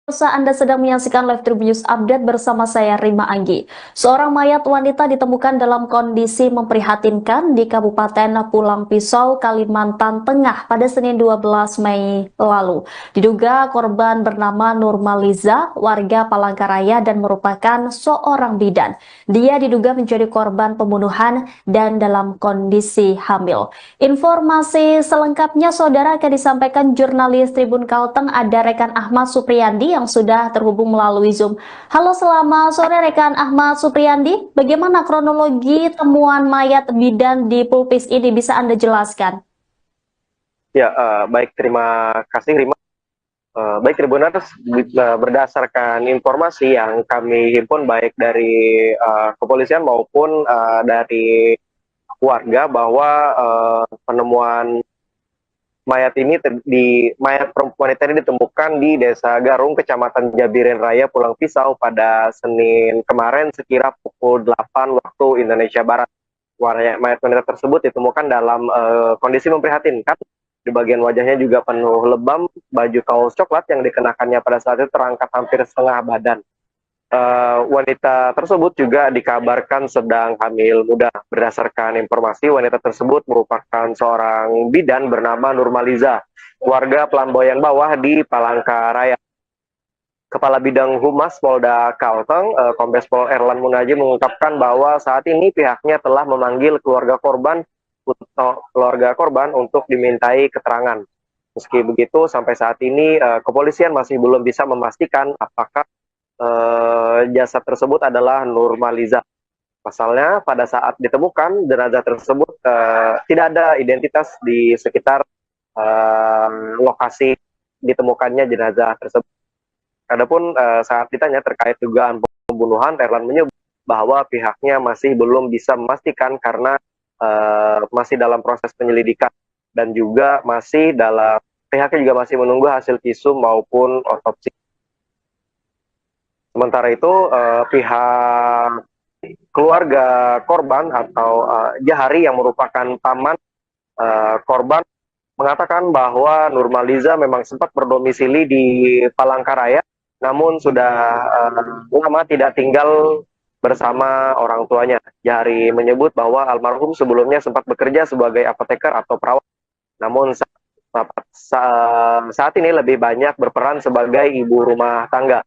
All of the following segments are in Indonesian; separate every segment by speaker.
Speaker 1: Pemirsa, Anda sedang menyaksikan Live Tribun News Update bersama saya Rima Anggi. Seorang mayat wanita ditemukan dalam kondisi memprihatinkan di Kabupaten Pulang Pisau, Kalimantan Tengah pada Senin 12 Mei lalu. Diduga korban bernama Nurmaliza, warga Palangkaraya dan merupakan seorang bidan. Dia diduga menjadi korban pembunuhan dan dalam kondisi hamil. Informasi selengkapnya saudara akan disampaikan jurnalis Tribun Kalteng, ada rekan Ahmad Supriyandi yang sudah terhubung melalui Zoom. Halo, selamat sore rekan Ahmad Supriyandi. Bagaimana kronologi temuan mayat bidan di Pulpis ini, bisa Anda jelaskan?
Speaker 2: Ya, baik, terima kasih Rima. Baik Tribuners, berdasarkan informasi yang kami himpun baik dari kepolisian maupun dari warga bahwa penemuan mayat wanita ini ditemukan di Desa Garung, Kecamatan Jabiren Raya, Pulang Pisau pada Senin kemarin sekira pukul 8 waktu Indonesia Barat. Mayat wanita tersebut ditemukan dalam kondisi memprihatinkan. Di bagian wajahnya juga penuh lebam, baju kaos coklat yang dikenakannya pada saat itu terangkat hampir setengah badan. Wanita tersebut juga dikabarkan sedang hamil muda. Berdasarkan informasi, wanita tersebut merupakan seorang bidan bernama Nurmaliza, warga Pelamboyan Bawah di Palangkaraya. Kepala Bidang Humas Polda Kalteng, Kombes Pol Erlan Munaji, mengungkapkan bahwa saat ini pihaknya telah memanggil keluarga korban untuk dimintai keterangan. Meski begitu, sampai saat ini kepolisian masih belum bisa memastikan apakah jasad tersebut adalah Nurmaliza. Pasalnya, pada saat ditemukan jenazah tersebut tidak ada identitas di sekitar lokasi ditemukannya jenazah tersebut. Adapun saat ditanya terkait dugaan pembunuhan, Erlan menyebut bahwa pihaknya masih belum bisa memastikan karena masih dalam proses penyelidikan dan juga pihaknya juga masih menunggu hasil visum maupun otopsi. Sementara itu pihak keluarga korban atau Jahari yang merupakan paman korban mengatakan bahwa Nurmaliza memang sempat berdomisili di Palangkaraya, namun sudah lama tidak tinggal bersama orang tuanya. Jahari menyebut bahwa almarhum sebelumnya sempat bekerja sebagai apoteker atau perawat, namun saat ini lebih banyak berperan sebagai ibu rumah tangga.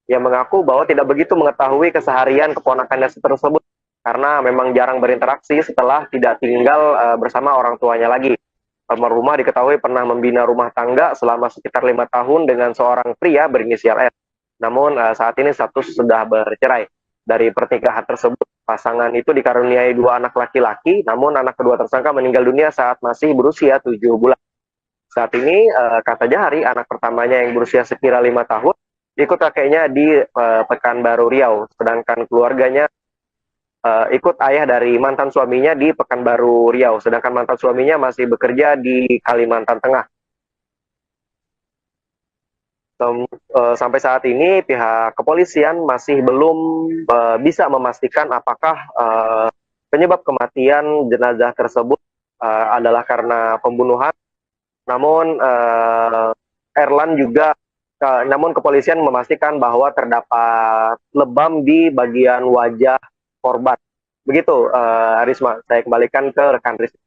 Speaker 2: Yang mengaku bahwa tidak begitu mengetahui keseharian keponakannya tersebut karena memang jarang berinteraksi setelah tidak tinggal bersama orang tuanya lagi. Almarhumah diketahui pernah membina rumah tangga selama sekitar 5 tahun dengan seorang pria berinisial R. Namun saat ini status sudah bercerai. Dari pernikahan tersebut, pasangan itu dikaruniai 2 anak laki-laki, namun anak kedua tersangka meninggal dunia saat masih berusia 7 bulan. Saat ini, kata Jahari, anak pertamanya yang berusia sekira 5 tahun, ikut kakeknya di Pekanbaru Riau, sedangkan keluarganya ikut ayah dari mantan suaminya di Pekanbaru Riau, sedangkan mantan suaminya masih bekerja di Kalimantan Tengah. Sampai saat ini pihak kepolisian masih belum bisa memastikan apakah penyebab kematian jenazah tersebut adalah karena pembunuhan. Namun namun kepolisian memastikan bahwa terdapat lebam di bagian wajah korban. Begitu, Risma, saya kembalikan ke rekan Risma.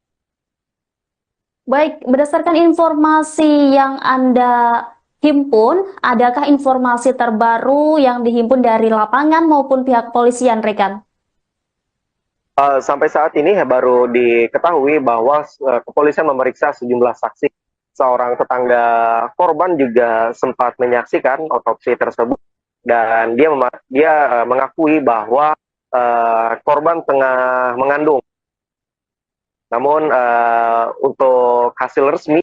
Speaker 1: Baik, berdasarkan informasi yang Anda himpun, adakah informasi terbaru yang dihimpun dari lapangan maupun pihak polisian, rekan?
Speaker 2: Sampai saat ini baru diketahui bahwa kepolisian memeriksa sejumlah saksi. Seorang tetangga korban juga sempat menyaksikan otopsi tersebut dan dia mengakui bahwa korban tengah mengandung. Namun untuk hasil resmi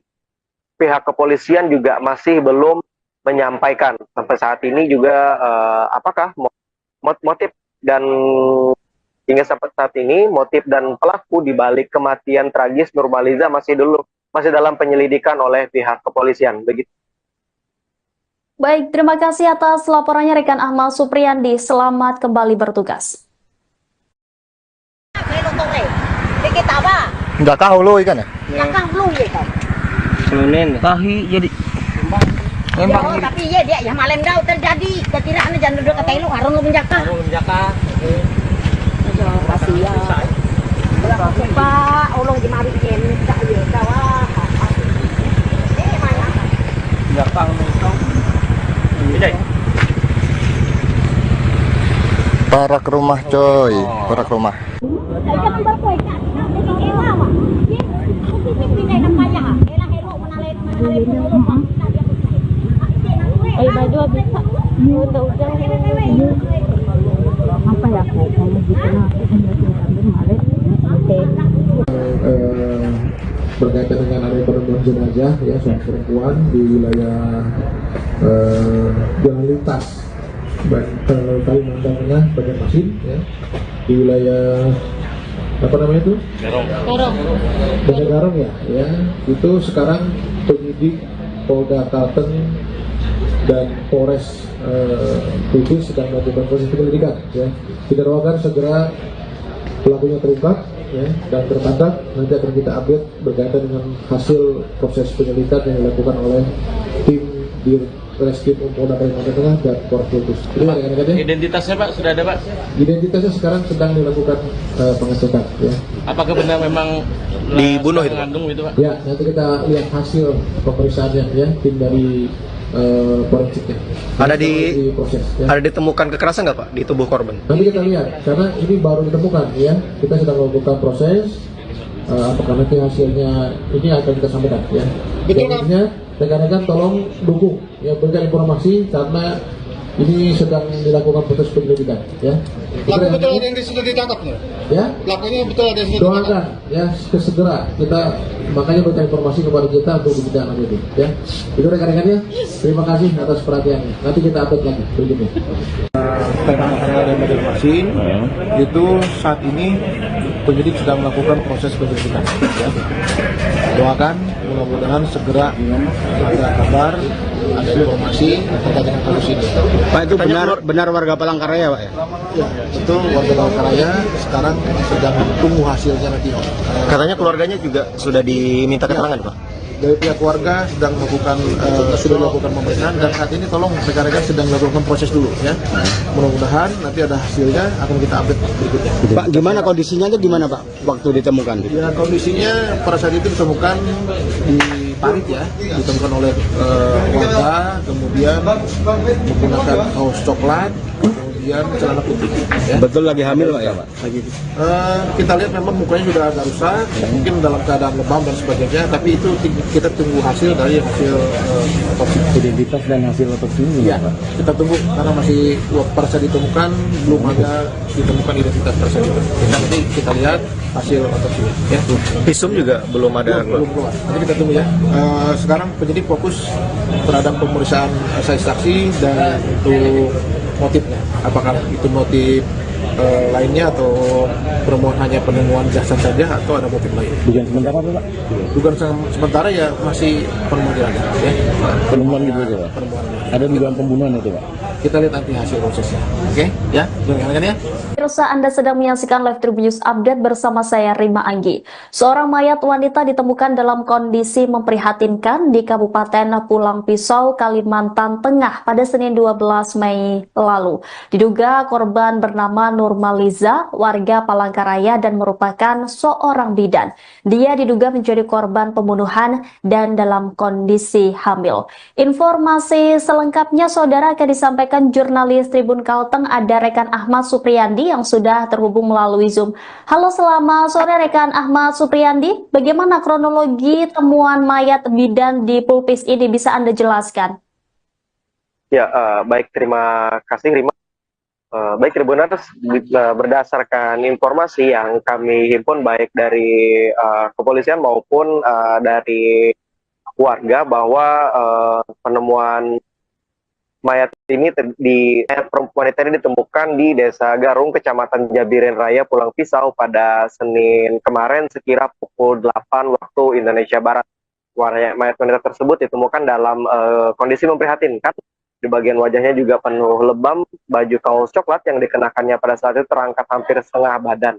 Speaker 2: pihak kepolisian juga masih belum menyampaikan sampai saat ini juga apakah motif dan hingga sampai saat ini motif dan pelaku di balik kematian tragis Nurmaliza masih dalam penyelidikan oleh pihak kepolisian. Begitu.
Speaker 1: Baik, terima kasih atas laporannya rekan Ahmad Supriyandi. Selamat kembali bertugas.
Speaker 3: Nggak tahu lo ikan ya?
Speaker 4: Tahi jadi
Speaker 3: Yo, tapi dia ya malam daw terjadi. Ketiraan jangan duduk kata ilu harung lu menjaka. Yo, kasihan. Pak, ulung di mari yen tak yo dawa. Mana?
Speaker 4: Para ke rumah coy, para ke rumah.
Speaker 3: Apa ya kalau gitu
Speaker 5: berkaitan dengan ada penemuan jenazah ya seorang perempuan di wilayah jalan lintas Kalimantan Tengah Banjarmasin ya di wilayah apa namanya itu Garong ya itu sekarang penyidik Polda Kalteng dan Polres Kudus sedang melakukan proses penyelidikan ya kita doakan segera pelakunya terungkap ya, dan tertangkap. Nanti akan kita update berkaitan dengan hasil proses penyelidikan yang dilakukan oleh tim di Reskrim Polda Kalimantan Tengah dan Polres Kudus.
Speaker 6: Identitasnya Pak sudah ada Pak?
Speaker 5: Identitasnya sekarang sedang dilakukan pengecekan ya.
Speaker 6: Apakah benar memang
Speaker 2: dibunuh itu?
Speaker 6: Mengandung itu Pak?
Speaker 5: Ya nanti kita lihat hasil pemeriksaannya ya tim dari forensiknya.
Speaker 2: Proses, ya. Ada ditemukan kekerasan nggak Pak di tubuh korban?
Speaker 5: Nanti kita lihat karena ini baru ditemukan ya. Kita sedang melakukan proses. Apakah nanti hasilnya ini akan kita sampaikan ya. Jadinya rekan-rekan tolong dukung ya berikan informasi karena ini sedang dilakukan proses penyelidikan ya.
Speaker 4: Pelaku betul ada yang sudah ditangkap nggak?
Speaker 5: Ya.
Speaker 4: Pelakunya betul ada yang sudah ditangkap.
Speaker 5: Doakan ya segera kita makanya berikan informasi kepada kita untuk kita lanjuti ya. Itu rekan-rekannya. Terima kasih atas perhatiannya. Nanti kita update lagi berikutnya. Tema-tema dari Banjarmasin itu saat ini penyidik sedang melakukan proses penyelidikan. Ya. Doakan mudah-mudahan segera ada kabar, ada informasi terkait dengan kasus ini.
Speaker 4: Pak itu benar warga Palangkaraya Pak ya?
Speaker 5: Ya, betul warga Palangkaraya sekarang sedang tunggu hasilnya nanti.
Speaker 2: Katanya keluarganya juga sudah diminta keterangan Pak?
Speaker 5: Dari pihak keluarga sedang melakukan sudah melakukan pemeriksaan dan saat ini tolong rekan-rekan sedang melakukan proses dulu ya. Mudah-mudahan nanti ada hasilnya akan kita update berikutnya.
Speaker 4: Pak gimana kondisinya itu gimana Pak waktu ditemukan?
Speaker 5: Ya kondisinya pada saat itu ditemukan di parit ya, ditemukan oleh warga, kemudian menggunakan kaos coklat, kemudian celana putih. Ya.
Speaker 4: Betul lagi hamil Pak ya Pak?
Speaker 5: Kita lihat memang mukanya sudah agak rusak, mungkin dalam keadaan lebam dan sebagainya, tapi itu kita tunggu hasil dari hasil otopsi.
Speaker 4: Identitas dan hasil otopsi ini
Speaker 5: Ya, kita tunggu karena masih pada saat ditemukan belum ada ditemukan identitas tersebut. Nanti kita lihat hasil otopsinya. Ya.
Speaker 2: Visum juga belum ada.
Speaker 5: Belum keluar. Nanti kita tunggu ya. Sekarang penyidik fokus terhadap pemeriksaan saksi dan untuk motifnya. Apakah itu motif lainnya atau hanya penemuan jasad saja atau ada motif lain?
Speaker 4: Dugaan sementara Pak?
Speaker 5: Dugaan sementara ya masih penemuan jenazah ya.
Speaker 4: Penemuan gitu aja Pak?
Speaker 5: Penemuan.
Speaker 4: Ada dugaan pembunuhan itu Pak?
Speaker 5: Kita lihat nanti hasil prosesnya. Oke? Ya, dengarkan ya.
Speaker 1: Pemirsa, Anda sedang menyaksikan Live Tribun News Update bersama saya Rima Anggi. Seorang mayat wanita ditemukan dalam kondisi memprihatinkan di Kabupaten Pulang Pisau, Kalimantan Tengah pada Senin 12 Mei lalu. Diduga korban bernama Nurmaliza, warga Palangkaraya dan merupakan seorang bidan. Dia diduga menjadi korban pembunuhan dan dalam kondisi hamil. Informasi selengkapnya saudara akan disampaikan jurnalis Tribun Kalteng, ada rekan Ahmad Supriyandi yang sudah terhubung melalui Zoom. Halo, selamat sore rekan Ahmad Supriyandi. Bagaimana kronologi temuan mayat bidan di Pulpis ini, bisa Anda jelaskan?
Speaker 2: Ya, baik, terima kasih Rima. Baik Tribuners, berdasarkan informasi yang kami himpun baik dari kepolisian maupun dari warga bahwa penemuan mayat ini wanita ini ditemukan di Desa Garung, Kecamatan Jabiren Raya, Pulang Pisau pada Senin kemarin sekira pukul 8 waktu Indonesia Barat. Mayat wanita tersebut ditemukan dalam kondisi memprihatinkan. Di bagian wajahnya juga penuh lebam, baju kaos coklat yang dikenakannya pada saat itu terangkat hampir setengah badan.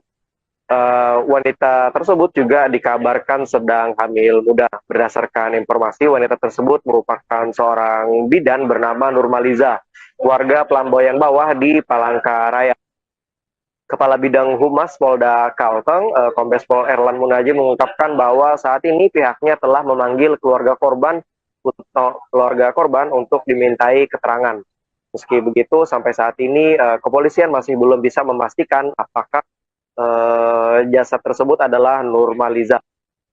Speaker 2: wanita tersebut juga dikabarkan sedang hamil muda. Berdasarkan informasi, wanita tersebut merupakan seorang bidan bernama Nurmaliza, warga Pelamboyan Bawah di Palangkaraya. Kepala Bidang Humas Polda Kalteng, Kombes Pol Erlan Munaji mengungkapkan bahwa saat ini pihaknya telah memanggil keluarga korban untuk dimintai keterangan. Meski begitu, sampai saat ini kepolisian masih belum bisa memastikan apakah jasad tersebut adalah Nurmaliza.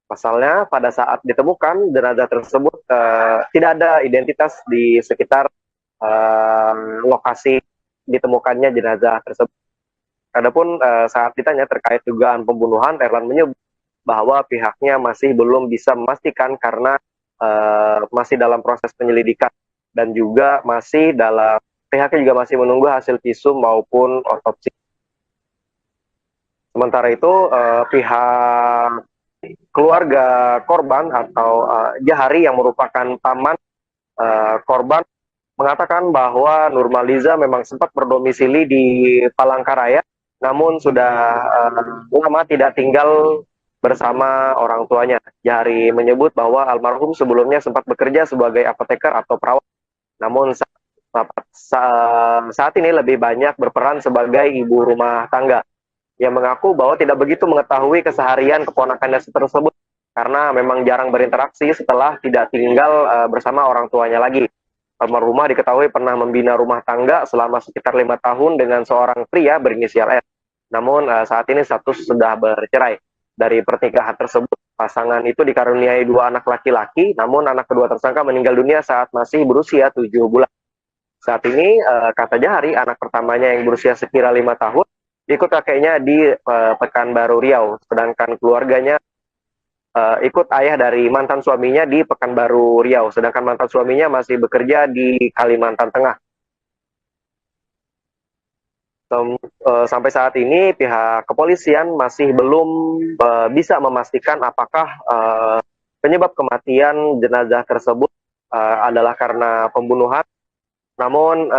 Speaker 2: Pasalnya, pada saat ditemukan jenazah tersebut tidak ada identitas di sekitar lokasi ditemukannya jenazah tersebut. Adapun saat ditanya terkait dugaan pembunuhan, Erlan menyebut bahwa pihaknya masih belum bisa memastikan karena masih dalam proses penyelidikan dan juga pihaknya juga masih menunggu hasil visum maupun otopsi. Sementara itu, pihak keluarga korban atau Jahari yang merupakan paman korban mengatakan bahwa Nurmaliza memang sempat berdomisili di Palangkaraya, namun sudah lama tidak tinggal bersama orang tuanya. Jahari menyebut bahwa almarhum sebelumnya sempat bekerja sebagai apoteker atau perawat, namun saat ini lebih banyak berperan sebagai ibu rumah tangga. Yang mengaku bahwa tidak begitu mengetahui keseharian keponakannya tersebut karena memang jarang berinteraksi setelah tidak tinggal bersama orang tuanya lagi. Almarhumah diketahui pernah membina rumah tangga selama sekitar 5 tahun dengan seorang pria berinisial S. Namun saat ini status sudah bercerai. Dari pernikahan tersebut, pasangan itu dikaruniai 2 anak laki-laki, namun anak kedua tersangka meninggal dunia saat masih berusia 7 bulan. Saat ini, kata Jahari, anak pertamanya yang berusia sekira 5 tahun, ikut kakeknya di Pekanbaru Riau, sedangkan keluarganya ikut ayah dari mantan suaminya di Pekanbaru Riau, sedangkan mantan suaminya masih bekerja di Kalimantan Tengah. Sampai saat ini pihak kepolisian masih belum bisa memastikan apakah penyebab kematian jenazah tersebut adalah karena pembunuhan. Namun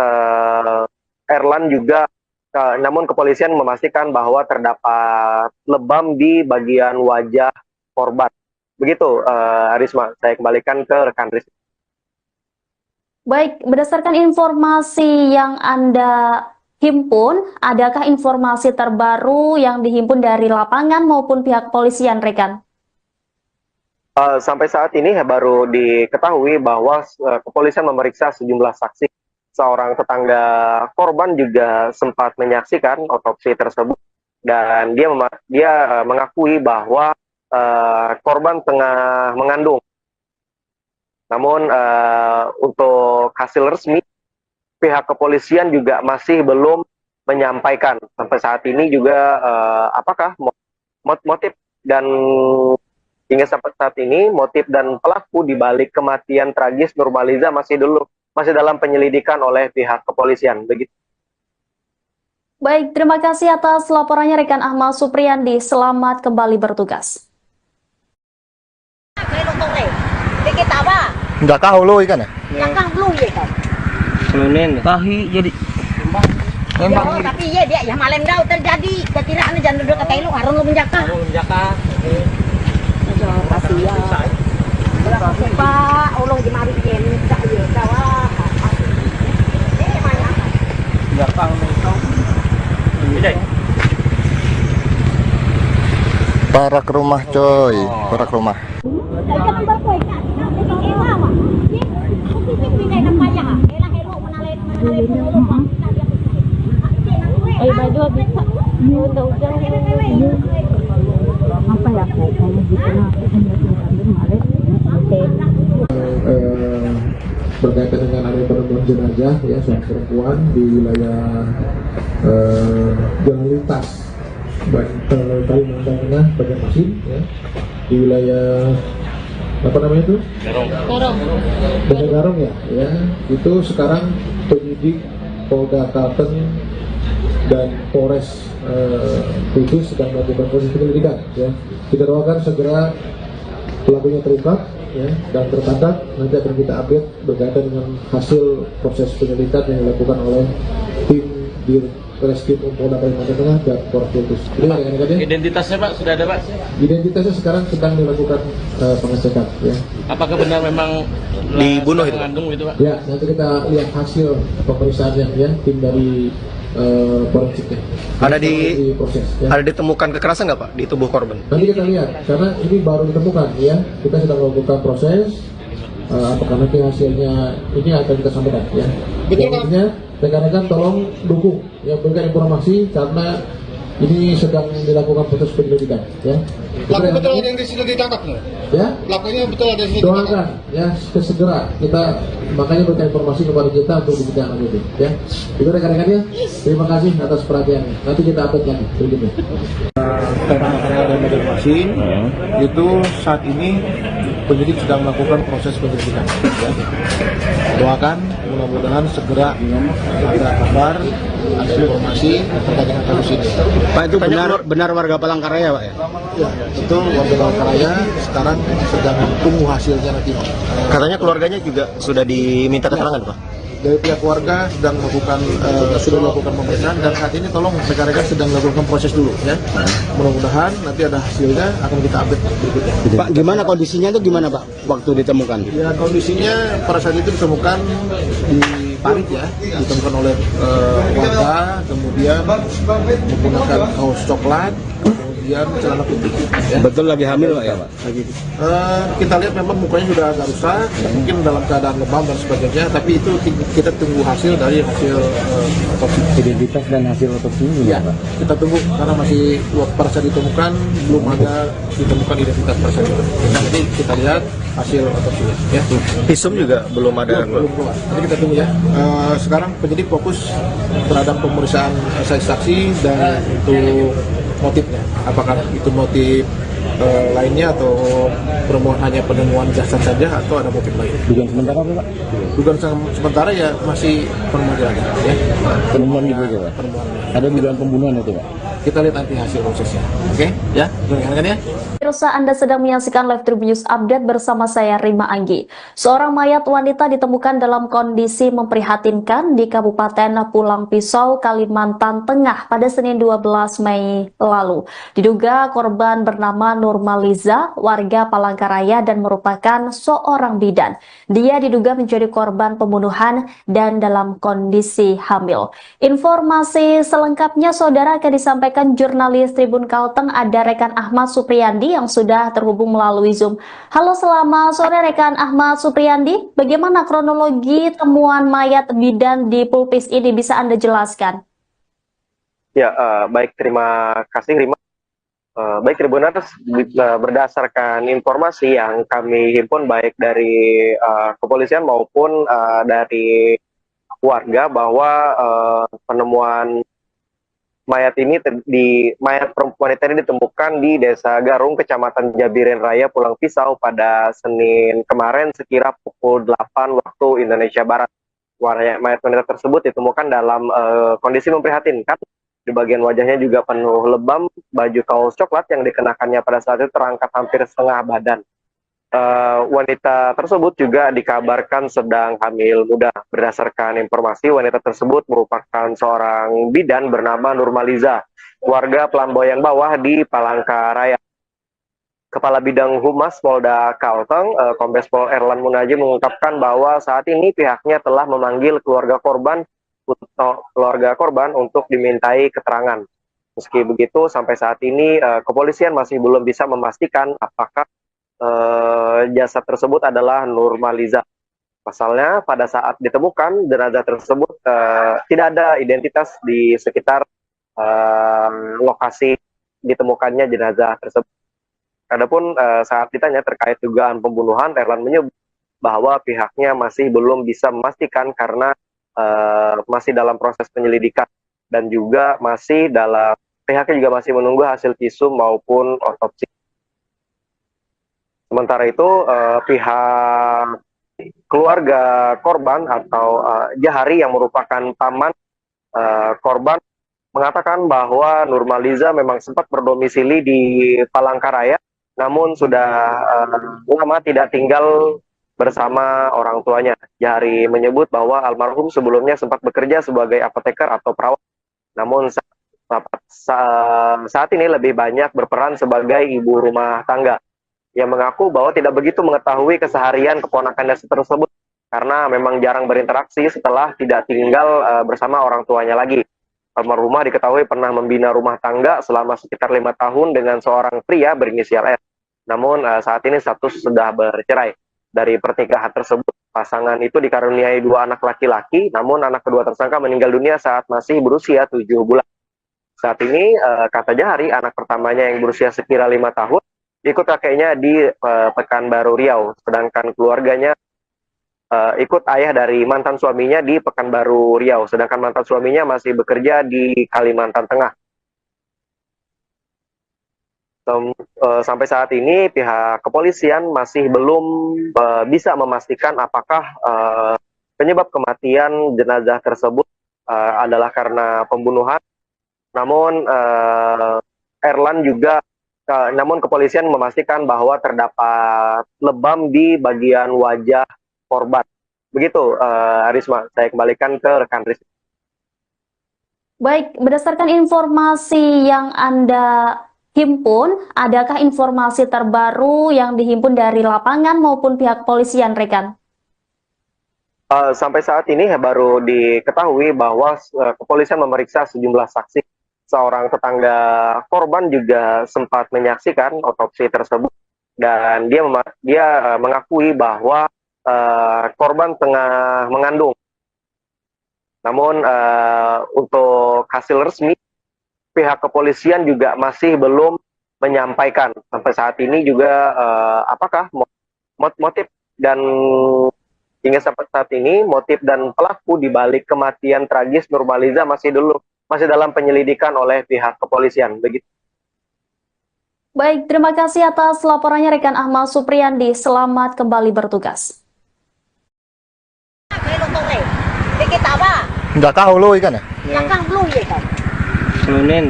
Speaker 2: namun kepolisian memastikan bahwa terdapat lebam di bagian wajah korban. Begitu, Risma. Saya kembalikan ke rekan Risma.
Speaker 1: Baik, berdasarkan informasi yang Anda himpun, adakah informasi terbaru yang dihimpun dari lapangan maupun pihak kepolisian, rekan?
Speaker 2: Sampai saat ini baru diketahui bahwa kepolisian memeriksa sejumlah saksi. Seorang tetangga korban juga sempat menyaksikan otopsi tersebut dan dia mengakui bahwa korban tengah mengandung. Namun untuk hasil resmi pihak kepolisian juga masih belum menyampaikan sampai saat ini juga apakah motif dan hingga sampai saat ini motif dan pelaku di balik kematian tragis Nurmaliza masih dalam penyelidikan oleh pihak kepolisian. Begitu.
Speaker 1: Baik, terima kasih atas laporannya rekan Ahmad Supriyandi. Selamat kembali bertugas.
Speaker 7: Nggak tahu lo ikan ya?
Speaker 3: Langkah belum ya kan?
Speaker 6: Kelunen.
Speaker 7: Tahi jadi.
Speaker 3: Memang tapi iya dia ya malam dah terjadi ketiraan jangan duduk kata lu harun lu menjaka. Kasih ya. Pak, ulung di mari jen tak ya kawah.
Speaker 7: Para ke rumah coy, para ke rumah.
Speaker 5: Berkaitan dengan ada penemuan jenazah ya seorang perempuan di wilayah Jalan Lintas Kalimantan Tengah Banjarmasin ya, di wilayah apa namanya itu? Garong ya, itu sekarang penyidik Polda Kalteng dan Polres Kudus sedang melakukan proses penyelidikan ya. Kita doakan segera pelakunya terungkap ya, dan tertangkap. Nanti akan kita update berkaitan dengan hasil proses penyelidikan yang dilakukan oleh tim Reskrim Polda Kalimantan Tengah dan Korpus. Jadi rekan-rekan ya,
Speaker 6: Identitasnya Pak sudah ada Pak?
Speaker 5: identitasnya sekarang sedang dilakukan pengecekan ya.
Speaker 6: Apakah benar memang
Speaker 2: Dibunuh itu, Pak?
Speaker 6: mengandung itu Pak?
Speaker 5: Ya, nanti kita lihat hasil pemeriksaannya ya, tim dari forensiknya.
Speaker 2: Ada di-
Speaker 5: proses ya.
Speaker 2: Ada ditemukan kekerasan nggak Pak di tubuh korban?
Speaker 5: Nanti kita lihat, karena ini baru ditemukan ya, kita sedang melakukan proses, apakah nanti hasilnya ini akan kita sampaikan ya. Betul kan? Rekan-rekan tolong dukung, ya, berikan informasi karena ini sedang dilakukan proses penyelidikan ya.
Speaker 8: Pelaku betul ada yang di sini ditangkap nggak?
Speaker 5: Ya,
Speaker 8: Pelakunya betul ada di sini ditangkap?
Speaker 5: doakan ya segera kita, makanya berikan informasi kepada kita untuk ditindaklanjuti ya. Itu rekan-rekan ya, terima kasih atas perhatiannya. Nanti kita update lagi berikutnya.
Speaker 8: Dan informasi itu saat ini penyidik sedang melakukan proses penyelidikan. Ya. Doakan mudah-mudahan segera ada kabar, ada informasi terkait dengan kasus ini.
Speaker 9: Pak, itu benar warga Palangkaraya Pak ya?
Speaker 8: Ya, itu warga Palangkaraya sekarang sedang tunggu hasilnya nanti.
Speaker 2: Katanya keluarganya juga sudah diminta keterangan Pak?
Speaker 8: Dari pihak warga sedang melakukan sudah melakukan pemeriksaan dan saat ini tolong rekan-rekan sedang melakukan proses dulu ya. Mudah-mudahan nanti ada hasilnya akan kita update berikutnya.
Speaker 9: Pak, gimana kondisinya itu gimana Pak waktu ditemukan?
Speaker 8: Ya kondisinya pada saat itu ditemukan di parit ya, ditemukan oleh warga, kemudian menggunakan kaos coklat, kemudian celana putih. Ya.
Speaker 9: Betul lagi hamil Pak ya Pak?
Speaker 8: Kita lihat memang mukanya sudah agak rusak, mungkin dalam keadaan lebam dan sebagainya, tapi itu kita tunggu hasil dari hasil otopsi.
Speaker 4: Identitas dan hasil otopsinya
Speaker 8: Ya,
Speaker 4: gimana, Pak?
Speaker 8: kita tunggu karena masih pada saat ditemukan belum ada ditemukan identitas tersangka. Nanti kita lihat hasil otopsinya. Ya.
Speaker 2: Visum juga belum ada.
Speaker 8: Belum keluar. Jadi kita tunggu ya. Sekarang penyidik fokus terhadap pemeriksaan saksi dan untuk motifnya. Apakah itu motif lainnya atau hanya penemuan jasad saja atau ada motif lain?
Speaker 4: Dugaan sementara apa Pak?
Speaker 8: Dugaan sementara ya masih penemuan ya.
Speaker 4: Penemuan gitu aja Pak?
Speaker 8: Penemuan.
Speaker 4: Ada dugaan pembunuhan itu Pak?
Speaker 8: Kita lihat nanti hasil prosesnya. Oke? Ya, rekan-rekan ya.
Speaker 1: Pemirsa, Anda sedang menyaksikan Live Tribun News Update bersama saya Rima Anggi. Seorang mayat wanita ditemukan dalam kondisi memprihatinkan di Kabupaten Pulang Pisau, Kalimantan Tengah pada Senin 12 Mei lalu. Diduga korban bernama Nurmaliza, warga Palangkaraya dan merupakan seorang bidan. Dia diduga menjadi korban pembunuhan dan dalam kondisi hamil. Informasi selengkapnya saudara akan disampaikan jurnalis Tribun Kalteng, ada rekan Ahmad Supriyandi yang sudah terhubung melalui Zoom. Halo, selamat sore rekan Ahmad Supriyandi. Bagaimana kronologi temuan mayat bidan di Pulpis ini, bisa Anda jelaskan?
Speaker 2: Ya, baik, terima kasih Rima. Baik Tribuners, berdasarkan informasi yang kami himpun baik dari kepolisian maupun dari warga bahwa penemuan mayat wanita ini ditemukan di Desa Garung, Kecamatan Jabiren Raya, Pulang Pisau pada Senin kemarin sekira pukul 8 waktu Indonesia Barat. Mayat wanita tersebut ditemukan dalam kondisi memprihatinkan. Di bagian wajahnya juga penuh lebam, baju kaos coklat yang dikenakannya pada saat itu terangkat hampir setengah badan. Wanita tersebut juga dikabarkan sedang hamil muda. Berdasarkan informasi, wanita tersebut merupakan seorang bidan bernama Nurmaliza, warga Pelamboyang Bawah di Palangkaraya. Kepala Bidang Humas Polda Kalteng, Kombes Pol Erlan Munaji mengungkapkan bahwa saat ini pihaknya telah memanggil keluarga korban untuk dimintai keterangan. Meski begitu, sampai saat ini kepolisian masih belum bisa memastikan apakah jasad tersebut adalah Nurmaliza. Pasalnya pada saat ditemukan jenazah tersebut tidak ada identitas di sekitar lokasi ditemukannya jenazah tersebut. Adapun saat ditanya terkait dugaan pembunuhan, Erlan menyebut bahwa pihaknya masih belum bisa memastikan karena masih dalam proses penyelidikan dan juga pihaknya juga masih menunggu hasil visum maupun otopsi. Sementara itu, pihak keluarga korban atau Jahari yang merupakan paman korban mengatakan bahwa Nurmaliza memang sempat berdomisili di Palangkaraya, namun sudah lama tidak tinggal bersama orang tuanya. Jahari menyebut bahwa almarhum sebelumnya sempat bekerja sebagai apoteker atau perawat. Namun saat ini lebih banyak berperan sebagai ibu rumah tangga yang mengaku bahwa tidak begitu mengetahui keseharian keponakannya tersebut karena memang jarang berinteraksi setelah tidak tinggal bersama orang tuanya lagi. Almarhumah diketahui pernah membina rumah tangga selama sekitar 5 tahun dengan seorang pria berinisial S. Namun saat ini status sudah bercerai. Dari pernikahan tersebut, pasangan itu dikaruniai 2 anak laki-laki, namun anak kedua tersangka meninggal dunia saat masih berusia 7 bulan. Saat ini, kata Jahari, anak pertamanya yang berusia sekira 5 tahun, ikut kakeknya di Pekanbaru Riau, sedangkan keluarganya ikut ayah dari mantan suaminya di Pekanbaru Riau, sedangkan mantan suaminya masih bekerja di Kalimantan Tengah. Sampai saat ini pihak kepolisian masih belum bisa memastikan apakah penyebab kematian jenazah tersebut adalah karena pembunuhan. Namun namun kepolisian memastikan bahwa terdapat lebam di bagian wajah korban. Begitu, Risma, saya kembalikan ke rekan Risma.
Speaker 1: Baik, berdasarkan informasi yang Anda himpun, adakah informasi terbaru yang dihimpun dari lapangan maupun pihak polisian, rekan?
Speaker 2: Sampai saat ini baru diketahui bahwa kepolisian memeriksa sejumlah saksi. Seorang tetangga korban juga sempat menyaksikan otopsi tersebut dan dia mengakui bahwa korban tengah mengandung. Namun untuk hasil resmi pihak kepolisian juga masih belum menyampaikan sampai saat ini juga apakah motif dan hingga sampai saat ini motif dan pelaku di balik kematian tragis Nurmaliza masih dalam penyelidikan oleh pihak kepolisian. Begitu.
Speaker 1: Baik, terima kasih atas laporannya rekan Ahmad Supriyandi. Selamat kembali bertugas.
Speaker 7: Nggak tahu lo ikan ya?
Speaker 3: Belakang belum ya kan?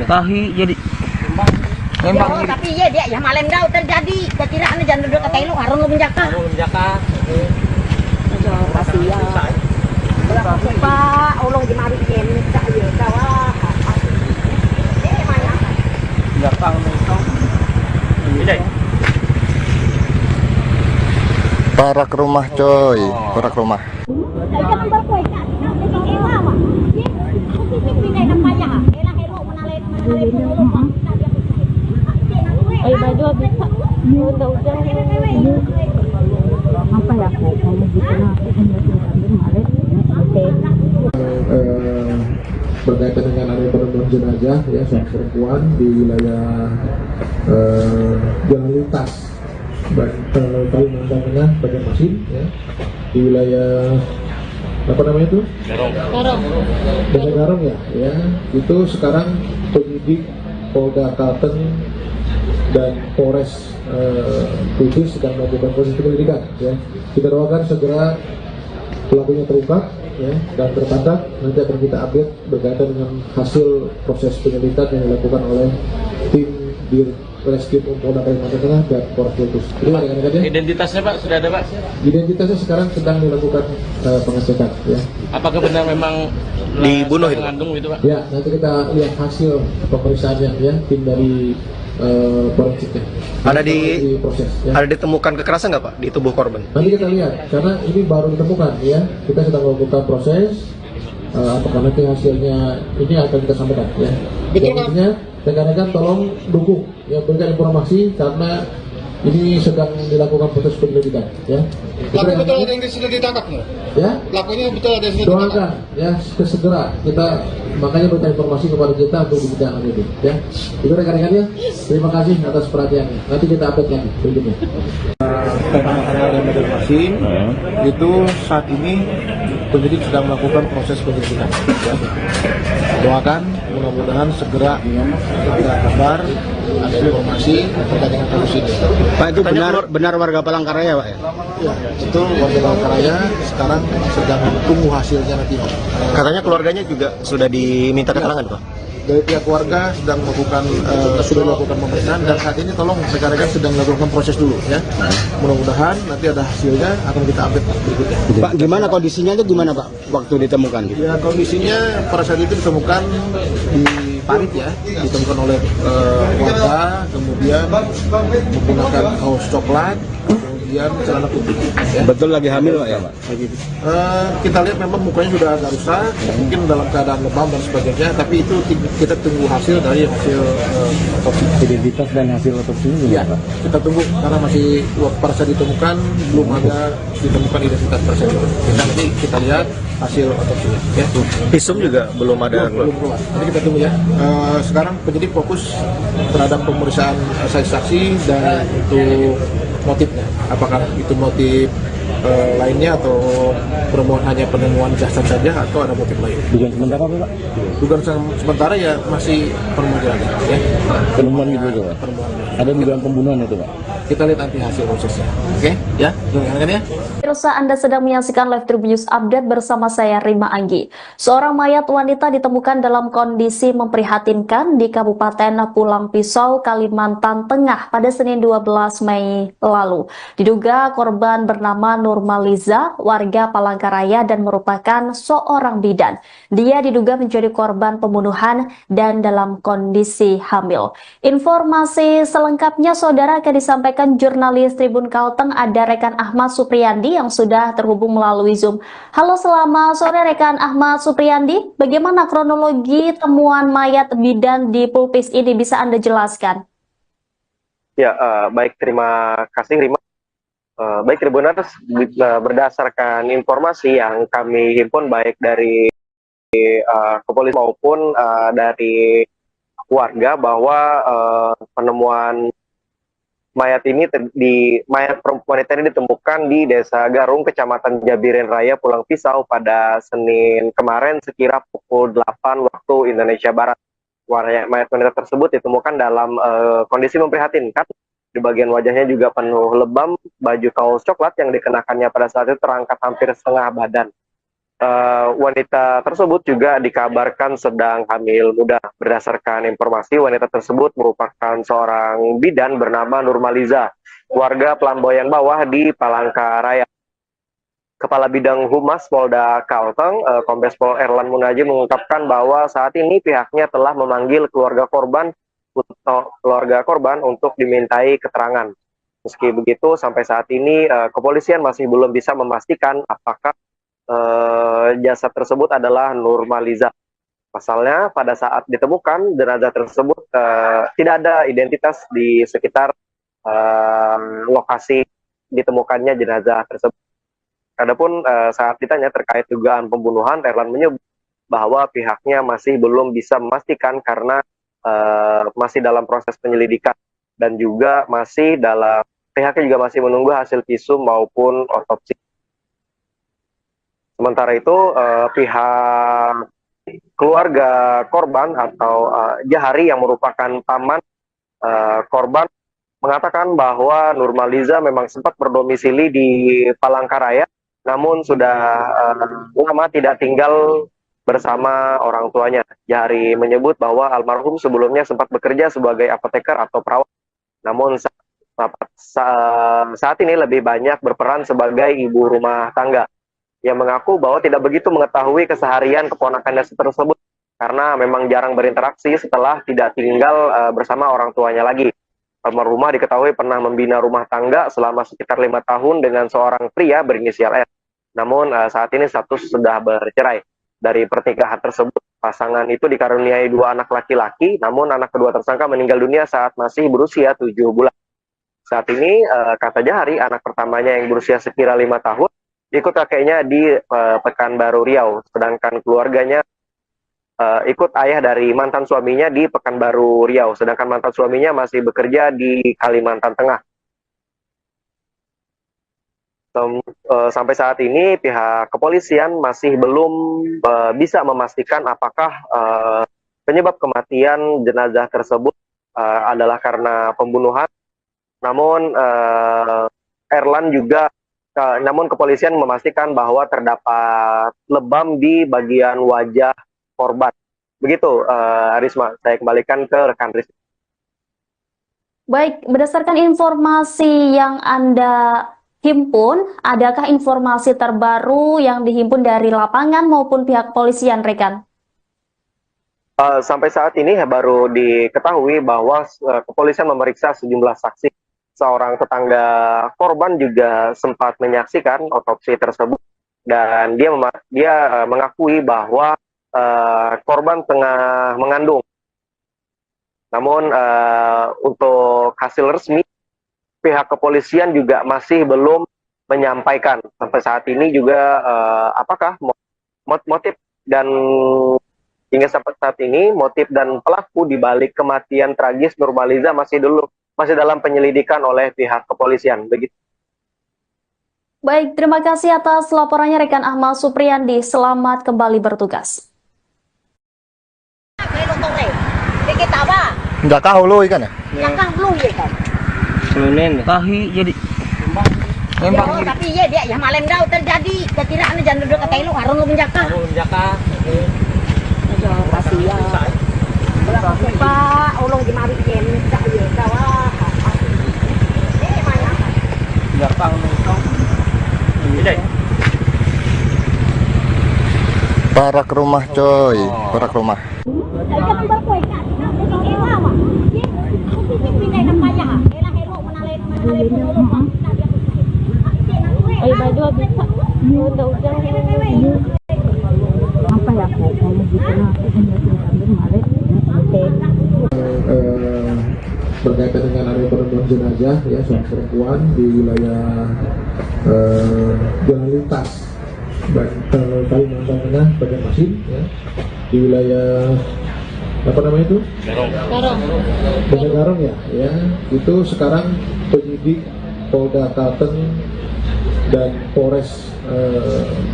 Speaker 9: Tahi jadi
Speaker 3: Memang tapi ya dia ya malam dah terjadi. Kekiraan jangan duduk kata lu harus menjaka. Pasti ya. Pak, ulung di mari ini tak ya kawah.
Speaker 7: Parak rumah coy, parak rumah.
Speaker 5: Berkaitan dengan ada penemuan jenazah ya seorang perempuan di wilayah jalan lintas Kalimantan Tengah Banjarmasin ya, di wilayah apa namanya itu? Desa Garong ya, itu sekarang penyidik Polda Kalteng dan Polres Kudus sedang melakukan proses penyelidikan ya. Kita doakan segera pelakunya terungkap ya, dan tertangkap. Nanti akan kita update berkaitan dengan hasil proses penyelidikan yang dilakukan oleh tim di Reskrim Polda Kalimantan Tengah dan Polres Kudus.
Speaker 6: Identitasnya Pak sudah ada Pak?
Speaker 5: Identitasnya sekarang sedang dilakukan pengecekan ya.
Speaker 6: Apakah benar memang
Speaker 2: dibunuh itu?
Speaker 6: Mengandung itu Pak?
Speaker 5: Ya, nanti kita lihat hasil pemeriksaannya ya, tim dari forensiknya. Proses, ya.
Speaker 2: Ada ditemukan kekerasan nggak Pak di tubuh korban?
Speaker 5: Nanti kita lihat, karena ini baru ditemukan ya. Kita sedang melakukan proses. Apakah nanti hasilnya ini akan kita sampaikan ya. Intinya rekan-rekan tolong dukung ya, berikan informasi karena ini sedang dilakukan proses penyelidikan ya.
Speaker 8: Pelaku betul ada yang sudah ditangkap no?
Speaker 5: Ya.
Speaker 8: Pelakunya betul ada yang sudah ditangkap.
Speaker 5: Doakan ya segera kita makanya berikan informasi kepada kita untuk dibicarakan itu ya. Itu rekan-rekannya, terima kasih atas perhatiannya. Nanti kita update lagi berikutnya.
Speaker 8: Tentang area dan Banjarmasin itu saat ini penyidik sedang melakukan proses penyelidikan. Ya. Doakan mudah-mudahan segera ada kabar, ada informasi terkait dengan kasus ini.
Speaker 9: Pak, itu benar warga Palangkaraya Pak ya?
Speaker 8: Ya, itu warga Palangkaraya sekarang sedang tunggu hasilnya nanti.
Speaker 2: Katanya keluarganya juga sudah diminta keterangan Pak?
Speaker 8: dari pihak keluarga sedang melakukan sudah melakukan pemeriksaan dan saat ini tolong rekan-rekan sedang melakukan proses dulu ya. Mudah-mudahan nanti ada hasilnya akan kita update berikutnya.
Speaker 9: Pak, gimana kondisinya itu gimana Pak waktu ditemukan?
Speaker 8: Ya kondisinya pada saat itu ditemukan di parit ya, ditemukan oleh warga, kemudian menggunakan kaos coklat, kemudian celana putih. Ya.
Speaker 9: Betul lagi hamil Pak ya Pak?
Speaker 8: Kita lihat memang mukanya sudah agak rusak, mungkin dalam keadaan lebam dan sebagainya, tapi itu kita tunggu hasil dari hasil otopsi.
Speaker 4: Identitas dan hasil otopsinya
Speaker 8: Ya,
Speaker 4: gimana, Pak?
Speaker 8: kita tunggu karena masih pada saat ditemukan belum ada ditemukan identitas tersebut. Nanti kita lihat hasil otopsinya. Ya.
Speaker 9: Visum juga belum ada.
Speaker 8: Belum keluar. Nanti kita tunggu ya. Sekarang penyidik fokus terhadap pemeriksaan saksi dan untuk motifnya. Apakah itu motif lainnya atau hanya penemuan jasad saja atau ada motif lain?
Speaker 4: Dugaan sementara apa, Pak?
Speaker 8: Dugaan sementara ya masih penemuan ya.
Speaker 4: Penemuan gitu aja, Pak?
Speaker 8: Penemuan.
Speaker 4: Ada dugaan pembunuhan itu, Pak?
Speaker 8: Kita lihat nanti hasil prosesnya. Oke? Ya, dengarkan ya.
Speaker 1: Pemirsa, Anda sedang menyaksikan Live Tribun News Update bersama saya Rima Anggi. Seorang mayat wanita ditemukan dalam kondisi memprihatinkan di Kabupaten Pulang Pisau, Kalimantan Tengah pada Senin 12 Mei lalu. Diduga korban bernama Nurmaliza, warga Palangkaraya dan merupakan seorang bidan. Dia diduga menjadi korban pembunuhan dan dalam kondisi hamil. Informasi selengkapnya saudara akan disampaikan jurnalis Tribun Kalteng, ada rekan Ahmad Supriyandi yang sudah terhubung melalui Zoom. Halo, selamat sore rekan Ahmad Supriyandi. Bagaimana kronologi temuan mayat bidan di Pulpis ini, bisa Anda jelaskan?
Speaker 2: Ya, baik, terima kasih Rima. Baik Tribuners, berdasarkan informasi yang kami himpun baik dari kepolisian maupun dari warga bahwa penemuan mayat perempuan ini ditemukan di Desa Garung, Kecamatan Jabiren Raya, Pulang Pisau pada Senin kemarin sekira pukul 8 waktu Indonesia Barat. Mayat wanita tersebut ditemukan dalam kondisi memprihatinkan. Di bagian wajahnya juga penuh lebam, baju kaos coklat yang dikenakannya pada saat itu terangkat hampir setengah badan. Wanita tersebut juga dikabarkan sedang hamil muda. Berdasarkan informasi, wanita tersebut merupakan seorang bidan bernama Nurmaliza, warga Pelamboyan Bawah di Palangkaraya. Kepala Bidang Humas Polda Kalteng, Kombes Pol Erlan Munaji mengungkapkan bahwa saat ini pihaknya telah memanggil keluarga korban untuk dimintai keterangan. Meski begitu, sampai saat ini kepolisian masih belum bisa memastikan apakah jasad tersebut adalah Nurmaliza. Pasalnya pada saat ditemukan jenazah tersebut tidak ada identitas di sekitar lokasi ditemukannya jenazah tersebut. Adapun saat ditanya terkait dugaan pembunuhan, Erlan menyebut bahwa pihaknya masih belum bisa memastikan karena masih dalam proses penyelidikan dan juga pihaknya juga masih menunggu hasil visum maupun otopsi. Sementara itu pihak keluarga korban atau Jahari yang merupakan paman korban mengatakan bahwa Nurmaliza memang sempat berdomisili di Palangkaraya, namun sudah lama tidak tinggal bersama orang tuanya. Jahari menyebut bahwa almarhum sebelumnya sempat bekerja sebagai apoteker atau perawat, namun saat ini lebih banyak berperan sebagai ibu rumah tangga. Yang mengaku bahwa tidak begitu mengetahui keseharian keponakannya tersebut karena memang jarang berinteraksi setelah tidak tinggal bersama orang tuanya lagi. Almarhumah diketahui pernah membina rumah tangga selama sekitar 5 tahun dengan seorang pria berinisial R. Namun saat ini status sudah bercerai. Dari pernikahan tersebut, pasangan itu dikaruniai 2 anak laki-laki, namun anak kedua tersangka meninggal dunia saat masih berusia 7 bulan. Saat ini, kata Jahari, anak pertamanya yang berusia sekira 5 tahun, ikut kakeknya di Pekanbaru Riau, sedangkan keluarganya ikut ayah dari mantan suaminya di Pekanbaru Riau, sedangkan mantan suaminya masih bekerja di Kalimantan Tengah. Sampai saat ini pihak kepolisian masih belum bisa memastikan apakah penyebab kematian jenazah tersebut adalah karena pembunuhan. Namun namun kepolisian memastikan bahwa terdapat lebam di bagian wajah korban. Begitu, Risma, saya kembalikan ke rekan Risma.
Speaker 1: Baik, berdasarkan informasi yang Anda himpun, adakah informasi terbaru yang dihimpun dari lapangan maupun pihak polisian, rekan?
Speaker 2: Sampai saat ini baru diketahui bahwa kepolisian memeriksa sejumlah saksi. Seorang tetangga korban juga sempat menyaksikan otopsi tersebut dan dia mengakui bahwa korban tengah mengandung. Namun untuk hasil resmi pihak kepolisian juga masih belum menyampaikan sampai saat ini juga apakah motif dan hingga sampai saat ini motif dan pelaku di balik kematian tragis Nurmaliza masih dalam penyelidikan oleh pihak kepolisian. Begitu.
Speaker 1: Baik, terima kasih atas laporannya rekan Ahmad Supriyandi. Selamat kembali bertugas.
Speaker 7: Nggak tahu lo ikan ya?
Speaker 3: Yang belum ya kan.
Speaker 6: Tahi jadi
Speaker 3: Tapi dia ya malam dah terjadi kekiraan jangan duduk kata lu harun lu menjaka. Pak, ulung di mari jen tak ya dawa.
Speaker 7: Parak rumah coy, parak rumah.
Speaker 5: Berkaitan dengan ada penemuan jenazah ya seorang perempuan di wilayah jalan lintas Kalimantan Tengah Banjarmasin ya, di wilayah apa namanya itu? Garong ya, itu sekarang penyidik Polda Kalteng dan Polres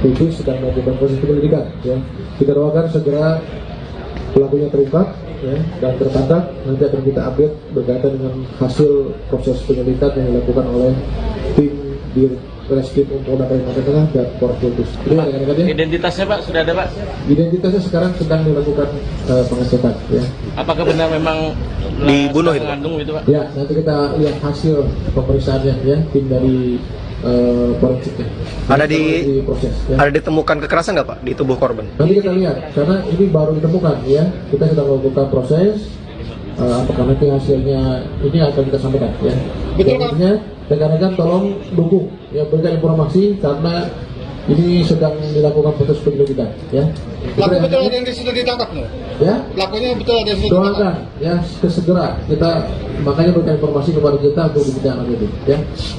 Speaker 5: Kudus sedang melakukan proses penyelidikan ya. Kita doakan segera pelakunya terungkap ya, dan tertangkap. Nanti akan kita update berkaitan dengan hasil proses penyelidikan yang dilakukan oleh tim di Reskrim Polda Kalimantan Tengah dan Polres Kudus.
Speaker 6: Identitasnya Pak sudah ada Pak?
Speaker 5: Identitasnya sekarang sedang dilakukan pengecekan ya.
Speaker 6: Apakah benar memang
Speaker 9: dibunuh itu?
Speaker 6: Mengandung itu Pak?
Speaker 5: Ya, nanti kita lihat hasil pemeriksaannya ya, tim dari forensiknya.
Speaker 9: Proses, ya. Ada ditemukan kekerasan nggak Pak di tubuh korban?
Speaker 5: Nanti kita lihat, karena ini baru ditemukan ya. Kita sedang melakukan proses. Apakah nanti hasilnya ini akan kita sampaikan ya. Betul Pak. Rekan-rekan tolong dukung ya, berikan informasi karena ini sedang dilakukan proses penyelidikan ya.
Speaker 8: Pelaku betul ada yang sudah ditangkap no?
Speaker 5: Ya.
Speaker 8: Pelakunya betul ada yang sudah ditangkap.
Speaker 5: Doakan ya segera kita makanya berikan informasi kepada kita untuk dibicarakan itu ya.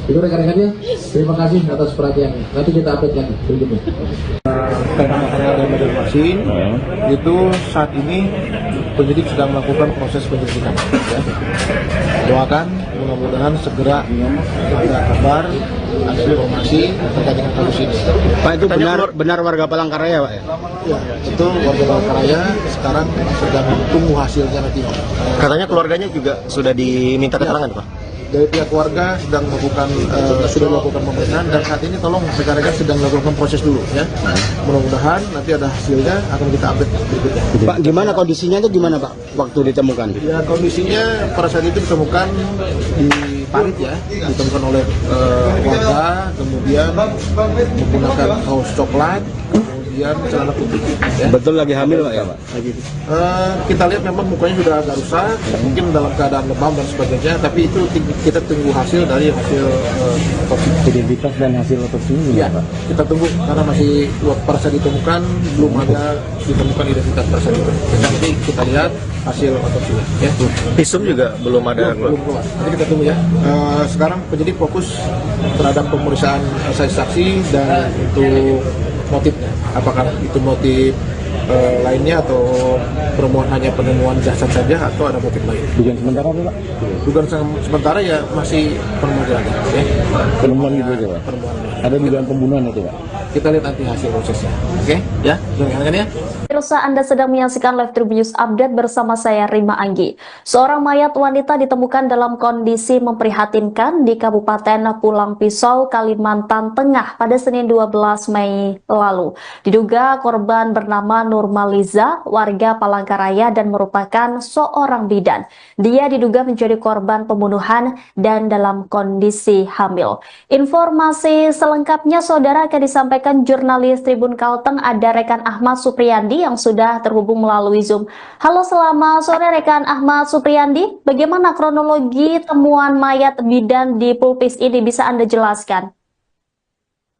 Speaker 5: Itu rekan-rekannya, terima kasih atas perhatiannya. Nanti kita update lagi berikutnya.
Speaker 8: Karena ada Banjarmasin itu saat ini penyidik sedang melakukan proses penyelidikan ya. Doakan mudah-mudahan segera ada kabar, ada informasi terkait dengan kasus ini.
Speaker 9: Pak itu benar warga Palangkaraya Pak ya?
Speaker 8: Ya, itu warga Palangkaraya sekarang sedang tunggu hasilnya nanti.
Speaker 9: Katanya keluarganya juga sudah diminta keterangan Pak?
Speaker 8: Dari pihak keluarga sedang melakukan sudah melakukan pemeriksaan dan saat ini tolong rekan-rekan sedang melakukan proses dulu ya. Mudah-mudahan nanti ada hasilnya akan kita update berikutnya.
Speaker 9: Pak gimana kondisinya itu gimana Pak waktu ditemukan?
Speaker 8: Ya kondisinya pada saat itu ditemukan di parit ya, ditemukan oleh warga, kemudian menggunakan kaos coklat, kemudian celana putih. Ya.
Speaker 9: Betul lagi hamil Pak ya Pak?
Speaker 8: Kita lihat memang mukanya sudah agak rusak, mungkin dalam keadaan lebam dan sebagainya, tapi itu kita tunggu hasil dari hasil otopsi.
Speaker 4: Identitas dan hasil otopsinya
Speaker 8: Ya,
Speaker 4: Pak?
Speaker 8: kita tunggu karena masih pada saat ditemukan belum ada ditemukan identitas pada saat itu. Nanti kita lihat hasil otopsinya. Ya.
Speaker 9: Visum juga belum ada
Speaker 8: Belum keluar. Nanti kita tunggu ya. Sekarang penyidik fokus terhadap pemeriksaan saksi dan untuk motifnya. Apakah itu motif lainnya atau permohonan hanya penemuan jasad saja atau ada motif lain?
Speaker 4: Dugaan sementara apa Pak?
Speaker 8: Dugaan sementara ya masih penemuan jasad. Ya.
Speaker 4: Penemuan gitu aja Pak?
Speaker 8: Penemuan.
Speaker 4: Ada dugaan pembunuhan itu Pak?
Speaker 8: kita lihat nanti hasil prosesnya. Oke? Ya, rekan-rekan ya.
Speaker 1: Pemirsa, Anda sedang menyaksikan Live Tribun News Update bersama saya Rima Anggi. Seorang mayat wanita ditemukan dalam kondisi memprihatinkan di Kabupaten Pulang Pisau, Kalimantan Tengah pada Senin 12 Mei lalu. Diduga korban bernama Nurmaliza, warga Palangkaraya dan merupakan seorang bidan. Dia diduga menjadi korban pembunuhan dan dalam kondisi hamil. Informasi selengkapnya saudara akan disampaikan jurnalis Tribun Kalteng, ada rekan Ahmad Supriyandi yang sudah terhubung melalui Zoom. Halo, selamat sore rekan Ahmad Supriyandi. Bagaimana kronologi temuan mayat bidan di Pulpis ini, bisa Anda jelaskan?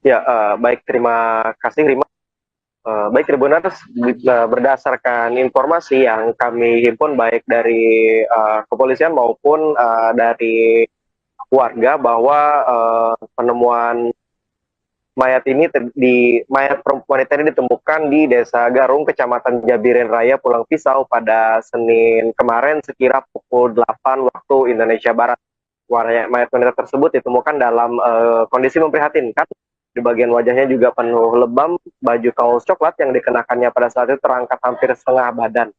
Speaker 2: Ya, baik, terima kasih Rima. Baik Tribuners, berdasarkan informasi yang kami himpun baik dari kepolisian maupun dari warga bahwa penemuan mayat wanita ini ditemukan di Desa Garung, Kecamatan Jabiren Raya, Pulang Pisau pada Senin kemarin sekira pukul 8 waktu Indonesia Barat. Mayat wanita tersebut ditemukan dalam kondisi memprihatinkan. Di bagian wajahnya juga penuh lebam, baju kaos coklat yang dikenakannya pada saat itu terangkat hampir setengah badan.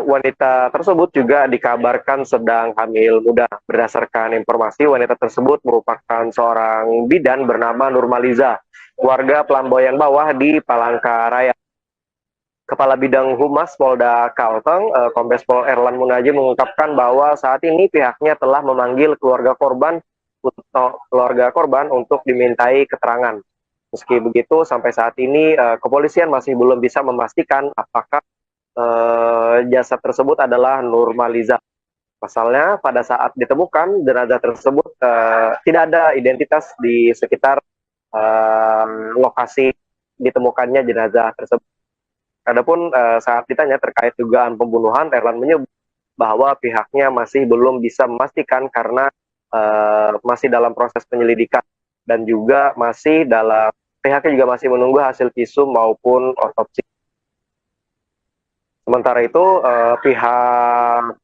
Speaker 2: Wanita tersebut juga dikabarkan sedang hamil muda. Berdasarkan informasi, wanita tersebut merupakan seorang bidan bernama Nurmaliza, warga Pelamboyan Bawah di Palangkaraya. Kepala Bidang Humas Polda Kalteng, Kombes Pol Erlan Munaji, mengungkapkan bahwa saat ini pihaknya telah memanggil keluarga korban untuk dimintai keterangan. Meski begitu, sampai saat ini kepolisian masih belum bisa memastikan apakah jasad tersebut adalah Nurmaliza. Pasalnya pada saat ditemukan jenazah tersebut tidak ada identitas di sekitar lokasi ditemukannya jenazah tersebut. Adapun saat ditanya terkait dugaan pembunuhan, Erlan menyebut bahwa pihaknya masih belum bisa memastikan karena masih dalam proses penyelidikan dan juga pihaknya juga masih menunggu hasil visum maupun otopsi. Sementara itu, pihak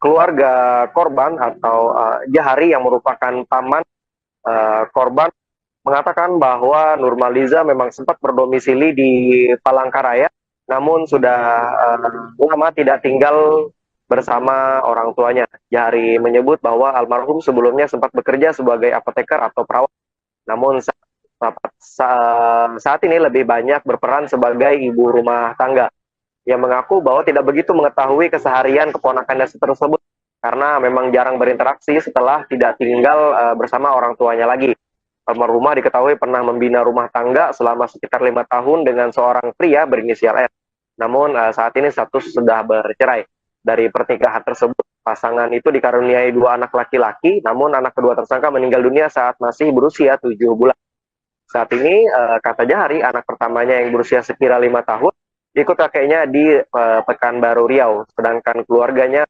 Speaker 2: keluarga korban atau Jahari yang merupakan paman korban mengatakan bahwa Nurmaliza memang sempat berdomisili di Palangkaraya, namun sudah lama tidak tinggal bersama orang tuanya. Jahari menyebut bahwa almarhum sebelumnya sempat bekerja sebagai apoteker atau perawat, namun saat ini lebih banyak berperan sebagai ibu rumah tangga. Yang mengaku bahwa tidak begitu mengetahui keseharian keponakannya tersebut karena memang jarang berinteraksi setelah tidak tinggal bersama orang tuanya lagi. Almarhumah diketahui pernah membina rumah tangga selama sekitar 5 tahun dengan seorang pria berinisial R. Namun saat ini status sudah bercerai. Dari pernikahan tersebut, pasangan itu dikaruniai 2 anak laki-laki, namun anak kedua tersangka meninggal dunia saat masih berusia 7 bulan. Saat ini, kata Jahari, anak pertamanya yang berusia sekira 5 tahun, ikut kakeknya di Pekanbaru Riau, sedangkan keluarganya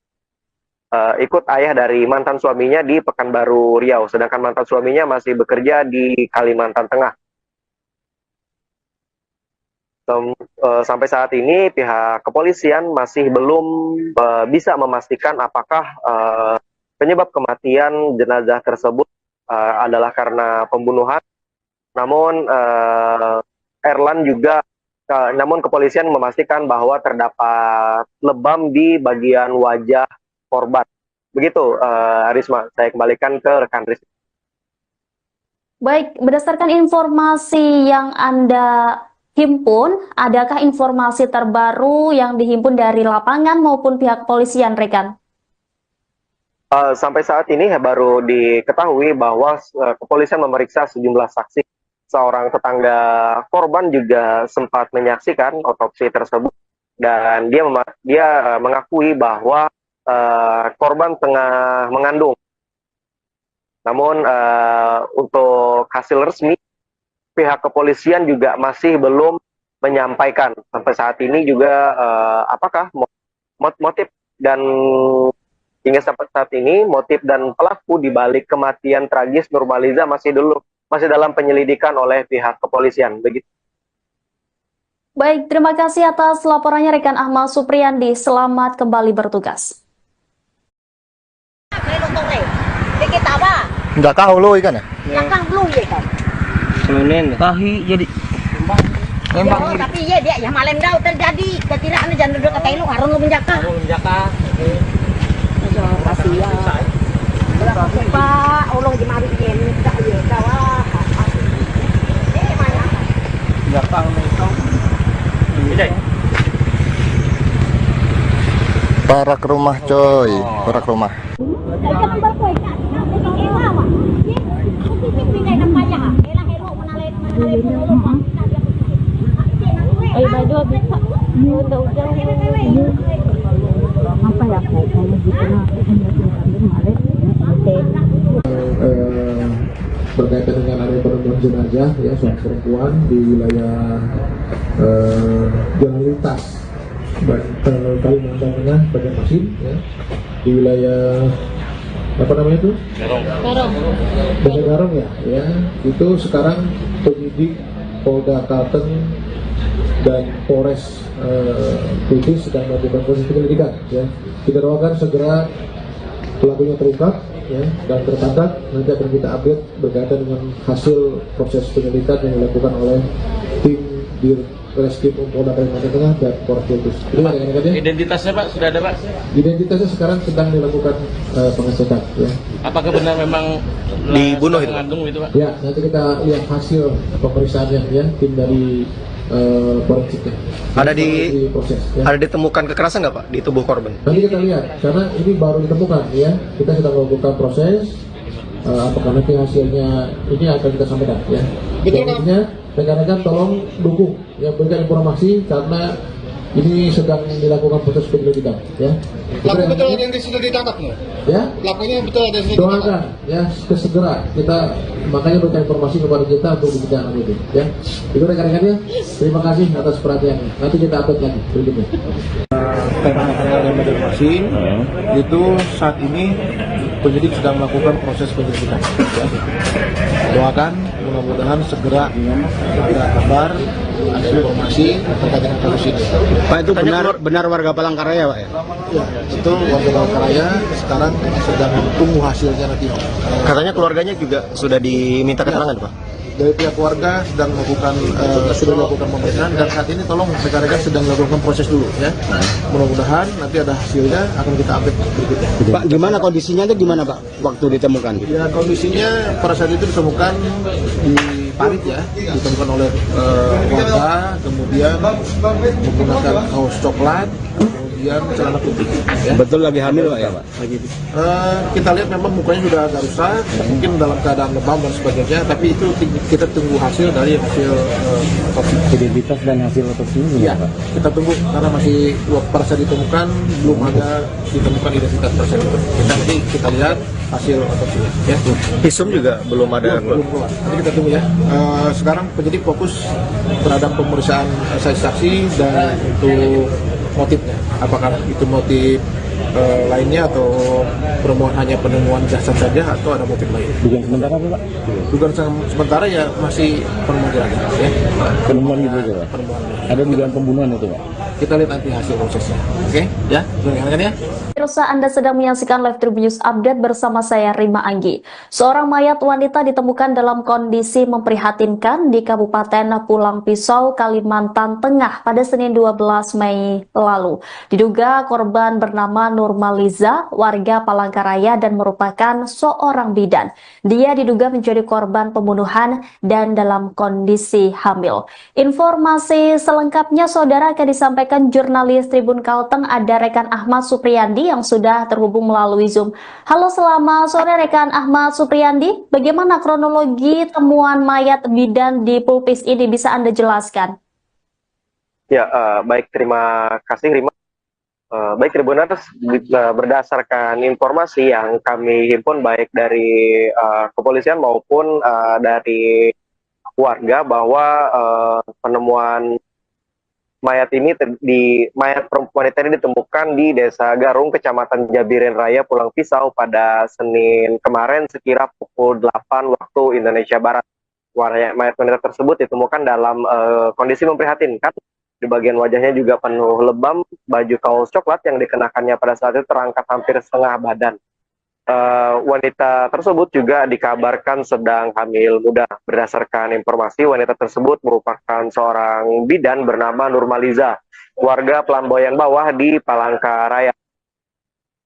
Speaker 2: ikut ayah dari mantan suaminya di Pekanbaru Riau, sedangkan mantan suaminya masih bekerja di Kalimantan Tengah. Sampai saat ini pihak kepolisian masih belum bisa memastikan apakah penyebab kematian jenazah tersebut adalah karena pembunuhan. Namun namun kepolisian memastikan bahwa terdapat lebam di bagian wajah korban. Begitu, Risma, saya kembalikan ke rekan Risma.
Speaker 1: Baik, berdasarkan informasi yang Anda himpun, adakah informasi terbaru yang dihimpun dari lapangan maupun pihak kepolisian, rekan?
Speaker 2: Sampai saat ini baru diketahui bahwa kepolisian memeriksa sejumlah saksi. Seorang tetangga korban juga sempat menyaksikan otopsi tersebut dan dia mengakui bahwa korban tengah mengandung. Namun untuk hasil resmi pihak kepolisian juga masih belum menyampaikan sampai saat ini juga apakah motif dan hingga sampai saat ini motif dan pelaku di balik kematian tragis Nurmaliza masih dalam penyelidikan oleh pihak kepolisian. Begitu.
Speaker 1: Baik, terima kasih atas laporannya rekan Ahmad Supriyandi. Selamat kembali bertugas.
Speaker 7: Nggak tahu lo ikan ya?
Speaker 3: Belakang belum ya kan?
Speaker 6: Selunin. Tahi jadi.
Speaker 3: Oh, tapi iya dia ya malam dah terjadi. Ketirak anu jangan duduk kata lu harun lu menjaka. Pak, ulung di mari ini tak ya kawah.
Speaker 7: Para ke rumah coy, para ke rumah.
Speaker 5: Berkaitan dengan area penemuan jenazah ya seorang perempuan di wilayah Jalan Lintas Kalimantan Tengah Banjarmasin ya, di wilayah apa namanya itu? Garong ya, itu sekarang penyidik Polda Kalteng dan Polres Kudus sedang melakukan proses penyelidikan ya. Kita doakan segera pelakunya terungkap ya, dan tertangkap. Nanti akan kita update berkaitan dengan hasil proses penyelidikan yang dilakukan oleh tim di Reskrim Polda Kalimantan Tengah dan Polres Kudus.
Speaker 6: Identitasnya Pak sudah ada Pak?
Speaker 5: Identitasnya sekarang sedang dilakukan pengecekan ya.
Speaker 6: Apakah benar memang
Speaker 9: Dibunuh itu, Pak?
Speaker 6: mengandung itu Pak?
Speaker 5: Ya, nanti kita lihat hasil pemeriksaannya ya, tim dari forensiknya.
Speaker 9: Ada
Speaker 5: proses ya.
Speaker 9: Ada ditemukan kekerasan nggak Pak di tubuh korban?
Speaker 5: Nanti kita lihat, karena ini baru ditemukan ya. Kita sedang melakukan proses. Apakah nanti hasilnya ini akan kita sampaikan ya. Intinya rekan-rekan tolong dukung ya, berikan informasi karena ini sedang dilakukan proses penyelidikan ya.
Speaker 8: Pelaku betul ada yang sudah ditangkap nggak?
Speaker 5: Ya.
Speaker 8: Pelakunya betul ada yang sudah ditangkap?
Speaker 5: Doakan ya segera kita, makanya berikan informasi kepada kita untuk dibicarakan itu ya. Itu rekan-rekannya, terima kasih atas perhatiannya. Nanti kita update lagi berikutnya.
Speaker 8: Area Banjarmasin itu saat ini penyidik sedang melakukan proses penyelidikan ya. Doakan mudah-mudahan segera ada kabar, ada informasi terkait dengan kasus ini.
Speaker 9: Pak, itu benar warga Palangkaraya Pak ya?
Speaker 8: Ya, itu warga Palangkaraya sekarang sedang tunggu hasilnya nanti.
Speaker 9: Katanya keluarganya juga sudah diminta keterangan Pak?
Speaker 8: Dari pihak keluarga sedang melakukan sudah melakukan pemeriksaan dan saat ini tolong rekan-rekan sedang melakukan proses dulu ya. Mudah-mudahan nanti ada hasilnya akan kita update berikutnya.
Speaker 10: Pak, gimana kondisinya itu gimana Pak waktu ditemukan?
Speaker 8: Ya, kondisinya pada saat itu ditemukan di parit ya, ditemukan oleh warga, kemudian menggunakan kaos coklat, kemudian celana putih. Ya.
Speaker 10: Betul lagi hamil Pak ya Pak?
Speaker 8: Kita lihat memang mukanya sudah agak rusak, mungkin dalam keadaan lebam dan sebagainya, tapi itu kita tunggu hasil dari hasil otopsi.
Speaker 4: Identitas dan hasil otopsi ini
Speaker 8: Ya,
Speaker 4: Pak?
Speaker 8: kita tunggu karena masih pada saat ditemukan belum ada ditemukan identitas pasien itu. Kita lihat hasil otopsinya. Ya.
Speaker 9: Visum juga belum ada.
Speaker 8: Belum keluar. Nanti kita tunggu ya. Sekarang penyidik fokus terhadap pemeriksaan saksi dan untuk motifnya. Apakah itu motif lainnya atau hanya penemuan jasad saja atau ada motif lain?
Speaker 4: Dugaan sementara apa Pak?
Speaker 8: Dugaan sementara ya masih penemuan jenazah. Ya.
Speaker 4: Penemuan gitu aja Pak?
Speaker 8: Penemuan.
Speaker 4: Ada dugaan pembunuhan itu Pak?
Speaker 8: Kita lihat nanti hasil prosesnya. Oke? Ya, rekan-rekan ya.
Speaker 1: Pemirsa, Anda sedang menyaksikan Live Tribun News Update bersama saya Rima Anggi. Seorang mayat wanita ditemukan dalam kondisi memprihatinkan di Kabupaten Pulang Pisau, Kalimantan Tengah pada Senin 12 Mei lalu. Diduga korban bernama Nurmaliza, warga Palangkaraya dan merupakan seorang bidan. Dia diduga menjadi korban pembunuhan dan dalam kondisi hamil. Informasi selengkapnya saudara akan disampaikan jurnalis Tribun Kalteng, ada rekan Ahmad Supriyandi yang sudah terhubung melalui Zoom. Halo, selamat sore rekan Ahmad Supriyandi. Bagaimana kronologi temuan mayat bidan di Pulpis ini, bisa Anda jelaskan?
Speaker 2: Ya, baik, terima kasih Rima. Baik Tribuners, berdasarkan informasi yang kami himpun baik dari kepolisian maupun dari warga bahwa penemuan mayat perempuan ini ditemukan di Desa Garung, Kecamatan Jabiren Raya, Pulang Pisau pada Senin kemarin sekira pukul 8 waktu Indonesia Barat. Mayat wanita tersebut ditemukan dalam kondisi memprihatinkan. Di bagian wajahnya juga penuh lebam, baju kaos coklat yang dikenakannya pada saat itu terangkat hampir setengah badan. wanita tersebut juga dikabarkan sedang hamil muda. Berdasarkan informasi, wanita tersebut merupakan seorang bidan bernama Nurmaliza, warga Pelamboyan Bawah di Palangkaraya.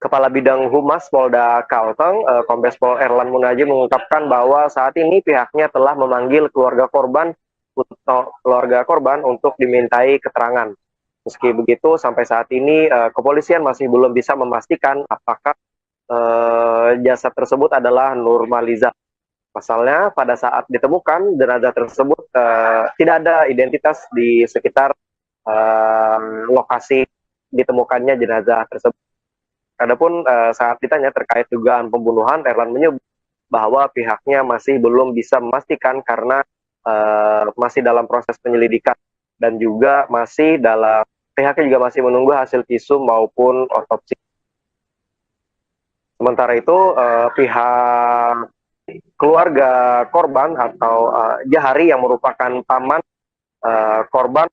Speaker 2: Kepala Bidang Humas Polda Kalteng, Kombes Pol Erlan Munajim mengungkapkan bahwa saat ini pihaknya telah memanggil keluarga korban untuk dimintai keterangan. Meski begitu, sampai saat ini kepolisian masih belum bisa memastikan apakah jasad tersebut adalah Nurmaliza. Pasalnya, pada saat ditemukan jenazah tersebut tidak ada identitas di sekitar lokasi ditemukannya jenazah tersebut. Adapun saat ditanya terkait dugaan pembunuhan, Erlan menyebut bahwa pihaknya masih belum bisa memastikan karena masih dalam proses penyelidikan dan juga pihaknya juga masih menunggu hasil visum maupun otopsi. Sementara itu pihak keluarga korban atau Jahari yang merupakan paman korban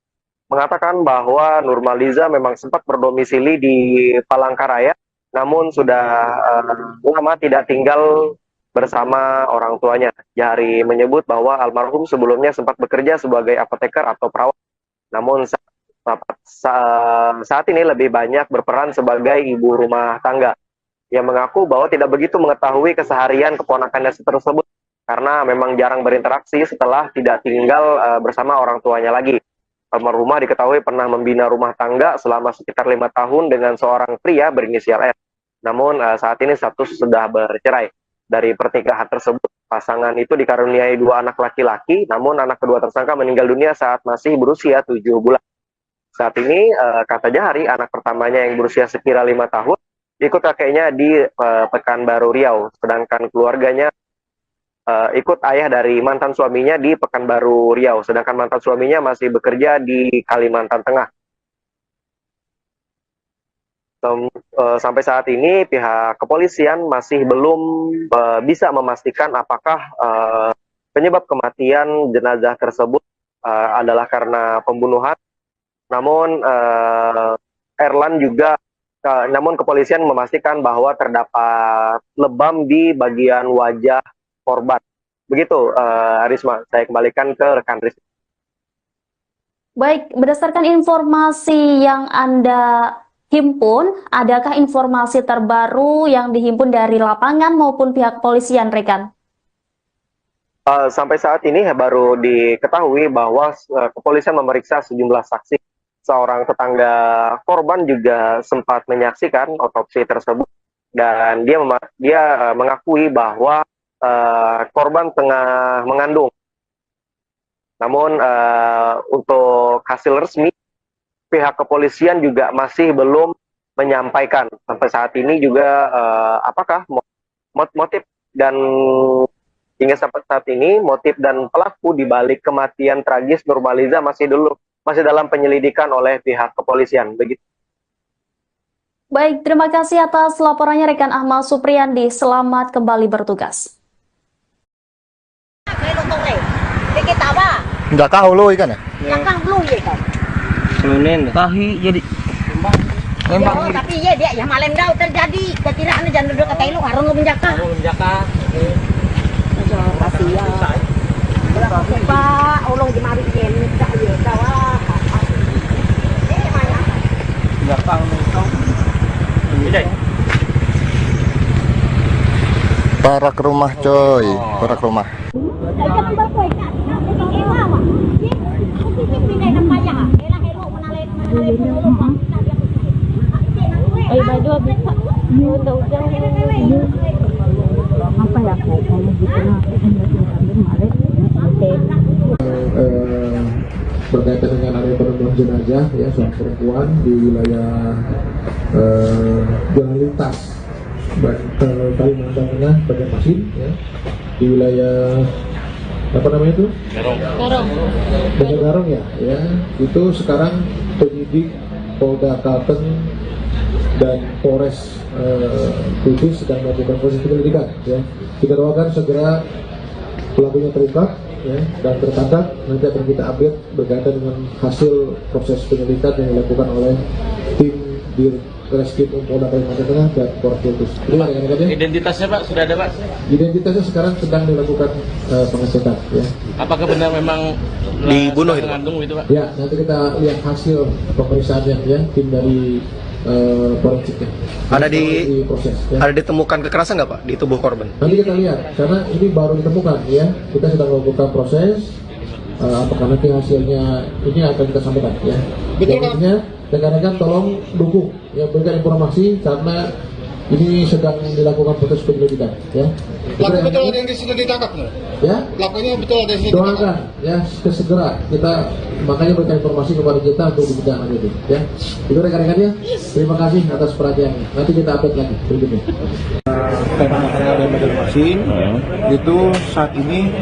Speaker 2: mengatakan bahwa Nurmaliza memang sempat berdomisili di Palangkaraya, namun sudah lama tidak tinggal bersama orang tuanya. Jahari menyebut bahwa almarhum sebelumnya sempat bekerja sebagai apoteker atau perawat, namun saat ini lebih banyak berperan sebagai ibu rumah tangga. Ia mengaku bahwa tidak begitu mengetahui keseharian keponakannya tersebut karena memang jarang berinteraksi setelah tidak tinggal bersama orang tuanya lagi. Almarhumah diketahui pernah membina rumah tangga selama sekitar 5 tahun dengan seorang pria berinisial S. Namun saat ini status sudah bercerai. Dari pernikahan tersebut, pasangan itu dikaruniai 2 anak laki-laki, namun anak kedua tersangka meninggal dunia saat masih berusia 7 bulan. Saat ini, kata Jahari, anak pertamanya yang berusia sekira 5 tahun, ikut kakeknya di Pekanbaru Riau, sedangkan keluarganya ikut ayah dari mantan suaminya di Pekanbaru Riau, sedangkan mantan suaminya masih bekerja di Kalimantan Tengah. Sampai saat ini pihak kepolisian masih belum bisa memastikan apakah penyebab kematian jenazah tersebut adalah karena pembunuhan. Namun namun kepolisian memastikan bahwa terdapat lebam di bagian wajah korban. Begitu, Risma. Saya kembalikan ke rekan Risma.
Speaker 1: Baik, berdasarkan informasi yang Anda himpun, adakah informasi terbaru yang dihimpun dari lapangan maupun pihak kepolisian, rekan?
Speaker 2: Sampai saat ini baru diketahui bahwa kepolisian memeriksa sejumlah saksi. Seorang tetangga korban juga sempat menyaksikan otopsi tersebut dan dia mengakui bahwa korban tengah mengandung. Namun untuk hasil resmi pihak kepolisian juga masih belum menyampaikan sampai saat ini juga apakah motif dan hingga sampai saat ini motif dan pelaku di balik kematian tragis Nurmaliza masih dalam penyelidikan oleh pihak kepolisian. Begitu.
Speaker 1: Baik, terima kasih atas laporannya rekan Ahmad Supriyandi. Selamat kembali bertugas.
Speaker 7: Nggak tahu lo ikan ya?
Speaker 6: Kelunen tahi jadi
Speaker 3: memang tapi iya dia yang malam dah terjadi ketidakan jangan duduk kata lu harus menjaga Pak ulung di mari yen tak ya kawah
Speaker 7: Parak rumah coy, parak rumah.
Speaker 5: Berkaitan dengan area penemuan jenazah ya seorang perempuan di wilayah Jalan Lintas Kalimantan Tengah, Banjarmasin ya, di wilayah apa namanya itu? Garong ya, itu sekarang penyidik Polda Kalteng dan Polres Kudus sedang melakukan proses penyelidikan ya. Kita doakan segera pelakunya terungkap ya, dan tertangkap. Nanti akan kita update berkaitan dengan hasil proses penyelidikan yang dilakukan oleh tim Reskrim Polda Kalimantan Tengah dan Korpus.
Speaker 6: Identitasnya Pak sudah ada Pak?
Speaker 5: Identitasnya sekarang sedang dilakukan pengecekan ya.
Speaker 6: Apakah benar memang
Speaker 9: Dibunuh itu, Pak?
Speaker 6: mengandung itu Pak?
Speaker 5: Ya, nanti kita lihat hasil pemeriksaannya ya, tim dari forensiknya.
Speaker 9: Ada
Speaker 5: proses ya.
Speaker 9: Ada ditemukan kekerasan nggak Pak di tubuh korban?
Speaker 5: Nanti kita lihat karena ini baru ditemukan ya. Kita sedang melakukan proses apakah nanti hasilnya ini akan kita sampaikan ya. Betul kan? Rekan-rekan tolong dukung ya, berikan informasi karena ini sedang dilakukan proses penyelidikan ya.
Speaker 8: Pelaku betul ada yang sudah ditangkap nggak?
Speaker 5: Ya.
Speaker 8: Pelakunya betul ada yang sudah ditangkap?
Speaker 5: Doakan ya segera kita makanya berikan informasi kepada kita untuk dibidang itu ya. Itu rekan-rekannya. Terima kasih atas perhatiannya. Nanti kita update lagi berikutnya.
Speaker 8: Pertama kali ada Banjarmasin itu saat ini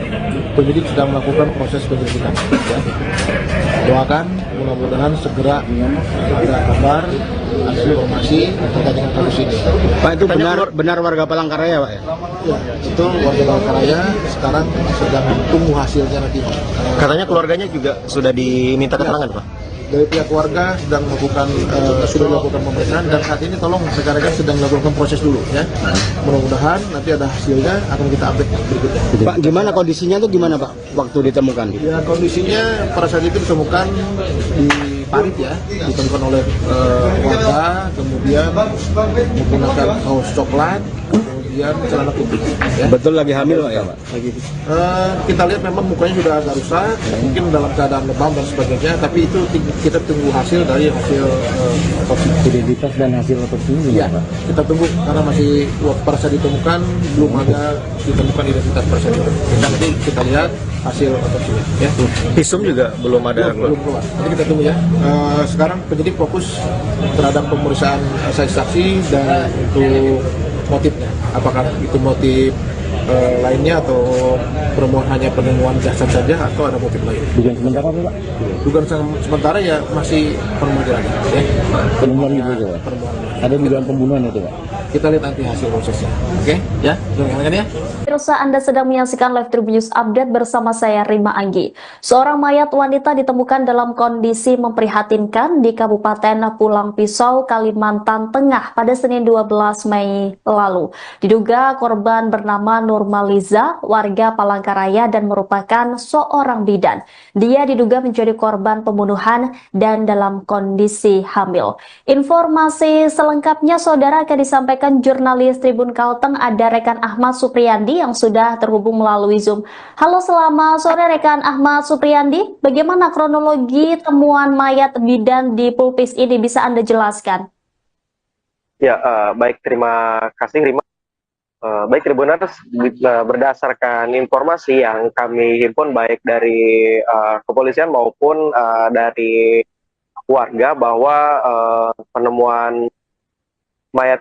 Speaker 8: penyidik sedang melakukan proses penyelidikan. Ya. Doakan mudah-mudahan segera ada kabar, ada informasi terkait dengan kasus ini.
Speaker 10: Pak, itu benar warga Palangkaraya Pak ya?
Speaker 8: Ya, itu warga Palangkaraya sekarang sedang tunggu hasilnya nanti.
Speaker 9: Katanya keluarganya juga sudah diminta keterangan Pak?
Speaker 8: Dari pihak keluarga sedang melakukan sudah melakukan pemeriksaan dan saat ini tolong rekan-rekan sedang melakukan proses dulu ya. Mudah-mudahan nanti ada hasilnya akan kita update berikutnya.
Speaker 10: Pak, gimana kondisinya tuh gimana Pak waktu ditemukan?
Speaker 8: Ya kondisinya pada saat itu ditemukan di parit ya, ditemukan oleh warga, kemudian menggunakan kaos coklat, kemudian celana putih. Ya.
Speaker 10: Betul lagi hamil Pak ya Pak?
Speaker 8: Kita lihat memang mukanya sudah agak rusak, mungkin dalam keadaan lebam dan sebagainya, tapi itu kita tunggu hasil dari hasil otopsi.
Speaker 4: Identitas dan hasil otopsinya
Speaker 8: Iya,
Speaker 4: gimana Pak?
Speaker 8: kita tunggu karena masih pada saat ditemukan belum ada ditemukan identitas pada itu. Nanti kita lihat hasil otopsinya. Ya.
Speaker 9: Visum juga belum ada.
Speaker 8: Belum keluar. Nanti kita tunggu ya. Sekarang penyidik fokus terhadap pemeriksaan saksi dan untuk motifnya. Apakah itu motif lainnya atau hanya penemuan jasad saja atau ada motif lain?
Speaker 4: Dugaan sementara apa Pak?
Speaker 8: Dugaan sementara ya masih penemuan ya.
Speaker 4: Penemuan itu aja Pak? Ada dugaan pembunuhan itu Pak?
Speaker 8: Kita lihat nanti hasil prosesnya. Oke? Ya, rekan-rekan ya.
Speaker 1: Pemirsa, Anda sedang menyaksikan Live Tribun News Update bersama saya Rima Anggi. Seorang mayat wanita ditemukan dalam kondisi memprihatinkan di Kabupaten Pulang Pisau, Kalimantan Tengah pada Senin 12 Mei lalu. Diduga korban bernama Nurmaliza, warga Palangkaraya dan merupakan seorang bidan. Dia diduga menjadi korban pembunuhan dan dalam kondisi hamil. Informasi selengkapnya saudara akan disampaikan jurnalis Tribun Kalteng, ada rekan Ahmad Supriyandi yang sudah terhubung melalui Zoom. Halo, selamat sore rekan Ahmad Supriyandi. Bagaimana kronologi temuan mayat bidan di Pulpis ini, bisa Anda jelaskan?
Speaker 2: Ya, baik, terima kasih Rima. Baik Tribuners, berdasarkan informasi yang kami himpun baik dari kepolisian maupun dari warga bahwa penemuan mayat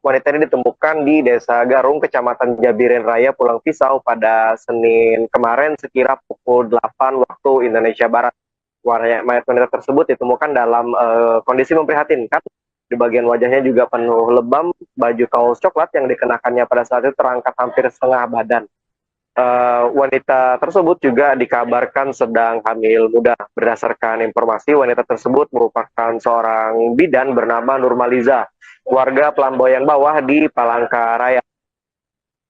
Speaker 2: wanita ini ditemukan di Desa Garung, Kecamatan Jabiren Raya, Pulang Pisau pada Senin kemarin sekira pukul 8 waktu Indonesia Barat. Mayat wanita tersebut ditemukan dalam kondisi memprihatinkan. Di bagian wajahnya juga penuh lebam, baju kaos coklat yang dikenakannya pada saat itu terangkat hampir setengah badan. Wanita tersebut juga dikabarkan sedang hamil muda. Berdasarkan informasi, wanita tersebut merupakan seorang bidan bernama Nurmaliza, warga Pelamboyan Bawah di Palangkaraya.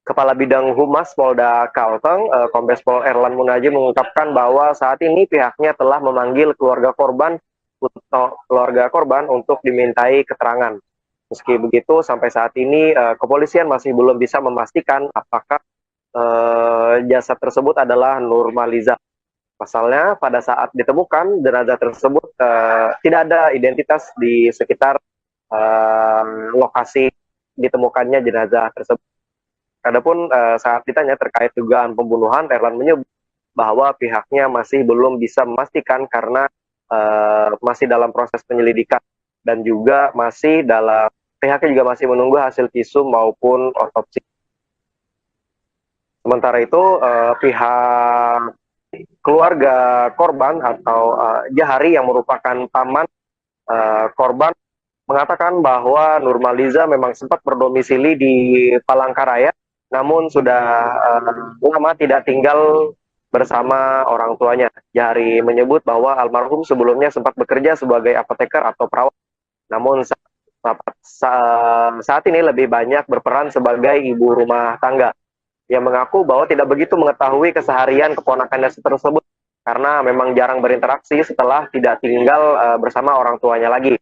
Speaker 2: Kepala Bidang Humas Polda Kalteng, Kombes Pol Erlan Munaji mengungkapkan bahwa saat ini pihaknya telah memanggil keluarga korban untuk dimintai keterangan. Meski begitu, sampai saat ini kepolisian masih belum bisa memastikan apakah jasad tersebut adalah Nurmaliza. Pasalnya pada saat ditemukan jenazah tersebut tidak ada identitas di sekitar lokasi ditemukannya jenazah tersebut. Adapun saat ditanya terkait dugaan pembunuhan, Erlan menyebut bahwa pihaknya masih belum bisa memastikan karena masih dalam proses penyelidikan dan juga pihaknya juga masih menunggu hasil visum maupun otopsi. Sementara itu, pihak keluarga korban atau Jahari yang merupakan paman korban mengatakan bahwa Nurmaliza memang sempat berdomisili di Palangkaraya, namun sudah lama tidak tinggal bersama orang tuanya. Jahari menyebut bahwa almarhum sebelumnya sempat bekerja sebagai apoteker atau perawat Namun saat ini lebih banyak berperan sebagai ibu rumah tangga yang mengaku bahwa tidak begitu mengetahui keseharian keponakannya tersebut karena memang jarang berinteraksi setelah tidak tinggal bersama orang tuanya lagi.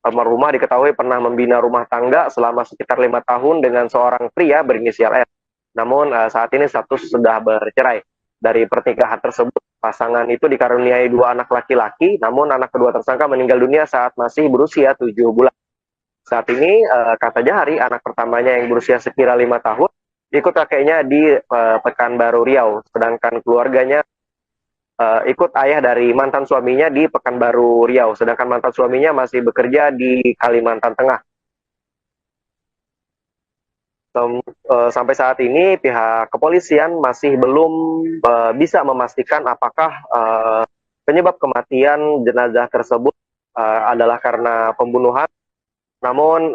Speaker 2: Almarhumah diketahui pernah membina rumah tangga selama sekitar 5 tahun dengan seorang pria berinisial S. Namun saat ini status sudah bercerai. Dari pernikahan tersebut, pasangan itu dikaruniai 2 anak laki-laki, namun anak kedua tersangka meninggal dunia saat masih berusia 7 bulan. Saat ini, kata Jahari, anak pertamanya yang berusia sekira 5 tahun, ikut kakeknya di Pekanbaru Riau, sedangkan keluarganya ikut ayah dari mantan suaminya di Pekanbaru Riau, sedangkan mantan suaminya masih bekerja di Kalimantan Tengah. Sampai saat ini pihak kepolisian masih belum bisa memastikan apakah penyebab kematian jenazah tersebut adalah karena pembunuhan. Namun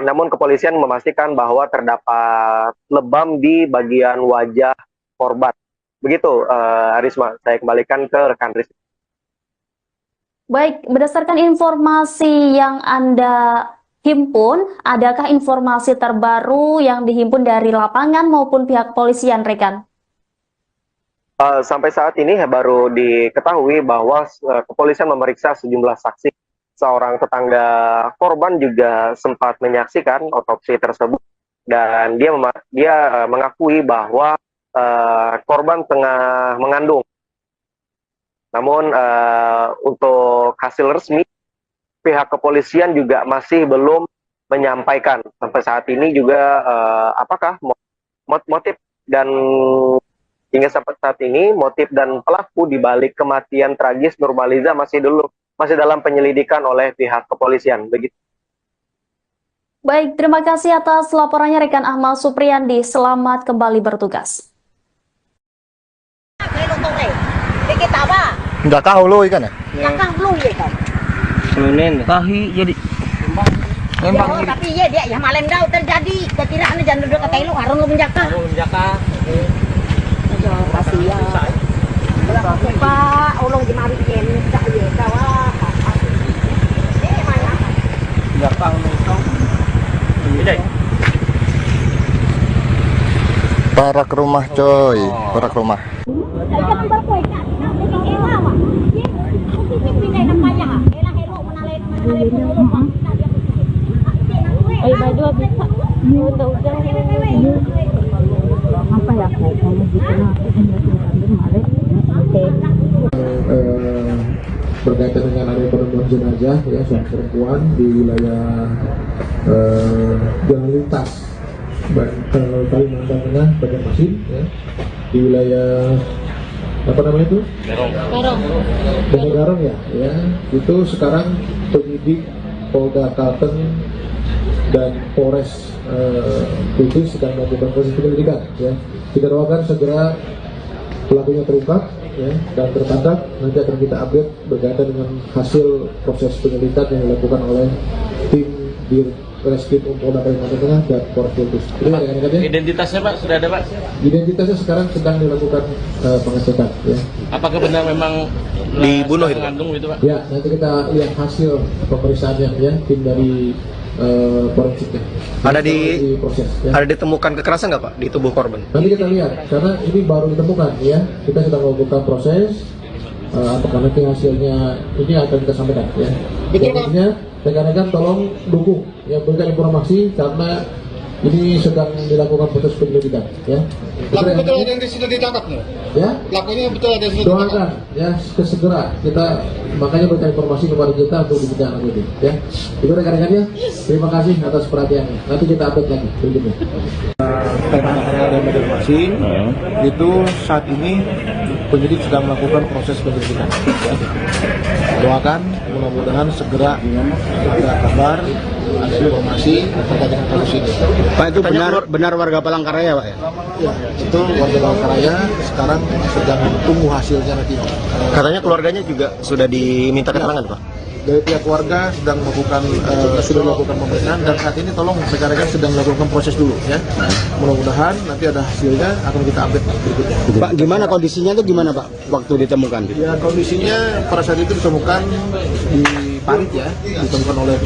Speaker 2: namun kepolisian memastikan bahwa terdapat lebam di bagian wajah korban. Begitu, Risma, saya kembalikan ke rekan Risma.
Speaker 1: Baik, berdasarkan informasi yang Anda himpun, adakah informasi terbaru yang dihimpun dari lapangan maupun pihak kepolisian, rekan?
Speaker 2: Sampai saat ini baru diketahui bahwa kepolisian memeriksa sejumlah saksi. Seorang tetangga korban juga sempat menyaksikan otopsi tersebut dan dia mengakui bahwa korban tengah mengandung. Namun untuk hasil resmi pihak kepolisian juga masih belum menyampaikan sampai saat ini juga apakah motif dan hingga sampai saat ini motif dan pelaku di balik kematian tragis Nurmaliza masih dalam penyelidikan oleh pihak kepolisian. Begitu.
Speaker 1: Baik, terima kasih atas laporannya rekan Ahmad Supriyandi. Selamat kembali bertugas.
Speaker 7: Nggak tahu lo ikan ya?
Speaker 10: Tahi jadi
Speaker 3: Tapi dia ya malam dah terjadi. Kekiraan jangan duduk ke telu harun lu menjaka. Kasihan. Pak, ulung di mari yen dak ye kawa.
Speaker 7: Parak rumah coy, parak rumah.
Speaker 5: Berkaitan dengan adanya penemuan jenazah ya seorang perempuan di wilayah Jalan Lintas Kalimantan Tengah, Banjarmasin ya, di wilayah apa namanya itu? Garong ya, itu sekarang penyidik Polda Kalteng dan Polres Kudus sedang melakukan proses penyelidikan ya. Kita doakan segera pelakunya terungkap ya, dan tertangkap. Nanti akan kita update berkaitan dengan hasil proses penyelidikan yang dilakukan oleh tim di Reskrim Polda Kalimantan Tengah dan Polres Kudus.
Speaker 6: Identitasnya Pak sudah ada Pak?
Speaker 5: Identitasnya sekarang sedang dilakukan pengecekan ya.
Speaker 6: Apakah benar memang
Speaker 9: dibunuh itu?
Speaker 6: Mengandung itu Pak?
Speaker 5: Ya, nanti kita lihat hasil pemeriksaannya ya, tim dari forensiknya.
Speaker 9: Proses, ya. Ada ditemukan kekerasan nggak Pak di tubuh korban?
Speaker 5: Nanti kita lihat, karena ini baru ditemukan ya. Kita sedang melakukan proses. Apakah nanti hasilnya ini akan kita sampaikan ya. Selanjutnya rekan-rekan tolong dukung ya, berikan informasi karena ini sedang dilakukan proses penyelidikan ya.
Speaker 8: Pelaku betul ada yang sudah ditangkap nih?
Speaker 5: Ya?
Speaker 8: Pelakunya betul ada yang sudah ditangkap?
Speaker 5: Doakan ya, segera kita makanya berikan informasi kepada kita untuk dibicarakan nanti ya. Itu rekan-rekannya, terima kasih atas perhatiannya. Nanti kita update lagi berikutnya.
Speaker 8: Dan Banjarmasin itu saat ini penyidik sedang melakukan proses penyelidikan. Ya. Doakan mudah-mudahan segera ada kabar, ada informasi terkait dengan kasus ini.
Speaker 10: Pak, itu benar warga Palangkaraya Pak ya?
Speaker 8: Ya, itu warga Palangkaraya sekarang sedang tunggu hasilnya nanti.
Speaker 9: Katanya keluarganya juga sudah diminta keterangan Pak?
Speaker 8: dari pihak keluarga sedang melakukan sudah melakukan pemeriksaan dan saat ini tolong rekan-rekan sedang melakukan proses dulu ya. Mudah-mudahan nanti ada hasilnya akan kita update berikutnya.
Speaker 10: Pak, gimana kondisinya itu gimana Pak waktu ditemukan?
Speaker 8: Ya kondisinya pada saat itu ditemukan di parit ya, ditemukan oleh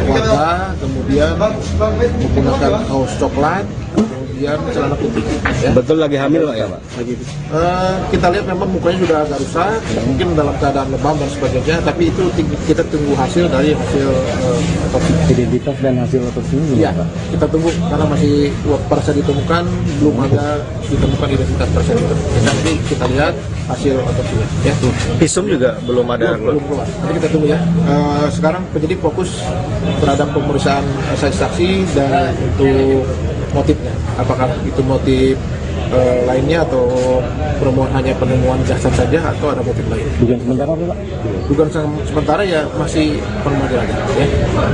Speaker 8: warga, kemudian menggunakan kaos coklat, kemudian celana putih. Ya.
Speaker 10: Betul lagi hamil Pak ya Pak?
Speaker 8: Kita lihat memang mukanya sudah agak rusak, mungkin dalam keadaan lebam dan sebagainya, tapi itu kita tunggu hasil dari hasil otopsi.
Speaker 4: Identitas dan hasil otopsi
Speaker 8: Iya, kita tunggu karena masih pada saat ditemukan belum ada ditemukan identitas tersebut. Nanti kita lihat hasil otopsinya. Ya.
Speaker 9: Visum juga belum ada
Speaker 8: Belum keluar. Nanti kita tunggu ya. Sekarang penyidik fokus terhadap pemeriksaan saksi dan untuk motifnya. Apakah itu motif lainnya atau hanya penemuan jasad saja atau ada motif lain?
Speaker 4: Dugaan sementara apa Pak?
Speaker 8: Dugaan sementara ya masih penemuan aja ya.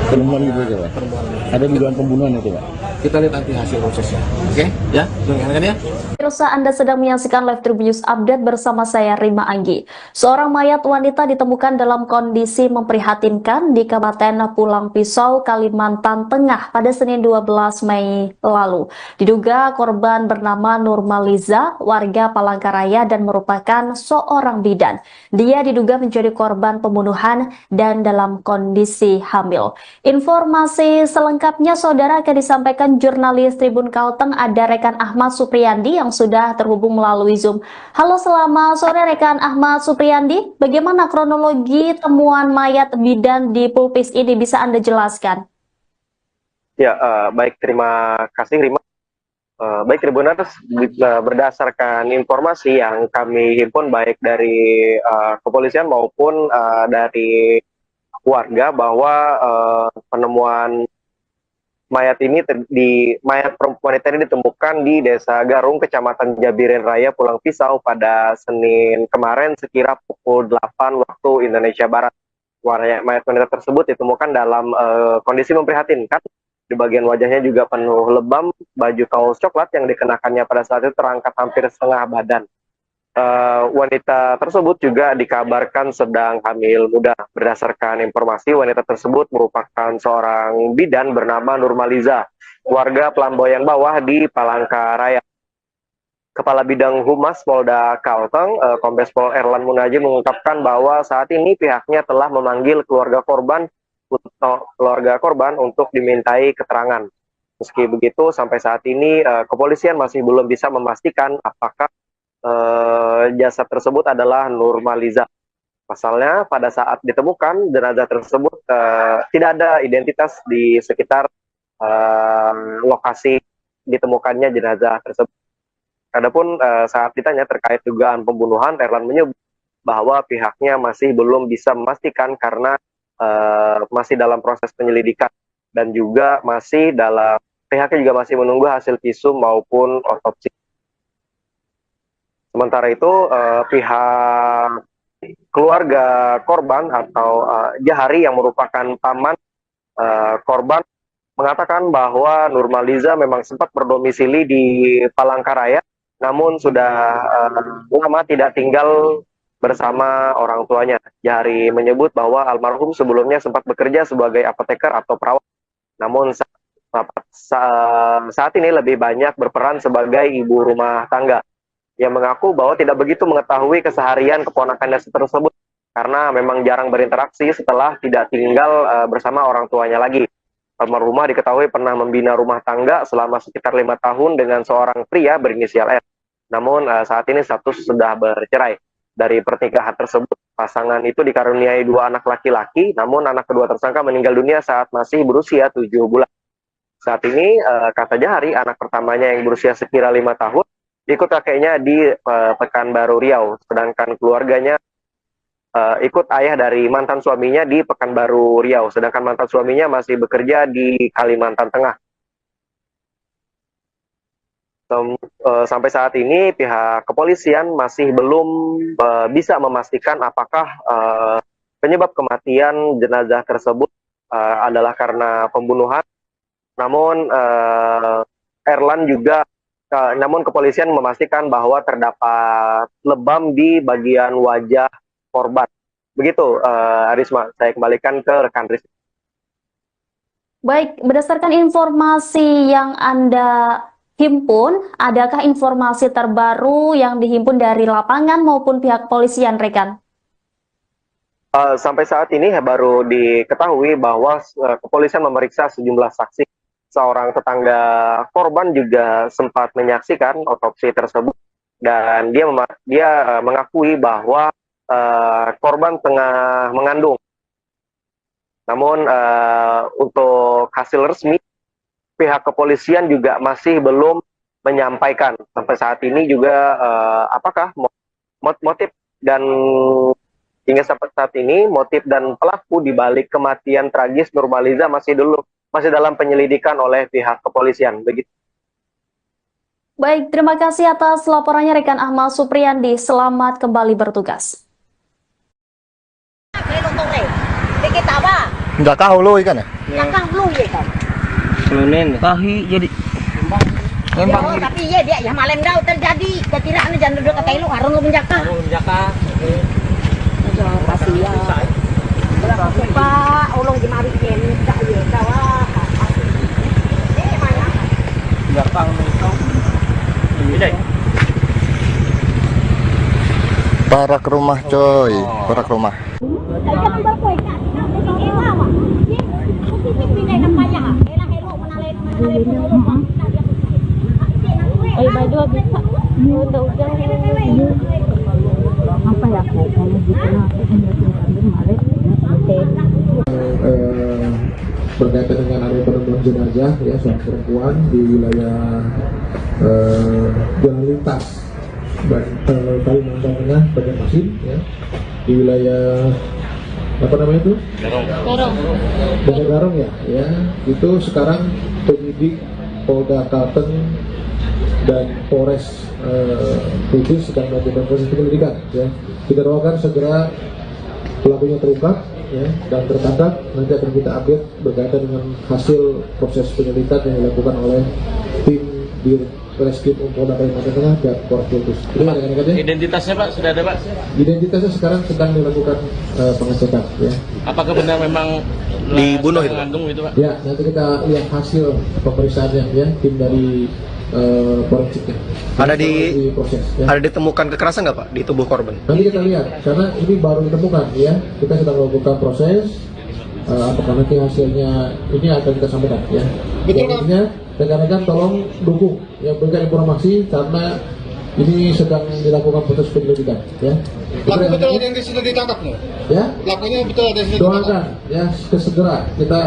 Speaker 4: Penemuan gitu aja Pak?
Speaker 8: Penemuan.
Speaker 4: Ada dugaan pembunuhan itu Pak?
Speaker 8: Kita lihat nanti hasil prosesnya. Oke? Ya, dengarkan ya.
Speaker 1: Pemirsa, Anda sedang menyaksikan Live Tribun News Update bersama saya Rima Anggi. Seorang mayat wanita ditemukan dalam kondisi memprihatinkan di Kabupaten Pulang Pisau, Kalimantan Tengah pada Senin 12 Mei lalu. Diduga korban bernama Nurmaliza, warga Palangkaraya dan merupakan seorang bidan. Dia diduga menjadi korban pembunuhan dan dalam kondisi hamil. Informasi selengkapnya saudara akan disampaikan jurnalis Tribun Kalteng, ada rekan Ahmad Supriyandi yang sudah terhubung melalui Zoom. Halo, selamat sore rekan Ahmad Supriyandi. Bagaimana kronologi temuan mayat bidan di Pulpis ini, bisa Anda jelaskan?
Speaker 2: Ya, baik, terima kasih Rima. Baik Tribuners, berdasarkan informasi yang kami himpun baik dari kepolisian maupun dari warga bahwa penemuan mayat perempuan ini ditemukan di Desa Garung, Kecamatan Jabiren Raya, Pulang Pisau pada Senin kemarin sekira pukul 8 waktu Indonesia Barat. Mayat wanita tersebut ditemukan dalam kondisi memprihatinkan. Di bagian wajahnya juga penuh lebam, baju kaos coklat yang dikenakannya pada saat itu terangkat hampir setengah badan. Wanita tersebut juga dikabarkan sedang hamil muda. Berdasarkan informasi, wanita tersebut merupakan seorang bidan bernama Nurmaliza, warga Pelamboyan Bawah di Palangkaraya. Kepala Bidang Humas Polda Kalteng, Kombes Pol Erlan Munaji mengungkapkan bahwa saat ini pihaknya telah memanggil keluarga korban untuk dimintai keterangan. Meski begitu, sampai saat ini kepolisian masih belum bisa memastikan apakah jasad tersebut adalah Nurmaliza. Pasalnya pada saat ditemukan jenazah tersebut tidak ada identitas di sekitar lokasi ditemukannya jenazah tersebut. Adapun saat ditanya terkait dugaan pembunuhan, Erlan menyebut bahwa pihaknya masih belum bisa memastikan karena masih dalam proses penyelidikan dan juga pihaknya juga masih menunggu hasil visum maupun otopsi. Sementara itu, pihak keluarga korban atau Jahari yang merupakan paman korban mengatakan bahwa Nurmaliza memang sempat berdomisili di Palangkaraya, namun sudah lama tidak tinggal bersama orang tuanya. Jahari menyebut bahwa almarhum sebelumnya sempat bekerja sebagai apoteker atau perawat, namun saat ini lebih banyak berperan sebagai ibu rumah tangga. Ia mengaku bahwa tidak begitu mengetahui keseharian keponakannya tersebut karena memang jarang berinteraksi setelah tidak tinggal bersama orang tuanya lagi. Almarhumah diketahui pernah membina rumah tangga selama sekitar 5 tahun dengan seorang pria berinisial R. Namun saat ini status sudah bercerai. Dari pernikahan tersebut, pasangan itu dikaruniai 2 anak laki-laki, namun anak kedua tersangka meninggal dunia saat masih berusia 7 bulan. Saat ini, kata Jahari, anak pertamanya yang berusia sekira 5 tahun, ikut kakeknya di Pekanbaru Riau, sedangkan keluarganya ikut ayah dari mantan suaminya di Pekanbaru Riau, sedangkan mantan suaminya masih bekerja di Kalimantan Tengah. Sampai saat ini pihak kepolisian masih belum bisa memastikan apakah penyebab kematian jenazah tersebut adalah karena pembunuhan. Namun namun kepolisian memastikan bahwa terdapat lebam di bagian wajah korban. Begitu, Risma, saya kembalikan ke rekan Risma.
Speaker 1: Baik, berdasarkan informasi yang Anda himpun, adakah informasi terbaru yang dihimpun dari lapangan maupun pihak polisian, rekan?
Speaker 2: Sampai saat ini baru diketahui bahwa kepolisian memeriksa sejumlah saksi. Seorang tetangga korban juga sempat menyaksikan otopsi tersebut dan dia mengakui bahwa korban tengah mengandung. Namun untuk hasil resmi pihak kepolisian juga masih belum menyampaikan sampai saat ini juga apakah motif dan hingga sampai saat ini motif dan pelaku di balik kematian tragis Nurmaliza masih dalam penyelidikan oleh pihak kepolisian. Begitu.
Speaker 1: Baik, terima kasih atas laporannya rekan Ahmad Supriyandi. Selamat kembali bertugas.
Speaker 7: Nggak tahu lo ikan ya?
Speaker 3: Belakang lu ya kan.
Speaker 10: Tahi jadi
Speaker 3: Tapi dia ya malam dah terjadi ketidakan jangan duduk kata lu harun lu menjaka. Pak, ulung di mari ini tak ya kawa.
Speaker 7: Barak rumah coy, barak rumah.
Speaker 3: Apa ya?
Speaker 5: Berkaitan dengan ada penemuan jenazah ya seorang perempuan di wilayah Jalan Lintas Kalimantan Tengah Banjarmasin ya, di wilayah apa namanya itu? Garong ya, itu sekarang penyidik Polda Kalteng dan Polres Kudus sedang melakukan proses penyelidikan ya. Kita doakan segera pelakunya terungkap ya, dan tertangkap. Nanti akan kita update berkaitan dengan hasil proses penyelidikan yang dilakukan oleh tim di Reskrim Polda Kalimantan Tengah dan Polres Kudus.
Speaker 6: Identitasnya Pak sudah ada Pak?
Speaker 5: Identitasnya sekarang sedang dilakukan pengecekan ya.
Speaker 6: Apakah benar memang
Speaker 9: Dibunuh itu, Pak?
Speaker 6: mengandung itu Pak?
Speaker 5: Ya, nanti kita lihat hasil pemeriksaannya ya, tim dari forensiknya.
Speaker 9: Ada
Speaker 5: proses ya.
Speaker 9: Ada ditemukan kekerasan nggak Pak di tubuh korban?
Speaker 5: Nanti kita lihat, karena ini baru ditemukan ya. Kita sedang melakukan proses. Apakah nanti hasilnya ini akan kita sampaikan ya. Betul kan? Rekan-rekan tolong dukung yang berikan informasi karena ini sedang dilakukan proses penyelidikan ya.
Speaker 8: Pelaku betul ada yang sudah ditangkap nih?
Speaker 5: Ya.
Speaker 8: Pelakunya betul ada yang sudah ditangkap?
Speaker 5: Doakan ya segera kita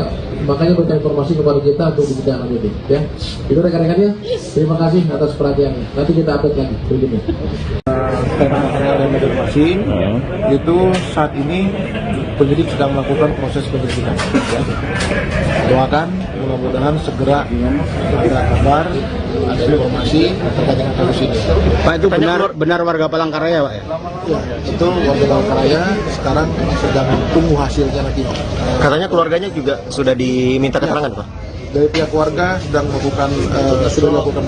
Speaker 5: makanya berikan informasi kepada kita untuk kita lanjuti ya. Itu rekan-rekannya. Terima kasih atas perhatiannya. Nanti kita update lagi berikutnya.
Speaker 8: Dan Banjarmasin itu saat ini penyidik sedang melakukan proses penyelidikan ya. Doakan mudah-mudahan segera ada kabar, ada informasi terkait dengan kasus ini.
Speaker 10: Pak, itu benar warga Palangkaraya Pak ya?
Speaker 8: Ya, itu warga Palangkaraya sekarang sedang tunggu hasilnya nanti.
Speaker 9: Katanya keluarganya juga sudah diminta keterangan Pak?
Speaker 8: Dari pihak keluarga sedang melakukan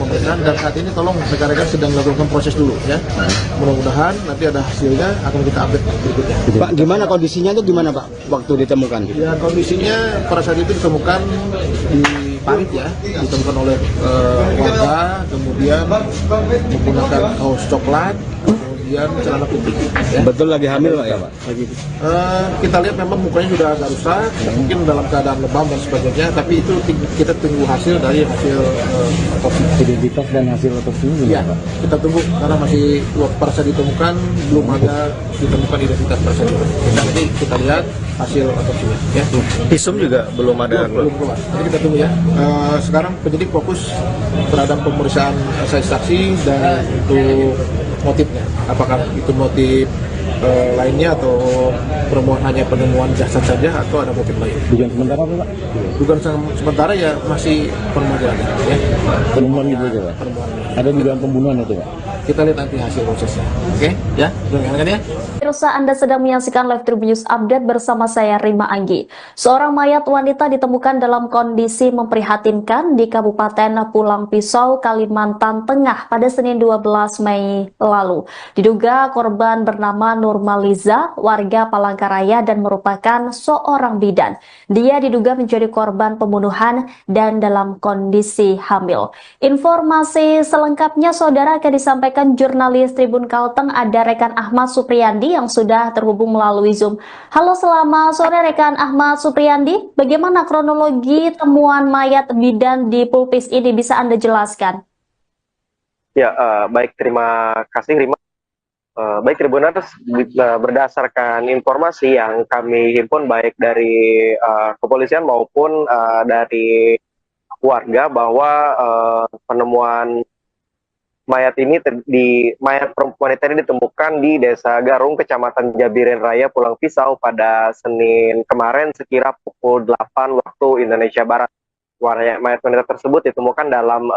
Speaker 8: pemeriksaan dan saat ini tolong rekan-rekan sedang melakukan proses dulu ya. Mudah-mudahan nanti ada hasilnya akan kita update berikutnya.
Speaker 10: Pak, gimana kondisinya itu gimana Pak waktu ditemukan?
Speaker 8: Ya, kondisinya pada saat itu ditemukan di parit ya, ditemukan oleh warga, kemudian menggunakan kaos coklat, kemudian celana putih. Ya.
Speaker 10: Betul lagi hamil Pak ya Pak?
Speaker 8: Kita lihat memang mukanya sudah agak rusak, mungkin dalam keadaan lebam dan sebagainya, tapi itu kita tunggu hasil dari hasil otopsi.
Speaker 10: Identitas dan hasil otopsinya
Speaker 8: Iya, kita tunggu karena masih pada saat ditemukan belum ada ditemukan identitas pada saat itu. Nanti kita lihat hasil otopsinya. Ya.
Speaker 9: Visum juga belum ada.
Speaker 8: Belum keluar. Nanti kita tunggu ya. Sekarang penyidik fokus terhadap pemeriksaan saksi dan untuk motifnya. Apakah itu motif lainnya atau permohonan hanya penemuan jasad saja atau ada motif lain?
Speaker 10: Dugaan sementara apa Pak?
Speaker 8: Dugaan sementara ya masih permohonan ya.
Speaker 10: Penemuan gitu aja Pak?
Speaker 8: Permohonan.
Speaker 10: Ada dugaan pembunuhan itu Pak?
Speaker 8: Kita lihat nanti hasil prosesnya. Oke? Ya, dengarkan ya.
Speaker 1: Pemirsa, Anda sedang menyaksikan Live Tribun News Update bersama saya Rima Anggi. Seorang mayat wanita ditemukan dalam kondisi memprihatinkan di Kabupaten Pulang Pisau, Kalimantan Tengah pada Senin 12 Mei lalu. Diduga korban bernama Nurmaliza, warga Palangkaraya dan merupakan seorang bidan. Dia diduga menjadi korban pembunuhan dan dalam kondisi hamil. Informasi selengkapnya saudara akan disampaikan jurnalis Tribun Kalteng, ada rekan Ahmad Supriyandi yang sudah terhubung melalui Zoom. Halo, selamat sore rekan Ahmad Supriyandi. Bagaimana kronologi temuan mayat bidan di Pulpis ini, bisa Anda jelaskan?
Speaker 2: Ya, baik, terima kasih Rima. Baik Tribuners, berdasarkan informasi yang kami himpun baik dari kepolisian maupun dari warga bahwa penemuan mayat wanita ini ditemukan di Desa Garung, Kecamatan Jabiren Raya, Pulang Pisau pada Senin kemarin sekira pukul 8 waktu Indonesia Barat. Mayat wanita tersebut ditemukan dalam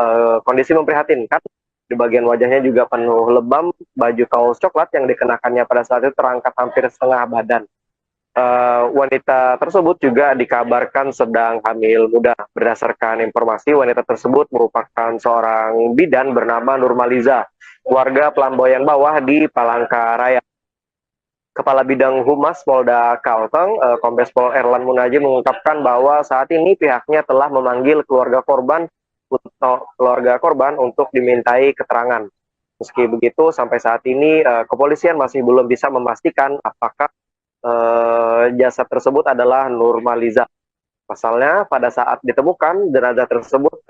Speaker 2: kondisi memprihatinkan. Di bagian wajahnya juga penuh lebam, baju kaos coklat yang dikenakannya pada saat itu terangkat hampir setengah badan. Wanita tersebut juga dikabarkan sedang hamil muda. Berdasarkan informasi, wanita tersebut merupakan seorang bidan bernama Nurmaliza, warga Pelamboyan Bawah di Palangkaraya. Kepala Bidang Humas Polda Kalteng, Kombes Pol Erlan Munaji, mengungkapkan bahwa saat ini pihaknya telah memanggil keluarga korban untuk dimintai keterangan. Meski begitu, sampai saat ini kepolisian masih belum bisa memastikan apakah jasad tersebut adalah Nurmaliza. Pasalnya pada saat ditemukan jenazah tersebut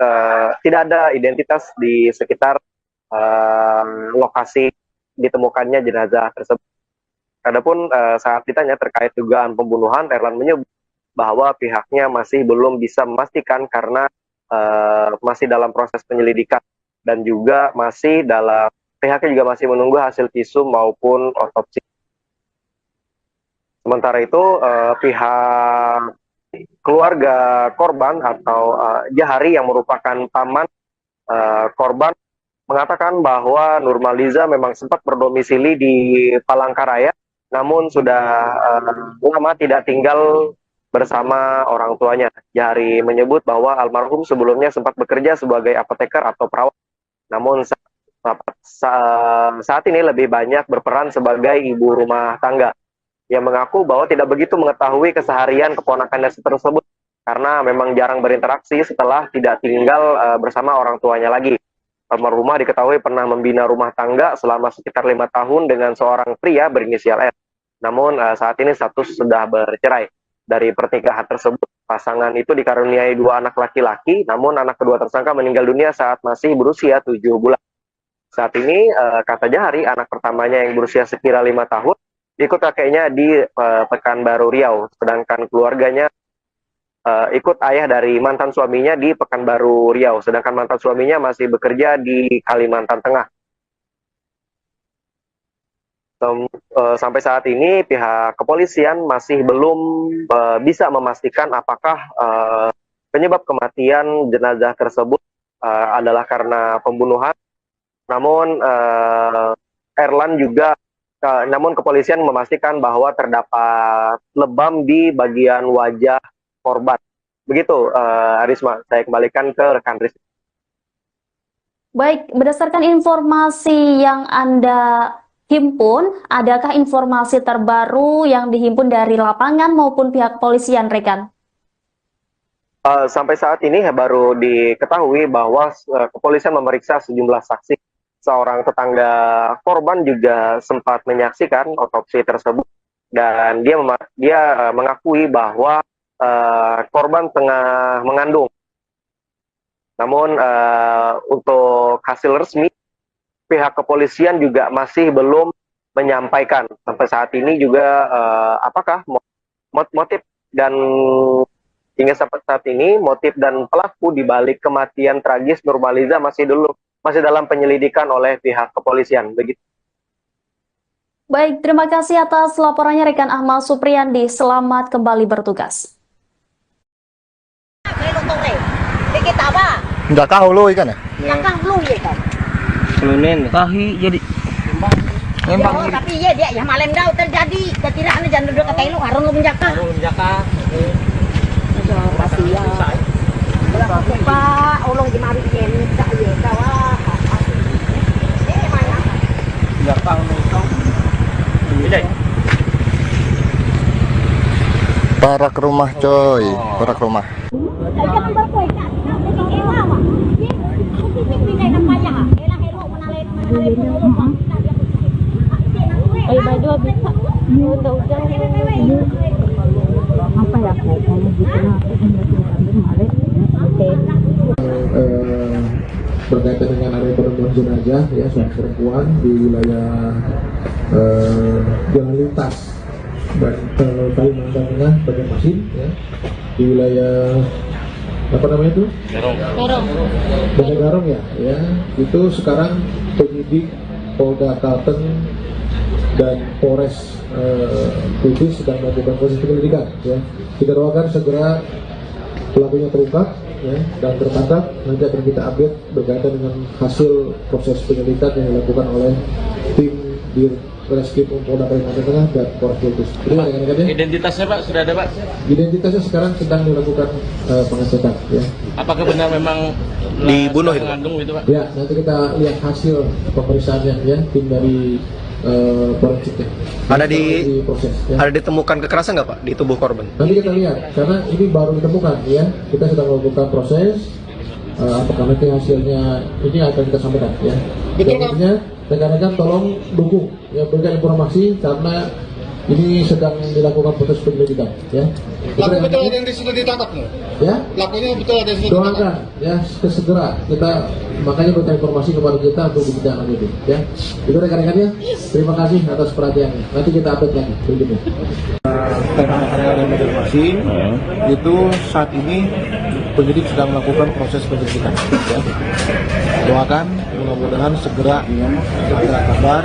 Speaker 2: tidak ada identitas di sekitar lokasi ditemukannya jenazah tersebut. Adapun saat ditanya terkait dugaan pembunuhan, Erlan menyebut bahwa pihaknya masih belum bisa memastikan karena masih dalam proses penyelidikan dan juga pihaknya juga masih menunggu hasil visum maupun otopsi. Sementara itu, pihak keluarga korban atau Jahari yang merupakan paman korban mengatakan bahwa Nurmaliza memang sempat berdomisili di Palangkaraya, namun sudah lama tidak tinggal bersama orang tuanya. Jahari menyebut bahwa almarhum sebelumnya sempat bekerja sebagai apoteker atau perawat, namun saat ini lebih banyak berperan sebagai ibu rumah tangga. Ia mengaku bahwa tidak begitu mengetahui keseharian keponakannya tersebut karena memang jarang berinteraksi setelah tidak tinggal bersama orang tuanya lagi. Almarhumah diketahui pernah membina rumah tangga selama sekitar 5 tahun dengan seorang pria berinisial R. Namun saat ini status sudah bercerai. Dari pernikahan tersebut, pasangan itu dikaruniai 2 anak laki-laki, namun anak kedua tersangka meninggal dunia saat masih berusia 7 bulan. Saat ini, kata Jahari, anak pertamanya yang berusia sekira 5 tahun, ikut kakeknya di Pekanbaru Riau, sedangkan keluarganya ikut ayah dari mantan suaminya di Pekanbaru Riau, sedangkan mantan suaminya masih bekerja di Kalimantan Tengah. Sampai saat ini pihak kepolisian masih belum bisa memastikan apakah penyebab kematian jenazah tersebut adalah karena pembunuhan. Namun kepolisian memastikan bahwa terdapat lebam di bagian wajah korban. Begitu, Risma, saya kembalikan ke rekan Risma.
Speaker 1: Baik, berdasarkan informasi yang Anda himpun, adakah informasi terbaru yang dihimpun dari lapangan maupun pihak polisian, rekan?
Speaker 2: Sampai saat ini baru diketahui bahwa kepolisian memeriksa sejumlah saksi. Seorang tetangga korban juga sempat menyaksikan otopsi tersebut dan dia mengakui bahwa korban tengah mengandung. Namun untuk hasil resmi pihak kepolisian juga masih belum menyampaikan sampai saat ini juga apakah motif dan hingga saat ini motif dan pelaku di balik kematian tragis Nurmaliza masih dalam penyelidikan oleh pihak kepolisian. Begitu.
Speaker 1: Baik, terima kasih atas laporannya rekan Ahmad Supriyandi. Selamat kembali bertugas.
Speaker 7: Enggak kau lo ikan ya?
Speaker 3: Yang lu ya kan.
Speaker 6: Tahi jadi
Speaker 3: Memang tapi iya dia ya malam dah terjadi ketidakan jangan duduk kata lu harun lu menjaka. Pasti ya. Pak, ulung di mari ini tak ya kawa. Eh mana?
Speaker 6: Enggak tahu nih.
Speaker 7: Para ke rumah coy, para ke rumah.
Speaker 3: Apa ya
Speaker 5: berkaitan dengan area penemuan jenazah ya seorang perempuan di wilayah jalan lintas Kalimantan Tengah Banjarmasin ya, di wilayah apa namanya itu? Banjar Garong ya, itu sekarang penyidik Polda Kalteng dan Polres Kudus sedang melakukan proses penyelidikan ya. Kita doakan segera pelakunya terungkap ya, dan tertangkap. Nanti akan kita update berkaitan dengan hasil proses penyelidikan yang dilakukan oleh tim di Reskrim Polda Kalimantan Tengah dan Polres Kudus.
Speaker 6: Identitasnya Pak sudah ada Pak?
Speaker 5: Identitasnya sekarang sedang dilakukan pengecekan ya.
Speaker 6: Apakah benar memang
Speaker 9: dibunuh itu?
Speaker 6: Mengandung itu Pak?
Speaker 5: Ya, nanti kita lihat hasil pemeriksaannya ya, tim dari forensiknya.
Speaker 9: Ada
Speaker 5: proses ya.
Speaker 9: Ada ditemukan kekerasan nggak Pak di tubuh korban?
Speaker 5: Nanti kita lihat, karena ini baru ditemukan ya. Kita sedang melakukan proses. Apakah nanti hasilnya ini akan kita sampaikan ya. Selanjutnya rekan-rekan tolong dukung ya, berikan informasi karena ini sedang dilakukan proses penyelidikan ya.
Speaker 8: Pelaku betul ada yang sudah ditangkap nggak?
Speaker 5: Ya.
Speaker 8: Pelakunya betul ada yang sudah ditangkap?
Speaker 5: Doakan ya segera kita makanya berikan informasi kepada kita untuk ditindaklanjuti ya. Itu rekan-rekannya. Terima kasih atas perhatiannya. Nanti kita update lagi berikutnya.
Speaker 8: Area dan Banjarmasin itu saat ini penyidik sedang melakukan proses penyelidikan ya. Doakan mudah-mudahan segera ada kabar,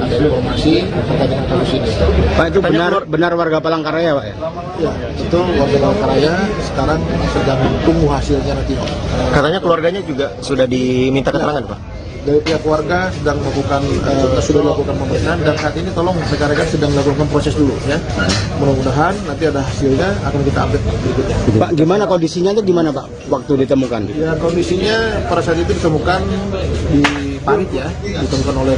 Speaker 8: ada informasi terkait dengan kasus ini.
Speaker 10: Pak, itu benar warga Palangkaraya Pak ya?
Speaker 8: Ya, betul, warga Palangkaraya sekarang sedang tunggu hasilnya nanti.
Speaker 9: Katanya keluarganya juga sudah diminta keterangan Pak?
Speaker 8: Dari pihak keluarga sedang melakukan sudah melakukan pemeriksaan dan saat ini tolong rekan-rekan sedang melakukan proses dulu ya. Mudah-mudahan nanti ada hasilnya akan kita update berikutnya.
Speaker 10: Pak, gimana kondisinya itu gimana Pak waktu ditemukan?
Speaker 8: Ya, kondisinya pada saat itu ditemukan di parit ya, ditemukan oleh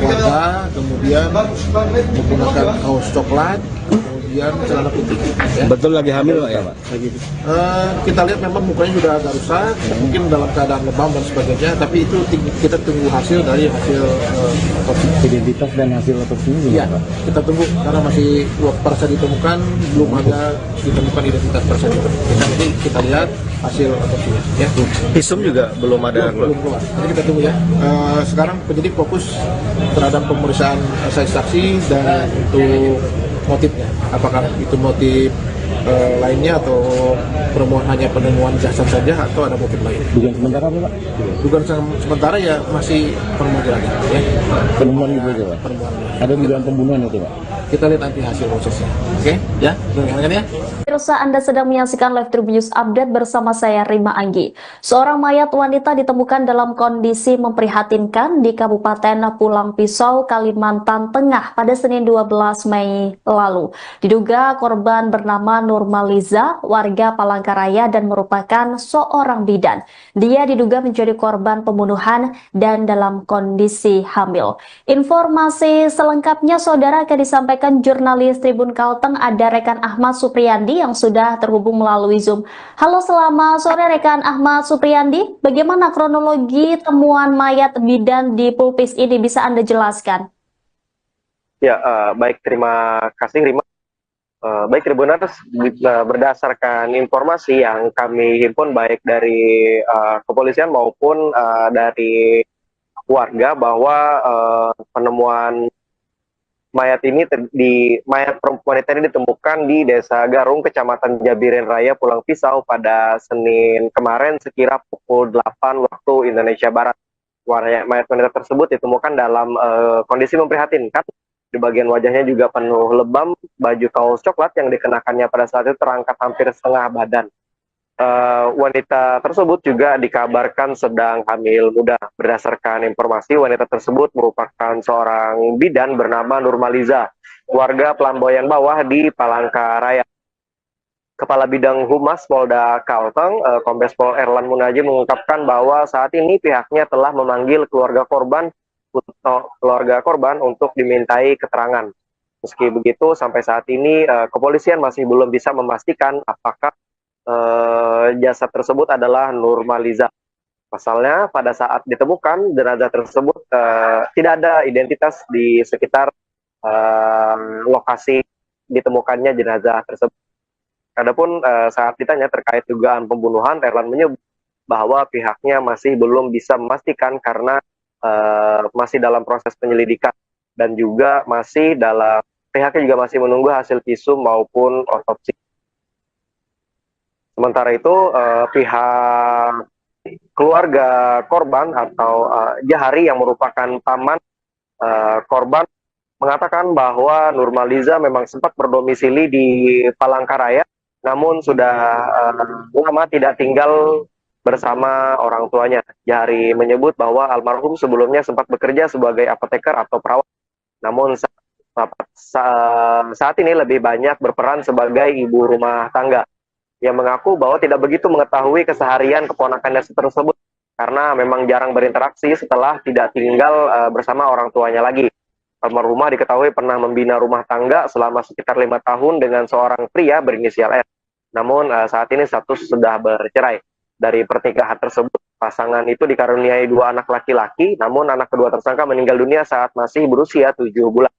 Speaker 8: warga, kemudian menggunakan kaos coklat, kemudian celana putih. Ya.
Speaker 10: Betul lagi hamil Pak ya Pak?
Speaker 8: Kita lihat memang mukanya sudah agak rusak, mungkin dalam keadaan lebam dan sebagainya, tapi itu kita tunggu hasil dari hasil otopsi.
Speaker 10: Identitas dan hasil otopsinya
Speaker 8: Iya,
Speaker 10: gimana Pak?
Speaker 8: kita tunggu karena masih pada saat ditemukan belum ada ditemukan identitas pada saat itu. Nanti kita lihat hasil otopsinya. Ya.
Speaker 9: Visum juga belum ada
Speaker 8: Belum keluar. Nanti kita tunggu ya. Sekarang penyidik fokus terhadap pemeriksaan saksi dan untuk motifnya. Apakah itu motif lainnya atau permohonan hanya penemuan jasad saja atau ada motif lain?
Speaker 10: Dugaan sementara apa Pak?
Speaker 8: Dugaan sementara ya masih penemuan ya.
Speaker 10: Penemuan gitu aja Pak?
Speaker 8: Penemuan.
Speaker 10: Ada dugaan pembunuhan itu Pak?
Speaker 8: Kita lihat nanti hasil prosesnya. Oke? Ya, dengarkan ya.
Speaker 1: Pemirsa, Anda sedang menyaksikan Live Tribun News Update bersama saya Rima Anggi. Seorang mayat wanita ditemukan dalam kondisi memprihatinkan di Kabupaten Pulang Pisau, Kalimantan Tengah pada Senin 12 Mei lalu. Diduga korban bernama Nurmaliza, warga Palangkaraya dan merupakan seorang bidan. Dia diduga menjadi korban pembunuhan dan dalam kondisi hamil. Informasi selengkapnya saudara akan disampaikan jurnalis Tribun Kalteng, ada rekan Ahmad Supriyandi yang sudah terhubung melalui Zoom. Halo, selamat sore rekan Ahmad Supriyandi. Bagaimana kronologi temuan mayat bidan di Pulpis ini, bisa Anda jelaskan?
Speaker 2: Ya, baik, terima kasih Rima. Baik Tribuners, berdasarkan informasi yang kami himpun baik dari kepolisian maupun dari warga bahwa penemuan mayat wanita ini ditemukan di Desa Garung, Kecamatan Jabiren Raya, Pulang Pisau pada Senin kemarin sekira pukul 8 waktu Indonesia Barat. Mayat wanita tersebut ditemukan dalam kondisi memprihatinkan. Di bagian wajahnya juga penuh lebam, baju kaos coklat yang dikenakannya pada saat itu terangkat hampir setengah badan. wanita tersebut juga dikabarkan sedang hamil muda. Berdasarkan informasi, wanita tersebut merupakan seorang bidan bernama Nurmaliza, warga Pelamboyan Bawah di Palangkaraya. Kepala Bidang Humas Polda Kalteng, Kombes Pol Erlan Munaji mengungkapkan bahwa saat ini pihaknya telah memanggil keluarga korban untuk dimintai keterangan. Meski begitu, sampai saat ini kepolisian masih belum bisa memastikan apakah jasad tersebut adalah Nurmaliza. Pasalnya, pada saat ditemukan jenazah tersebut tidak ada identitas di sekitar lokasi ditemukannya jenazah tersebut. Adapun saat ditanya terkait dugaan pembunuhan, Erlan menyebut bahwa pihaknya masih belum bisa memastikan karena masih dalam proses penyelidikan dan juga pihaknya juga masih menunggu hasil visum maupun otopsi. Sementara itu pihak keluarga korban atau Jahari yang merupakan paman korban mengatakan bahwa Nurmaliza memang sempat berdomisili di Palangkaraya, namun sudah lama tidak tinggal bersama orang tuanya. Jahari menyebut bahwa almarhum sebelumnya sempat bekerja sebagai apoteker atau perawat, namun saat ini lebih banyak berperan sebagai ibu rumah tangga. Yang mengaku bahwa tidak begitu mengetahui keseharian keponakannya tersebut karena memang jarang berinteraksi setelah tidak tinggal bersama orang tuanya lagi. Almarhumah diketahui pernah membina rumah tangga selama sekitar 5 tahun dengan seorang pria berinisial R. Namun saat ini status sudah bercerai. Dari pernikahan tersebut, pasangan itu dikaruniai 2 anak laki-laki, namun anak kedua tersangka meninggal dunia saat masih berusia 7 bulan.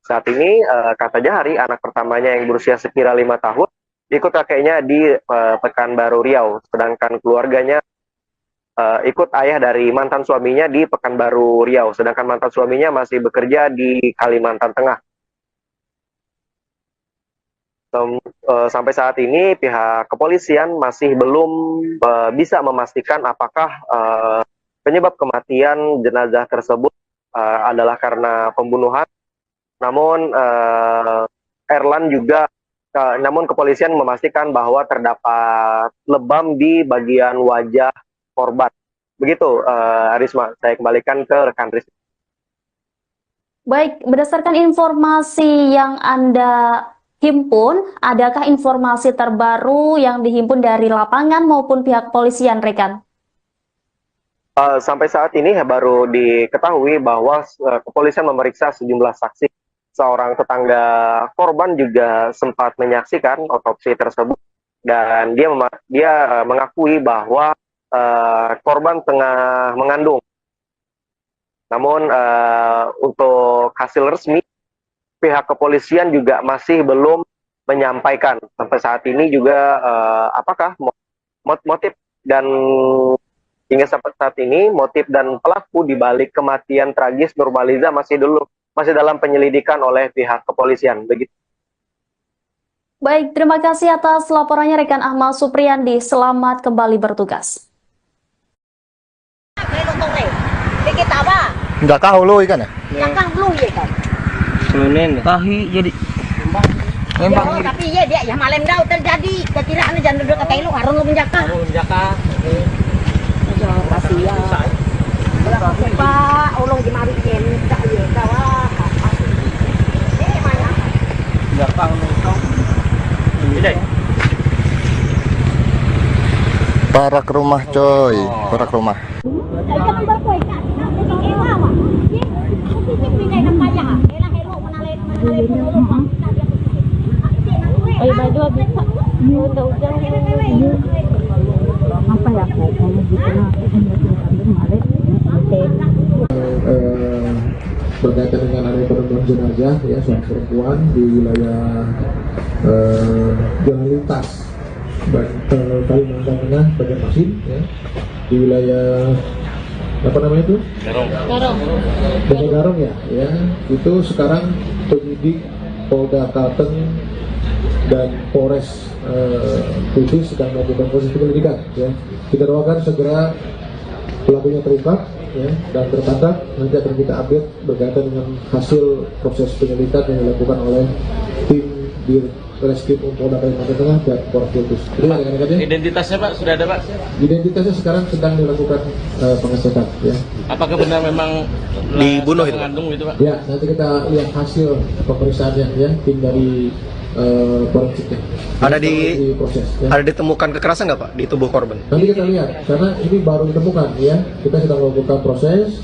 Speaker 2: Saat ini, kata Jahari, anak pertamanya yang berusia sekira 5 tahun, ikut kakeknya di Pekanbaru Riau, sedangkan keluarganya ikut ayah dari mantan suaminya di Pekanbaru Riau, sedangkan mantan suaminya masih bekerja di Kalimantan Tengah. Sampai saat ini pihak kepolisian masih belum bisa memastikan apakah penyebab kematian jenazah tersebut adalah karena pembunuhan. Namun namun kepolisian memastikan bahwa terdapat lebam di bagian wajah korban. Begitu, Arisma, saya kembalikan ke rekan Rizky.
Speaker 1: Baik, berdasarkan informasi yang Anda himpun, adakah informasi terbaru yang dihimpun dari lapangan maupun pihak kepolisian, rekan?
Speaker 2: Sampai saat ini baru diketahui bahwa kepolisian memeriksa sejumlah saksi. Seorang tetangga korban juga sempat menyaksikan otopsi tersebut dan dia mengakui bahwa korban tengah mengandung. Namun untuk hasil resmi pihak kepolisian juga masih belum menyampaikan sampai saat ini juga apakah motif dan hingga sampai saat ini motif dan pelaku di balik kematian tragis Nurmaliza masih dalam penyelidikan oleh pihak kepolisian. Begitu.
Speaker 1: Baik, terima kasih atas laporannya rekan Ahmad Supriyandi. Selamat kembali bertugas.
Speaker 7: Nggak tahu lu ikan ya?
Speaker 3: Yang belum ya kan?
Speaker 6: Tahi jadi
Speaker 3: Tapi dia yang malam dah terjadi. Kekiraan jangan duduk kata lu harun lu menjaka. Kasihan. Pak, ulung di mari ken tak ya kawa. Mana?
Speaker 6: nggak tahu ini.
Speaker 7: Parak rumah coy, parak rumah.
Speaker 5: Berkaitan dengan adanya penemuan jenazah ya seorang perempuan di wilayah Jalan Lintas Kalimantan Tengah, Banjarmasin ya, di wilayah apa namanya itu? Garong ya, itu sekarang penyidik Polda Kalteng dan Polres Kudus sedang melakukan proses penyelidikan ya. Kita doakan segera pelakunya terungkap ya, dan tertangkap. Nanti akan kita update berkaitan dengan hasil proses penyelidikan yang dilakukan oleh tim Reskrim Polda Kalimantan Tengah dan Polres Kudus. Jadi rekan-rekan ya.
Speaker 6: Identitasnya Pak sudah ada Pak?
Speaker 5: Identitasnya sekarang sedang dilakukan pengecekan ya.
Speaker 6: Apakah benar memang
Speaker 9: Dibunuh itu, Pak?
Speaker 6: mengandung itu Pak?
Speaker 5: Ya, nanti kita lihat hasil pemeriksaannya ya, tim dari forensiknya.
Speaker 9: Ada
Speaker 5: proses ya.
Speaker 9: Ada ditemukan kekerasan nggak Pak di tubuh korban?
Speaker 5: Nanti kita lihat, karena ini baru ditemukan ya. Kita sedang melakukan proses.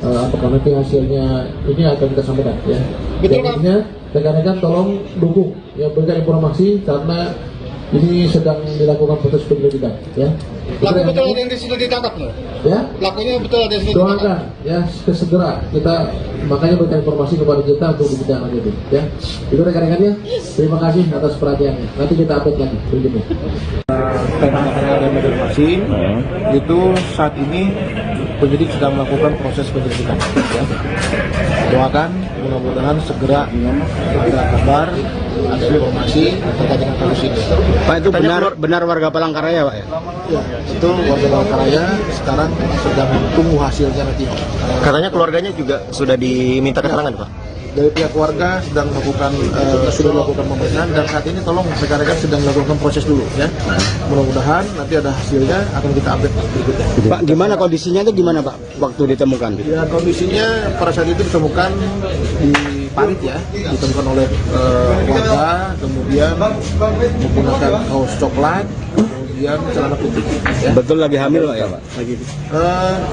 Speaker 5: Apakah nanti hasilnya ini akan kita sampaikan ya. Intinya rekan-rekan tolong dukung ya, berikan informasi karena ini sedang dilakukan proses penyelidikan ya.
Speaker 8: Pelaku betul ada yang sudah ditangkap loh.
Speaker 5: Ya.
Speaker 8: Pelakunya betul ada yang sudah ditangkap.
Speaker 5: Doakan ya segera kita, makanya berikan informasi kepada kita untuk kita lanjutin ya. Itu rekan-rekannya. Terima kasih atas perhatiannya. Nanti kita update lagi berikutnya.
Speaker 8: Material dan model vaksin itu saat ini penyidik sedang melakukan proses penyelidikan. Ya. Doakan mudah-mudahan segera ada kabar, ada informasi terkait dengan kasus ini.
Speaker 10: Pak, itu benar warga Palangkaraya Pak ya?
Speaker 8: Ya, itu warga Palangkaraya sekarang sedang tunggu hasilnya nanti.
Speaker 9: Katanya keluarganya juga sudah diminta keterangan Pak?
Speaker 8: Dari pihak keluarga sedang melakukan sudah melakukan pemeriksaan dan saat ini tolong rekan-rekan sedang melakukan proses dulu ya. Mudah-mudahan nanti ada hasilnya akan kita update berikutnya.
Speaker 10: Pak, gimana kondisinya itu gimana Pak waktu ditemukan?
Speaker 8: Ya, kondisinya pada saat itu ditemukan di parit ya, ditemukan oleh warga, kemudian menggunakan kaos coklat, kemudian celana putih. Ya.
Speaker 10: Betul lagi hamil Pak ya Pak? Lagi.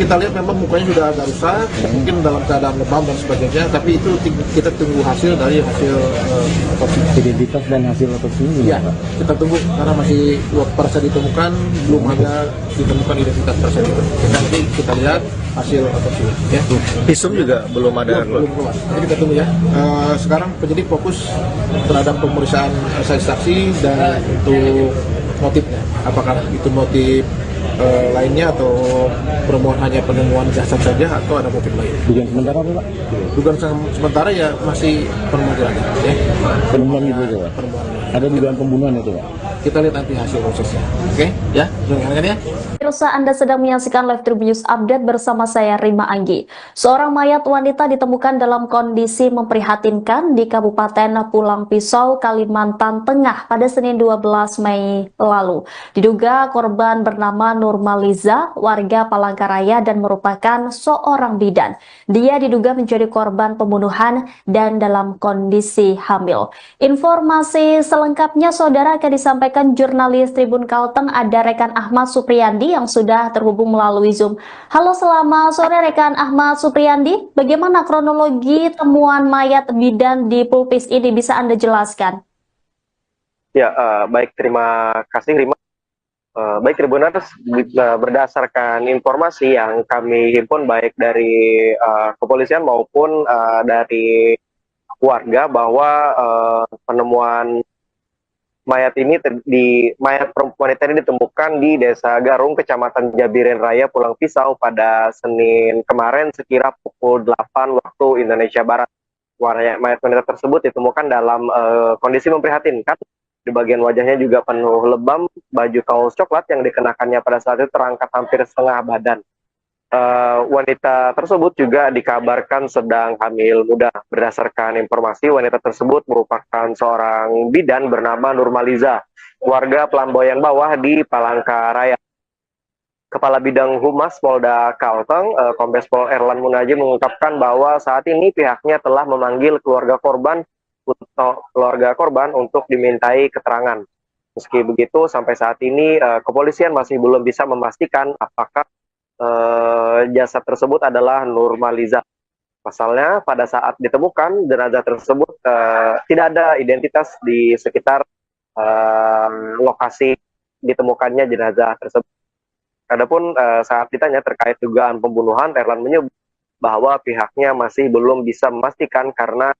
Speaker 8: Kita lihat memang mukanya sudah agak rusak, mungkin dalam keadaan lebam dan sebagainya, tapi itu kita tunggu hasil dari hasil otopsi.
Speaker 10: Identitas dan hasil otopsi ini
Speaker 8: Ya,
Speaker 10: Pak?
Speaker 8: kita tunggu karena masih pada saat ditemukan belum ada ditemukan identitas pada saat itu. Nanti kita lihat hasil otopsi ya.
Speaker 9: Visum juga belum ada.
Speaker 8: Belum keluar. Jadi kita tunggu ya. Sekarang penyidik fokus terhadap pemeriksaan saksi dan untuk motifnya. Apakah itu motif lainnya atau permohonan hanya penemuan jasad saja atau ada motif lain?
Speaker 10: Dugaan sementara apa Pak?
Speaker 8: Dugaan sementara ya masih penemuan ya.
Speaker 10: Penemuan itu aja Pak? Ada dugaan pembunuhan itu Pak?
Speaker 8: Kita lihat nanti hasil prosesnya. Oke? Ya, dengarkan ya.
Speaker 1: Pemirsa, Anda sedang menyaksikan Live Tribun News Update bersama saya Rima Anggi. Seorang mayat wanita ditemukan dalam kondisi memprihatinkan di Kabupaten Pulang Pisau, Kalimantan Tengah pada Senin 12 Mei lalu. Diduga korban bernama Nurmaliza, warga Palangkaraya dan merupakan seorang bidan. Dia diduga menjadi korban pembunuhan dan dalam kondisi hamil. Informasi selengkapnya saudara akan disampaikan jurnalis Tribun Kalteng, ada rekan Ahmad Supriyandi yang sudah terhubung melalui Zoom. Halo, selamat sore rekan Ahmad Supriyandi. Bagaimana kronologi temuan mayat bidan di Pulpis ini, bisa Anda jelaskan?
Speaker 2: Ya, baik, terima kasih Rima. Baik Tribuners, berdasarkan informasi yang kami himpun baik dari kepolisian maupun dari warga bahwa penemuan mayat wanita ini ditemukan di Desa Garung, Kecamatan Jabiren Raya, Pulang Pisau pada Senin kemarin sekira pukul 8 waktu Indonesia Barat. Mayat wanita tersebut ditemukan dalam kondisi memprihatinkan. Di bagian wajahnya juga penuh lebam, baju kaos coklat yang dikenakannya pada saat itu terangkat hampir setengah badan. Wanita tersebut juga dikabarkan sedang hamil muda. Berdasarkan informasi, wanita tersebut merupakan seorang bidan bernama Nurmaliza, warga Pelamboyan Bawah di Palangkaraya. Kepala Bidang Humas Polda Kalteng, Kombes Pol Erlan Munaji mengungkapkan bahwa saat ini pihaknya telah memanggil keluarga korban untuk dimintai keterangan. Meski begitu, sampai saat ini kepolisian masih belum bisa memastikan apakah jasad tersebut adalah Nurmaliza. Pasalnya pada saat ditemukan jenazah tersebut tidak ada identitas di sekitar lokasi ditemukannya jenazah tersebut. Adapun saat ditanya terkait dugaan pembunuhan, Erlan menyebut bahwa pihaknya masih belum bisa memastikan karena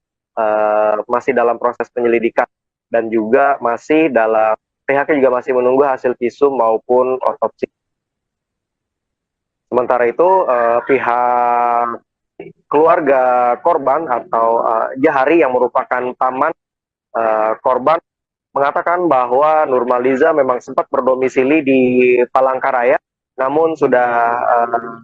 Speaker 2: masih dalam proses penyelidikan dan juga pihaknya juga masih menunggu hasil visum maupun otopsi. Sementara itu, pihak keluarga korban atau Jahari yang merupakan paman korban mengatakan bahwa Nurmaliza memang sempat berdomisili di Palangkaraya, namun sudah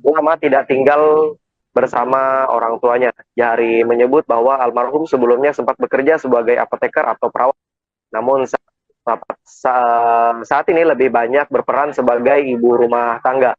Speaker 2: lama tidak tinggal bersama orang tuanya. Jahari menyebut bahwa almarhum sebelumnya sempat bekerja sebagai apoteker atau perawat namun saat ini lebih banyak berperan sebagai ibu rumah tangga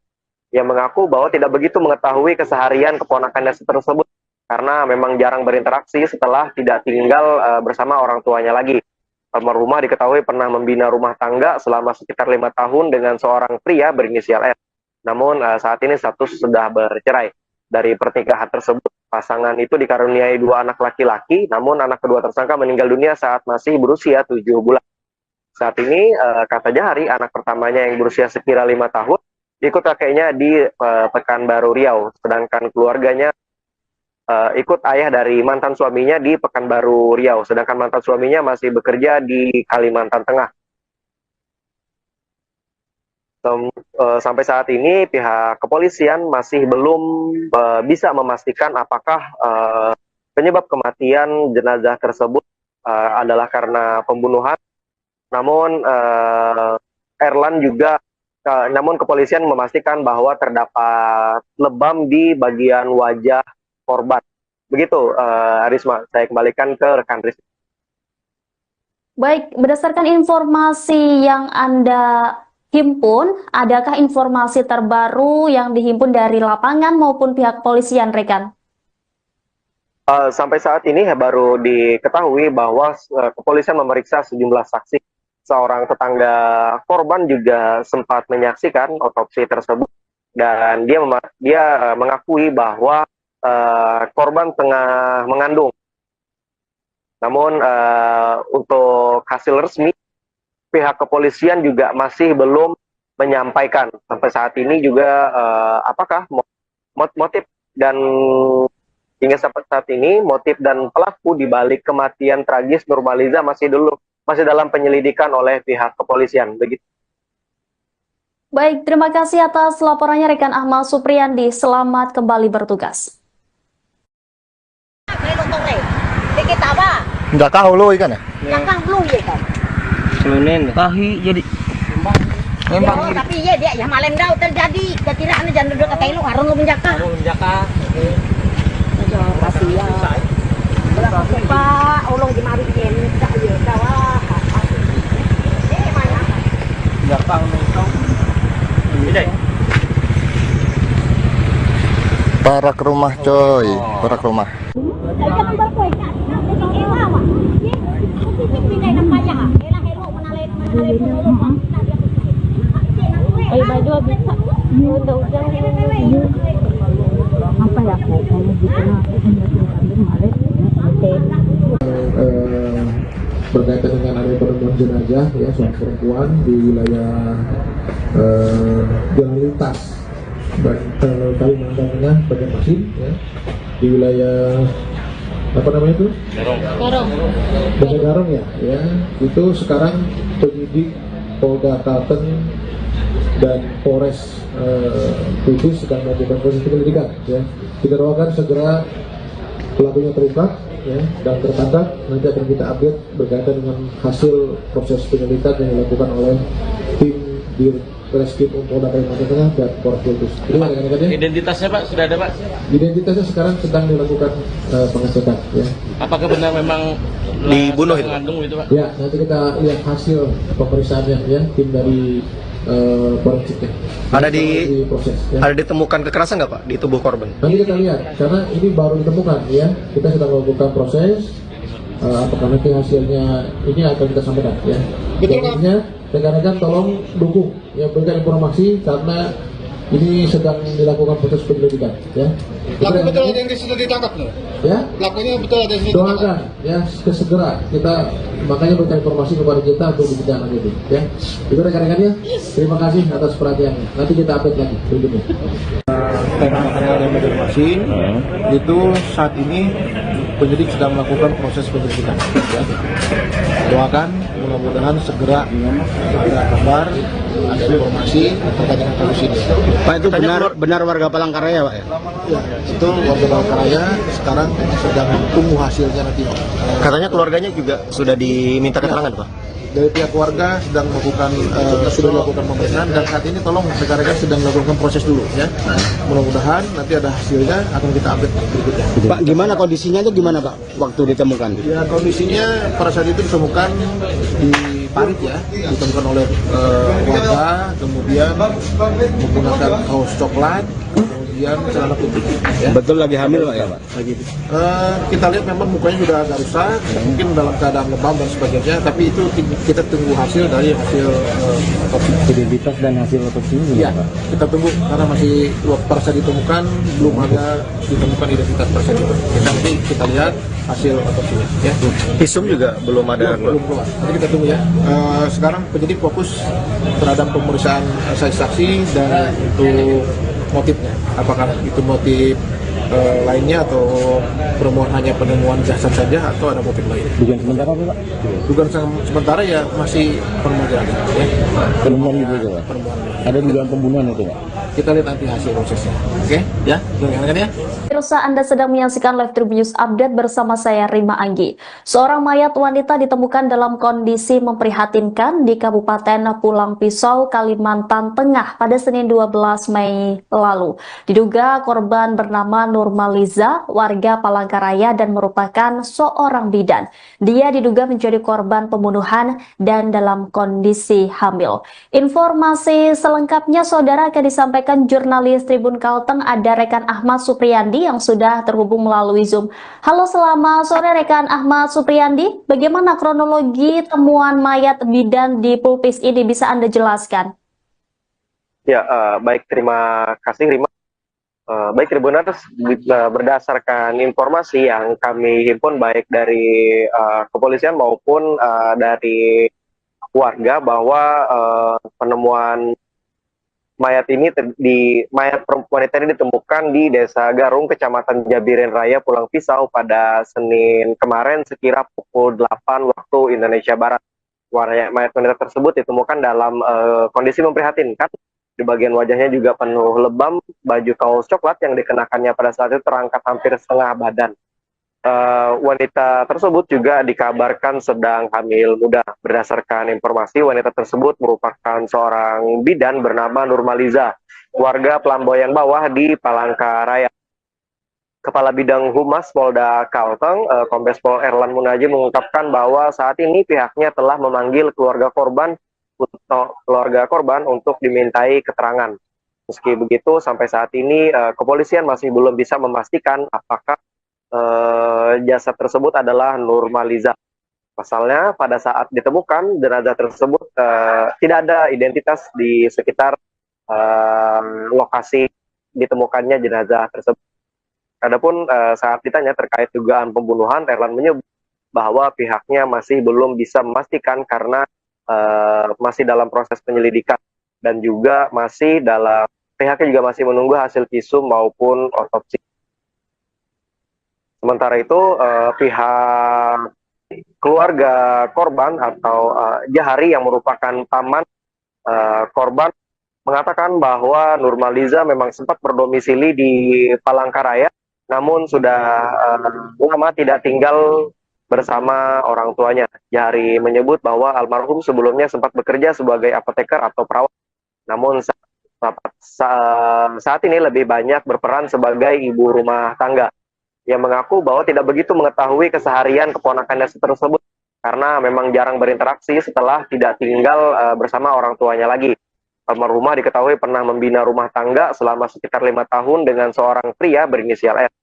Speaker 2: yang mengaku bahwa tidak begitu mengetahui keseharian keponakannya tersebut karena memang jarang berinteraksi setelah tidak tinggal bersama orang tuanya lagi. Almarhumah diketahui pernah membina rumah tangga selama sekitar 5 tahun dengan seorang pria berinisial S. Namun saat ini status sudah bercerai. Dari pernikahan tersebut, pasangan itu dikaruniai 2 anak laki-laki, namun anak kedua tersangka meninggal dunia saat masih berusia 7 bulan. Saat ini, kata Jahari, anak pertamanya yang berusia sekira 5 tahun, ikut kakeknya di Pekanbaru Riau, sedangkan keluarganya ikut ayah dari mantan suaminya di Pekanbaru Riau, sedangkan mantan suaminya masih bekerja di Kalimantan Tengah. Sampai saat ini pihak kepolisian masih belum bisa memastikan apakah penyebab kematian jenazah tersebut adalah karena pembunuhan. Namun namun kepolisian memastikan bahwa terdapat lebam di bagian wajah korban. Begitu, Risma, saya kembalikan ke rekan Risma.
Speaker 1: Baik, berdasarkan informasi yang Anda himpun, adakah informasi terbaru yang dihimpun dari lapangan maupun pihak kepolisian, rekan?
Speaker 2: Sampai saat ini baru diketahui bahwa kepolisian memeriksa sejumlah saksi. Seorang tetangga korban juga sempat menyaksikan otopsi tersebut dan dia mengakui bahwa korban tengah mengandung. Namun untuk hasil resmi pihak kepolisian juga masih belum menyampaikan sampai saat ini juga apakah motif dan hingga sampai saat ini motif dan pelaku di balik kematian tragis Nurmaliza masih dalam penyelidikan oleh pihak kepolisian. Begitu.
Speaker 1: Baik, terima kasih atas laporannya rekan Ahmad Supriyandi. Selamat kembali bertugas.
Speaker 7: Nggak tahu lo ikan ya?
Speaker 3: Tahi jadi memang tapi iya dia ya malam dah terjadi kekiraan jangan duduk kata lu harun lu menjaka kasihan berapa Pak ulung di mari ini tak ya dawa mana
Speaker 6: Jaka ini
Speaker 7: Para ke rumah coy, para ke rumah.
Speaker 3: apa ya
Speaker 5: berkaitan dengan ada penemuan jenazah ya seorang perempuan di wilayah Jalan Lintas Kalimantan Tengah Banjarmasin ya, di wilayah apa namanya itu? Garong ya, itu sekarang penyidik Polda Kalteng dan Polres Kudus sedang melakukan proses penyelidikan ya. Kita doakan segera pelakunya terungkap ya, dan tertangkap. Nanti akan kita update berkaitan dengan hasil proses penyelidikan yang dilakukan oleh tim di Reskrim Polda Kalimantan Tengah dan Polres Kudus.
Speaker 6: Identitasnya Pak sudah ada Pak?
Speaker 5: Identitasnya sekarang sedang dilakukan pengecekan ya.
Speaker 6: Apakah benar memang
Speaker 9: dibunuh itu?
Speaker 6: Mengandung itu Pak?
Speaker 5: Ya, nanti kita lihat hasil pemeriksaannya ya, tim dari forensiknya.
Speaker 9: Proses, ya. Ada ditemukan kekerasan nggak Pak di tubuh korban?
Speaker 5: Nanti kita lihat, karena ini baru ditemukan ya. Kita sedang melakukan proses. Apakah nanti hasilnya ini akan kita sampaikan ya. Betul Pak. Rekan-rekan tolong dukung ya, berikan informasi karena ini sedang dilakukan proses penyelidikan ya.
Speaker 8: Pelaku betul ada yang sudah ditangkap loh.
Speaker 5: Ya.
Speaker 8: Pelakunya betul ada yang sudah ditangkap.
Speaker 5: Doakan ya segera kita makanya berikan informasi kepada kita untuk dibicarakan itu ya. Itu rekan-rekannya. Terima kasih atas perhatiannya. Nanti kita update lagi berikutnya.
Speaker 8: Dari Banjarmasin itu saat ini penyidik sedang melakukan proses penyelidikan. Ya. Doakan mudah-mudahan segera kabar ada informasi terkait dengan kasus ini.
Speaker 10: Pak, itu benar warga Palangkaraya, Pak ya?
Speaker 8: Ya, itu warga Palangkaraya sekarang sedang tunggu hasilnya nanti.
Speaker 9: Katanya keluarganya juga sudah diminta keterangan, Pak.
Speaker 8: Dari pihak keluarga sedang melakukan sudah melakukan pemeriksaan dan saat ini tolong rekan-rekan sedang melakukan proses dulu ya. Mudah-mudahan nanti ada hasilnya akan kita update berikutnya.
Speaker 10: Pak, gimana kondisinya itu gimana Pak waktu ditemukan?
Speaker 8: Ya kondisinya pada saat itu ditemukan di parit ya, ditemukan oleh warga, kemudian menggunakan kaos coklat, kemudian celana putih. Ya.
Speaker 10: Betul lagi hamil Pak ya Pak?
Speaker 8: Kita lihat memang mukanya sudah agak rusak, mungkin dalam keadaan lebam dan sebagainya, tapi itu kita tunggu hasil dari hasil otopsi.
Speaker 10: Identitas dan hasil otopsinya
Speaker 8: Iya, kita tunggu karena masih pada saat ditemukan belum ada ditemukan identitas tersebut. Kita lihat hasil otopsinya. Ya.
Speaker 9: Visum juga belum ada.
Speaker 8: Belum keluar. Nanti kita tunggu ya. Sekarang penyidik fokus terhadap pemeriksaan saksi dan untuk motifnya. Apakah itu motif lainnya atau permohonan hanya penemuan jasad saja atau ada motif lain?
Speaker 10: Dugaan sementara apa Pak?
Speaker 8: Dugaan sementara ya masih penemuan ya.
Speaker 10: Penemuan gitu Pak?
Speaker 8: Penemuan.
Speaker 10: Ada dugaan pembunuhan itu Pak?
Speaker 8: Kita lihat nanti hasil prosesnya. Oke? Ya, dengarkan ya.
Speaker 1: Pemirsa, Anda sedang menyaksikan Live Tribun News Update bersama saya Rima Anggi. Seorang mayat wanita ditemukan dalam kondisi memprihatinkan di Kabupaten Pulang Pisau, Kalimantan Tengah pada Senin 12 Mei lalu. Diduga korban bernama Nurmaliza, warga Palangkaraya dan merupakan seorang bidan. Dia diduga menjadi korban pembunuhan dan dalam kondisi hamil. Informasi selengkapnya saudara akan disampaikan jurnalis Tribun Kalteng, ada rekan Ahmad Supriyandi yang sudah terhubung melalui Zoom. Halo, selamat sore rekan Ahmad Supriyandi. Bagaimana kronologi temuan mayat bidan di Pulpis ini, bisa Anda jelaskan?
Speaker 2: Ya, baik, terima kasih Rima. Baik Tribuners, berdasarkan informasi yang kami himpun baik dari kepolisian maupun dari warga bahwa penemuan mayat wanita ini ditemukan di Desa Garung, Kecamatan Jabiren Raya, Pulang Pisau pada Senin kemarin sekira pukul 8 waktu Indonesia Barat. Mayat wanita tersebut ditemukan dalam kondisi memprihatinkan. Di bagian wajahnya juga penuh lebam, baju kaos coklat yang dikenakannya pada saat itu terangkat hampir setengah badan. Wanita tersebut juga dikabarkan sedang hamil muda. Berdasarkan informasi, wanita tersebut merupakan seorang bidan bernama Nurmaliza, warga Pelamboyang Bawah di Palangkaraya. Kepala Bidang Humas Polda Kalteng, Kombes Pol Erlan Munaji mengungkapkan bahwa saat ini pihaknya telah memanggil keluarga korban untuk dimintai keterangan. Meski begitu, sampai saat ini kepolisian masih belum bisa memastikan apakah jasad tersebut adalah Nurmaliza. Pasalnya, pada saat ditemukan jenazah tersebut tidak ada identitas di sekitar lokasi ditemukannya jenazah tersebut. Adapun saat ditanya terkait dugaan pembunuhan, Erlan menyebut bahwa pihaknya masih belum bisa memastikan karena masih dalam proses penyelidikan dan juga pihaknya juga masih menunggu hasil visum maupun otopsi. Sementara itu pihak keluarga korban atau Jahari yang merupakan paman korban mengatakan bahwa Nurmaliza memang sempat berdomisili di Palangkaraya, namun sudah lama tidak tinggal bersama orang tuanya. Jahari menyebut bahwa almarhum sebelumnya sempat bekerja sebagai apoteker atau perawat, namun saat ini lebih banyak berperan sebagai ibu rumah tangga. Ia mengaku bahwa tidak begitu mengetahui keseharian keponakannya tersebut karena memang jarang berinteraksi setelah tidak tinggal bersama orang tuanya lagi. Almarhumah diketahui pernah membina rumah tangga selama sekitar 5 tahun dengan seorang pria berinisial R.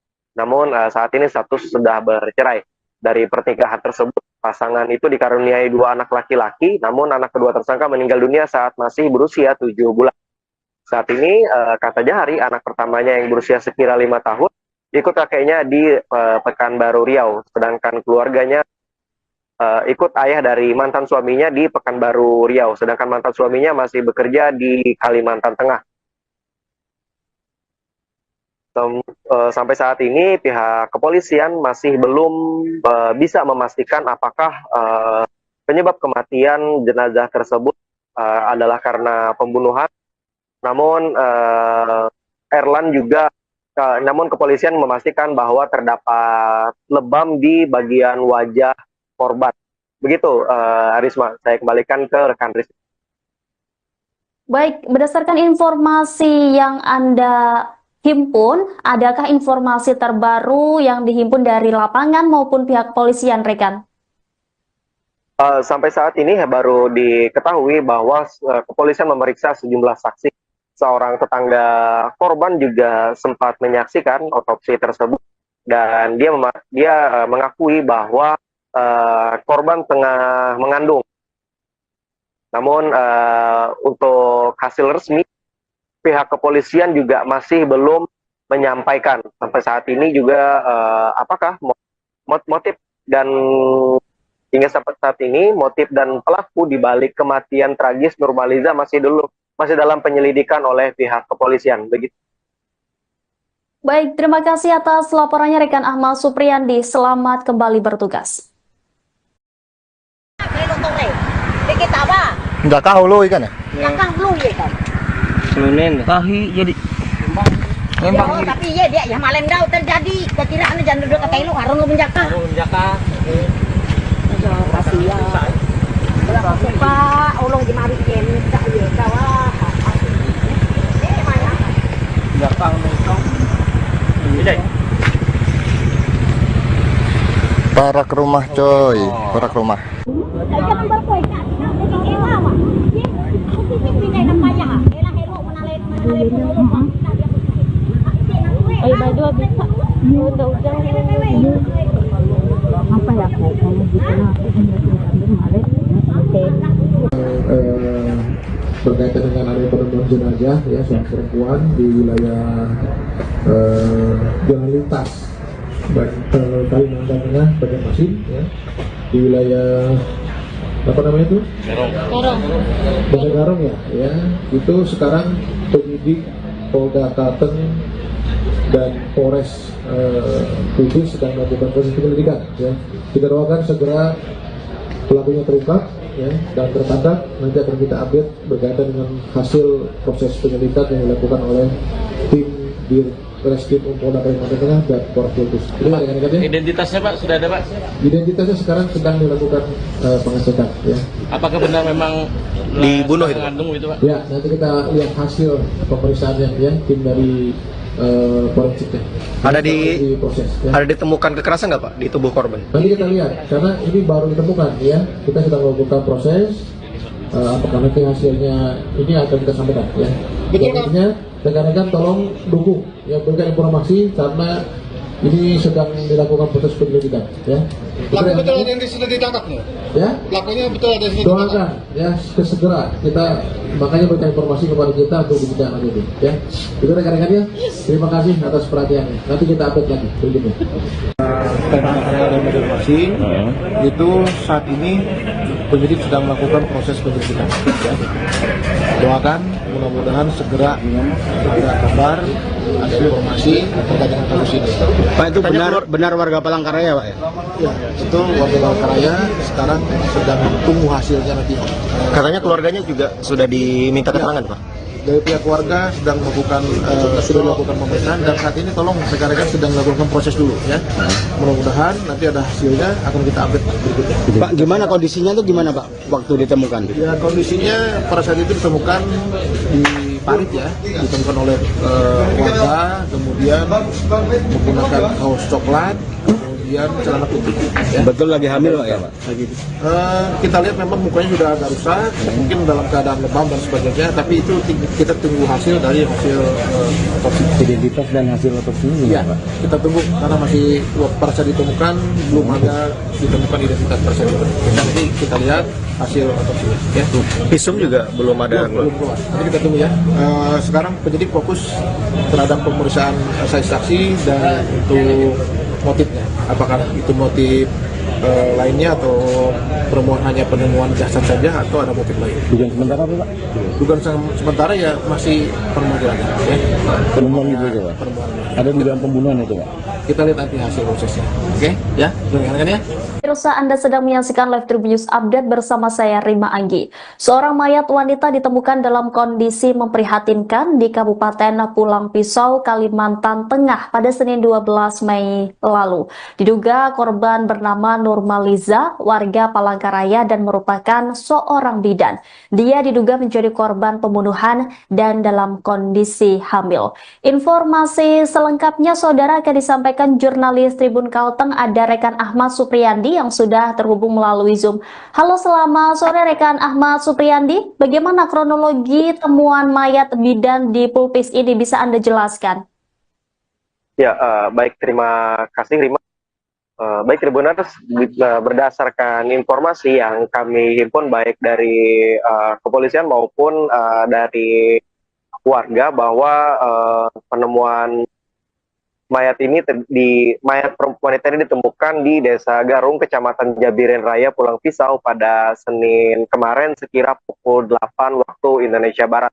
Speaker 2: Namun saat ini status sudah bercerai. Dari pernikahan tersebut, pasangan itu dikaruniai 2 anak laki-laki, namun anak kedua tersangka meninggal dunia saat masih berusia 7 bulan. Saat ini, kata Jahari, anak pertamanya yang berusia sekira 5 tahun, ikut kakeknya di Pekanbaru Riau, sedangkan keluarganya ikut ayah dari mantan suaminya di Pekanbaru Riau, sedangkan mantan suaminya masih bekerja di Kalimantan Tengah. Sampai saat ini pihak kepolisian masih belum bisa memastikan apakah penyebab kematian jenazah tersebut adalah karena pembunuhan. Namun Erlan juga, namun kepolisian memastikan bahwa terdapat lebam di bagian wajah korban. Begitu, Risma, saya kembalikan ke rekan Risma.
Speaker 1: Baik, berdasarkan informasi yang Anda himpun, adakah informasi terbaru yang dihimpun dari lapangan maupun pihak kepolisian, rekan?
Speaker 2: Sampai saat ini baru diketahui bahwa kepolisian memeriksa sejumlah saksi. Seorang tetangga korban juga sempat menyaksikan otopsi tersebut dan dia mengakui bahwa korban tengah mengandung. Namun untuk hasil resmi pihak kepolisian juga masih belum menyampaikan sampai saat ini juga apakah motif dan hingga sampai saat ini motif dan pelaku di balik kematian tragis Nurmaliza masih dalam penyelidikan oleh pihak kepolisian. Begitu.
Speaker 1: Baik, terima kasih atas laporannya rekan Ahmad Supriyandi. Selamat kembali bertugas.
Speaker 7: Enggak kau lo ikan ya?
Speaker 3: Kakang belum ya kan?
Speaker 6: Selunin tahi jadi
Speaker 3: Memang tapi ya dia ya malam dah terjadi. Kira anu jangan duduk kata lu harun lu menjaka. Kasihan. Pak, ulung di mari ken tak ya kawah.
Speaker 7: Parak rumah coy, parak rumah.
Speaker 5: Berkaitan dengan ada penemuan jenazah ya seorang perempuan di wilayah jalan lintas Kalimantan Tengah, Banjarmasin ya, di wilayah apa namanya itu? Garong ya, itu sekarang penyidik Polda Kalteng dan Polres Kudus sedang melakukan proses penyelidikan ya. Kita doakan segera pelakunya terungkap ya, dan tertangkap. Nanti akan kita update berkaitan dengan hasil proses penyelidikan yang dilakukan oleh tim di Reskrim Polda Kalimantan Tengah dan Polres Kudus.
Speaker 6: Identitasnya Pak sudah ada Pak?
Speaker 5: Identitasnya sekarang sedang dilakukan pengecekan ya.
Speaker 6: Apakah benar memang
Speaker 9: dibunuh itu?
Speaker 6: Mengandung itu Pak?
Speaker 5: Ya, nanti kita lihat hasil pemeriksaannya ya, tim dari forensiknya.
Speaker 9: Ada
Speaker 5: proses ya.
Speaker 9: Ada ditemukan kekerasan nggak Pak di tubuh korban?
Speaker 5: Nanti kita lihat karena ini baru ditemukan ya. Kita sedang melakukan proses. Apakah nanti hasilnya ini akan kita sampaikan ya. Intinya rekan-rekan tolong dukung ya, berikan informasi karena ini sedang dilakukan proses penyelidikan ya.
Speaker 8: Pelaku betul ada yang sudah ditangkap nih?
Speaker 5: Ya?
Speaker 8: Pelakunya betul ada yang sudah
Speaker 5: Doakan
Speaker 8: ditangkap?
Speaker 5: ya segera kita makanya berikan informasi kepada kita untuk diberikan itu ya. Itu rekan-rekan ya. Terima kasih atas perhatiannya. Nanti kita update lagi berikutnya.
Speaker 8: Karya dan Banjarmasin itu saat ini penyidik sedang melakukan proses penyelidikan ya. Doakan mudah-mudahan segera kabar ada informasi terkait dengan kasus ini.
Speaker 10: Pak, itu benar warga Palangkaraya Pak ya?
Speaker 8: Ya, itu warga Palangkaraya sekarang sedang tunggu hasilnya nanti.
Speaker 9: Katanya keluarganya juga sudah diminta keterangan Pak?
Speaker 8: Dari pihak keluarga sedang melakukan sudah melakukan pemeriksaan dan saat ini tolong rekan-rekan sedang melakukan proses dulu ya. Mudah-mudahan nanti ada hasilnya akan kita update berikutnya.
Speaker 10: Pak, gimana kondisinya tuh gimana Pak waktu ditemukan?
Speaker 8: Ya kondisinya pada saat itu ditemukan di parit ya, ditemukan oleh warga, kemudian menggunakan kaos coklat, kemudian celana putih. Ya.
Speaker 10: Betul lagi hamil Pak ya Pak?
Speaker 8: Kita lihat memang mukanya sudah agak rusak, mungkin dalam keadaan lebam dan sebagainya, tapi itu kita tunggu hasil dari hasil otopsi.
Speaker 10: Identitas dan hasil otopsinya
Speaker 8: Ya,
Speaker 10: gimana Pak?
Speaker 8: kita tunggu karena masih pada saat ditemukan belum ada ditemukan identitas pada saat itu. Nanti kita lihat hasil otopsinya. Ya.
Speaker 9: Visum juga belum ada.
Speaker 8: Belum keluar. Nanti kita tunggu ya. Sekarang penyidik fokus terhadap pemeriksaan saksi dan untuk motifnya. Apakah itu motif lainnya atau hanya penemuan jasad saja atau ada motif lain?
Speaker 10: Dugaan sementara apa Pak?
Speaker 8: Dugaan sementara ya masih penemuan jenazah. Ya.
Speaker 10: Penemuan itu Pak? Ada dugaan pembunuhan itu Pak?
Speaker 5: kita lihat nanti hasil prosesnya. Oke, ya, rekan-rekan ya.
Speaker 1: Pemirsa, Anda sedang menyaksikan Live Tribun News Update bersama saya Rima Anggi. Seorang mayat wanita ditemukan dalam kondisi memprihatinkan di Kabupaten Pulang Pisau, Kalimantan Tengah pada Senin 12 Mei lalu. Diduga korban bernama Nurmaliza, warga Palangkaraya dan merupakan seorang bidan. Dia diduga menjadi korban pembunuhan dan dalam kondisi hamil. Informasi selengkapnya saudara akan disampaikan jurnalis Tribun Kalteng, ada rekan Ahmad Supriyandi yang sudah terhubung melalui Zoom. Halo, selamat sore rekan Ahmad Supriyandi. Bagaimana kronologi temuan mayat bidan di Pulpis ini, bisa Anda jelaskan?
Speaker 2: Ya, baik, terima kasih Rima. Baik Tribuners, berdasarkan informasi yang kami himpun baik dari kepolisian maupun dari warga bahwa penemuan mayat wanita ini ditemukan di Desa Garung, Kecamatan Jabiren Raya, Pulang Pisau pada Senin kemarin sekira pukul 8 waktu Indonesia Barat.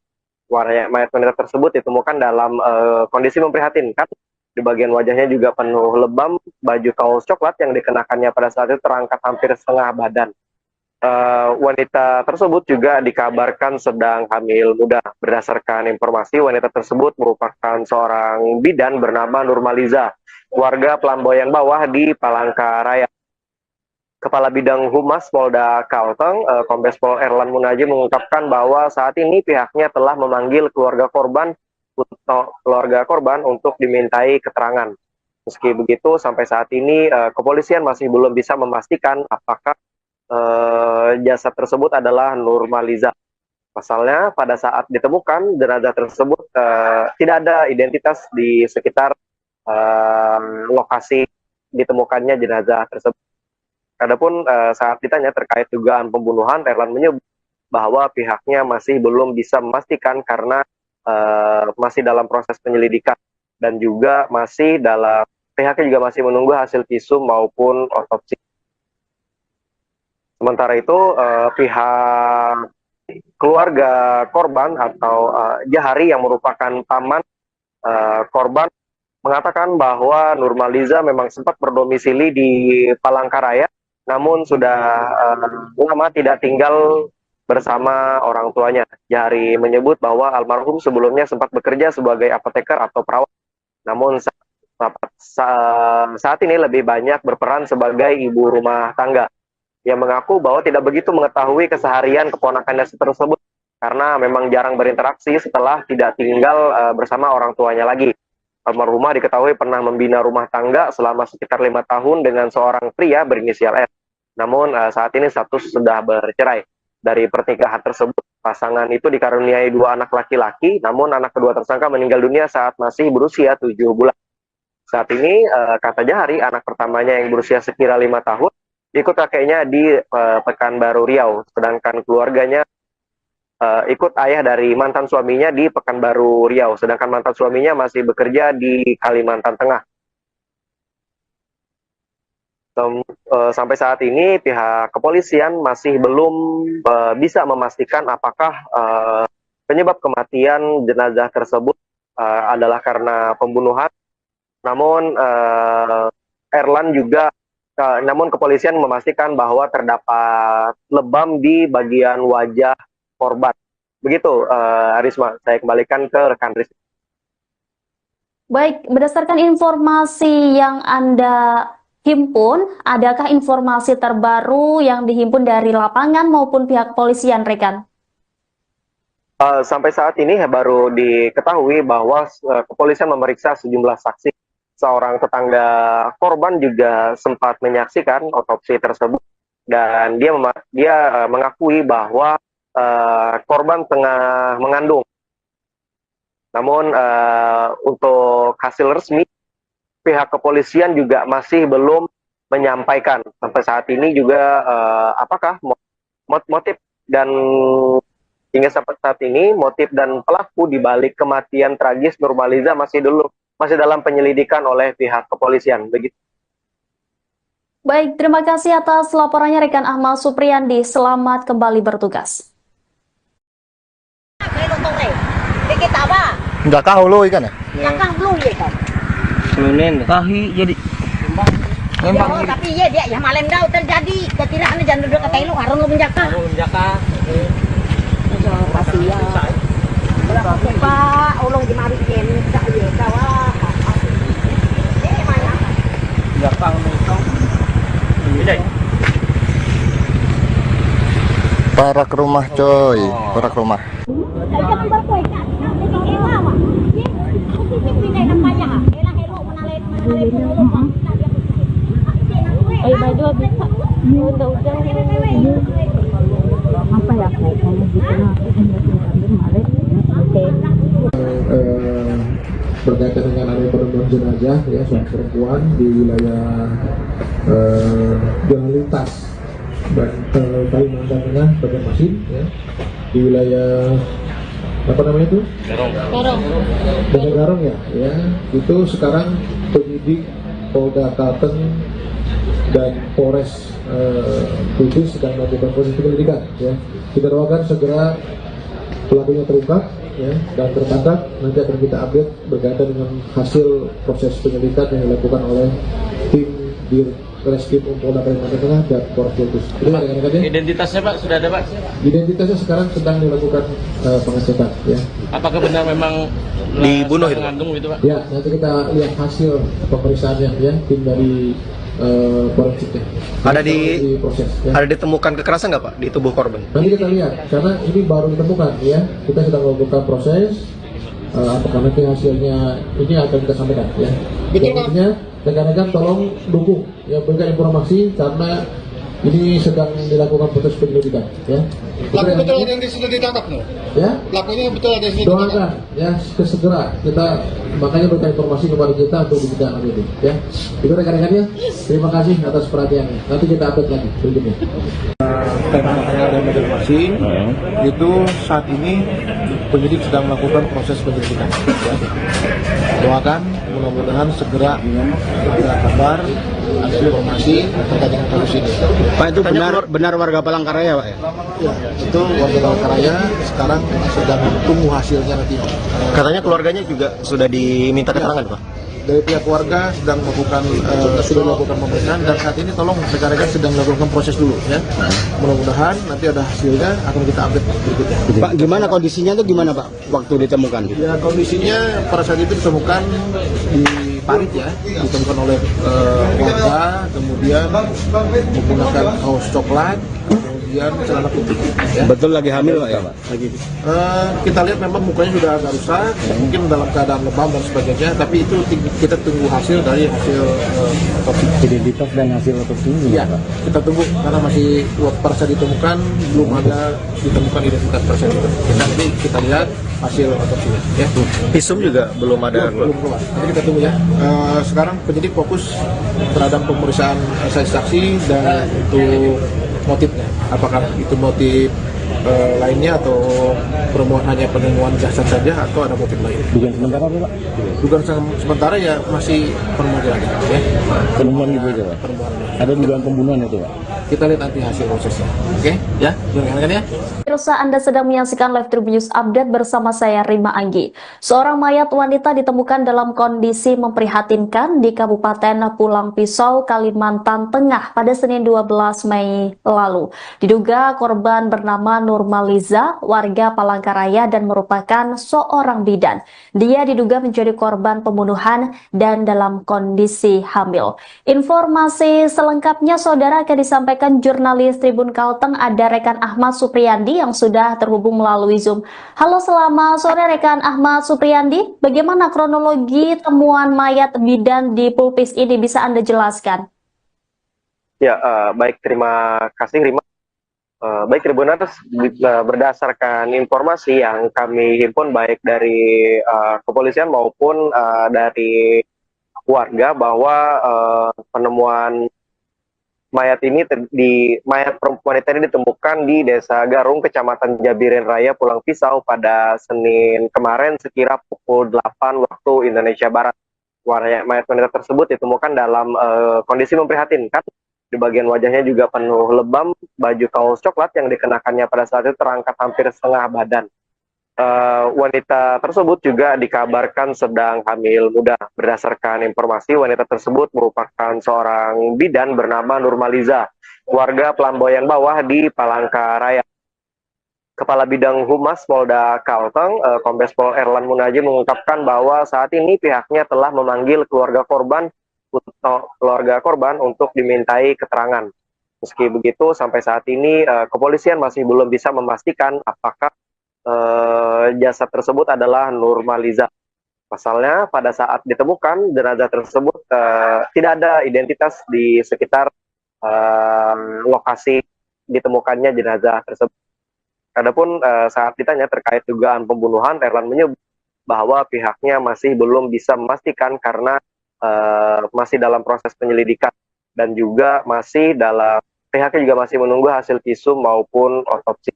Speaker 2: Mayat wanita tersebut ditemukan dalam kondisi memprihatinkan. Di bagian wajahnya juga penuh lebam, baju kaos coklat yang dikenakannya pada saat itu terangkat hampir setengah badan. Wanita tersebut juga dikabarkan sedang hamil muda. Berdasarkan informasi, wanita tersebut merupakan seorang bidan bernama Nurmaliza, warga Pelamboyan Bawah di Palangkaraya. Kepala Bidang Humas Polda Kalteng, Kombes Pol Erlan Munaji, mengungkapkan bahwa saat ini pihaknya telah memanggil keluarga korban untuk dimintai keterangan. Meski begitu, sampai saat ini kepolisian masih belum bisa memastikan apakah jasad tersebut adalah Nurmaliza. Pasalnya, pada saat ditemukan jenazah tersebut tidak ada identitas di sekitar lokasi ditemukannya jenazah tersebut. Adapun saat ditanya terkait dugaan pembunuhan, Erlan menyebut bahwa pihaknya masih belum bisa memastikan karena masih dalam proses penyelidikan dan juga pihaknya juga masih menunggu hasil visum maupun otopsi. Sementara itu, pihak keluarga korban atau Jahari yang merupakan paman korban mengatakan bahwa Nurmaliza memang sempat berdomisili di Palangkaraya, namun sudah lama tidak tinggal bersama orang tuanya. Jahari menyebut bahwa almarhum sebelumnya sempat bekerja sebagai apoteker atau perawat, namun saat ini lebih banyak berperan sebagai ibu rumah tangga. Ia mengaku bahwa tidak begitu mengetahui keseharian keponakannya tersebut karena memang jarang berinteraksi setelah tidak tinggal bersama orang tuanya lagi. Almarhumah diketahui pernah membina rumah tangga selama sekitar 5 tahun dengan seorang pria berinisial S. Namun saat ini status sudah bercerai. Dari pernikahan tersebut, pasangan itu dikaruniai 2 anak laki-laki, namun anak kedua tersangka meninggal dunia saat masih berusia 7 bulan. Saat ini, kata Jahari, anak pertamanya yang berusia sekira 5 tahun, ikut kakeknya di Pekanbaru Riau, sedangkan keluarganya ikut ayah dari mantan suaminya di Pekanbaru Riau, sedangkan mantan suaminya masih bekerja di Kalimantan Tengah. Sampai saat ini pihak kepolisian masih belum bisa memastikan apakah penyebab kematian jenazah tersebut adalah karena pembunuhan. Namun namun kepolisian memastikan bahwa terdapat lebam di bagian wajah korban. Begitu, Risma, saya kembalikan ke rekan Risma.
Speaker 1: Baik, berdasarkan informasi yang Anda himpun, adakah informasi terbaru yang dihimpun dari lapangan maupun pihak kepolisian, rekan?
Speaker 2: Sampai saat ini baru diketahui bahwa kepolisian memeriksa sejumlah saksi. Seorang tetangga korban juga sempat menyaksikan otopsi tersebut dan dia mengakui bahwa korban tengah mengandung. Namun untuk hasil resmi pihak kepolisian juga masih belum menyampaikan sampai saat ini juga apakah motif dan hingga sampai saat ini motif dan pelaku di balik kematian tragis Nurmaliza masih dalam penyelidikan oleh pihak kepolisian. Begitu.
Speaker 1: Baik, terima kasih atas laporannya rekan Ahmad Supriyandi. Selamat kembali bertugas.
Speaker 7: Nggak tahu lo ikan ya?
Speaker 3: Nakang belum ya kan?
Speaker 6: Senin tahi jadi
Speaker 3: Ya, tapi ya dia ya malam dah terjadi ketilaan jangan duduk kata lu harun lu menjaka. Pasti ya. Pak, ulung di mari ken dak ye kawah. Mana?
Speaker 6: belakang mentong. Ini
Speaker 7: Para ke rumah coy, para ke rumah.
Speaker 3: Jangan berkuai kan. Nanti ewa wah. Ye, mesti pindah nampaknya ha. Elah elok menalek
Speaker 1: Ay, baju habis udah apa ya kamu gitu nah kemarin
Speaker 5: berkaitan dengan adanya penemuan jenazah ya seorang perempuan di wilayah Jalan Lintas dan Kalimantan Tengah Banjarmasin ya di wilayah apa namanya itu Garong ya itu sekarang penyidik Polda Kalteng dan Polres Kudus sedang melakukan proses penyelidikan ya. Kita doakan segera pelakunya terungkap ya dan tertangkap. Nanti akan kita update berkaitan dengan hasil proses penyelidikan yang dilakukan oleh tim di Reskrim Polda Kalimantan Tengah dan Polres Kudus.
Speaker 6: Identitasnya Pak sudah ada Pak?
Speaker 5: Identitasnya sekarang sedang dilakukan pengecekan ya.
Speaker 6: Apakah benar memang
Speaker 9: dibunuh itu?
Speaker 6: Mengandung itu Pak?
Speaker 5: Ya, nanti kita lihat hasil pemeriksaannya ya, tim dari forensiknya.
Speaker 9: Ada
Speaker 5: proses. Ya.
Speaker 9: Ada ditemukan kekerasan nggak Pak di tubuh korban?
Speaker 5: Nanti kita lihat, karena ini baru ditemukan ya. Kita sedang melakukan proses. Apakah nanti hasilnya ini akan kita sampaikan ya. Intinya rekan-rekan tolong dukung ya, berikan informasi karena ini sedang dilakukan proses penyelidikan ya.
Speaker 8: Pelaku betul ada yang sudah ditangkap no?
Speaker 5: Ya.
Speaker 8: Pelakunya betul ada yang sudah ditangkap.
Speaker 5: Doakan ya segera kita makanya berikan informasi kepada kita untuk kita itu ya. Itu rekan-rekannya. Terima kasih atas perhatiannya. Nanti kita update lagi berikutnya.
Speaker 8: Material dan Banjarmasin itu saat ini penyidik sedang melakukan proses penyelidikan. Ya. Doakan mudah-mudahan segera ada kabar hasil informasi terkait dengan kasus ini.
Speaker 10: Pak, itu benar warga Palangkaraya Pak ya?
Speaker 8: Ya, itu warga Palangkaraya sekarang sedang tunggu hasilnya nanti.
Speaker 9: Katanya keluarganya juga sudah diminta keterangan Pak?
Speaker 8: Dari pihak keluarga sedang melakukan sudah melakukan pemeriksaan dan saat ini tolong rekan-rekan sedang melakukan proses dulu ya. Mudah-mudahan nanti ada hasilnya akan kita update berikutnya.
Speaker 10: Pak, gimana kondisinya itu gimana Pak waktu ditemukan?
Speaker 8: Ya kondisinya pada saat itu ditemukan di parit ya, ditemukan oleh warga, kemudian menggunakan kaos coklat, kemudian celana putih. Ya.
Speaker 10: Betul lagi hamil Pak ya Pak? Lagi.
Speaker 8: Kita lihat memang mukanya sudah agak rusak, mungkin dalam keadaan lebam dan sebagainya, tapi itu kita tunggu hasil dari hasil otopsi.
Speaker 10: Identitas dan hasil otopsi ini
Speaker 8: Iya, kita tunggu karena masih pada saat ditemukan belum ada ditemukan identitas tersebut. Nanti kita lihat hasil otopsinya. Ya.
Speaker 9: Visum juga belum ada.
Speaker 8: Belum keluar. Nanti kita tunggu ya. Sekarang penyidik fokus terhadap pemeriksaan saksi dan untuk motifnya. Apakah itu motif lainnya atau permohonan hanya penemuan jasad saja atau ada motif lain?
Speaker 10: Dugaan sementara apa Pak?
Speaker 8: Dugaan sementara ya masih penemuan ya.
Speaker 10: Penemuan gitu aja Pak? Ada dugaan pembunuhan itu Pak?
Speaker 8: Kita lihat nanti hasil prosesnya. Oke? Ya, jangan ya.
Speaker 1: Pemirsa, Anda sedang menyaksikan Live Tribun News Update bersama saya Rima Anggi. Seorang mayat wanita ditemukan dalam kondisi memprihatinkan di Kabupaten Pulang Pisau, Kalimantan Tengah pada Senin 12 Mei lalu. Diduga korban bernama Nurmaliza, warga Palangkaraya dan merupakan seorang bidan. Dia diduga menjadi korban pembunuhan dan dalam kondisi hamil. Informasi selengkapnya saudara akan disampaikan jurnalis Tribun Kalteng, ada rekan Ahmad Supriyandi yang sudah terhubung melalui Zoom. Halo, selamat sore rekan Ahmad Supriyandi. Bagaimana kronologi temuan mayat bidan di Pulpis ini, bisa Anda jelaskan?
Speaker 2: Ya, baik, terima kasih Rima. Baik Tribuners, berdasarkan informasi yang kami himpun baik dari kepolisian maupun dari warga bahwa penemuan mayat wanita ini ditemukan di Desa Garung, Kecamatan Jabirin Raya, Pulang Pisau pada Senin kemarin sekira pukul 8 waktu Indonesia Barat. Mayat wanita tersebut ditemukan dalam kondisi memprihatinkan. Di bagian wajahnya juga penuh lebam, baju kaos coklat yang dikenakannya pada saat itu terangkat hampir setengah badan. wanita tersebut juga dikabarkan sedang hamil muda. Berdasarkan informasi, wanita tersebut merupakan seorang bidan bernama Nurmaliza, warga Pelamboyan Bawah di Palangkaraya. Kepala Bidang Humas Polda Kalteng, Kombes Pol Erlan Munaji mengungkapkan bahwa saat ini pihaknya telah memanggil keluarga korban untuk dimintai keterangan. Meski begitu, sampai saat ini kepolisian masih belum bisa memastikan apakah jasad tersebut adalah Nurmaliza. Pasalnya, pada saat ditemukan jenazah tersebut tidak ada identitas di sekitar lokasi ditemukannya jenazah tersebut. Adapun saat ditanya terkait dugaan pembunuhan, Erlan menyebut bahwa pihaknya masih belum bisa memastikan karena masih dalam proses penyelidikan dan juga pihaknya juga masih menunggu hasil visum maupun otopsi.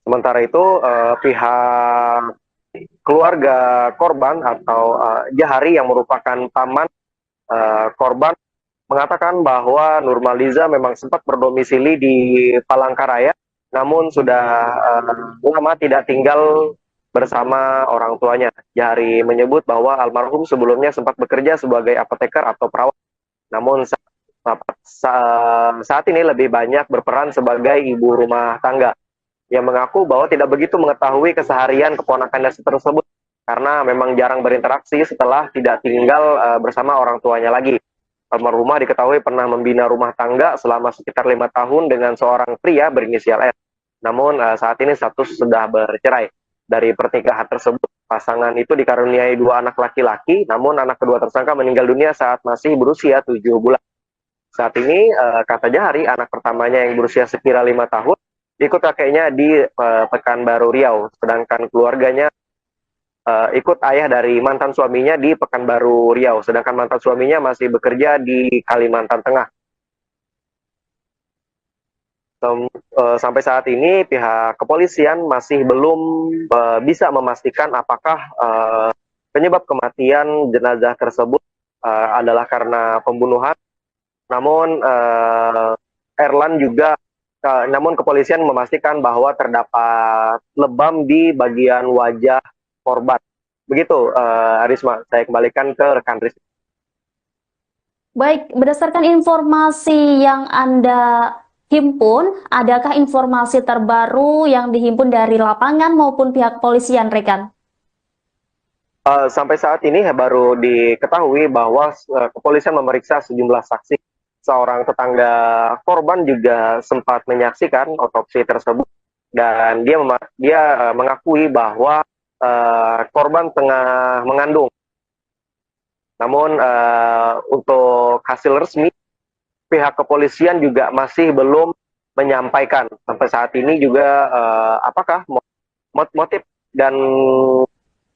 Speaker 2: Sementara itu pihak keluarga korban atau Jahari yang merupakan paman korban mengatakan bahwa Nurmaliza memang sempat berdomisili di Palangkaraya, namun sudah lama tidak tinggal bersama orang tuanya. Jahari menyebut bahwa almarhum sebelumnya sempat bekerja sebagai apoteker atau perawat, namun saat ini lebih banyak berperan sebagai ibu rumah tangga. Yang mengaku bahwa tidak begitu mengetahui keseharian keponakannya tersebut karena memang jarang berinteraksi setelah tidak tinggal bersama orang tuanya lagi. Almarhumah diketahui pernah membina rumah tangga selama sekitar 5 tahun dengan seorang pria berinisial R. Namun saat ini status sudah bercerai. Dari pernikahan tersebut, pasangan itu dikaruniai 2 anak laki-laki, namun anak kedua tersangka meninggal dunia saat masih berusia 7 bulan. Saat ini, kata Jahari, anak pertamanya yang berusia sekira 5 tahun, ikut kakeknya di Pekanbaru Riau, sedangkan keluarganya ikut ayah dari mantan suaminya di Pekanbaru Riau, sedangkan mantan suaminya masih bekerja di Kalimantan Tengah. Sampai saat ini pihak kepolisian masih belum bisa memastikan apakah penyebab kematian jenazah tersebut adalah karena pembunuhan. Namun namun kepolisian memastikan bahwa terdapat lebam di bagian wajah korban. Begitu, Risma, saya kembalikan ke rekan Risma.
Speaker 1: Baik, berdasarkan informasi yang Anda himpun, adakah informasi terbaru yang dihimpun dari lapangan maupun pihak kepolisian, rekan?
Speaker 2: Sampai saat ini baru diketahui bahwa kepolisian memeriksa sejumlah saksi. Seorang tetangga korban juga sempat menyaksikan otopsi tersebut dan dia mengakui bahwa korban tengah mengandung. Namun untuk hasil resmi pihak kepolisian juga masih belum menyampaikan sampai saat ini juga apakah motif dan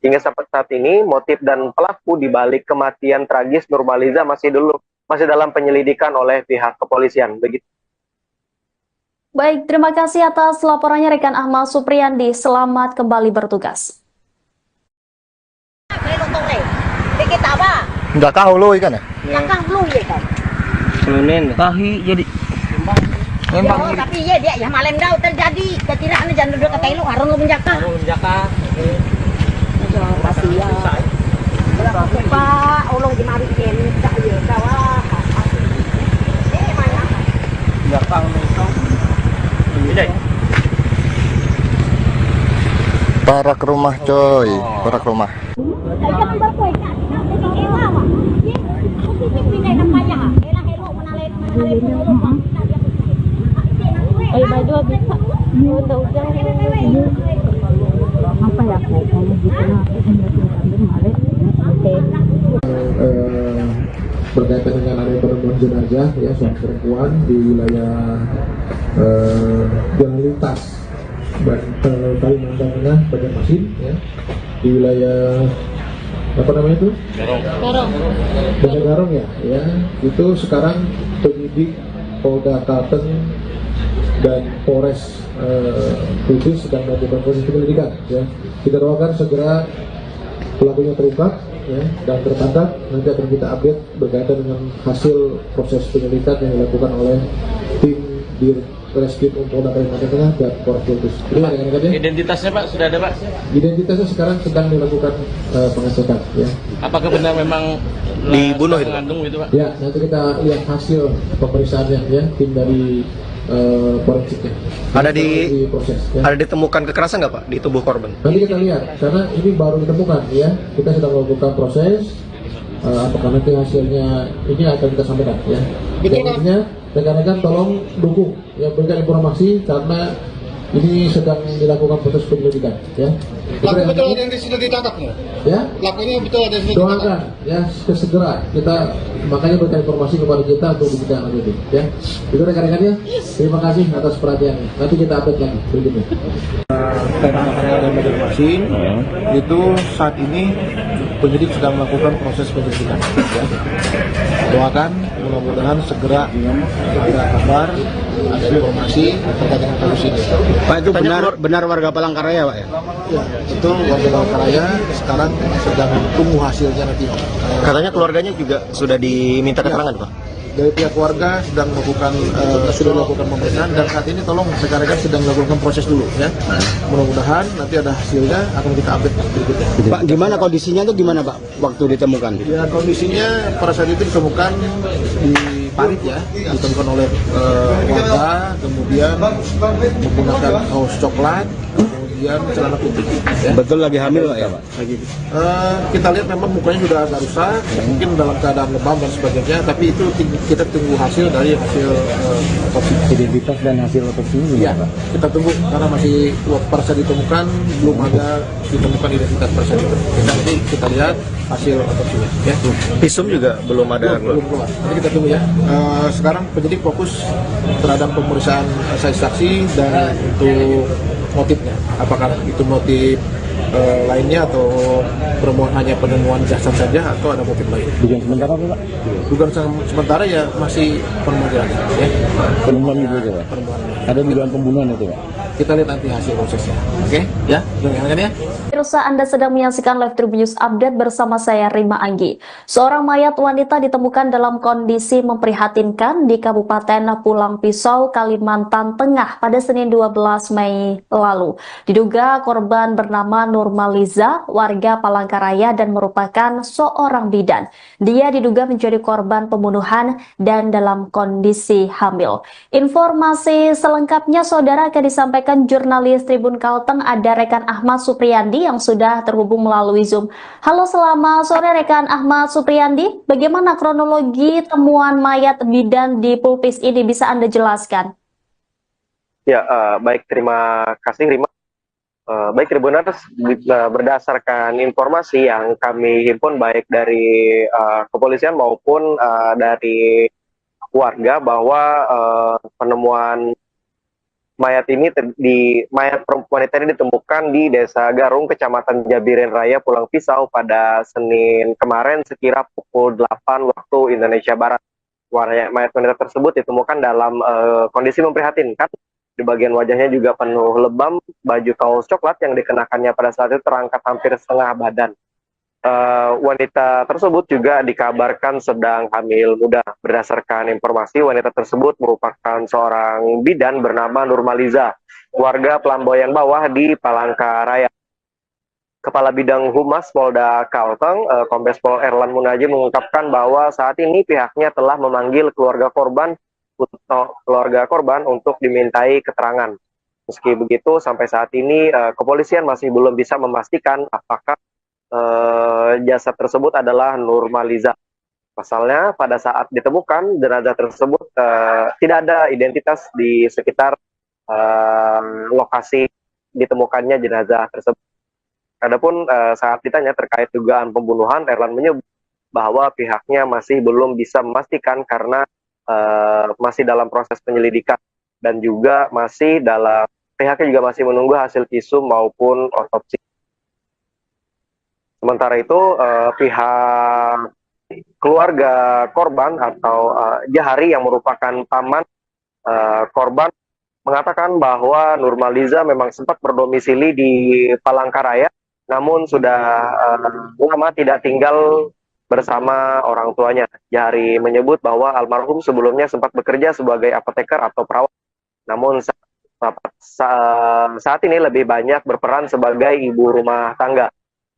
Speaker 2: hingga sampai saat ini motif dan pelaku di balik kematian tragis Nurmaliza masih dalam penyelidikan oleh pihak kepolisian. Begitu.
Speaker 1: Baik, terima kasih atas laporannya rekan Ahmad Supriyandi. Selamat kembali bertugas.
Speaker 7: Nggak kau lo ikan ya?
Speaker 6: Tahi jadi
Speaker 3: memang tapi ya dia ya malam dah terjadi kekiraan jangan duduk kata lu harun lu menjaka masih ya Pak ulung di mari ini tak ya kawah banyak
Speaker 6: belakang itu ini
Speaker 7: Parak rumah coy, parak rumah.
Speaker 5: Berkaitan dengan ada penemuan jenazah ya seorang perempuan di wilayah jalan lintas Kalimantan Tengah, Banjarmasin ya, di wilayah apa namanya itu? Garong ya, itu sekarang penyidik Polda Kalteng dan Polres Kudus sedang melakukan proses penyelidikan ya. Kita doakan segera pelakunya terungkap ya, dan tertangkap. Nanti akan kita update berkaitan dengan hasil proses penyelidikan yang dilakukan oleh tim Reskrim Polda Kalimantan Tengah dan Polres Kudus. Jadi rekan-rekan ya.
Speaker 6: Identitasnya Pak sudah ada Pak?
Speaker 5: Identitasnya sekarang sedang dilakukan pengecekan ya.
Speaker 6: Apakah benar memang
Speaker 9: dibunuh itu?
Speaker 6: mengandung itu Pak?
Speaker 5: Ya, nanti kita lihat hasil pemeriksaannya ya, tim dari forensiknya.
Speaker 9: Ada
Speaker 5: proses ya.
Speaker 9: Ada ditemukan kekerasan nggak Pak di tubuh korban?
Speaker 5: Nanti kita lihat, karena ini baru ditemukan ya. Kita sedang melakukan proses. Apakah nanti hasilnya ini akan kita sampaikan ya. Intinya rekan-rekan tolong dukung ya, berikan informasi karena ini sedang dilakukan proses penyelidikan ya.
Speaker 8: Pelaku betul ada yang sudah ditangkap nggak?
Speaker 5: Ya.
Speaker 8: Pelakunya betul ada yang sudah ditangkap?
Speaker 5: Doakan ya segera kita, makanya berikan informasi kepada kita untuk kita lanjuti ya. Itu rekan-rekan ya. Terima kasih atas perhatiannya. Nanti kita update lagi berikutnya.
Speaker 8: Material dan Banjarmasin itu saat ini penyidik sedang melakukan proses penyelidikan. Ya. Doakan mudah-mudahan segera ada kabar, ada informasi terkait dengan kasus ini.
Speaker 10: Pak, itu benar warga Palangkaraya Pak ya?
Speaker 8: Ya, betul, warga Palangkaraya sekarang sedang tunggu hasilnya nanti.
Speaker 9: Katanya keluarganya juga sudah diminta keterangan Pak?
Speaker 8: Dari pihak keluarga sedang melakukan sudah melakukan pemeriksaan dan saat ini tolong rekan-rekan sedang melakukan proses dulu ya. Mudah-mudahan nanti ada hasilnya akan kita update berikutnya.
Speaker 10: Pak, gimana kondisinya itu gimana Pak waktu ditemukan?
Speaker 8: Ya, kondisinya pada saat itu ditemukan di parit ya, ditemukan oleh warga, kemudian menggunakan kaos coklat, kemudian celana putih. Ya.
Speaker 10: Betul lagi hamil Pak ya Pak?
Speaker 8: Kita lihat memang mukanya sudah agak rusak, mungkin dalam keadaan lebam dan sebagainya, tapi itu kita tunggu hasil dari hasil otopsi.
Speaker 10: Identitas dan hasil otopsi ini
Speaker 8: Ya,
Speaker 10: Pak?
Speaker 8: kita tunggu karena masih pada saat ditemukan belum ada ditemukan identitas pada saat itu. Nanti kita lihat hasil otopsinya. Ya.
Speaker 9: Visum juga belum ada.
Speaker 8: Belum keluar. Nanti kita tunggu ya. Sekarang penyidik fokus terhadap pemeriksaan saksi dan untuk motifnya. Apakah itu motif lainnya atau hanya penemuan jasad saja atau ada motif lain?
Speaker 10: Dugaan sementara Pak?
Speaker 8: Dugaan sementara ya masih penemuan ya.
Speaker 10: Penemuan itu aja Pak? Ada dugaan pembunuhan itu Pak?
Speaker 8: Kita lihat nanti hasil prosesnya. Oke? Ya, dengarkan ya.
Speaker 1: Pemirsa, Anda sedang menyaksikan Live Tribun News Update bersama saya Rima Anggi. Seorang mayat wanita ditemukan dalam kondisi memprihatinkan di Kabupaten Pulang Pisau, Kalimantan Tengah pada Senin 12 Mei lalu. Diduga korban bernama Nurmaliza, warga Palangkaraya dan merupakan seorang bidan. Dia diduga menjadi korban pembunuhan dan dalam kondisi hamil. Informasi selengkapnya saudara akan disampaikan jurnalis Tribun Kalteng, ada rekan Ahmad Supriyandi yang sudah terhubung melalui Zoom. Halo, selamat sore rekan Ahmad Supriyandi. Bagaimana kronologi temuan mayat bidan di Pulpis ini, bisa Anda jelaskan?
Speaker 2: Ya, baik, terima kasih Rima. Baik Tribuners, berdasarkan informasi yang kami himpun baik dari kepolisian maupun dari warga bahwa penemuan mayat wanita ini ditemukan di Desa Garung, Kecamatan Jabiren Raya, Pulang Pisau pada Senin kemarin sekira pukul 8 waktu Indonesia Barat. Mayat wanita tersebut ditemukan dalam kondisi memprihatinkan. Di bagian wajahnya juga penuh lebam, baju kaos coklat yang dikenakannya pada saat itu terangkat hampir setengah badan. Wanita tersebut juga dikabarkan sedang hamil muda. Berdasarkan informasi, wanita tersebut merupakan seorang bidan bernama Nurmaliza, warga Pelamboyan Bawah di Palangkaraya. Kepala Bidang Humas Polda Kalteng, Kombes Pol Erlan Munaji, mengungkapkan bahwa saat ini pihaknya telah memanggil keluarga korban untuk dimintai keterangan. Meski begitu, sampai saat ini kepolisian masih belum bisa memastikan apakah jasad tersebut adalah Nurmaliza. Pasalnya, pada saat ditemukan jenazah tersebut tidak ada identitas di sekitar lokasi ditemukannya jenazah tersebut. Adapun saat ditanya terkait dugaan pembunuhan, Erlan menyebut bahwa pihaknya masih belum bisa memastikan karena masih dalam proses penyelidikan dan juga pihaknya juga masih menunggu hasil visum maupun otopsi. Sementara itu pihak keluarga korban atau Jahari yang merupakan paman korban mengatakan bahwa Nurmaliza memang sempat berdomisili di Palangkaraya, namun sudah lama tidak tinggal bersama orang tuanya. Jahari menyebut bahwa almarhum sebelumnya sempat bekerja sebagai apoteker atau perawat Namun saat ini lebih banyak berperan sebagai ibu rumah tangga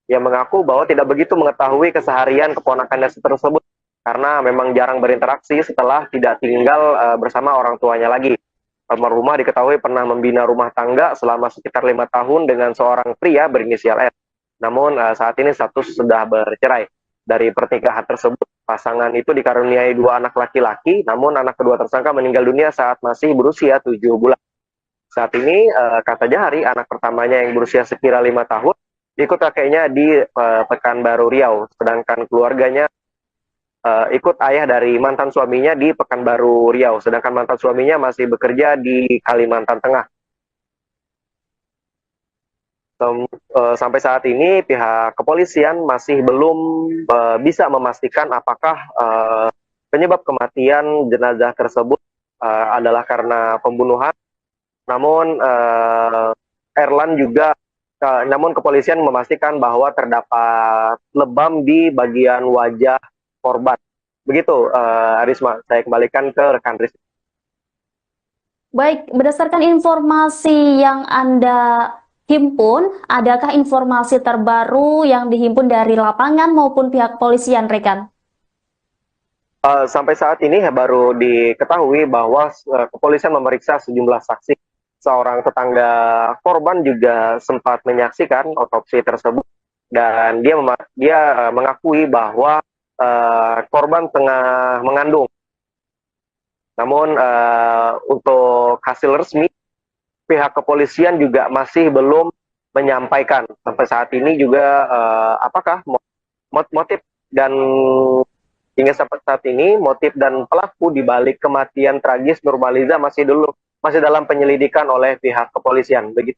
Speaker 2: yang mengaku bahwa tidak begitu mengetahui keseharian keponakannya tersebut karena memang jarang berinteraksi setelah tidak tinggal bersama orang tuanya lagi. Almarhumah diketahui pernah membina rumah tangga selama sekitar 5 tahun dengan seorang pria berinisial S. Namun saat ini status sudah bercerai. Dari pernikahan tersebut, pasangan itu dikaruniai 2 anak laki-laki, namun anak kedua tersangka meninggal dunia saat masih berusia 7 bulan. Saat ini, kata Jahari, anak pertamanya yang berusia sekira 5 tahun, ikut kakeknya di Pekanbaru Riau, sedangkan keluarganya ikut ayah dari mantan suaminya di Pekanbaru Riau, sedangkan mantan suaminya masih bekerja di Kalimantan Tengah. Sampai saat ini pihak kepolisian masih belum bisa memastikan apakah penyebab kematian jenazah tersebut adalah karena pembunuhan. Namun namun kepolisian memastikan bahwa terdapat lebam di bagian wajah korban. Begitu, Arisma, saya kembalikan ke rekan Rizky.
Speaker 1: Baik, berdasarkan informasi yang Anda himpun, adakah informasi terbaru yang dihimpun dari lapangan maupun pihak kepolisian, rekan?
Speaker 2: Sampai saat ini baru diketahui bahwa kepolisian memeriksa sejumlah saksi. Seorang tetangga korban juga sempat menyaksikan otopsi tersebut dan dia mengakui bahwa korban tengah mengandung. Namun untuk hasil resmi pihak kepolisian juga masih belum menyampaikan sampai saat ini juga apakah motif dan hingga sampai saat ini motif dan pelaku di balik kematian tragis Nurmaliza masih dalam penyelidikan oleh pihak kepolisian. Begitu.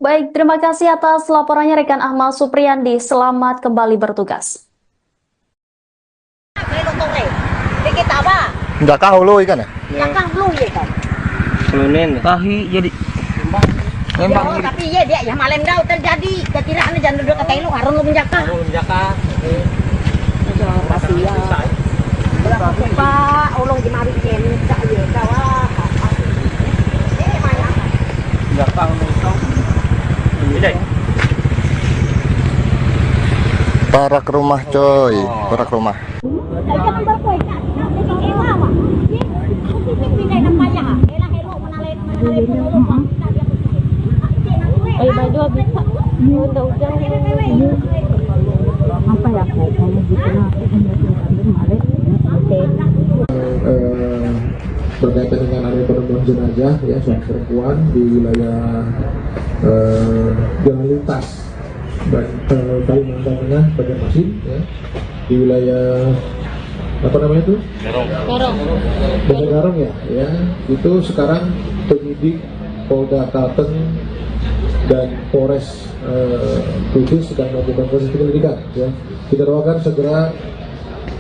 Speaker 1: Baik, terima kasih atas laporannya rekan Ahmad Supriyandi. Selamat kembali bertugas.
Speaker 7: Nggak tahu lu ikan ya?
Speaker 6: Tahi jadi
Speaker 3: Tapi dia ya malam dah terjadi. Kira-kira jangan duduk kata lu harun lu menjaka. Pak, ulung di mari ken tak ya kawah.
Speaker 7: Para ke rumah coy, para ke rumah.
Speaker 5: Berkaitan dengan ada penemuan jenazah ya seorang perempuan di wilayah jalan lintas Kalimantan Tengah Banjarmasin ya, di wilayah apa namanya itu? Garong ya, itu sekarang penyidik Polda Kalteng dan Polres Kudus sedang melakukan proses penyelidikan ya. Kita doakan segera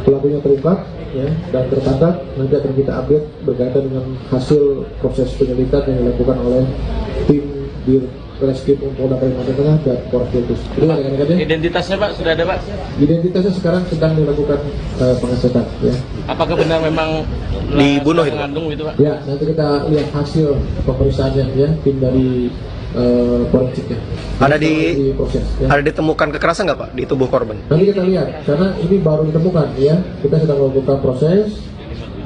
Speaker 5: pelakunya terungkap ya, dan tertangkap. Nanti akan kita update berkaitan dengan hasil proses penyelidikan yang dilakukan oleh tim di Reskrim Polda Kalimantan Tengah dan Polres Kudus.
Speaker 6: Identitasnya Pak sudah ada Pak?
Speaker 5: Identitasnya sekarang sedang dilakukan pengecekan ya.
Speaker 6: Apakah benar memang
Speaker 9: dibunuh itu?
Speaker 6: Mengandung itu Pak?
Speaker 5: Ya, nanti kita lihat hasil pemeriksaannya ya, tim dari forensiknya.
Speaker 9: Ada
Speaker 5: proses ya.
Speaker 9: Ada ditemukan kekerasan nggak Pak di tubuh korban?
Speaker 5: Nanti kita lihat karena ini baru ditemukan ya. Kita sedang melakukan proses.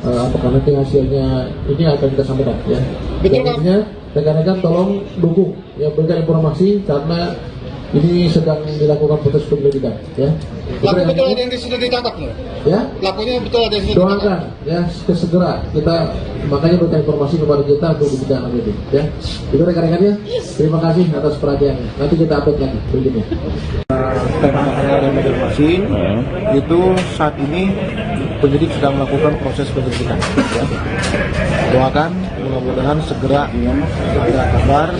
Speaker 5: Apakah nanti hasilnya ini akan kita sampaikan ya. Selanjutnya rekan-rekan tolong dukung ya, berikan informasi karena ini sedang dilakukan proses penyelidikan ya.
Speaker 8: Pelaku betul ada yang sudah ditangkap nggak?
Speaker 5: Ya.
Speaker 8: Pelakunya betul ada yang sudah
Speaker 5: Doakan ya segera kita makanya berikan informasi kepada kita untuk kita lanjuti ya. Itu rekan-rekannya. Terima kasih atas perhatiannya. Nanti kita update lagi berikutnya.
Speaker 8: Banjarmasin itu saat ini penyidik sedang melakukan proses penyelidikan ya. Doakan mudah-mudahan segera ada kabar,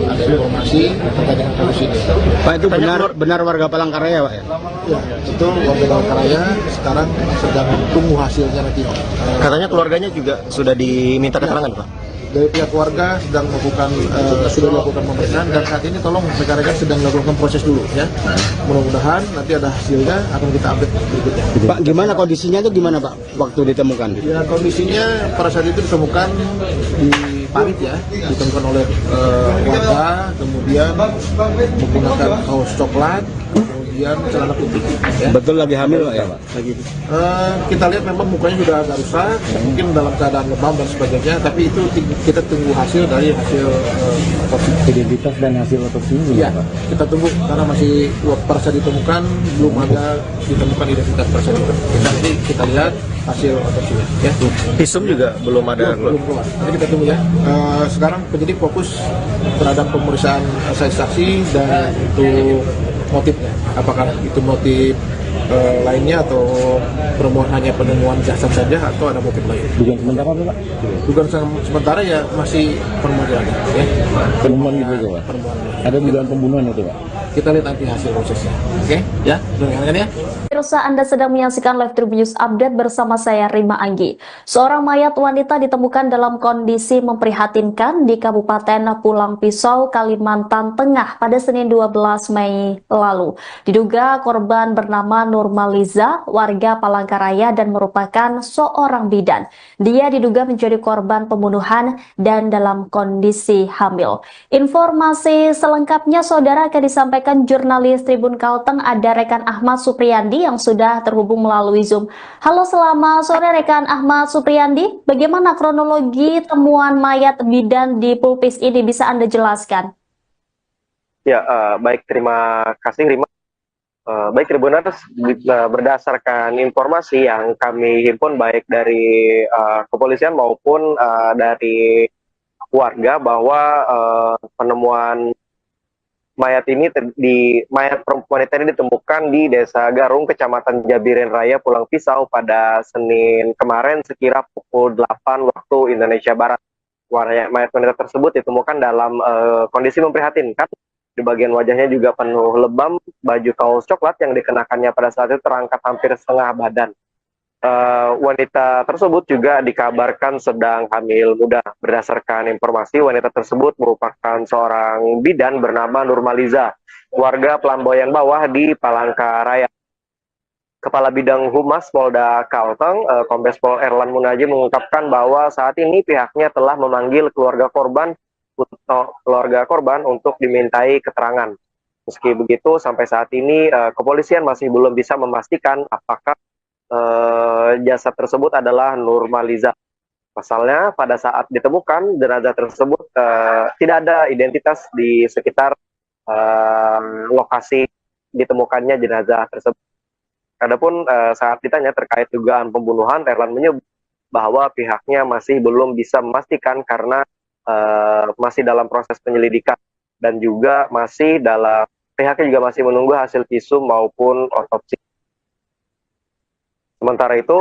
Speaker 8: ada informasi terkait dengan kasus ini.
Speaker 9: Pak, itu benar warga Palangkaraya Pak ya?
Speaker 8: Ya, itu warga Palangkaraya sekarang sedang tunggu hasilnya nanti.
Speaker 9: Katanya keluarganya juga sudah diminta keterangan Pak?
Speaker 8: dari pihak keluarga sedang melakukan sudah dilakukan pemeriksaan dan saat ini tolong rekan-rekan sedang melakukan proses dulu ya. Mudah-mudahan nanti ada hasilnya akan kita update berikutnya.
Speaker 10: Pak, gimana kondisinya itu gimana Pak waktu ditemukan?
Speaker 8: Ya, kondisinya pada saat itu ditemukan di parit ya, ditemukan oleh warga, kemudian menggunakan kaos coklat, kemudian celana putih. Ya.
Speaker 10: Betul lagi hamil Pak ya Pak? Lagi.
Speaker 8: Kita lihat memang mukanya sudah agak rusak, mungkin dalam keadaan lebam dan sebagainya, tapi itu kita tunggu hasil dari hasil otopsi.
Speaker 10: Identitas dan hasil otopsi ini
Speaker 8: Ya, kita tunggu karena masih pada saat ditemukan belum ada ditemukan identitas tersebut. Nanti kita lihat hasil otopsinya. Ya.
Speaker 9: Visum juga belum ada.
Speaker 8: Belum keluar. Nanti kita tunggu ya. Sekarang penyidik fokus terhadap pemeriksaan saksi-saksi dan untuk motifnya. Apakah itu motif lainnya atau hanya penemuan jasad saja atau ada motif lain?
Speaker 10: Dugaan sementara apa Pak?
Speaker 8: Dugaan sementara ya masih penemuan ya.
Speaker 10: Penemuan gitu Pak? Ada dugaan pembunuhan itu Pak?
Speaker 8: Kita lihat nanti hasil prosesnya. Oke? Ya, dengarkan ya.
Speaker 1: Pemirsa, Anda sedang menyaksikan Live Tribun News Update bersama saya Rima Anggi. Seorang mayat wanita ditemukan dalam kondisi memprihatinkan di Kabupaten Pulang Pisau, Kalimantan Tengah pada Senin 12 Mei lalu. Diduga korban bernama Nurmaliza, warga Palangkaraya dan merupakan seorang bidan. Dia diduga menjadi korban pembunuhan dan dalam kondisi hamil. Informasi selengkapnya saudara akan disampaikan jurnalis Tribun Kalteng, ada rekan Ahmad Supriyandi yang sudah terhubung melalui Zoom. Halo, selamat sore rekan Ahmad Supriyandi. Bagaimana kronologi temuan mayat bidan di Pulpis ini, bisa Anda jelaskan?
Speaker 2: Ya, baik, terima kasih Rima. Baik Tribuners, berdasarkan informasi yang kami himpun baik dari kepolisian maupun dari warga bahwa penemuan mayat perempuan ini ditemukan di Desa Garung, Kecamatan Jabiren Raya, Pulang Pisau pada Senin kemarin sekira pukul 8 waktu Indonesia Barat. Mayat wanita tersebut ditemukan dalam kondisi memprihatinkan. Di bagian wajahnya juga penuh lebam, baju kaos coklat yang dikenakannya pada saat itu terangkat hampir setengah badan. Wanita tersebut juga dikabarkan sedang hamil muda. Berdasarkan informasi, wanita tersebut merupakan seorang bidan bernama Nurmaliza, warga Pelamboyan Bawah di Palangkaraya. Kepala Bidang Humas Polda Kalteng, Kombes Pol Erlan Munaji mengungkapkan bahwa saat ini pihaknya telah memanggil keluarga korban untuk dimintai keterangan. Meski begitu, sampai saat ini kepolisian masih belum bisa memastikan apakah jasad tersebut adalah Nurmaliza. Pasalnya pada saat ditemukan jenazah tersebut tidak ada identitas di sekitar lokasi ditemukannya jenazah tersebut. Adapun saat ditanya terkait dugaan pembunuhan, Erlan menyebut bahwa pihaknya masih belum bisa memastikan karena masih dalam proses penyelidikan dan juga pihaknya juga masih menunggu hasil visum maupun otopsi. Sementara itu,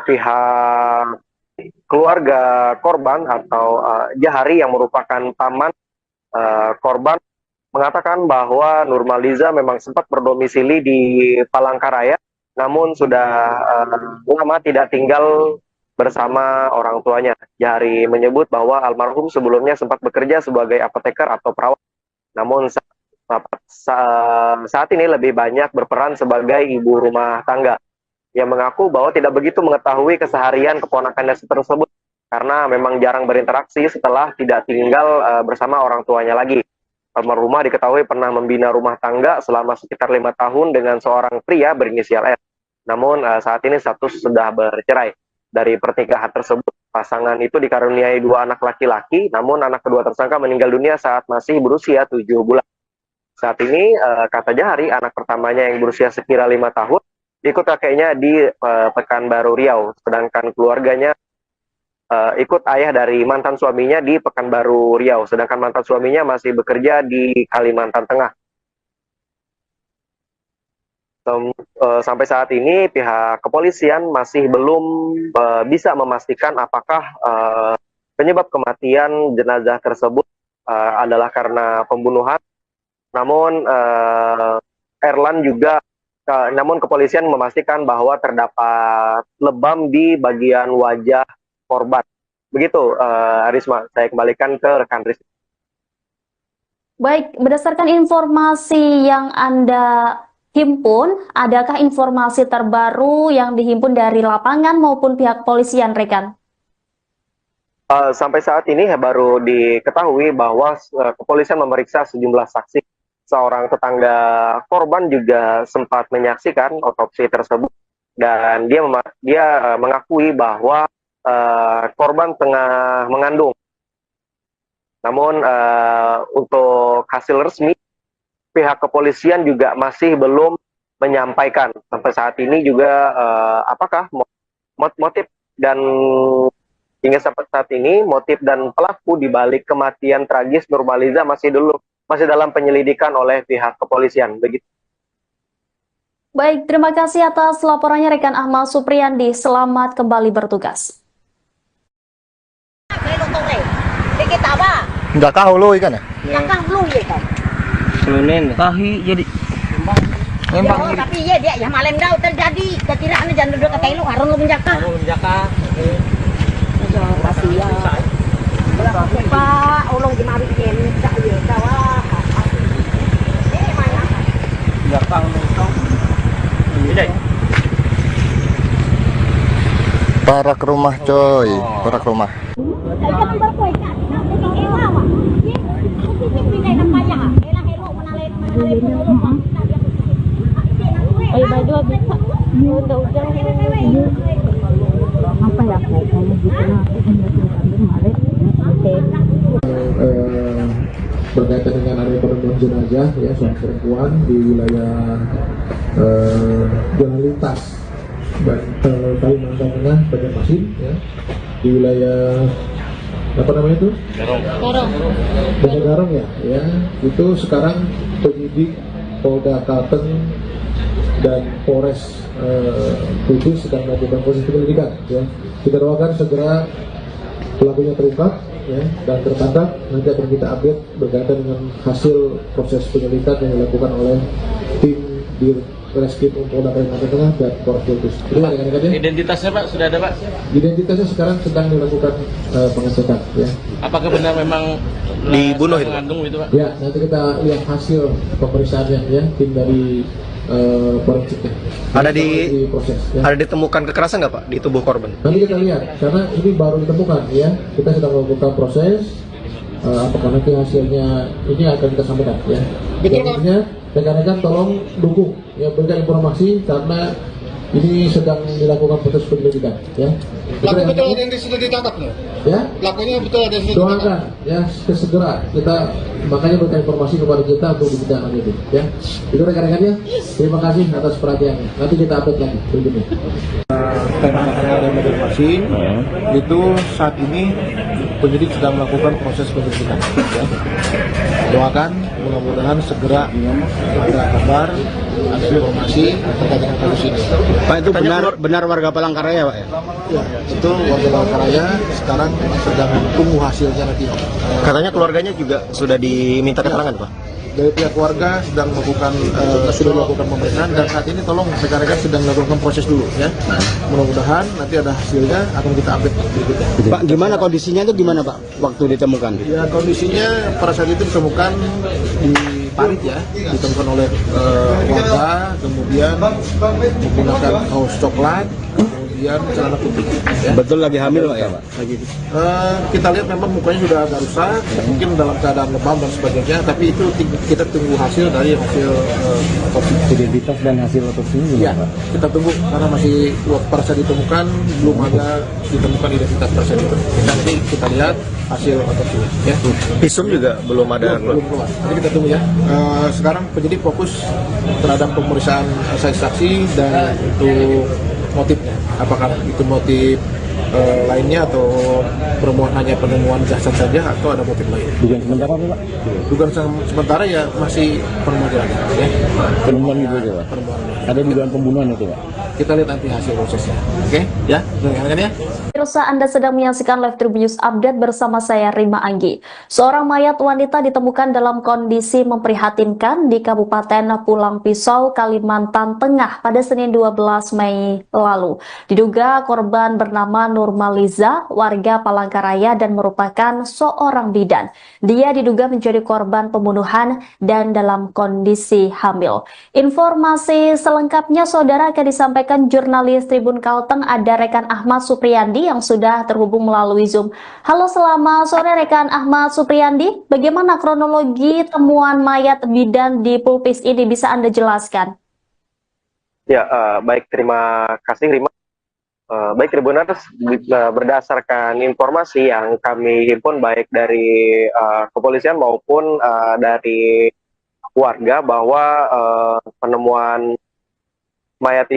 Speaker 2: pihak keluarga korban atau Jahari yang merupakan paman korban mengatakan bahwa Nurmaliza memang sempat berdomisili di Palangkaraya, namun sudah lama tidak tinggal bersama orang tuanya. Jahari menyebut bahwa almarhum sebelumnya sempat bekerja sebagai apoteker atau perawat, namun saat ini lebih banyak berperan sebagai ibu rumah tangga. Yang mengaku bahwa tidak begitu mengetahui keseharian keponakannya tersebut karena memang jarang berinteraksi setelah tidak tinggal bersama orang tuanya lagi. Almarhumah diketahui pernah membina rumah tangga selama sekitar 5 tahun dengan seorang pria berinisial R. Namun saat ini status sudah bercerai. Dari pernikahan tersebut, pasangan itu dikaruniai 2 anak laki-laki, namun anak kedua tersangka meninggal dunia saat masih berusia 7 bulan. Saat ini, kata Jahari, anak pertamanya yang berusia sekira 5 tahun, ikut kakeknya di Pekanbaru Riau, sedangkan keluarganya ikut ayah dari mantan suaminya di Pekanbaru Riau, sedangkan mantan suaminya masih bekerja di Kalimantan Tengah. Sampai saat ini pihak kepolisian masih belum bisa memastikan apakah penyebab kematian jenazah tersebut adalah karena pembunuhan. Namun namun kepolisian memastikan bahwa terdapat lebam di bagian wajah korban. Begitu, Risma, saya kembalikan ke rekan Risma.
Speaker 1: Baik, berdasarkan informasi yang Anda himpun, adakah informasi terbaru yang dihimpun dari lapangan maupun pihak polisian, rekan?
Speaker 2: Sampai saat ini baru diketahui bahwa kepolisian memeriksa sejumlah saksi. Seorang tetangga korban juga sempat menyaksikan otopsi tersebut dan dia mengakui bahwa korban tengah mengandung. Namun untuk hasil resmi pihak kepolisian juga masih belum menyampaikan sampai saat ini juga apakah motif dan hingga sampai saat ini motif dan pelaku di balik kematian tragis Nurmaliza masih dalam penyelidikan oleh pihak kepolisian. Begitu.
Speaker 1: Baik, terima kasih atas laporannya rekan Ahmad Supriyandi. Selamat kembali bertugas.
Speaker 7: Nggak tahu lo ikan ya?
Speaker 6: Tahi jadi
Speaker 3: Memang tapi iya dia ya malam dah terjadi. Kekiraan jangan duduk kata lu harun lu menjaka. Kasihan. Pak, ulung di mari ini tak ya kawah. Ini mana?
Speaker 6: belakang nongkrong. Ini
Speaker 7: Para ke rumah coy, para ke rumah.
Speaker 3: Apa ya
Speaker 5: berkaitan dengan adanya penemuan jenazah ya seorang perempuan di wilayah Jalan Lintas Kalimantan Tengah, Banjarmasin ya, di wilayah apa namanya itu? Garong ya, itu sekarang penyidik Polda Kalteng dan Polres Kudus sedang melakukan proses penyelidikan ya. Kita doakan segera pelakunya terungkap ya, dan tertangkap. Nanti akan kita update berkaitan dengan hasil proses penyelidikan yang dilakukan oleh tim di Reskrim Polda Kalimantan Tengah dan Polres Kudus.
Speaker 6: Identitasnya Pak sudah ada Pak?
Speaker 5: Identitasnya sekarang sedang dilakukan pengecekan ya.
Speaker 6: Apakah benar memang
Speaker 9: dibunuh itu?
Speaker 6: Mengandung itu Pak?
Speaker 5: Ya, nanti kita lihat hasil pemeriksaannya ya, tim dari forensiknya.
Speaker 9: Ada
Speaker 5: proses ya.
Speaker 9: Ada ditemukan kekerasan nggak Pak di tubuh korban?
Speaker 5: Nanti kita lihat karena ini baru ditemukan ya. Kita sedang melakukan proses. Apakah nanti hasilnya ini akan kita sampaikan ya. Intinya rekan-rekan tolong dukung ya, berikan informasi karena ini sedang dilakukan proses penyelidikan ya.
Speaker 8: Pelaku betul ada yang sudah ditangkap nggak?
Speaker 5: Ya.
Speaker 8: Pelakunya betul ada yang sudah ditangkap.
Speaker 5: Doakan ya segera kita makanya berikan informasi kepada kita untuk dibicarakan itu ya. Itu rekan-rekannya. Terima kasih atas perhatiannya. Nanti kita update lagi berikutnya.
Speaker 8: Dan Banjarmasin itu saat ini penyidik sedang melakukan proses penyelidikan. Ya. Doakan mudah-mudahan segera ada kabar, ada informasi terkait dengan kasus ini.
Speaker 10: Pak, itu benar warga Palangkaraya Pak ya?
Speaker 8: Ya, itu warga Palangkaraya sekarang sedang tunggu hasilnya nanti.
Speaker 9: Katanya keluarganya juga sudah diminta keterangan Pak?
Speaker 8: Dari pihak keluarga sedang melakukan sudah melakukan pemeriksaan dan saat ini tolong rekan-rekan sedang melakukan proses dulu ya. Mudah-mudahan nanti ada hasilnya akan kita update berikutnya.
Speaker 10: Pak, gimana kondisinya itu gimana Pak waktu ditemukan?
Speaker 8: Ya kondisinya pada saat itu ditemukan di parit ya, ditemukan oleh warga, kemudian menggunakan kaos coklat, kemudian celana putih. Ya.
Speaker 10: Betul lagi hamil Pak ya Pak?
Speaker 8: Kita lihat memang mukanya sudah agak rusak, mungkin dalam keadaan lebam dan sebagainya, tapi itu kita tunggu hasil dari hasil otopsi.
Speaker 10: Identitas dan hasil otopsinya
Speaker 8: Ya,
Speaker 10: gimana Pak?
Speaker 8: kita tunggu karena masih pada saat ditemukan belum ada ditemukan identitas pada saat itu. Nanti kita lihat hasil otopsi. Ya.
Speaker 9: Visum juga belum ada.
Speaker 8: Belum keluar. Nanti kita tunggu ya. Sekarang penyidik fokus terhadap pemeriksaan saksi dan untuk motifnya. Apakah itu motif lainnya atau permohonan hanya penemuan jasad saja atau ada motif lain?
Speaker 10: Dugaan sementara apa Pak?
Speaker 8: Dugaan sementara ya masih penemuan ya.
Speaker 10: Penemuan gitu aja Pak? Ada dugaan pembunuhan itu Pak?
Speaker 8: kita lihat nanti hasil prosesnya. Oke, ya, rekan-rekan ya.
Speaker 1: Pemirsa, Anda sedang menyaksikan Live Tribun News Update bersama saya Rima Anggi. Seorang mayat wanita ditemukan dalam kondisi memprihatinkan di Kabupaten Pulang Pisau, Kalimantan Tengah pada Senin 12 Mei lalu. Diduga korban bernama Nurmaliza, warga Palangkaraya dan merupakan seorang bidan. Dia diduga menjadi korban pembunuhan dan dalam kondisi hamil. Informasi selengkapnya saudara akan disampaikan jurnalis Tribun Kalteng, ada rekan Ahmad Supriyandi yang sudah terhubung melalui Zoom. Halo, selamat sore rekan Ahmad Supriyandi. Bagaimana kronologi temuan mayat bidan di Pulpis ini, bisa Anda jelaskan?
Speaker 2: Ya, baik, terima kasih Rima. Baik Tribuners, berdasarkan informasi yang kami himpun baik dari kepolisian maupun dari warga bahwa penemuan mayat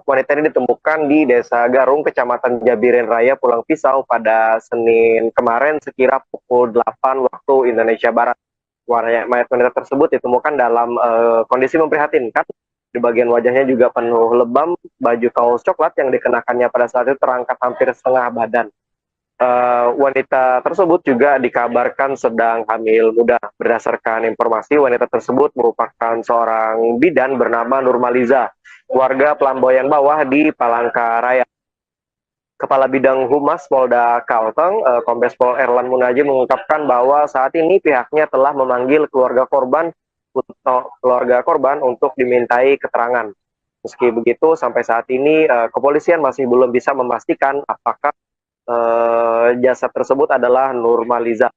Speaker 2: wanita ini ditemukan di Desa Garung, Kecamatan Jabiren Raya, Pulang Pisau pada Senin kemarin sekira pukul 8 waktu Indonesia Barat. Mayat wanita tersebut ditemukan dalam kondisi memprihatinkan. Di bagian wajahnya juga penuh lebam, baju kaos coklat yang dikenakannya pada saat itu terangkat hampir setengah badan. Wanita tersebut juga dikabarkan sedang hamil muda. Berdasarkan informasi, wanita tersebut merupakan seorang bidan bernama Nurmaliza, warga Pelamboyan Bawah di Palangkaraya. Kepala Bidang Humas Polda Kalteng, Kombes Pol Erlan Munaji, mengungkapkan bahwa saat ini pihaknya telah memanggil keluarga korban untuk dimintai keterangan. Meski begitu, sampai saat ini kepolisian masih belum bisa memastikan apakah jasad tersebut adalah Nurmaliza.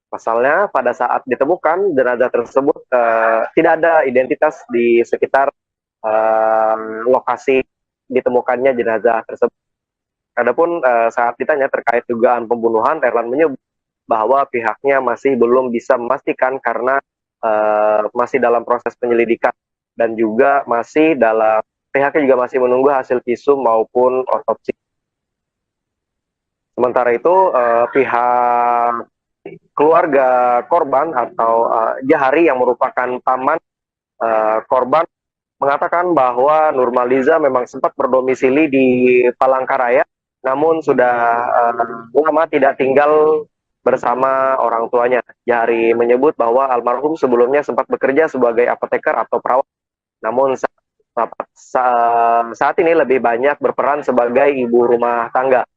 Speaker 2: Pasalnya pada saat ditemukan jenazah tersebut tidak ada identitas di sekitar lokasi ditemukannya jenazah tersebut. Adapun saat ditanya terkait dugaan pembunuhan, Erlan menyebut bahwa pihaknya masih belum bisa memastikan karena masih dalam proses penyelidikan dan juga pihaknya juga masih menunggu hasil visum maupun otopsi. Sementara itu, pihak keluarga korban atau Jahari yang merupakan paman korban mengatakan bahwa Nurmaliza memang sempat berdomisili di Palangkaraya, namun sudah lama tidak tinggal bersama orang tuanya. Jahari menyebut bahwa almarhum sebelumnya sempat bekerja sebagai apoteker atau perawat, namun saat ini lebih banyak berperan sebagai ibu rumah tangga.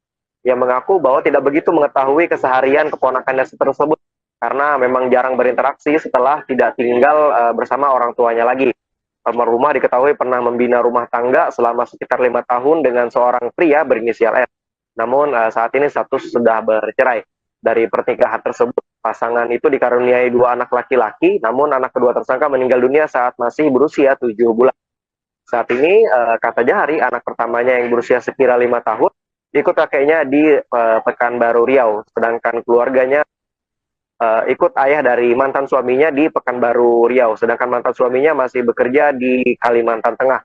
Speaker 2: Yang mengaku bahwa tidak begitu mengetahui keseharian keponakannya tersebut karena memang jarang berinteraksi setelah tidak tinggal bersama orang tuanya lagi. Almarhumah diketahui pernah membina rumah tangga selama sekitar 5 tahun dengan seorang pria berinisial R. Namun saat ini status sudah bercerai. Dari pernikahan tersebut, pasangan itu dikaruniai 2 anak laki-laki, namun anak kedua tersangka meninggal dunia saat masih berusia 7 bulan. Saat ini, kata Jahari, anak pertamanya yang berusia sekira 5 tahun, ikut kakeknya di Pekanbaru Riau, sedangkan keluarganya ikut ayah dari mantan suaminya di Pekanbaru Riau, sedangkan mantan suaminya masih bekerja di Kalimantan Tengah.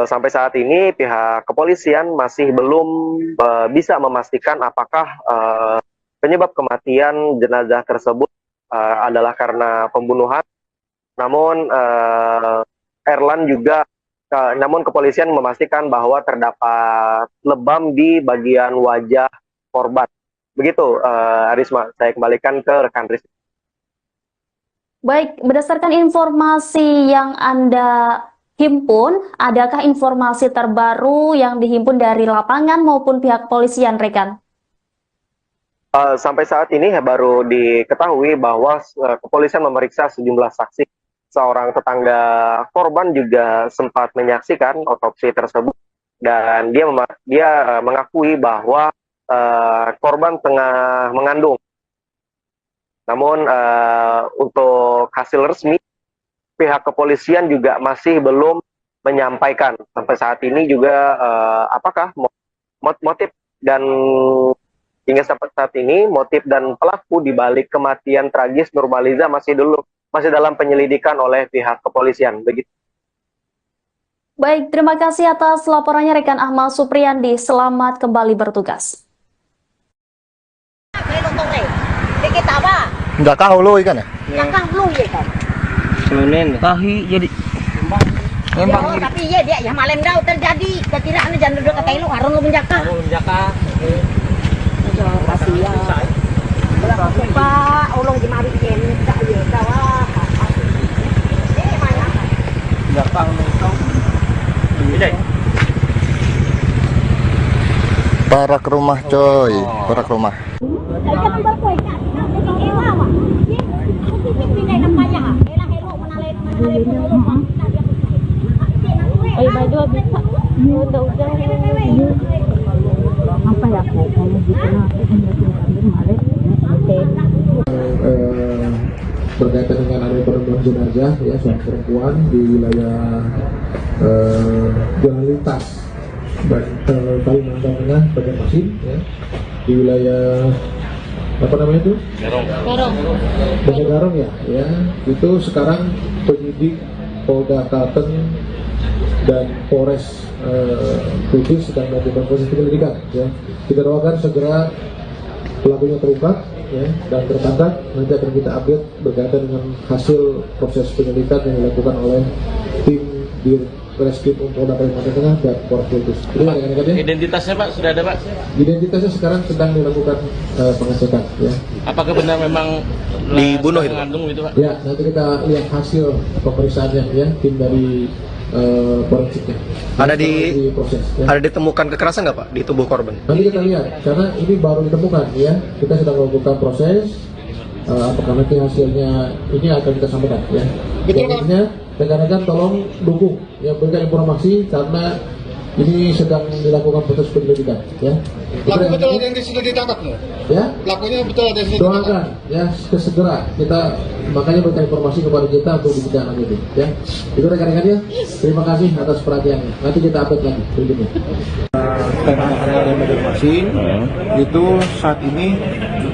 Speaker 2: Sampai saat ini pihak kepolisian masih belum bisa memastikan apakah penyebab kematian jenazah tersebut adalah karena pembunuhan. Namun kepolisian memastikan bahwa terdapat lebam di bagian wajah korban. Begitu, Arisma, saya kembalikan ke rekan Rizky.
Speaker 1: Baik, berdasarkan informasi yang Anda himpun, adakah informasi terbaru yang dihimpun dari lapangan maupun pihak kepolisian, rekan?
Speaker 2: Sampai saat ini baru diketahui bahwa kepolisian memeriksa sejumlah saksi. Seorang tetangga korban juga sempat menyaksikan otopsi tersebut dan dia mengakui bahwa korban tengah mengandung. Namun untuk hasil resmi pihak kepolisian juga masih belum menyampaikan sampai saat ini juga apakah motif dan hingga sampai saat ini motif dan pelaku di balik kematian tragis Nurmaliza masih dalam penyelidikan oleh pihak kepolisian. Begitu.
Speaker 1: Baik, terima kasih atas laporannya rekan Ahmad Supriyandi. Selamat kembali bertugas.
Speaker 3: Dikit apa?
Speaker 7: Nggak kau lo ikan ya?
Speaker 3: Yang kan belum ya kan?
Speaker 6: Tahi jadi
Speaker 3: Memang tapi ya dia ya malam dah terjadi. Kira anu jangan duduk kata lu harun lu menjaka. Rahasia. Pak, ulung di mari ken tak ya kawah. Mana?
Speaker 6: belakang nongkrong. Ini
Speaker 7: Parak rumah coy, parak rumah.
Speaker 5: Berkaitan dengan ada penemuan jenazah ya seorang perempuan di wilayah Jalan Lintas Kalimantan Tengah, Banjarmasin ya, di wilayah apa namanya itu? Garong ya, itu sekarang penyidik Polda Kalteng dan Polres Kudus sedang melakukan proses penyelidikan ya. Kita doakan segera pelakunya terungkap ya, dan tertangkap. Nanti akan kita update berkaitan dengan hasil proses penyelidikan yang dilakukan oleh tim di Reskrim Polda Kalimantan Tengah dan Polres Kudus.
Speaker 6: Identitasnya Pak sudah ada Pak?
Speaker 5: Identitasnya sekarang sedang dilakukan pengecekan ya.
Speaker 6: Apakah benar memang
Speaker 9: dibunuh itu?
Speaker 6: Mengandung itu Pak?
Speaker 5: Ya, nanti kita lihat hasil pemeriksaannya ya, tim dari forensiknya.
Speaker 9: Ada
Speaker 5: proses. Ya.
Speaker 9: Ada ditemukan kekerasan nggak Pak di tubuh korban?
Speaker 5: Nanti kita lihat, karena ini baru ditemukan ya. Kita sedang melakukan proses. Apakah nanti hasilnya ini akan kita sampaikan ya. Intinya rekan-rekan tolong dukung ya, berikan informasi karena ini sedang dilakukan proses penyelidikan ya.
Speaker 8: Pelaku betul ada yang sudah ditangkap loh.
Speaker 5: Ya.
Speaker 8: Pelakunya betul ada yang sudah ditangkap.
Speaker 5: Doakan ya segera kita makanya berikan informasi kepada kita untuk dibicarakan itu ya. Itu rekan-rekan ya. Terima kasih atas perhatiannya. Nanti kita update lagi berikutnya.
Speaker 8: Area dan Banjarmasin itu saat ini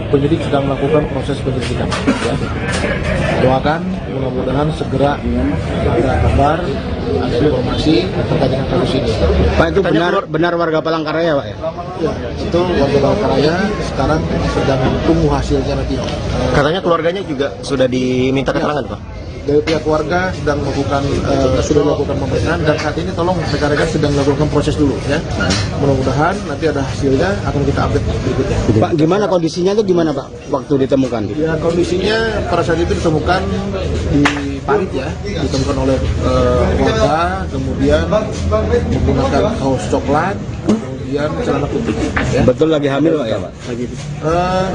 Speaker 8: penyidik sedang melakukan proses penyelidikan ya. Doakan mudah-mudahan segera ada kabar, ada informasi terkait dengan kasus ini.
Speaker 10: Pak, itu benar warga Palangkaraya Pak ya?
Speaker 8: Ya, itu warga Palangkaraya sekarang sedang tunggu hasilnya nanti.
Speaker 9: Katanya keluarganya juga sudah diminta keterangan Pak?
Speaker 8: Dari pihak keluarga sedang melakukan sudah melakukan pemeriksaan dan saat ini tolong rekan-rekan sedang melakukan proses dulu ya. Mudah-mudahan nanti ada hasilnya akan kita update berikutnya.
Speaker 10: Pak, gimana kondisinya itu gimana Pak waktu ditemukan?
Speaker 8: Ya, kondisinya pada saat itu ditemukan di parit ya, ditemukan oleh warga, kemudian menggunakan kaos coklat, kemudian celana putih. Ya.
Speaker 10: Betul lagi hamil Pak ya Pak?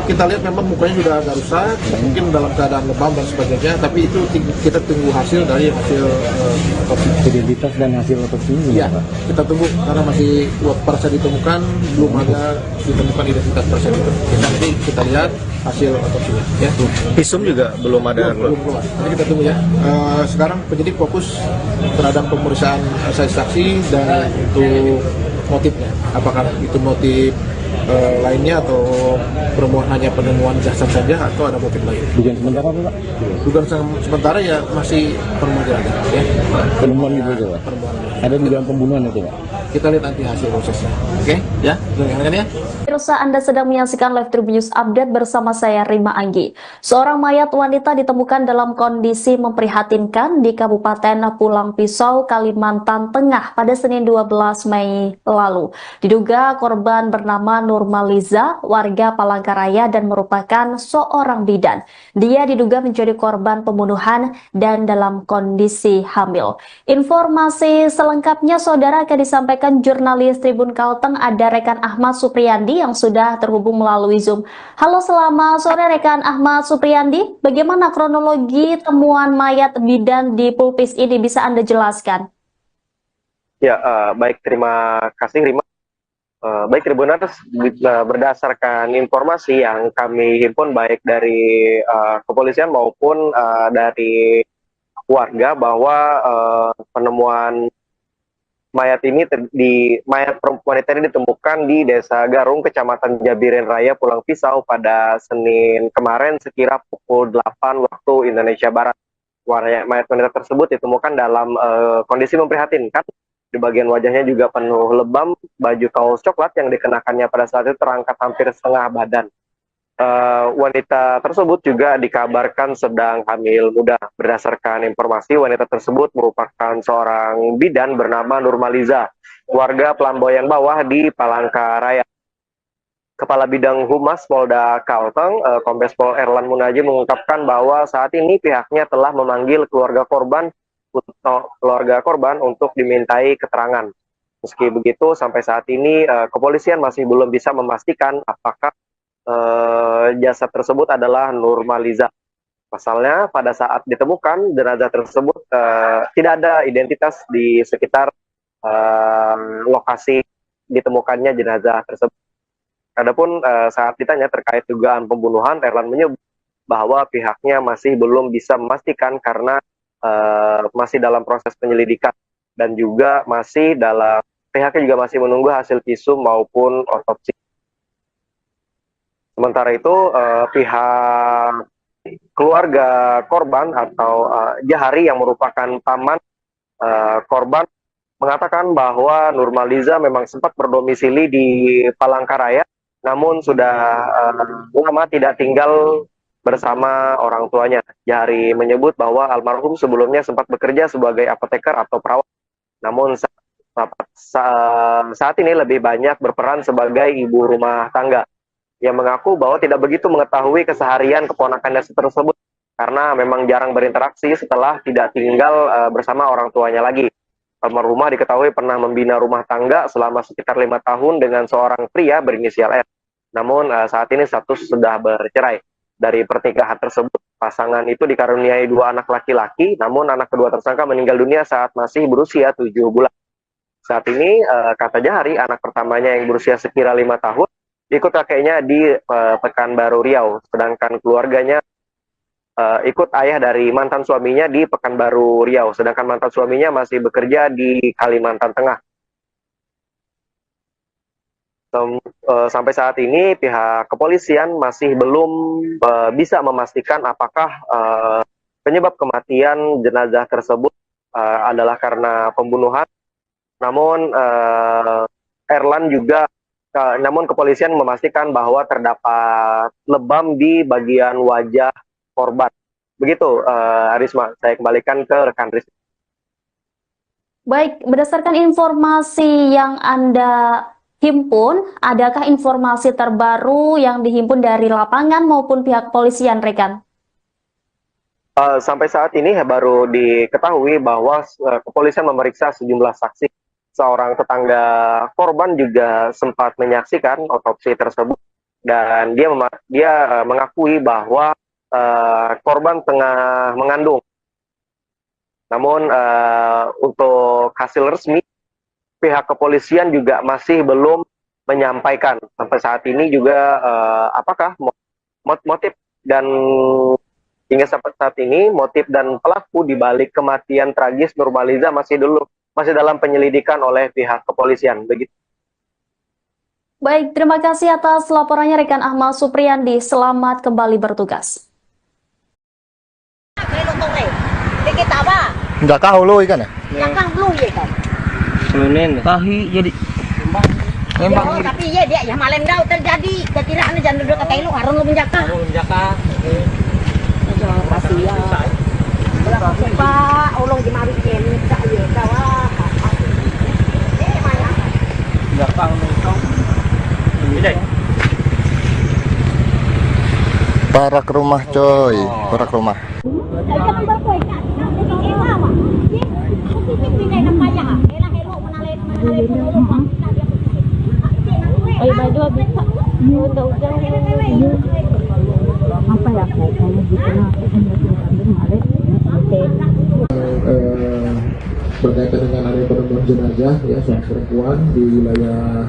Speaker 8: Kita lihat memang mukanya sudah agak rusak, mungkin dalam keadaan lebam dan sebagainya, tapi itu kita tunggu hasil dari hasil otopsi.
Speaker 10: Identitas dan hasil otopsi ini
Speaker 8: Ya,
Speaker 10: Pak?
Speaker 8: kita tunggu karena masih pada saat ditemukan belum ada ditemukan identitas pada saat itu. Nanti kita lihat hasil otopsinya. Ya.
Speaker 9: Visum juga belum ada.
Speaker 8: Belum keluar. Nanti kita tunggu ya. Sekarang penyidik fokus terhadap pemeriksaan saksi dan untuk motifnya. Apakah itu motif lainnya atau hanya penemuan jasad saja atau ada motif lain?
Speaker 10: Dugaan sementara apa Pak?
Speaker 8: Dugaan sementara ya masih penemuan ya.
Speaker 10: Penemuan itu aja Pak? Ada dugaan pembunuhan itu Pak?
Speaker 8: Kita lihat nanti hasil prosesnya. Oke? Ya, dengarkan ya.
Speaker 1: Pemirsa, Anda sedang menyaksikan Live Tribun News Update bersama saya Rima Anggi. Seorang mayat wanita ditemukan dalam kondisi memprihatinkan di Kabupaten Pulang Pisau, Kalimantan Tengah pada Senin 12 Mei lalu. Diduga korban bernama Nurmaliza, warga Palangkaraya dan merupakan seorang bidan. Dia diduga menjadi korban pembunuhan dan dalam kondisi hamil. Informasi selengkapnya saudara akan disampaikan jurnalis Tribun Kalteng, ada rekan Ahmad Supriyandi yang sudah terhubung melalui Zoom. Halo, selamat sore rekan Ahmad Supriyandi. Bagaimana kronologi temuan mayat bidan di Pulpis ini, bisa Anda jelaskan?
Speaker 2: Ya, baik, terima kasih Rima. Baik Tribuners, berdasarkan informasi yang kami himpun baik dari kepolisian maupun dari warga bahwa penemuan mayat wanita ini ditemukan di Desa Garung, Kecamatan Jabiren Raya, Pulang Pisau pada Senin kemarin sekira pukul 8 waktu Indonesia Barat. Mayat wanita tersebut ditemukan dalam kondisi memprihatinkan. Di bagian wajahnya juga penuh lebam, baju kaos coklat yang dikenakannya pada saat itu terangkat hampir setengah badan. wanita tersebut juga dikabarkan sedang hamil muda. Berdasarkan informasi, wanita tersebut merupakan seorang bidan bernama Nurmaliza, warga Pelamboyan Bawah di Palangkaraya. Kepala Bidang Humas Polda Kalteng, Kombes Pol Erlan Munaji mengungkapkan bahwa saat ini pihaknya telah memanggil keluarga korban untuk dimintai keterangan. Meski begitu, sampai saat ini kepolisian masih belum bisa memastikan apakah jasad tersebut adalah Nurmaliza. Pasalnya, pada saat ditemukan jenazah tersebut tidak ada identitas di sekitar lokasi ditemukannya jenazah tersebut. Adapun saat ditanya terkait dugaan pembunuhan, Erlan menyebut bahwa pihaknya masih belum bisa memastikan karena masih dalam proses penyelidikan dan juga pihaknya juga masih menunggu hasil visum maupun otopsi. Sementara itu pihak keluarga korban atau Jahari yang merupakan paman korban mengatakan bahwa Nurmaliza memang sempat berdomisili di Palangkaraya, namun sudah lama tidak tinggal bersama orang tuanya. Jahari menyebut bahwa almarhum sebelumnya sempat bekerja sebagai apoteker atau perawat, namun saat ini lebih banyak berperan sebagai ibu rumah tangga. Yang mengaku bahwa tidak begitu mengetahui keseharian keponakannya tersebut karena memang jarang berinteraksi setelah tidak tinggal bersama orang tuanya lagi. Almarhumah diketahui pernah membina rumah tangga selama sekitar 5 tahun dengan seorang pria berinisial R. Namun saat ini status sudah bercerai. Dari pernikahan tersebut, pasangan itu dikaruniai 2 anak laki-laki, namun anak kedua tersangka meninggal dunia saat masih berusia 7 bulan. Saat ini, kata Jahari, anak pertamanya yang berusia sekira 5 tahun, ikut kakeknya di Pekanbaru Riau, sedangkan keluarganya ikut ayah dari mantan suaminya di Pekanbaru Riau, sedangkan mantan suaminya masih bekerja di Kalimantan Tengah. Sampai saat ini pihak kepolisian masih belum bisa memastikan apakah penyebab kematian jenazah tersebut adalah karena pembunuhan. Namun namun kepolisian memastikan bahwa terdapat lebam di bagian wajah korban. Begitu, Arisma, saya kembalikan ke rekan Rizky.
Speaker 1: Baik, berdasarkan informasi yang Anda himpun, adakah informasi terbaru yang dihimpun dari lapangan maupun pihak kepolisian, rekan?
Speaker 2: Sampai saat ini baru diketahui bahwa kepolisian memeriksa sejumlah saksi. Seorang tetangga korban juga sempat menyaksikan otopsi tersebut dan dia mengakui bahwa korban tengah mengandung. Namun untuk hasil resmi pihak kepolisian juga masih belum menyampaikan sampai saat ini juga apakah motif dan hingga sampai saat ini motif dan pelaku di balik kematian tragis Nurmaliza masih dalam penyelidikan oleh pihak kepolisian. Begitu.
Speaker 1: Baik, terima kasih atas laporannya rekan Ahmad Supriyandi. Selamat kembali bertugas.
Speaker 7: Nggak tahu lo ikan ya?
Speaker 6: Tahi jadi
Speaker 3: memang tapi iya dia ya malam dah terjadi kekiraan jangan duduk kata lu harun lu menjaka masih ya Pak ulung di mari ken tak ya kawah mana
Speaker 6: nggak tahu ini
Speaker 7: Parak rumah coy, parak rumah.
Speaker 5: Berkaitan dengan ada penemuan jenazah ya seorang perempuan di wilayah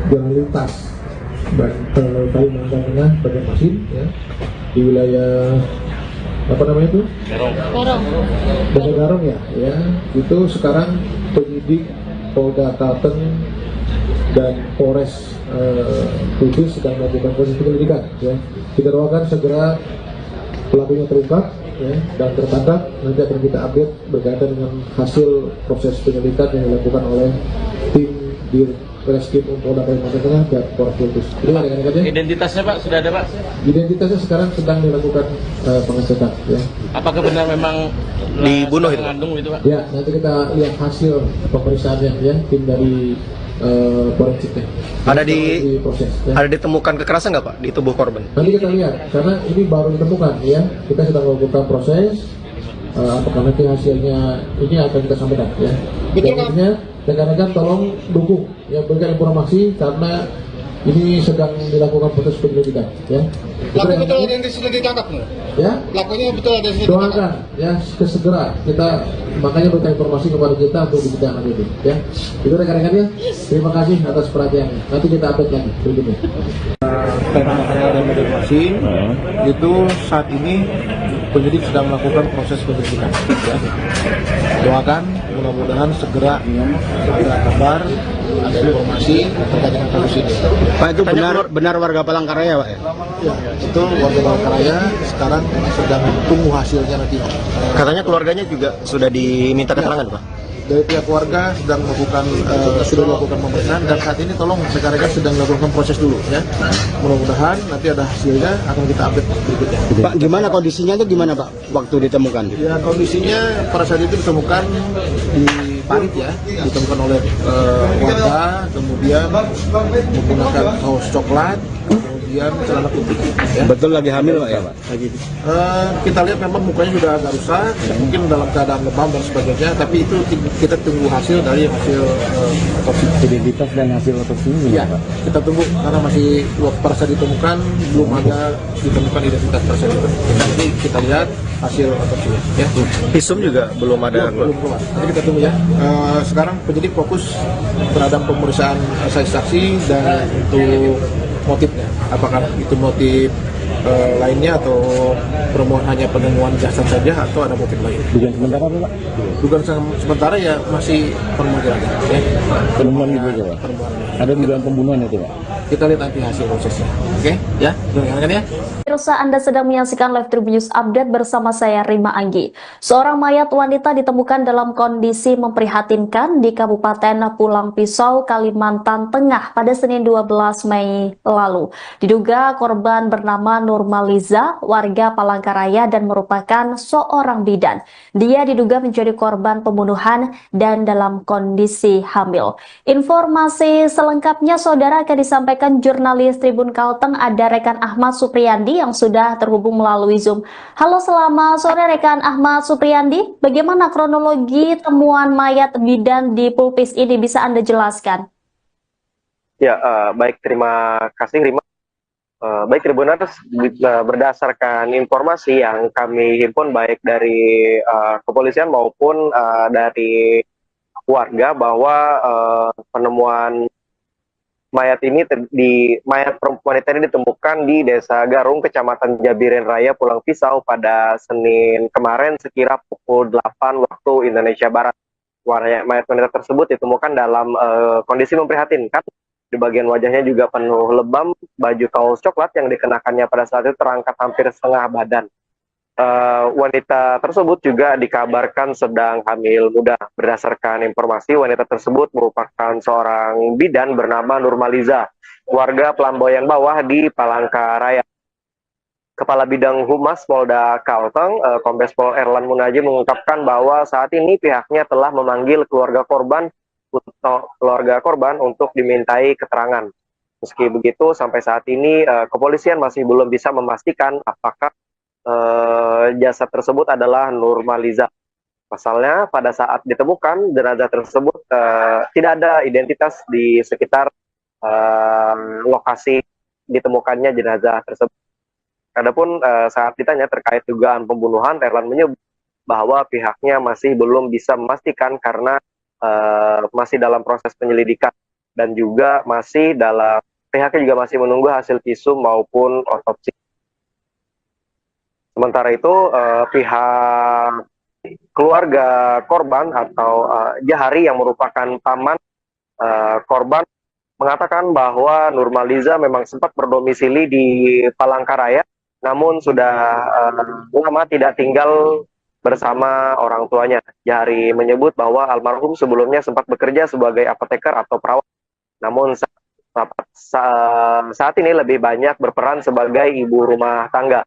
Speaker 5: Jalan Lintas Kalimantan Tengah, Banjarmasin ya, di wilayah apa namanya itu? Garong ya, itu sekarang penyidik Polda Kalteng dan Polres Kudus sedang melakukan proses penyelidikan ya. Kita doakan segera pelakunya terungkap ya, dan tertangkap. Nanti akan kita update berkaitan dengan hasil proses penyelidikan yang dilakukan oleh tim Reskrim Polda Kalimantan Tengah dan Polres Kudus. Jadi rekan-rekan ya.
Speaker 6: Identitasnya Pak sudah ada Pak?
Speaker 5: Identitasnya sekarang sedang dilakukan pengecekan ya.
Speaker 6: Apakah benar memang
Speaker 9: dibunuh itu?
Speaker 6: mengandung itu Pak?
Speaker 5: Ya, nanti kita lihat hasil pemeriksaannya ya, tim dari forensiknya.
Speaker 9: Ada
Speaker 5: proses. Ya.
Speaker 9: Ada ditemukan kekerasan nggak Pak di tubuh korban?
Speaker 5: Nanti kita lihat, karena ini baru ditemukan ya. Kita sedang melakukan proses. Apakah nanti hasilnya ini akan kita sampaikan ya. Intinya rekan-rekan tolong dukung yang berikan informasi karena ini sedang dilakukan proses penyelidikan ya.
Speaker 8: Laku betul ada yang sudah ditangkap nggak?
Speaker 5: Ya.
Speaker 8: Lakunya betul ada yang sudah
Speaker 5: Doakan ya segera kita makanya berikan informasi kepada kita untuk dibidang itu ya. Itu rekan-rekan ya. Terima kasih atas perhatiannya. Nanti kita update lagi berikutnya.
Speaker 8: Tema material dan model mesin itu saat ini penyidik sedang melakukan proses penyelidikan. Ya. Doakan mudah-mudahan segera ada kabar, ada informasi terkait dengan kasus ini.
Speaker 10: Pak, itu benar warga Palangkaraya Pak ya?
Speaker 8: Ya, itu warga Palangkaraya sekarang sedang tunggu hasilnya nanti.
Speaker 9: Katanya keluarganya juga sudah diminta keterangan Pak?
Speaker 8: Dari pihak keluarga sedang melakukan sudah melakukan pemeriksaan dan saat ini tolong rekan-rekan sedang melakukan proses dulu ya. Mudah-mudahan nanti ada hasilnya akan kita update berikutnya.
Speaker 10: Pak, gimana kondisinya itu gimana Pak waktu ditemukan?
Speaker 8: Ya kondisinya pada saat itu ditemukan di parit ya, ditemukan oleh warga, kemudian menggunakan kaos coklat, kemudian celana putih. Ya.
Speaker 10: Betul lagi hamil Pak ya Pak?
Speaker 8: Kita lihat memang mukanya sudah agak rusak, mungkin dalam keadaan lebam dan sebagainya, tapi itu kita tunggu hasil dari hasil otopsi.
Speaker 10: Identitas dan hasil otopsi ini
Speaker 8: Ya, kita tunggu karena masih pada saat ditemukan belum ada ditemukan identitas tersebut. Nanti kita lihat hasil otopsinya. Ya.
Speaker 9: Visum juga belum ada.
Speaker 8: Belum keluar. Nanti kita tunggu ya. Sekarang penyidik fokus terhadap pemeriksaan saksi-saksi dan untuk motifnya. Apakah itu motif lainnya atau hanya penemuan jasad saja atau ada motif lain?
Speaker 10: Dugaan sementara Pak?
Speaker 8: Dugaan sementara ya masih penemuan ya.
Speaker 10: Penemuan itu aja Pak? Ada dugaan pembunuhan itu Pak?
Speaker 8: Kita lihat nanti hasil prosesnya. Oke? Ya, dengarkan ya.
Speaker 1: Pemirsa, Anda sedang menyaksikan Live Tribun News Update bersama saya Rima Anggi. Seorang mayat wanita ditemukan dalam kondisi memprihatinkan di Kabupaten Pulang Pisau, Kalimantan Tengah pada Senin 12 Mei lalu. Diduga korban bernama Nurmaliza, warga Palangkaraya dan merupakan seorang bidan. Dia diduga menjadi korban pembunuhan dan dalam kondisi hamil. Informasi selengkapnya saudara akan disampaikan jurnalis Tribun Kalteng, ada rekan Ahmad Supriyandi yang sudah terhubung melalui Zoom. Halo, selamat sore rekan Ahmad Supriyandi. Bagaimana kronologi temuan mayat bidan di Pulpis ini, bisa Anda jelaskan?
Speaker 2: Ya, baik, terima kasih Rima. Baik Tribuners, berdasarkan informasi yang kami himpun baik dari kepolisian maupun dari warga bahwa penemuan mayat wanita ini ditemukan di Desa Garung, Kecamatan Jabiren Raya, Pulang Pisau pada Senin kemarin sekira pukul 8 waktu Indonesia Barat. Mayat wanita tersebut ditemukan dalam kondisi memprihatinkan. Di bagian wajahnya juga penuh lebam, baju kaos coklat yang dikenakannya pada saat itu terangkat hampir setengah badan. Wanita tersebut juga dikabarkan sedang hamil muda. Berdasarkan informasi, wanita tersebut merupakan seorang bidan bernama Nurmaliza, warga Pelamboyan Bawah di Palangkaraya. Kepala Bidang Humas Polda Kalteng, Kombes Pol Erlan Munaji mengungkapkan bahwa saat ini pihaknya telah memanggil keluarga korban untuk dimintai keterangan. Meski begitu, sampai saat ini kepolisian masih belum bisa memastikan apakah jasad tersebut adalah Nurmaliza. Pasalnya pada saat ditemukan jenazah tersebut tidak ada identitas di sekitar lokasi ditemukannya jenazah tersebut. Adapun saat ditanya terkait dugaan pembunuhan, Erlan menyebut bahwa pihaknya masih belum bisa memastikan karena masih dalam proses penyelidikan dan juga pihaknya juga masih menunggu hasil visum maupun otopsi. Sementara itu, pihak keluarga korban atau Jahari yang merupakan paman korban mengatakan bahwa Nurmaliza memang sempat berdomisili di Palangkaraya, namun sudah lama tidak tinggal bersama orang tuanya. Jahari menyebut bahwa almarhum sebelumnya sempat bekerja sebagai apoteker atau perawat. namun saat ini lebih banyak berperan sebagai ibu rumah tangga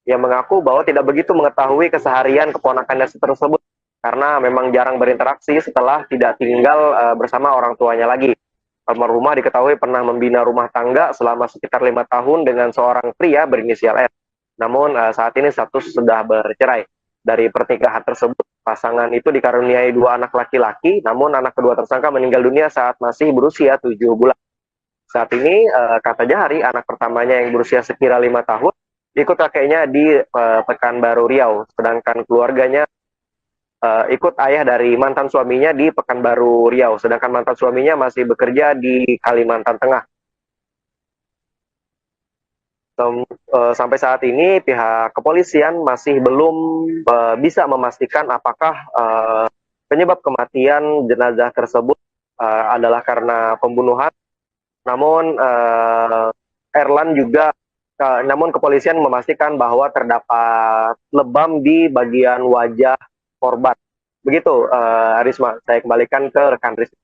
Speaker 2: yang mengaku bahwa tidak begitu mengetahui keseharian keponakannya tersebut karena memang jarang berinteraksi setelah tidak tinggal bersama orang tuanya lagi. Almarhumah diketahui pernah membina rumah tangga selama sekitar 5 tahun dengan seorang pria berinisial S. Namun saat ini status sudah bercerai. Dari pernikahan tersebut, pasangan itu dikaruniai 2 anak laki-laki, namun anak kedua tersangka meninggal dunia saat masih berusia 7 bulan. Saat ini, kata Jahari, anak pertamanya yang berusia sekira 5 tahun, ikut kakeknya di Pekanbaru Riau, sedangkan keluarganya ikut ayah dari mantan suaminya di Pekanbaru Riau, sedangkan mantan suaminya masih bekerja di Kalimantan Tengah. Sampai saat ini pihak kepolisian masih belum bisa memastikan apakah penyebab kematian jenazah tersebut adalah karena pembunuhan. Namun namun kepolisian memastikan bahwa terdapat lebam di bagian wajah korban. Begitu, Risma, saya kembalikan ke rekan Risma.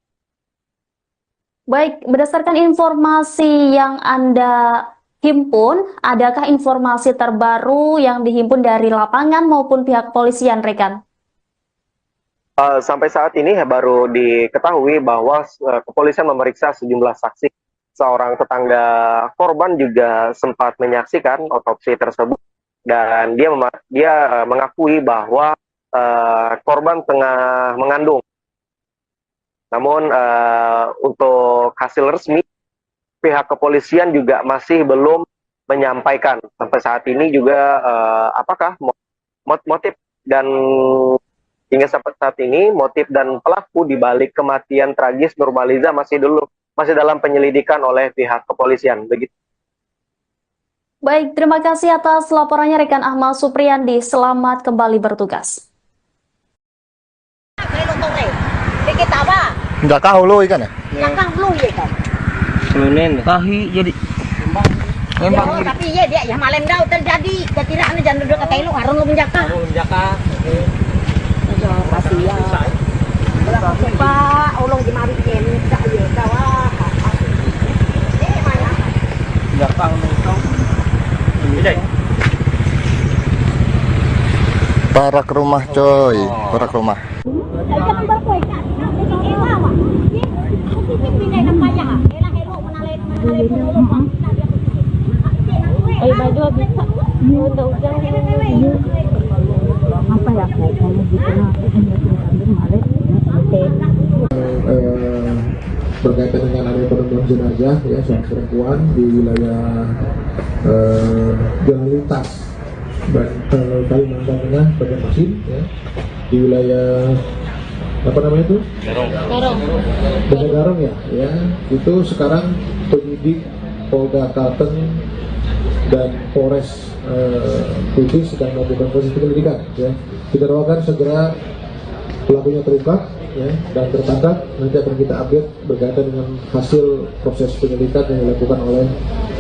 Speaker 1: Baik, berdasarkan informasi yang Anda himpun, adakah informasi terbaru yang dihimpun dari lapangan maupun pihak kepolisian, rekan?
Speaker 2: Sampai saat ini baru diketahui bahwa kepolisian memeriksa sejumlah saksi. Seorang tetangga korban juga sempat menyaksikan otopsi tersebut dan dia mengakui bahwa korban tengah mengandung. Namun untuk hasil resmi pihak kepolisian juga masih belum menyampaikan sampai saat ini juga apakah motif dan hingga sampai saat ini motif dan pelaku di balik kematian tragis Nurmaliza masih dalam penyelidikan oleh pihak kepolisian. Begitu.
Speaker 1: Baik, terima kasih atas laporannya rekan Ahmad Supriyandi. Selamat kembali bertugas.
Speaker 7: Nggak tahu lo ikan ya?
Speaker 3: Tahi jadi memang tapi ya dia ya malam dah terjadi ketidakan jangan duduk kata lu harun lu menjaka Pak ulung di mari ini tak ya kawah
Speaker 7: Parak rumah coy, parak rumah.
Speaker 5: Berkaitan dengan adanya penemuan jenazah ya seorang perempuan di wilayah Jalan Lintas dan Kalimantan Tengah Banjarmasin ya, di wilayah apa namanya itu? Desa Garong ya, itu sekarang penyidik Polda Kalteng dan Polres Kudus sedang melakukan proses penyelidikan ya. Kita doakan segera pelakunya terungkap ya, dan tertangkap. Nanti akan kita update berkaitan dengan hasil proses penyelidikan yang dilakukan oleh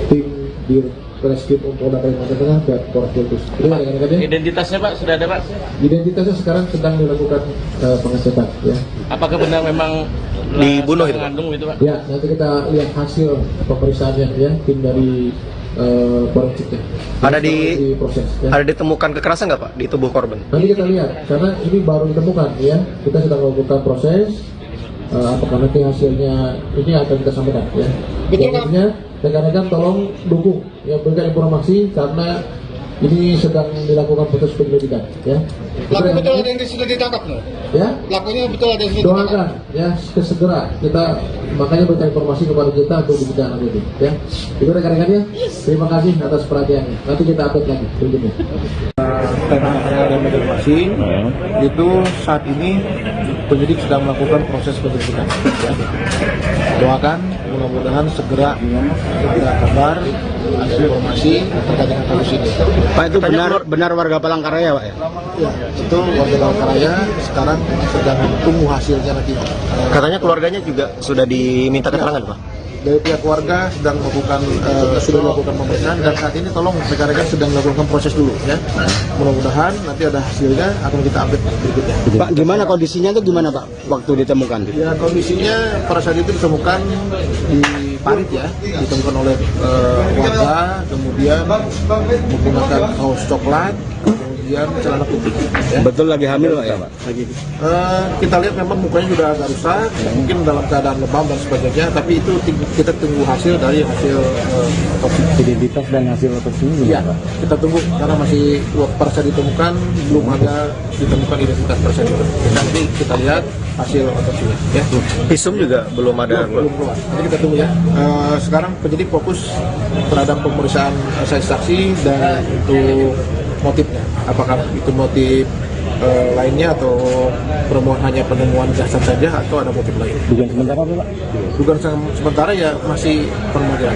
Speaker 5: tim di Reskrim Polda Kalimantan Tengah dan Polres Kudus.
Speaker 6: Identitasnya Pak sudah ada Pak?
Speaker 5: Identitasnya sekarang sedang dilakukan pengecekan ya.
Speaker 6: Apakah benar memang
Speaker 9: dibunuh itu?
Speaker 6: Mengandung itu Pak?
Speaker 5: Ya, nanti kita lihat hasil pemeriksaannya ya, tim dari forensiknya. Proses, ya.
Speaker 9: Ada ditemukan kekerasan nggak Pak di tubuh korban?
Speaker 5: Nanti kita lihat, karena ini baru ditemukan ya. Kita sedang melakukan proses. Apakah nanti hasilnya ini akan kita sampaikan ya. Selanjutnya rekan-rekan tolong dukung yang berikan informasi karena ini sedang dilakukan proses penyelidikan ya.
Speaker 8: Pelaku betul ada yang sudah ditangkap no?
Speaker 5: Ya.
Speaker 8: Pelakunya betul ada yang sudah ditangkap.
Speaker 5: Doakan ya segera kita makanya berikan informasi kepada kita untuk dibicarakan nanti ya. Itu rekan-rekannya. Terima kasih atas perhatiannya. Nanti kita update lagi berikutnya.
Speaker 8: Dan Banjarmasin itu saat ini penyidik sedang melakukan proses penyelidikan ya. Doakan mudah-mudahan segera ada kabar, ada informasi terkait dengan kasus ini.
Speaker 9: Pak itu benar warga Palangkaraya Pak ya?
Speaker 8: Ya, itu warga Palangkaraya sekarang sedang tunggu hasilnya nanti.
Speaker 9: Katanya keluarganya juga sudah diminta keterangan Pak?
Speaker 8: dari pihak keluarga sedang melakukan sudah melakukan pemeriksaan dan saat ini tolong rekan-rekan sedang melakukan proses dulu ya. Mudah-mudahan nanti ada hasilnya akan kita update berikutnya.
Speaker 10: Pak, gimana kondisinya itu gimana Pak waktu ditemukan?
Speaker 8: Ya kondisinya pada saat itu ditemukan di parit ya, ditemukan oleh warga, kemudian menggunakan kaos coklat, kemudian celana putih. Ya.
Speaker 10: Betul lagi hamil Pak ya Pak?
Speaker 8: Kita lihat memang mukanya sudah agak rusak, mungkin dalam keadaan lebam dan sebagainya, tapi itu kita tunggu hasil dari hasil otopsi.
Speaker 10: Identitas dan hasil otopsinya
Speaker 8: Iya, kita tunggu karena masih pada saat ditemukan belum ada ditemukan identitas tersebut. Nanti kita lihat hasil otopsinya. Ya.
Speaker 9: Visum juga belum ada.
Speaker 8: Belum keluar. Jadi kita tunggu ya. Sekarang penyidik fokus terhadap pemeriksaan saksi dan untuk motifnya. Apakah itu motif lainnya atau permohonan hanya penemuan jasad saja atau ada motif lain?
Speaker 10: Dugaan sementara apa Pak?
Speaker 8: Dugaan sementara ya masih penemuan ya.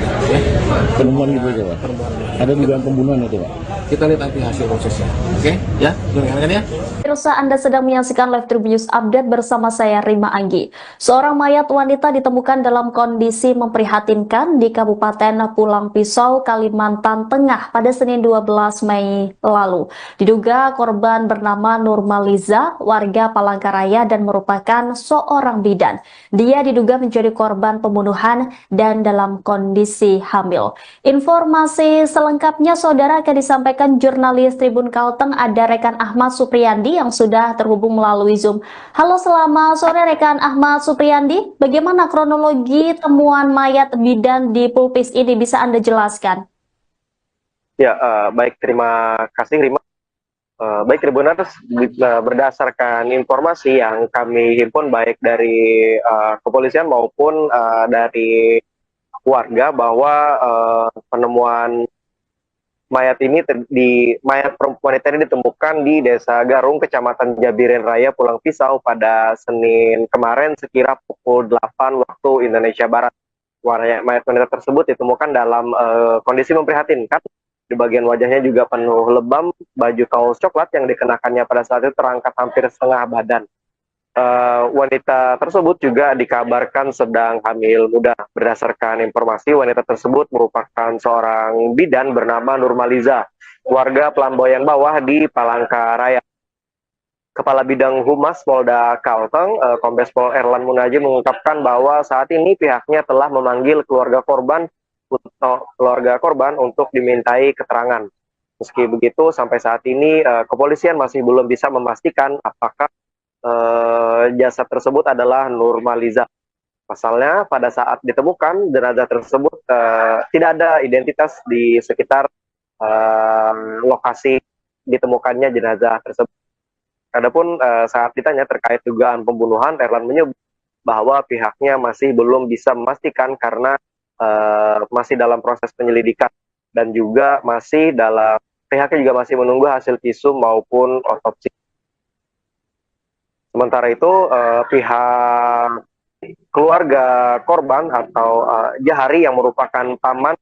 Speaker 10: Penemuan gitu aja Pak?
Speaker 8: Penemuan.
Speaker 10: Ada dugaan pembunuhan itu Pak?
Speaker 8: Kita lihat nanti hasil prosesnya. Oke? Ya, dengarkan ya.
Speaker 1: Pemirsa, Anda sedang menyaksikan Live Tribun News Update bersama saya Rima Anggi. Seorang mayat wanita ditemukan dalam kondisi memprihatinkan di Kabupaten Pulang Pisau, Kalimantan Tengah pada Senin 12 Mei lalu. Diduga korban bernama Nurmaliza, warga Palangkaraya dan merupakan seorang bidan. Dia diduga menjadi korban pembunuhan dan dalam kondisi hamil. Informasi selengkapnya saudara akan disampaikan jurnalis Tribun Kalteng, ada rekan Ahmad Supriyandi yang sudah terhubung melalui Zoom. Halo, selamat sore rekan Ahmad Supriyandi. Bagaimana kronologi temuan mayat bidan di Pulpis ini, bisa Anda jelaskan?
Speaker 2: Ya, baik, terima kasih Rima. Baik Tribuners, berdasarkan informasi yang kami himpun baik dari kepolisian maupun dari warga bahwa penemuan mayat wanita ini ditemukan di Desa Garung, Kecamatan Jabiren Raya, Pulang Pisau pada Senin kemarin sekira pukul 8 waktu Indonesia Barat. Mayat wanita tersebut ditemukan dalam kondisi memprihatinkan. Di bagian wajahnya juga penuh lebam, baju kaos coklat yang dikenakannya pada saat itu terangkat hampir setengah badan. Wanita tersebut juga dikabarkan sedang hamil muda. Berdasarkan informasi, wanita tersebut merupakan seorang bidan bernama Nurmaliza, warga Pelamboyan Bawah di Palangkaraya. Kepala Bidang Humas Polda Kalteng, Kombes Pol Erlan Munaji mengungkapkan bahwa saat ini pihaknya telah memanggil keluarga korban untuk dimintai keterangan. Meski begitu, sampai saat ini kepolisian masih belum bisa memastikan apakah jasad tersebut adalah Nurmaliza. Pasalnya pada saat ditemukan jenazah tersebut tidak ada identitas di sekitar lokasi ditemukannya jenazah tersebut. Adapun saat ditanya terkait dugaan pembunuhan, Erlan menyebut bahwa pihaknya masih belum bisa memastikan karena masih dalam proses penyelidikan dan juga pihaknya juga masih menunggu hasil visum maupun otopsi. Sementara itu, pihak keluarga korban atau Jahari yang merupakan paman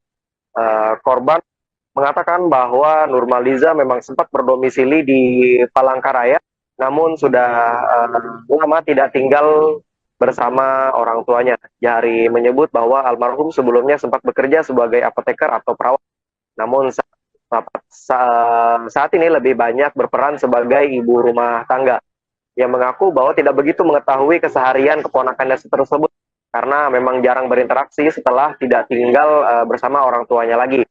Speaker 2: korban mengatakan bahwa Nurmaliza memang sempat berdomisili di Palangkaraya, namun sudah lama tidak tinggal bersama orang tuanya. Jahari menyebut bahwa almarhum sebelumnya sempat bekerja sebagai apoteker atau perawat, namun saat ini lebih banyak berperan sebagai ibu rumah tangga. Yang mengaku bahwa tidak begitu mengetahui keseharian keponakannya tersebut karena memang jarang berinteraksi setelah tidak tinggal bersama orang tuanya lagi.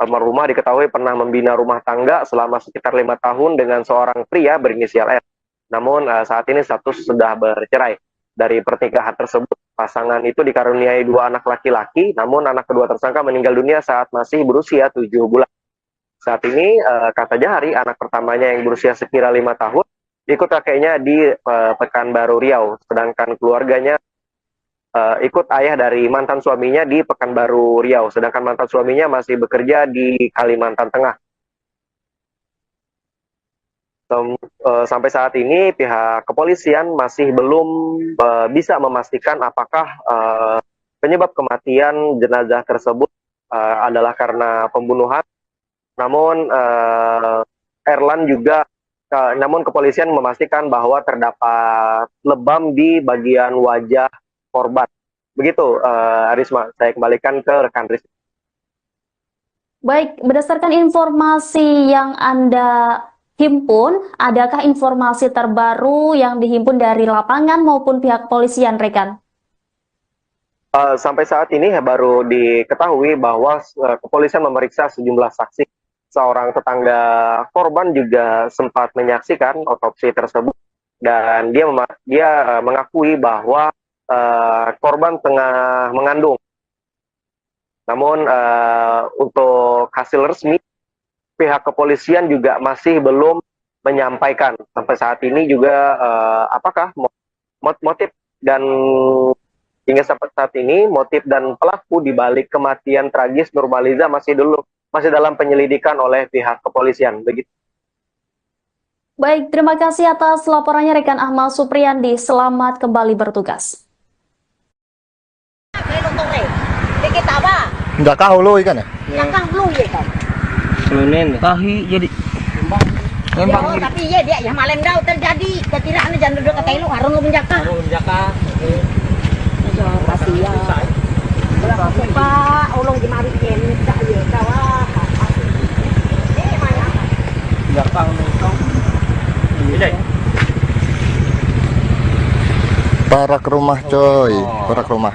Speaker 2: Almarhumah diketahui pernah membina rumah tangga selama sekitar 5 tahun dengan seorang pria berinisial R. Namun saat ini status sudah bercerai. Dari pernikahan tersebut, pasangan itu dikaruniai 2 anak laki-laki, namun anak kedua tersangka meninggal dunia saat masih berusia 7 bulan. Saat ini, kata Jahari, anak pertamanya yang berusia sekira 5 tahun, ikut kakeknya di Pekanbaru Riau, sedangkan keluarganya ikut ayah dari mantan suaminya di Pekanbaru Riau, sedangkan mantan suaminya masih bekerja di Kalimantan Tengah. Sampai saat ini pihak kepolisian masih belum bisa memastikan apakah penyebab kematian jenazah tersebut adalah karena pembunuhan. Namun kepolisian memastikan bahwa terdapat lebam di bagian wajah korban. Begitu, Risma, saya kembalikan ke rekan Risma.
Speaker 1: Baik, berdasarkan informasi yang Anda himpun, adakah informasi terbaru yang dihimpun dari lapangan maupun pihak polisian, rekan?
Speaker 2: Sampai saat ini baru diketahui bahwa kepolisian memeriksa sejumlah saksi. Seorang tetangga korban juga sempat menyaksikan otopsi tersebut dan dia mengakui bahwa korban tengah mengandung. Namun untuk hasil resmi pihak kepolisian juga masih belum menyampaikan sampai saat ini juga apakah motif dan hingga sampai saat ini motif dan pelaku di balik kematian tragis Nurmaliza masih dalam penyelidikan oleh pihak kepolisian. Begitu.
Speaker 1: Baik, terima kasih atas laporannya rekan Ahmad Supriyandi. Selamat kembali bertugas.
Speaker 7: Nggak kau lo ikan ya?
Speaker 3: Yang belum ya kan?
Speaker 6: Tahi jadi.
Speaker 3: Memang tapi ya dia yang malam dah terjadi ketiraan jangan duduk kata lu harun lu menjaka. Pasti ya. Pak, ulung di mari ini tak ya kawah. Mana?
Speaker 6: Enggak tahu nongkrong. Ini.
Speaker 7: Parak rumah coy, parak rumah.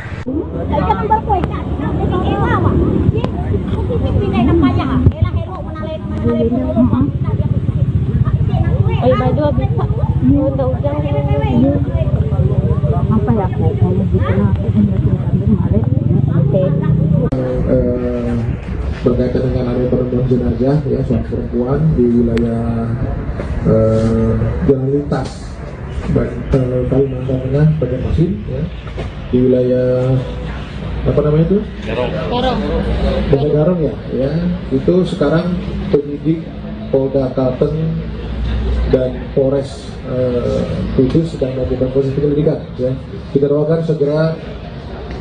Speaker 5: Berkaitan dengan area penemuan jenazah ya seorang perempuan di wilayah Jalan Lintas Kalimantan Tengah Banjarmasin ya, di wilayah apa namanya itu? Desa Garong ya. Itu sekarang penyidik Polda Kalteng dan Polres Kudus sedang melakukan proses penyelidikan ya. Kita doakan segera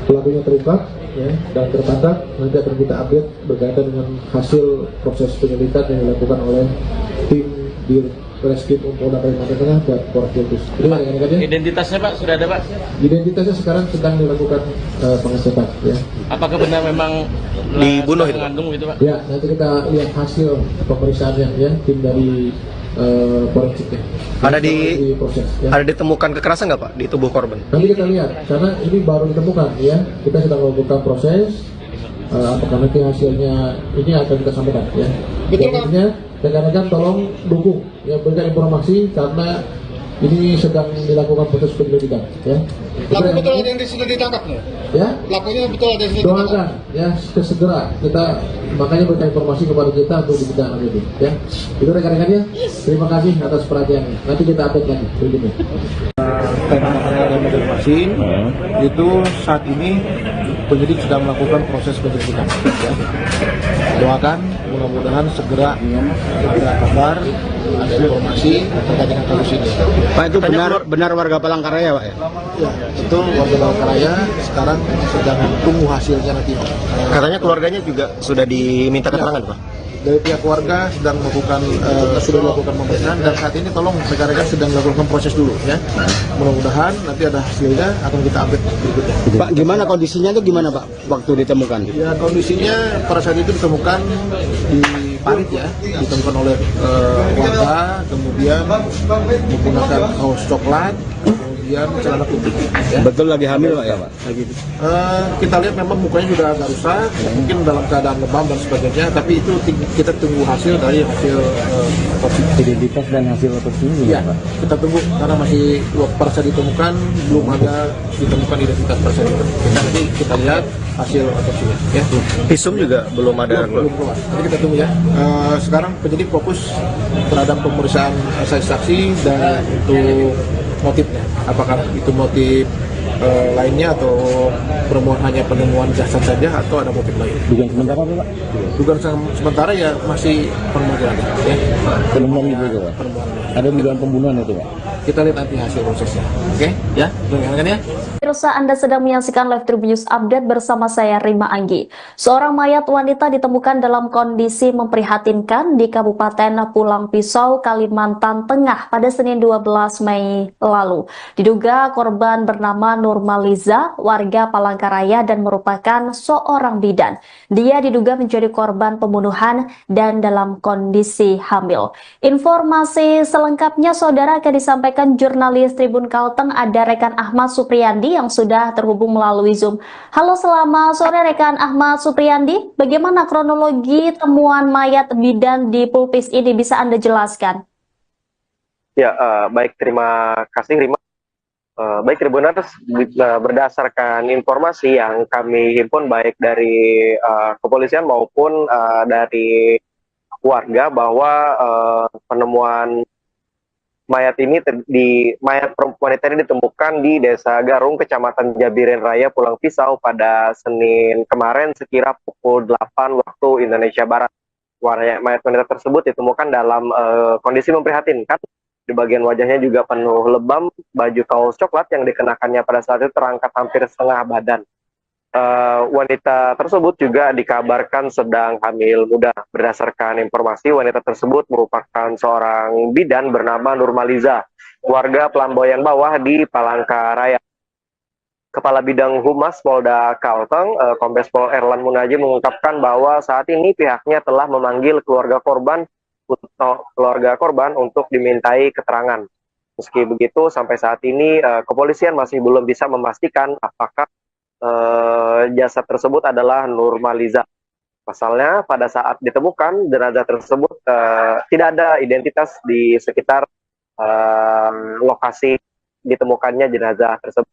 Speaker 5: pelakunya terungkap ya, dan tertangkap. Nanti akan kita update berkaitan dengan hasil proses penyelidikan yang dilakukan oleh tim di Reskrim Polda Kalimantan Tengah dan Polres Kudus.
Speaker 6: Identitasnya Pak sudah ada Pak?
Speaker 5: Identitasnya sekarang sedang dilakukan pengecekan ya.
Speaker 6: Apakah benar memang
Speaker 9: dibunuh itu?
Speaker 6: Mengandung gitu Pak?
Speaker 5: Ya, nanti kita lihat hasil pemeriksaannya ya, tim dari forensiknya.
Speaker 9: Ada
Speaker 5: proses ya.
Speaker 9: Ada ditemukan kekerasan nggak Pak di tubuh korban?
Speaker 5: Nanti kita lihat karena ini baru ditemukan ya. Kita sedang melakukan proses. Apakah nanti hasilnya ini akan kita sampaikan ya. Intinya rekan-rekan tolong dukung ya, berikan informasi karena ini sedang dilakukan proses penyelidikan ya.
Speaker 8: Pelaku betul ada yang sudah ditangkap nih?
Speaker 5: Ya.
Speaker 8: Pelakunya betul ada yang sudah ditangkap?
Speaker 5: Doakan ya segera kita makanya berikan informasi kepada kita untuk ditindaklanjuti itu ya. Itu rekan-rekannya. Terima kasih atas perhatiannya. Nanti kita update lagi berikutnya.
Speaker 8: Material dan Banjarmasin itu saat ini penyidik sedang melakukan proses penyelidikan ya. Doakan mudah-mudahan segera ada kabar, ada informasi terkait dengan kasus ini.
Speaker 10: Pak, itu benar warga Palangkaraya Pak ya?
Speaker 8: Ya, itu warga Palangkaraya sekarang sedang tunggu hasilnya nanti.
Speaker 9: Katanya keluarganya juga sudah diminta keterangan Pak?
Speaker 8: Dari pihak keluarga sedang melakukan sudah melakukan pemeriksaan dan saat ini tolong rekan-rekan sedang melakukan proses dulu ya. Mudah-mudahan nanti ada hasilnya akan kita update berikutnya.
Speaker 10: Pak, gimana kondisinya itu gimana Pak waktu ditemukan?
Speaker 8: Ya, kondisinya pada saat itu ditemukan di parit ya, ditemukan oleh warga, kemudian menggunakan kaos coklat, kemudian celana putih. Ya.
Speaker 10: Betul lagi hamil Pak ya Pak?
Speaker 8: Kita lihat memang mukanya sudah agak rusak, mungkin dalam keadaan lebam dan sebagainya, tapi itu kita tunggu hasil dari hasil otopsi.
Speaker 10: Identitas dan hasil otopsi ini
Speaker 8: ya, Pak? Kita tunggu karena masih pada saat ditemukan belum ada ditemukan identitas tersebut. Nanti kita lihat hasil otopsinya. Ya.
Speaker 9: Visum juga belum ada.
Speaker 8: Belum keluar. Nanti kita tunggu ya. Sekarang penyidik fokus terhadap pemeriksaan saksi dan untuk motifnya. Apakah itu motif lainnya atau permohonan hanya penemuan jasad saja atau ada motif lain?
Speaker 10: Dugaan sementara apa Pak?
Speaker 8: Dugaan sementara ya masih penemuan ya.
Speaker 10: Penemuan itu Pak? Ada dugaan pembunuhan itu Pak?
Speaker 8: Kita lihat nanti hasil prosesnya.
Speaker 5: Oke, ya, dengarkan ya.
Speaker 1: Pemirsa, Anda sedang menyaksikan Live Tribun News Update bersama saya Rima Anggi. Seorang mayat wanita ditemukan dalam kondisi memprihatinkan di Kabupaten Pulang Pisau, Kalimantan Tengah pada Senin 12 Mei lalu. Diduga korban bernama Nurmaliza, warga Palangkaraya dan merupakan seorang bidan. Dia diduga menjadi korban pembunuhan dan dalam kondisi hamil. Informasi selengkapnya saudara akan disampaikan jurnalis Tribun Kalteng, ada rekan Ahmad Supriyandi yang sudah terhubung melalui Zoom. Halo, selamat sore rekan Ahmad Supriyandi. Bagaimana kronologi temuan mayat bidan di Pulpis ini, bisa Anda jelaskan?
Speaker 2: Ya, baik, terima kasih Rima. Baik Tribuners, berdasarkan informasi yang kami himpun baik dari kepolisian maupun dari warga bahwa penemuan mayat wanita ini ditemukan di Desa Garung, Kecamatan Jabiren Raya, Pulang Pisau pada Senin kemarin sekira pukul 8 waktu Indonesia Barat. Mayat wanita tersebut ditemukan dalam kondisi memprihatinkan. Di bagian wajahnya juga penuh lebam, baju kaos coklat yang dikenakannya pada saat itu terangkat hampir setengah badan. Wanita tersebut juga dikabarkan sedang hamil muda. Berdasarkan informasi, wanita tersebut merupakan seorang bidan bernama Nurmaliza, warga Pelamboyan Bawah di Palangkaraya. Kepala Bidang Humas Polda Kalteng, Kombes Pol Erlan Munaji, mengungkapkan bahwa saat ini pihaknya telah memanggil keluarga korban untuk dimintai keterangan. Meski begitu, sampai saat ini kepolisian masih belum bisa memastikan apakah jasad tersebut adalah Nurmaliza. Pasalnya pada saat ditemukan jenazah tersebut tidak ada identitas di sekitar lokasi ditemukannya jenazah tersebut.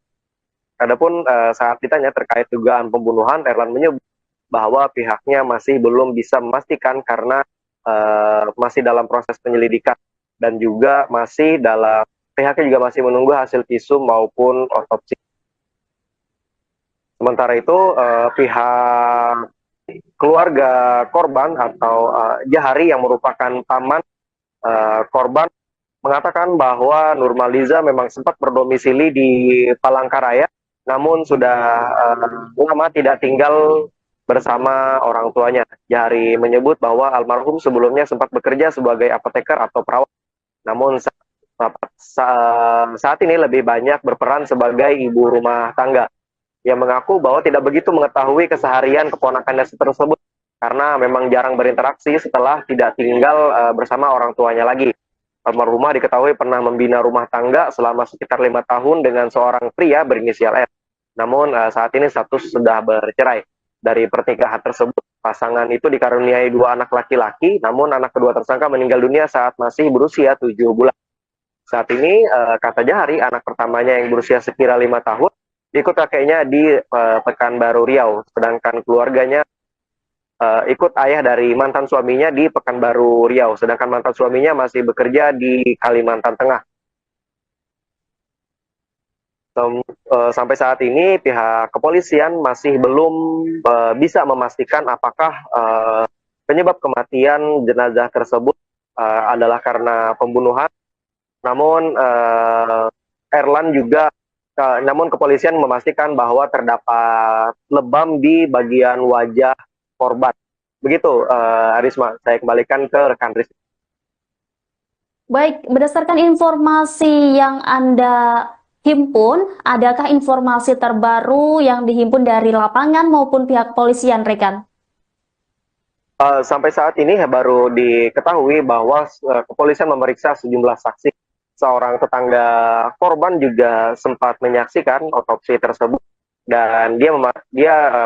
Speaker 2: Adapun saat ditanya terkait dugaan pembunuhan, Erlan menyebut bahwa pihaknya masih belum bisa memastikan karena masih dalam proses penyelidikan dan juga pihaknya juga masih menunggu hasil visum maupun otopsi. Sementara itu, pihak keluarga korban atau Jahari yang merupakan paman korban mengatakan bahwa Nurmaliza memang sempat berdomisili di Palangkaraya, namun sudah lama tidak tinggal bersama orang tuanya. Jahari menyebut bahwa almarhum sebelumnya sempat bekerja sebagai apoteker atau perawat, namun saat ini lebih banyak berperan sebagai ibu rumah tangga. Yang mengaku bahwa tidak begitu mengetahui keseharian keponakannya tersebut karena memang jarang berinteraksi setelah tidak tinggal bersama orang tuanya lagi. Almarhumah diketahui pernah membina rumah tangga selama sekitar 5 tahun dengan seorang pria berinisial R. Namun saat ini status sudah bercerai. Dari pernikahan tersebut, pasangan itu dikaruniai 2 anak laki-laki, namun anak kedua tersangka meninggal dunia saat masih berusia 7 bulan. Saat ini, kata Jahari, anak pertamanya yang berusia sekira 5 tahun, ikut kakeknya di Pekanbaru Riau, sedangkan keluarganya ikut ayah dari mantan suaminya di Pekanbaru Riau, sedangkan mantan suaminya masih bekerja di Kalimantan Tengah. Sampai saat ini pihak kepolisian masih belum bisa memastikan apakah penyebab kematian jenazah tersebut adalah karena pembunuhan. Namun namun kepolisian memastikan bahwa terdapat lebam di bagian wajah korban. Begitu, Arisma, saya kembalikan ke rekan Rizky.
Speaker 1: Baik, berdasarkan informasi yang Anda himpun, adakah informasi terbaru yang dihimpun dari lapangan maupun pihak kepolisian, rekan?
Speaker 2: Sampai saat ini baru diketahui bahwa kepolisian memeriksa sejumlah saksi. Seorang tetangga korban juga sempat menyaksikan otopsi tersebut dan dia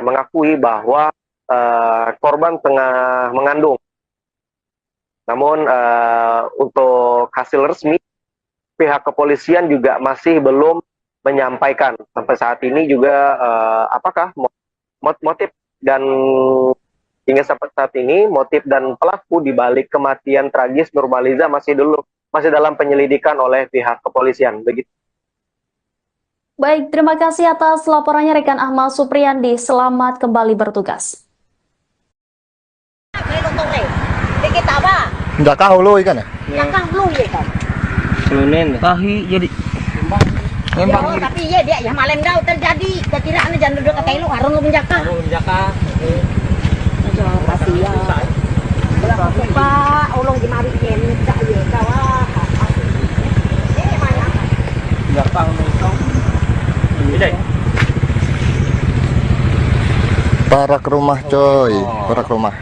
Speaker 2: mengakui bahwa korban tengah mengandung. Namun untuk hasil resmi pihak kepolisian juga masih belum menyampaikan sampai saat ini juga apakah motif dan hingga sampai saat ini motif dan pelaku di balik kematian tragis Nurmaliza masih dalam penyelidikan oleh pihak kepolisian. Begitu.
Speaker 1: Baik, terima kasih atas laporannya rekan Ahmad Supriyandi. Selamat kembali bertugas.
Speaker 7: Nggak tahu lo ikan ya?
Speaker 3: Yang kan belum ya kan?
Speaker 6: Selunin tahi jadi
Speaker 3: Tapi ya dia ya malam dah terjadi. Kira anu jangan duduk kata lu harun lu menjaka. Pasti ya. Pak, ulung di mari ken tak ya kawah. Mana?
Speaker 6: Enggak tahu itu. Ini.
Speaker 7: Parak rumah coy, parak rumah.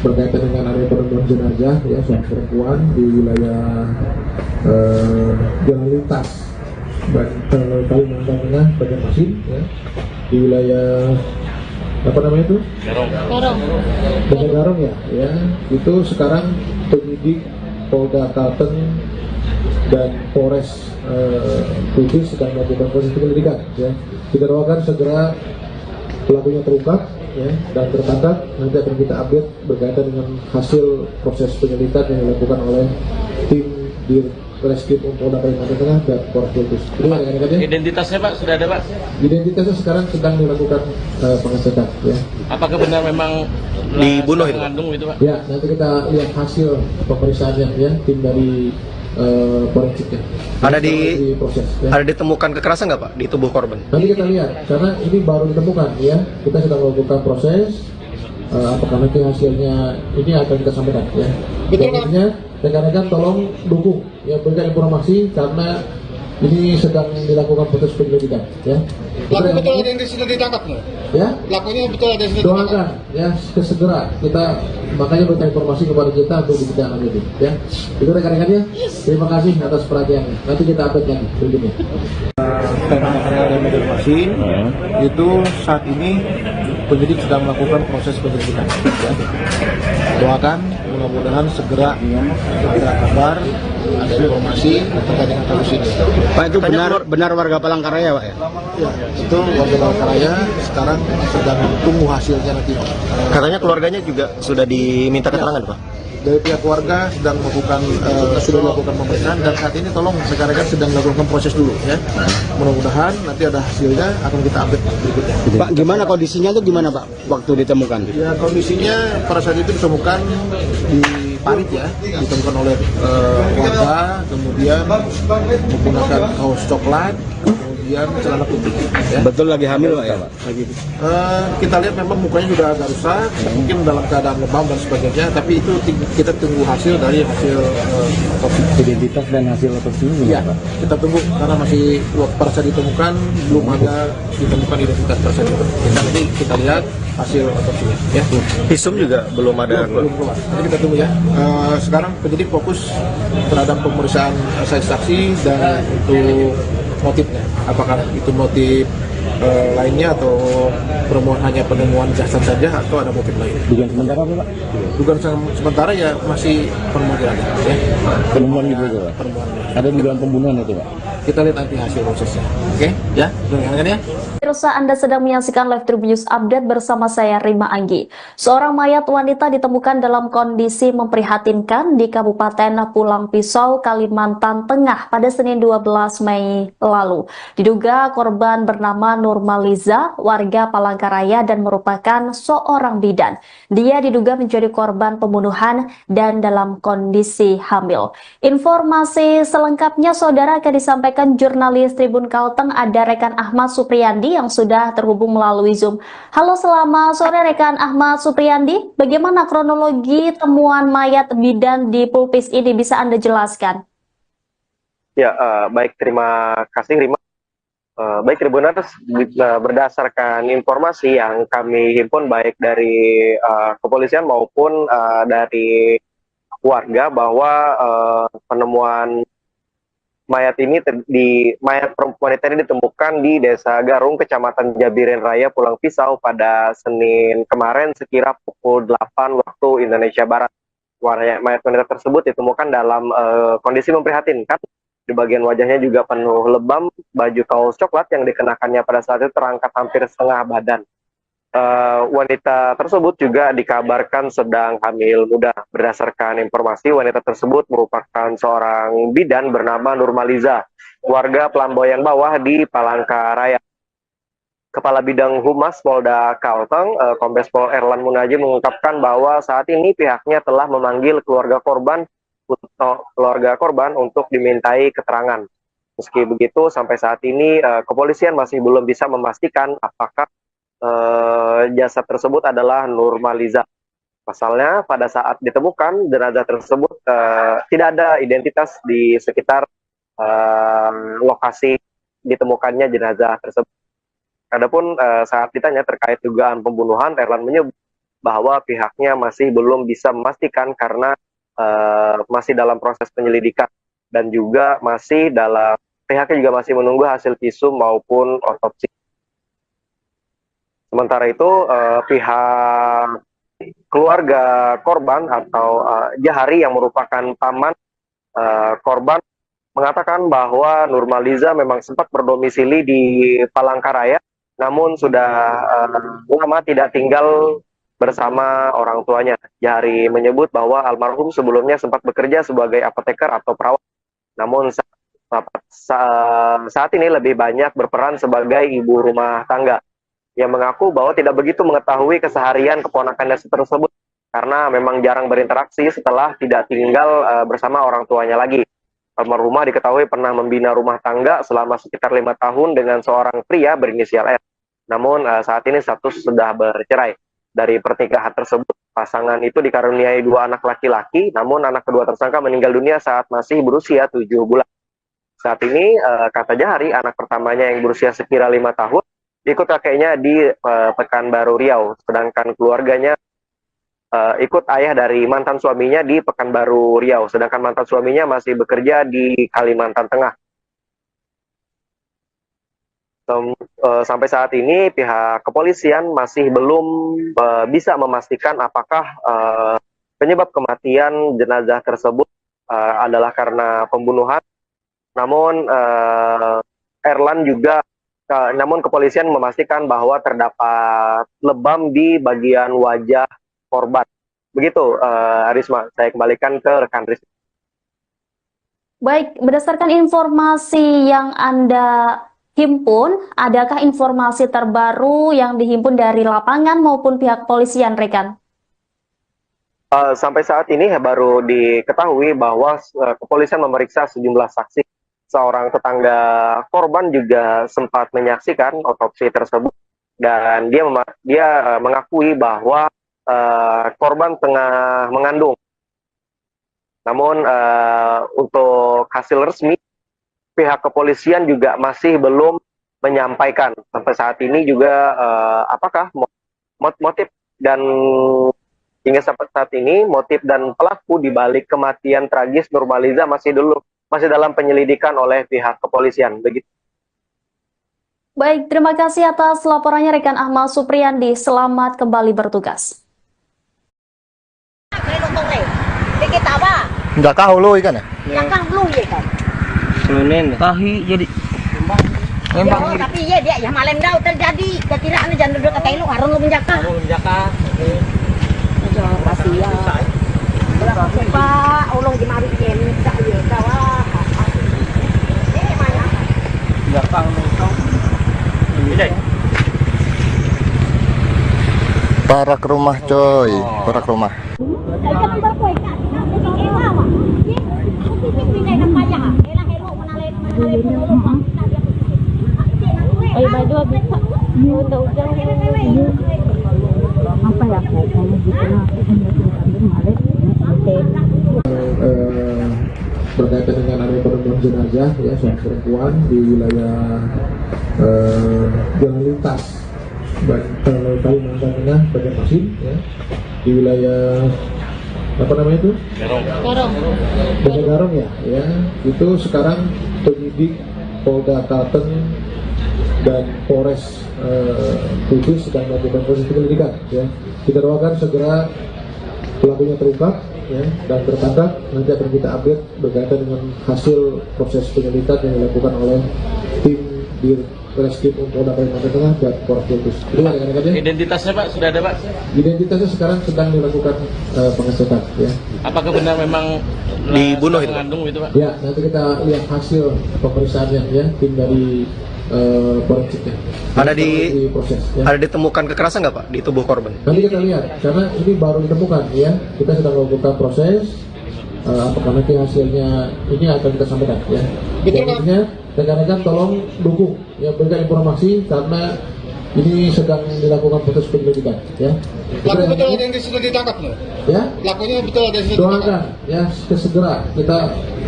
Speaker 5: Berkaitan dengan area penemuan jenazah ya seorang perempuan di wilayah Jalan Lintas Kalimantan Tengah, Banjarmasin ya, di wilayah apa namanya itu? Garong ya, itu sekarang penyidik Polda Kalteng dan Polres Kudus sedang melakukan proses penyelidikan ya. Kita doakan segera pelakunya terungkap ya, dan tertangkap. Nanti akan kita update berkaitan dengan hasil proses penyelidikan yang dilakukan oleh tim di Reskrim Polda Kalimantan Tengah dan Polres Kudus.
Speaker 6: Identitasnya Pak sudah ada Pak?
Speaker 5: Identitasnya sekarang sedang dilakukan pengecekan ya.
Speaker 6: Apakah benar memang
Speaker 9: dibunuh itu?
Speaker 6: Mengandung itu Pak?
Speaker 5: Ya, nanti kita lihat hasil pemeriksaannya ya, tim dari forensiknya.
Speaker 9: Ada
Speaker 5: proses ya.
Speaker 9: Ada ditemukan kekerasan nggak Pak di tubuh korban?
Speaker 5: Nanti kita lihat karena ini baru ditemukan ya. Kita sedang melakukan proses. Apakah nanti hasilnya ini akan kita sampaikan ya. Intinya rekan-rekan tolong dukung ya, berikan informasi karena ini sedang dilakukan proses penyelidikan ya.
Speaker 8: Pelaku betul ada yang sudah ditangkap nggak?
Speaker 5: Ya.
Speaker 8: Pelakunya betul ada yang sudah
Speaker 5: Doakan
Speaker 8: ditangkap?
Speaker 5: ya segera kita makanya berikan informasi kepada kita untuk kita lanjuti ya. Itu rekan-rekannya. Terima kasih atas perhatiannya. Nanti kita update lagi berikutnya.
Speaker 8: Area Banjarmasin itu saat ini penyidik sedang melakukan proses penyelidikan. Ya. Doakan mudah-mudahan segera ada kabar, ada informasi terkait dengan kasus ini.
Speaker 10: Pak, itu benar warga Palangkaraya Pak ya?
Speaker 8: Ya, itu warga Palangkaraya sekarang sedang tunggu hasilnya nanti.
Speaker 9: Katanya keluarganya juga sudah diminta keterangan Pak?
Speaker 8: Dari pihak keluarga sedang melakukan sudah melakukan pemeriksaan dan saat ini tolong sekarang sedang melakukan proses dulu ya. Mudah-mudahan nanti ada hasilnya akan kita update berikutnya.
Speaker 10: Pak, gimana kondisinya itu gimana Pak waktu ditemukan?
Speaker 8: Ya kondisinya pada saat itu ditemukan di parit ya, ditemukan oleh warga, kemudian menggunakan kaos coklat, kemudian celana putih. Ya.
Speaker 10: Betul lagi hamil Pak ya Pak?
Speaker 8: Kita lihat memang mukanya sudah agak rusak, mungkin dalam keadaan lebam dan sebagainya, tapi itu kita tunggu hasil dari hasil otopsi.
Speaker 10: Identitas dan hasil otopsi
Speaker 8: Iya, kita tunggu karena masih pada saat ditemukan belum ada ditemukan identitas tersebut. Nanti kita lihat hasil otopsinya. Ya.
Speaker 9: Visum juga belum ada.
Speaker 8: Belum keluar. Nanti kita tunggu ya. Sekarang penyidik fokus terhadap pemeriksaan saksi dan untuk motifnya. Apakah itu motif lainnya atau hanya penemuan jasad saja atau ada motif lain?
Speaker 10: Dugaan sementara apa Pak?
Speaker 8: Dugaan sementara ya masih penemuan ya.
Speaker 10: Penemuan gitu Pak?
Speaker 8: Penemuan.
Speaker 10: Ada dugaan pembunuhan itu Pak?
Speaker 8: Kita lihat nanti hasil prosesnya. Oke? Ya, dengarkan ya.
Speaker 1: Pemirsa, Anda sedang menyaksikan Live Tribun News Update bersama saya Rima Anggi. Seorang mayat wanita ditemukan dalam kondisi memprihatinkan di Kabupaten Pulang Pisau, Kalimantan Tengah pada Senin 12 Mei lalu. Diduga korban bernama Nurmaliza, warga Palangkaraya dan merupakan seorang bidan. Dia diduga menjadi korban pembunuhan dan dalam kondisi hamil. Informasi selengkapnya saudara akan disampaikan jurnalis Tribun Kalteng, ada rekan Ahmad Supriyandi yang sudah terhubung melalui Zoom. Halo, selamat sore rekan Ahmad Supriyandi. Bagaimana kronologi temuan mayat bidan di Pulpis ini, bisa Anda jelaskan?
Speaker 2: Ya, baik, terima kasih Rima. Baik Tribuners, berdasarkan informasi yang kami himpun baik dari kepolisian maupun dari warga bahwa penemuan mayat perempuan ini ditemukan di Desa Garung, Kecamatan Jabiren Raya, Pulang Pisau pada Senin kemarin sekira pukul 8 waktu Indonesia Barat. Mayat wanita tersebut ditemukan dalam kondisi memprihatinkan. Di bagian wajahnya juga penuh lebam, baju kaos coklat yang dikenakannya pada saat itu terangkat hampir setengah badan. wanita tersebut juga dikabarkan sedang hamil muda. Berdasarkan informasi, wanita tersebut merupakan seorang bidan bernama Nurmaliza, warga Pelamboyan Bawah di Palangkaraya. Kepala Bidang Humas Polda Kalteng, Kombes Pol Erlan Munajim mengungkapkan bahwa saat ini pihaknya telah memanggil keluarga korban untuk dimintai keterangan. Meski begitu, sampai saat ini kepolisian masih belum bisa memastikan apakah jasad tersebut adalah Nurmaliza. Pasalnya, pada saat ditemukan jenazah tersebut tidak ada identitas di sekitar lokasi ditemukannya jenazah tersebut. Adapun saat ditanya terkait dugaan pembunuhan, Erlan menyebut bahwa pihaknya masih belum bisa memastikan karena masih dalam proses penyelidikan dan juga pihaknya juga masih menunggu hasil visum maupun otopsi. Sementara itu pihak keluarga korban atau Jahari yang merupakan paman korban mengatakan bahwa Nurmaliza memang sempat berdomisili di Palangkaraya, namun sudah lama tidak tinggal bersama orang tuanya. Jahari menyebut bahwa almarhum sebelumnya sempat bekerja sebagai apoteker atau perawat, namun saat ini lebih banyak berperan sebagai ibu rumah tangga. Ia mengaku bahwa tidak begitu mengetahui keseharian keponakannya tersebut karena memang jarang berinteraksi setelah tidak tinggal bersama orang tuanya lagi. Almarhumah diketahui pernah membina rumah tangga selama sekitar 5 tahun dengan seorang pria berinisial R. Namun saat ini status sudah bercerai. Dari pernikahan tersebut, pasangan itu dikaruniai 2 anak laki-laki, namun anak kedua tersangka meninggal dunia saat masih berusia 7 bulan. Saat ini, kata Jahari, anak pertamanya yang berusia sekira 5 tahun, ikut kakeknya di Pekanbaru Riau, sedangkan keluarganya ikut ayah dari mantan suaminya di Pekanbaru Riau, sedangkan mantan suaminya masih bekerja di Kalimantan Tengah. Sampai saat ini pihak kepolisian masih belum bisa memastikan apakah penyebab kematian jenazah tersebut adalah karena pembunuhan. Namun namun kepolisian memastikan bahwa terdapat lebam di bagian wajah korban. Begitu, Risma, saya kembalikan ke rekan Risma.
Speaker 1: Baik, berdasarkan informasi yang Anda himpun, adakah informasi terbaru yang dihimpun dari lapangan maupun pihak kepolisian, rekan?
Speaker 2: Sampai saat ini baru diketahui bahwa kepolisian memeriksa sejumlah saksi. Seorang tetangga korban juga sempat menyaksikan otopsi tersebut dan dia mengakui bahwa korban tengah mengandung. Namun untuk hasil resmi pihak kepolisian juga masih belum menyampaikan sampai saat ini juga apakah motif dan hingga sampai saat ini motif dan pelaku di balik kematian tragis Nurmaliza masih dalam penyelidikan oleh pihak kepolisian. Begitu.
Speaker 1: Baik, terima kasih atas laporannya rekan Ahmad Supriyandi. Selamat kembali bertugas.
Speaker 7: Nggak tahu lo ikan ya?
Speaker 6: Tahi jadi
Speaker 3: memang tapi dia ya malam dah terjadi kekiraan jangan duduk kata lu harun lu menjaka. Kasihan. Pak, ulung di mari yen dak ye kawah.
Speaker 6: nggak tahu nongkrong. Ini
Speaker 7: Parak rumah coy, parak rumah.
Speaker 3: Apa ya?
Speaker 5: Berkaitan dengan adanya penemuan jenazah ya seorang perempuan di wilayah Jalan Lintas Kalimantan Tengah Banjarmasin ya, di wilayah apa namanya itu? Garong ya, itu sekarang penyidik Polda Kalteng dan Polres Kudus sedang melakukan proses penyelidikan ya. Kita doakan segera pelakunya terungkap ya, dan tertangkap. Nanti akan kita update berkaitan dengan hasil proses penyelidikan yang dilakukan oleh tim Reskrim Polda Kalimantan Tengah dan Polres Kudus. Jadi rekan-rekan ya.
Speaker 6: Identitasnya Pak sudah ada Pak?
Speaker 5: Identitasnya sekarang sedang dilakukan pengecekan ya.
Speaker 6: Apakah benar memang
Speaker 9: dibunuh itu?
Speaker 6: Mengandung itu Pak?
Speaker 5: Ya, nanti kita lihat hasil pemeriksaannya ya, tim dari forensiknya.
Speaker 9: Ada
Speaker 5: proses ya.
Speaker 9: Ada ditemukan kekerasan nggak Pak di tubuh korban?
Speaker 5: Nanti kita lihat karena ini baru ditemukan ya. Kita sedang melakukan proses. Apakah nanti hasilnya ini akan kita sampaikan ya. Intinya rekan-rekan tolong dukung ya, berikan informasi karena ini sedang dilakukan proses penyelidikan ya.
Speaker 8: Pelaku betul ada yang sudah ditangkap loh.
Speaker 5: Ya.
Speaker 8: Pelakunya betul ada yang sudah ditangkap.
Speaker 5: Doakan ya segera kita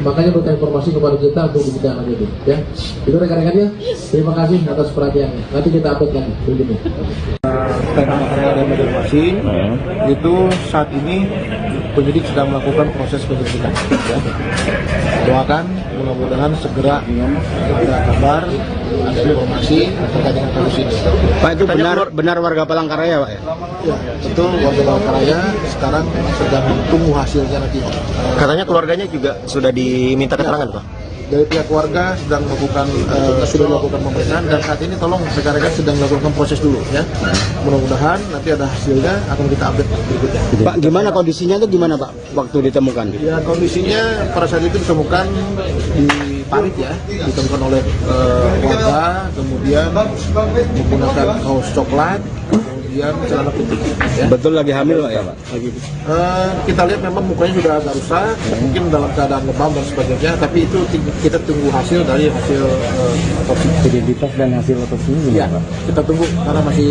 Speaker 5: makanya berikan informasi kepada kita untuk kita lanjutin ya. Itu rekan-rekan ya. Terima kasih atas perhatiannya. Nanti kita update lagi berikutnya.
Speaker 8: Tema material dan Banjarmasin itu saat ini penyidik sedang melakukan proses penyelidikan. Ya. Doakan mudah-mudahan segera ada kabar, ada informasi terkait dengan kasus ini.
Speaker 10: Pak, itu benar warga Palangkaraya Pak ya?
Speaker 8: Ya, betul warga Palangkaraya sekarang sedang tunggu hasilnya nanti.
Speaker 9: Katanya keluarganya juga sudah diminta keterangan Pak?
Speaker 8: Dari pihak keluarga sedang melakukan sudah melakukan pemeriksaan dan saat ini tolong rekan-rekan sedang melakukan proses dulu ya. Mudah-mudahan nanti ada hasilnya akan kita update berikutnya.
Speaker 10: Pak, gimana kondisinya itu gimana Pak waktu ditemukan?
Speaker 8: Ya kondisinya pada saat itu ditemukan di parit ya, ditemukan oleh warga, kemudian menggunakan kaos coklat, kemudian celana putih. Ya.
Speaker 10: Betul lagi hamil Pak ya Pak?
Speaker 8: Kita lihat memang mukanya sudah agak rusak, mungkin dalam keadaan lebam dan sebagainya, tapi itu kita tunggu hasil dari hasil otopsi.
Speaker 10: Identitas dan hasil otopsinya
Speaker 8: Ya,
Speaker 10: gimana Pak?
Speaker 8: kita tunggu karena masih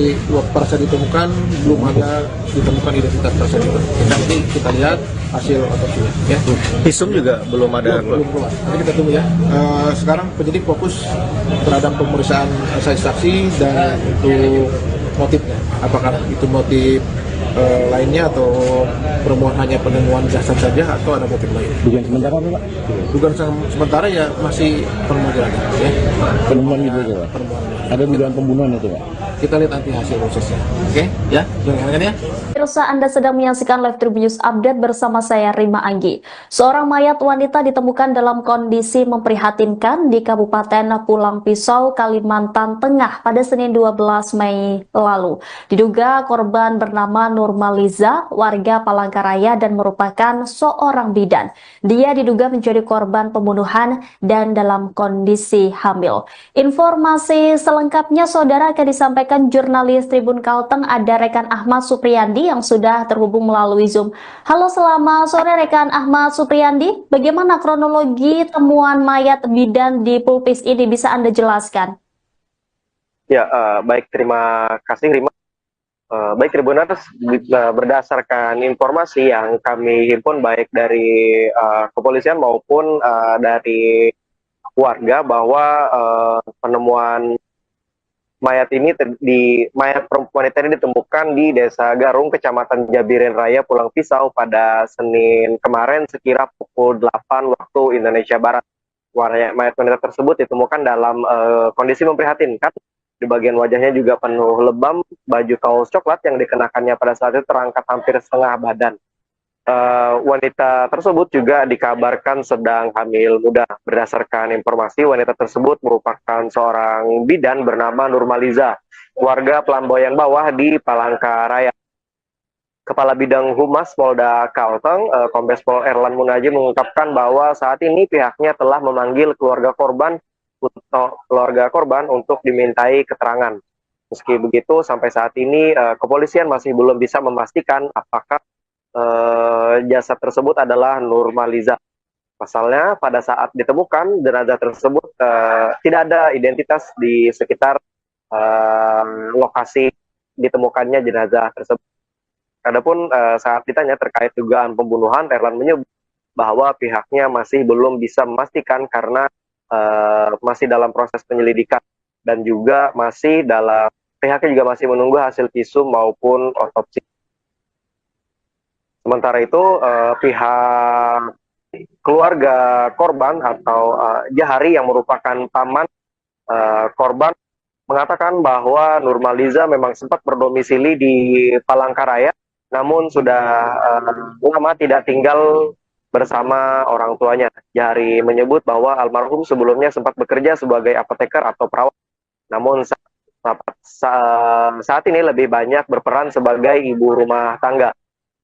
Speaker 8: pada saat ditemukan belum ada ditemukan identitas tersebut. Nanti kita lihat hasil otopsinya. Ya.
Speaker 9: Visum juga belum ada.
Speaker 8: Belum keluar. Nanti kita tunggu ya. Sekarang penyidik fokus terhadap pemeriksaan saksi dan untuk motifnya. Apakah itu motif lainnya atau permohonan hanya penemuan jasad saja atau ada motif lain?
Speaker 10: Dugaan sementara apa Pak?
Speaker 8: Dugaan sementara ya masih penemuan ya.
Speaker 10: Penemuan gitu aja Pak?
Speaker 8: Penemuan.
Speaker 10: Ada dugaan pembunuhan itu Pak?
Speaker 8: Kita lihat nanti hasil prosesnya. Oke? Ya, jangan ya.
Speaker 1: Pemirsa, Anda sedang menyaksikan Live Tribun News Update bersama saya Rima Anggi. Seorang mayat wanita ditemukan dalam kondisi memprihatinkan di Kabupaten Pulang Pisau, Kalimantan Tengah pada Senin 12 Mei lalu. Diduga korban bernama Nurmaliza, warga Palangkaraya dan merupakan seorang bidan. Dia diduga menjadi korban pembunuhan dan dalam kondisi hamil. Informasi selengkapnya saudara akan disampaikan jurnalis Tribun Kalteng, ada rekan Ahmad Supriyandi yang sudah terhubung melalui Zoom. Halo, selamat sore rekan Ahmad Supriyandi. Bagaimana kronologi temuan mayat bidan di Pulpis ini, bisa Anda jelaskan?
Speaker 2: Ya, baik, terima kasih Rima. Baik Tribuners, berdasarkan informasi yang kami himpun baik dari kepolisian maupun dari warga bahwa penemuan mayat wanita ini ditemukan di Desa Garung, Kecamatan Jabiren Raya, Pulang Pisau pada Senin kemarin sekira pukul 8 waktu Indonesia Barat. Mayat wanita tersebut ditemukan dalam kondisi memprihatinkan. Di bagian wajahnya juga penuh lebam, baju kaos coklat yang dikenakannya pada saat itu terangkat hampir setengah badan. Wanita tersebut juga dikabarkan sedang hamil muda. Berdasarkan informasi, wanita tersebut merupakan seorang bidan bernama Nurmaliza, warga Pelamboyan Bawah di Palangkaraya. Kepala Bidang Humas Polda Kalteng, Kombes Pol Erlan Munaji mengungkapkan bahwa saat ini pihaknya telah memanggil keluarga korban untuk dimintai keterangan. Meski begitu, sampai saat ini kepolisian masih belum bisa memastikan apakah jasad tersebut adalah Nurmaliza. Pasalnya pada saat ditemukan jenazah tersebut tidak ada identitas di sekitar lokasi ditemukannya jenazah tersebut. Adapun saat ditanya terkait dugaan pembunuhan, Erlan menyebut bahwa pihaknya masih belum bisa memastikan karena masih dalam proses penyelidikan dan juga pihaknya juga masih menunggu hasil visum maupun otopsi. Sementara itu pihak keluarga korban atau Jahari yang merupakan paman korban mengatakan bahwa Nurmaliza memang sempat berdomisili di Palangkaraya, namun sudah lama tidak tinggal bersama orang tuanya. Jahari menyebut bahwa almarhum sebelumnya sempat bekerja sebagai apoteker atau perawat. Namun saat ini lebih banyak berperan sebagai ibu rumah tangga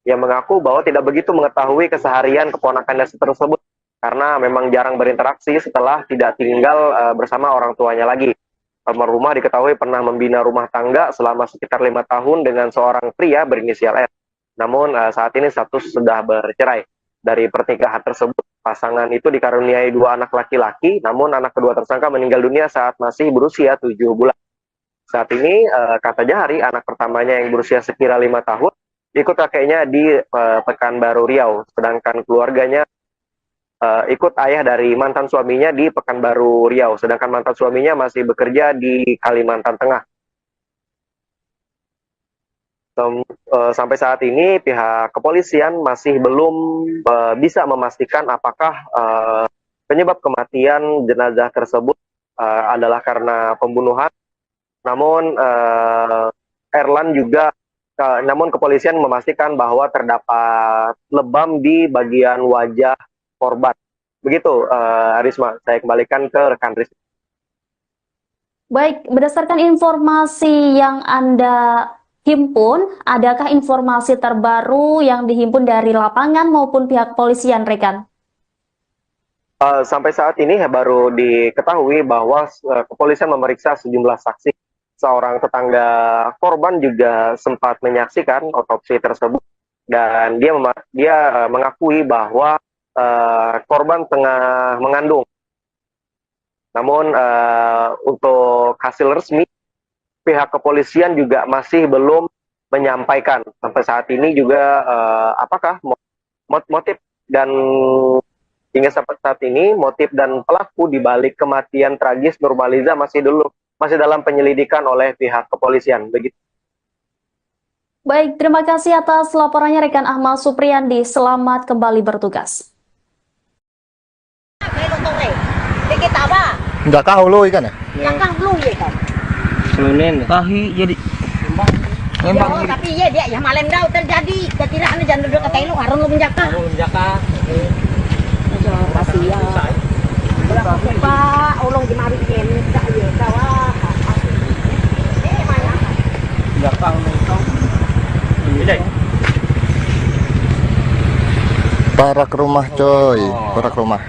Speaker 2: yang mengaku bahwa tidak begitu mengetahui keseharian keponakannya tersebut karena memang jarang berinteraksi setelah tidak tinggal bersama orang tuanya lagi. Rumah diketahui pernah membina rumah tangga selama sekitar 5 tahun dengan seorang pria berinisial R. Namun saat ini status sudah bercerai. Dari pernikahan tersebut, pasangan itu dikaruniai 2 anak laki-laki, namun anak kedua tersangka meninggal dunia saat masih berusia 7 bulan. Saat ini, kata Jahari, anak pertamanya yang berusia sekira 5 tahun, ikut kakeknya di Pekanbaru Riau, sedangkan keluarganya ikut ayah dari mantan suaminya di Pekanbaru Riau, sedangkan mantan suaminya masih bekerja di Kalimantan Tengah. Sampai saat ini pihak kepolisian masih belum bisa memastikan apakah penyebab kematian jenazah tersebut adalah karena pembunuhan. Namun namun kepolisian memastikan bahwa terdapat lebam di bagian wajah korban. Begitu, Risma, saya kembalikan ke rekan Risma.
Speaker 1: Baik, berdasarkan informasi yang Anda himpun, adakah informasi terbaru yang dihimpun dari lapangan maupun pihak polisian, rekan?
Speaker 2: Sampai saat ini baru diketahui bahwa kepolisian memeriksa sejumlah saksi. Seorang tetangga korban juga sempat menyaksikan otopsi tersebut dan dia mengakui bahwa korban tengah mengandung. Namun untuk hasil resmi pihak kepolisian juga masih belum menyampaikan sampai saat ini juga apakah motif dan hingga sampai saat ini motif dan pelaku di balik kematian tragis Nurmaliza masih dalam penyelidikan oleh pihak kepolisian. Begitu.
Speaker 1: Baik, terima kasih atas laporannya rekan Ahmad Supriyandi. Selamat kembali bertugas.
Speaker 7: Nggak kau lo ikan ya?
Speaker 3: Jangan belum ya kan.
Speaker 6: Selunen. Tahi jadi.
Speaker 3: Memang tapi ya dia ya malam dah terjadi. Tidak anu jangan duduk kata lu harun lu menjaka. Pasti ya. Pak, ulung di mari ken dak ya kawah. Mana?
Speaker 6: Enggak tahu nonton. Ini.
Speaker 7: Parak rumah coy, parak rumah.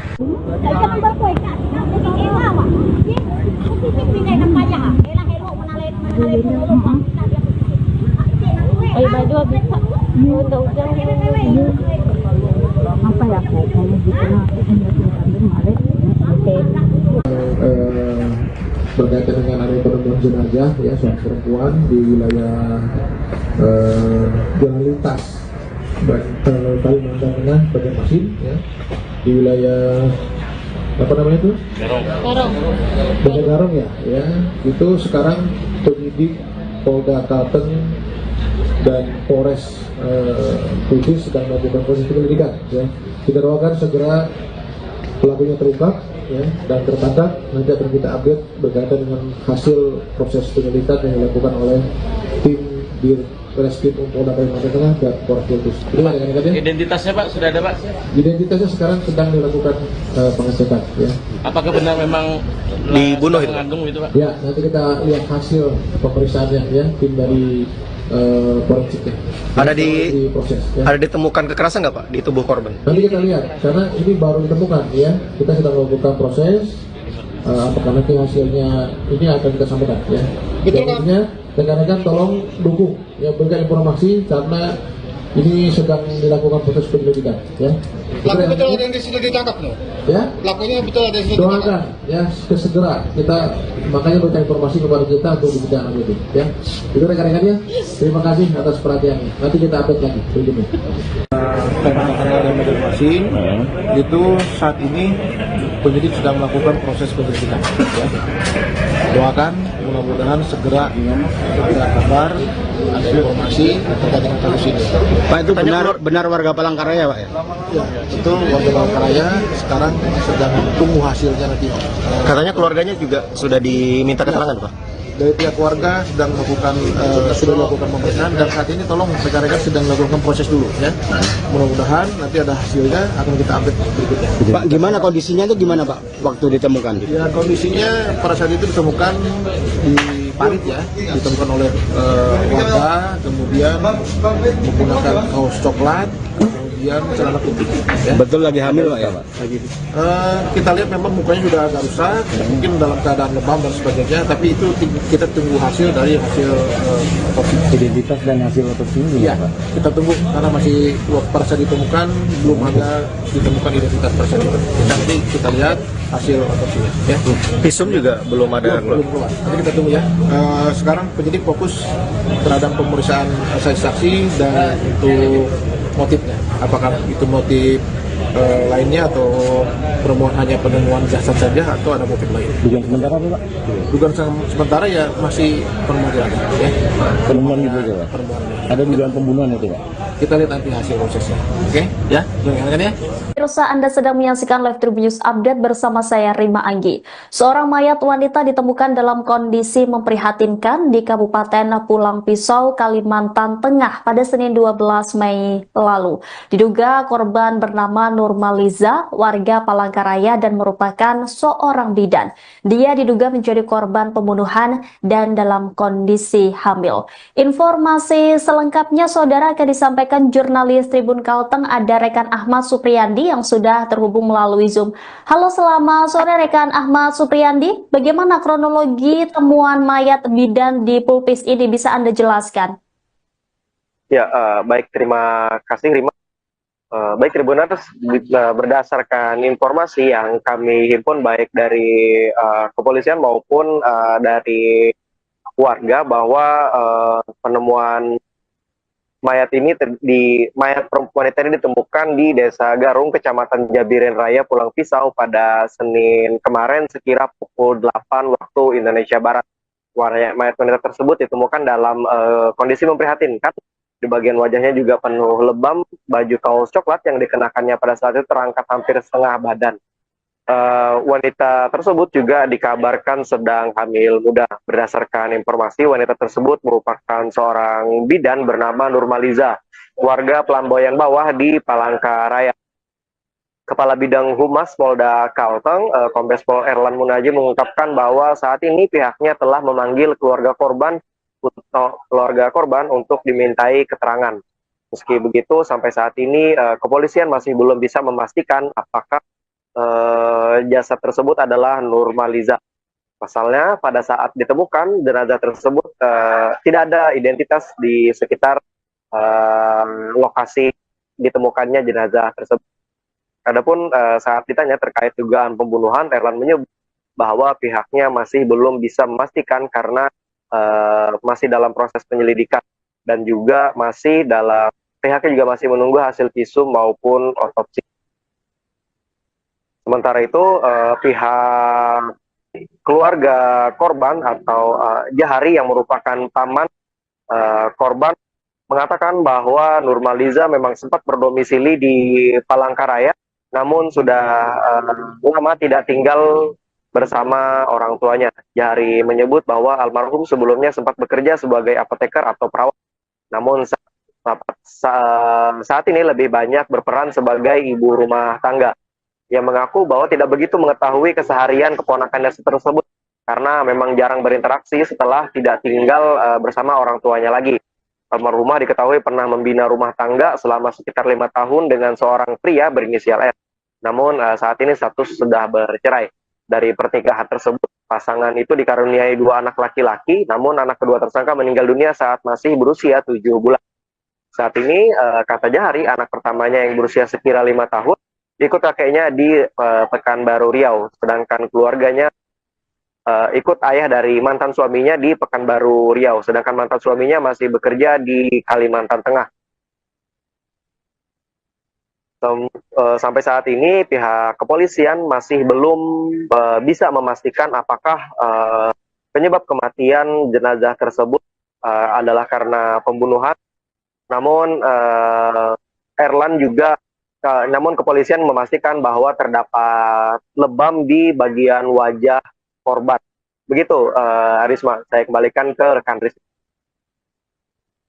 Speaker 5: Berkaitan dengan ada penemuan jenazah ya seorang perempuan di wilayah Jalitas Kalimantan Tengah, Banjarmasin ya, di wilayah apa namanya itu? Garong ya, itu sekarang penyidik Polda Kalteng dan Polres Kudus sedang melakukan proses penyelidikan ya. Kita doakan segera pelakunya terungkap ya, dan tertangkap. Nanti akan kita update berkaitan dengan hasil proses penyelidikan yang dilakukan oleh tim di Reskrim Polda Kalimantan Tengah dan Polres Kudus.
Speaker 6: Identitasnya Pak sudah ada Pak?
Speaker 5: Identitasnya sekarang sedang dilakukan pengecekan ya. Apakah
Speaker 6: benar memang
Speaker 9: dibunuh itu?
Speaker 6: Mengandung itu Pak?
Speaker 5: Ya, nanti kita lihat hasil pemeriksaannya ya, tim dari forensiknya.
Speaker 9: Ada ditemukan kekerasan nggak Pak di tubuh korban?
Speaker 5: Nanti kita lihat, karena ini baru ditemukan ya. Kita sedang melakukan proses. Apakah nanti hasilnya ini akan kita sampaikan ya. Intinya rekan-rekan tolong dukung ya, berikan informasi karena ini sedang dilakukan proses penyelidikan ya.
Speaker 8: Pelaku betul ada yang sudah ditangkap no?
Speaker 5: Ya.
Speaker 8: Pelakunya betul ada yang sudah ditangkap.
Speaker 5: Doakan ya segera kita makanya berikan informasi kepada kita untuk ditindaklanjuti ya. Itu rekan-rekannya. Terima kasih atas perhatiannya. Nanti kita update lagi berikutnya.
Speaker 8: Karena ada Banjarmasin itu saat ini penyidik sedang melakukan proses penyelidikan ya. Doakan mudah-mudahan segera ada kabar, ada informasi terkait dengan kasus ini.
Speaker 9: Pak, itu benar warga Palangkaraya Pak ya?
Speaker 8: Ya, itu warga Palangkaraya sekarang sedang tunggu hasilnya nanti.
Speaker 9: Katanya keluarganya juga sudah diminta keterangan Pak?
Speaker 8: dari pihak keluarga sedang melakukan sudah melakukan pemeriksaan dan saat ini tolong rekan-rekan sedang melakukan proses dulu ya. Mudah-mudahan nanti ada hasilnya akan kita update berikutnya.
Speaker 10: Pak, gimana kondisinya itu gimana Pak waktu ditemukan?
Speaker 8: Ya kondisinya pada saat itu ditemukan di parit ya, ditemukan oleh warga, kemudian menggunakan kaos coklat, kemudian celana putih. Ya.
Speaker 10: Betul lagi hamil Pak ya Pak?
Speaker 8: Kita lihat memang mukanya sudah agak rusak, mungkin dalam keadaan lebam dan sebagainya, tapi itu kita tunggu hasil dari hasil otopsi.
Speaker 10: Identitas dan hasil otopsi ini
Speaker 8: Iya,
Speaker 10: Pak?
Speaker 8: kita tunggu karena masih pada saat ditemukan belum ada ditemukan identitas pada saat itu. Nanti kita lihat hasil otopsinya. Ya.
Speaker 9: Visum juga belum ada.
Speaker 8: Belum keluar. Nanti kita tunggu ya. Sekarang penyidik fokus terhadap pemeriksaan saksi dan untuk motifnya. Apakah itu motif lainnya atau permohonan hanya penemuan jasad saja atau ada motif lain?
Speaker 10: Dugaan sementara Pak?
Speaker 8: Dugaan sementara ya masih penemuan ya.
Speaker 10: Penemuan gitu aja Pak? Ada dugaan pembunuhan itu Pak?
Speaker 8: Kita lihat nanti hasil prosesnya. Oke? Ya, jangan ya.
Speaker 1: Pemirsa, Anda sedang menyaksikan Live Tribun News Update bersama saya Rima Anggi. Seorang mayat wanita ditemukan dalam kondisi memprihatinkan di Kabupaten Pulang Pisau, Kalimantan Tengah pada Senin 12 Mei lalu. Diduga korban bernama Nurmaliza, warga Palangkaraya dan merupakan seorang bidan. Dia diduga menjadi korban pembunuhan dan dalam kondisi hamil. Informasi selengkapnya saudara akan disampaikan jurnalis Tribun Kalteng, ada rekan Ahmad Supriyandi yang sudah terhubung melalui Zoom. Halo, selamat sore rekan Ahmad Supriyandi. Bagaimana kronologi temuan mayat bidan di Pulpis ini, bisa Anda jelaskan?
Speaker 2: Ya, baik, terima kasih Rima. Baik Tribuners, berdasarkan informasi yang kami himpun baik dari kepolisian maupun dari warga bahwa penemuan mayat wanita ini ditemukan di Desa Garung, Kecamatan Jabiren Raya, Pulang Pisau pada Senin kemarin sekira pukul 8 waktu Indonesia Barat. Mayat wanita tersebut ditemukan dalam kondisi memprihatinkan. Di bagian wajahnya juga penuh lebam, baju kaos coklat yang dikenakannya pada saat itu terangkat hampir setengah badan. Wanita tersebut juga dikabarkan sedang hamil muda. Berdasarkan informasi, wanita tersebut merupakan seorang bidan bernama Nurmaliza, warga Pelamboyan Bawah di Palangkaraya. Kepala Bidang Humas Polda Kalteng, Kombes Pol Erlan Munaji mengungkapkan bahwa saat ini pihaknya telah memanggil keluarga korban untuk dimintai keterangan. Meski begitu, sampai saat ini kepolisian masih belum bisa memastikan apakah jasad tersebut adalah Nurmaliza. Pasalnya, pada saat ditemukan jenazah tersebut tidak ada identitas di sekitar lokasi ditemukannya jenazah tersebut. Adapun saat ditanya terkait dugaan pembunuhan, Erlan menyebut bahwa pihaknya masih belum bisa memastikan karena masih dalam proses penyelidikan dan juga pihaknya juga masih menunggu hasil visum maupun otopsi. Sementara itu pihak keluarga korban atau Jahari yang merupakan paman korban mengatakan bahwa Nurmaliza memang sempat berdomisili di Palangkaraya, namun sudah lama tidak tinggal bersama orang tuanya. Jahari menyebut bahwa almarhum sebelumnya sempat bekerja sebagai apoteker atau perawat, namun saat ini lebih banyak berperan sebagai ibu rumah tangga. Ia mengaku bahwa tidak begitu mengetahui keseharian keponakannya tersebut karena memang jarang berinteraksi setelah tidak tinggal bersama orang tuanya lagi. Almarhumah diketahui pernah membina rumah tangga selama sekitar 5 tahun dengan seorang pria berinisial R. Namun saat ini status sudah bercerai. Dari pernikahan tersebut, pasangan itu dikaruniai 2 anak laki-laki, namun anak kedua tersangka meninggal dunia saat masih berusia 7 bulan. Saat ini, kata Jahari, anak pertamanya yang berusia sekira 5 tahun, ikut kakeknya di Pekanbaru Riau, sedangkan keluarganya ikut ayah dari mantan suaminya di Pekanbaru Riau, sedangkan mantan suaminya masih bekerja di Kalimantan Tengah. Sampai saat ini pihak kepolisian masih belum bisa memastikan apakah penyebab kematian jenazah tersebut adalah karena pembunuhan. Namun namun kepolisian memastikan bahwa terdapat lebam di bagian wajah korban Begitu, Arisma, saya kembalikan ke rekan Rizky.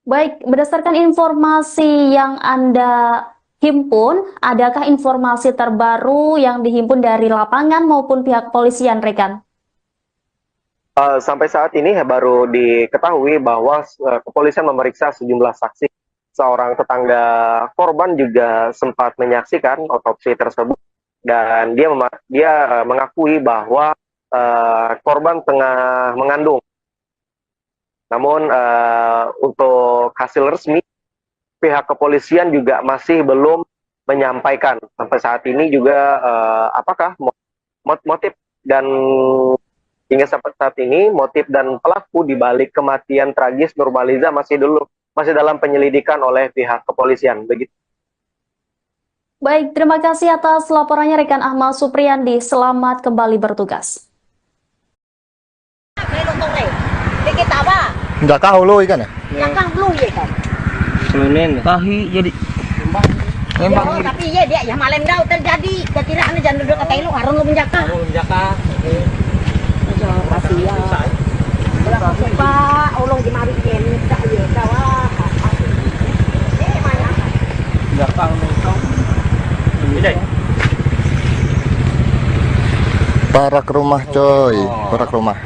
Speaker 1: Baik, berdasarkan informasi yang Anda himpun, adakah informasi terbaru yang dihimpun dari lapangan maupun pihak kepolisian, rekan?
Speaker 2: Sampai saat ini baru diketahui bahwa kepolisian memeriksa sejumlah saksi. Seorang tetangga korban juga sempat menyaksikan otopsi tersebut dan dia mengakui bahwa korban tengah mengandung. Namun untuk hasil resmi pihak kepolisian juga masih belum menyampaikan sampai saat ini juga apakah motif dan hingga sampai saat ini motif dan pelaku di balik kematian tragis Nurmaliza masih dalam penyelidikan oleh pihak kepolisian. Begitu.
Speaker 1: Baik, terima kasih atas laporannya rekan Ahmad Supriyandi. Selamat kembali bertugas.
Speaker 7: Nggak tahu lo ikan ya?
Speaker 3: Belakang belum ya kan?
Speaker 6: Selunin. Tahi jadi.
Speaker 3: Ya, tapi ya dia yang malam dah terjadi. Kira-kira jangan duduk kata lu harun lu menjaka. Pasti ya. Pak, ulung di mari ken tak ya kawah. Mana?
Speaker 6: Belakang itu. Ini.
Speaker 7: Parak rumah coy, parak rumah.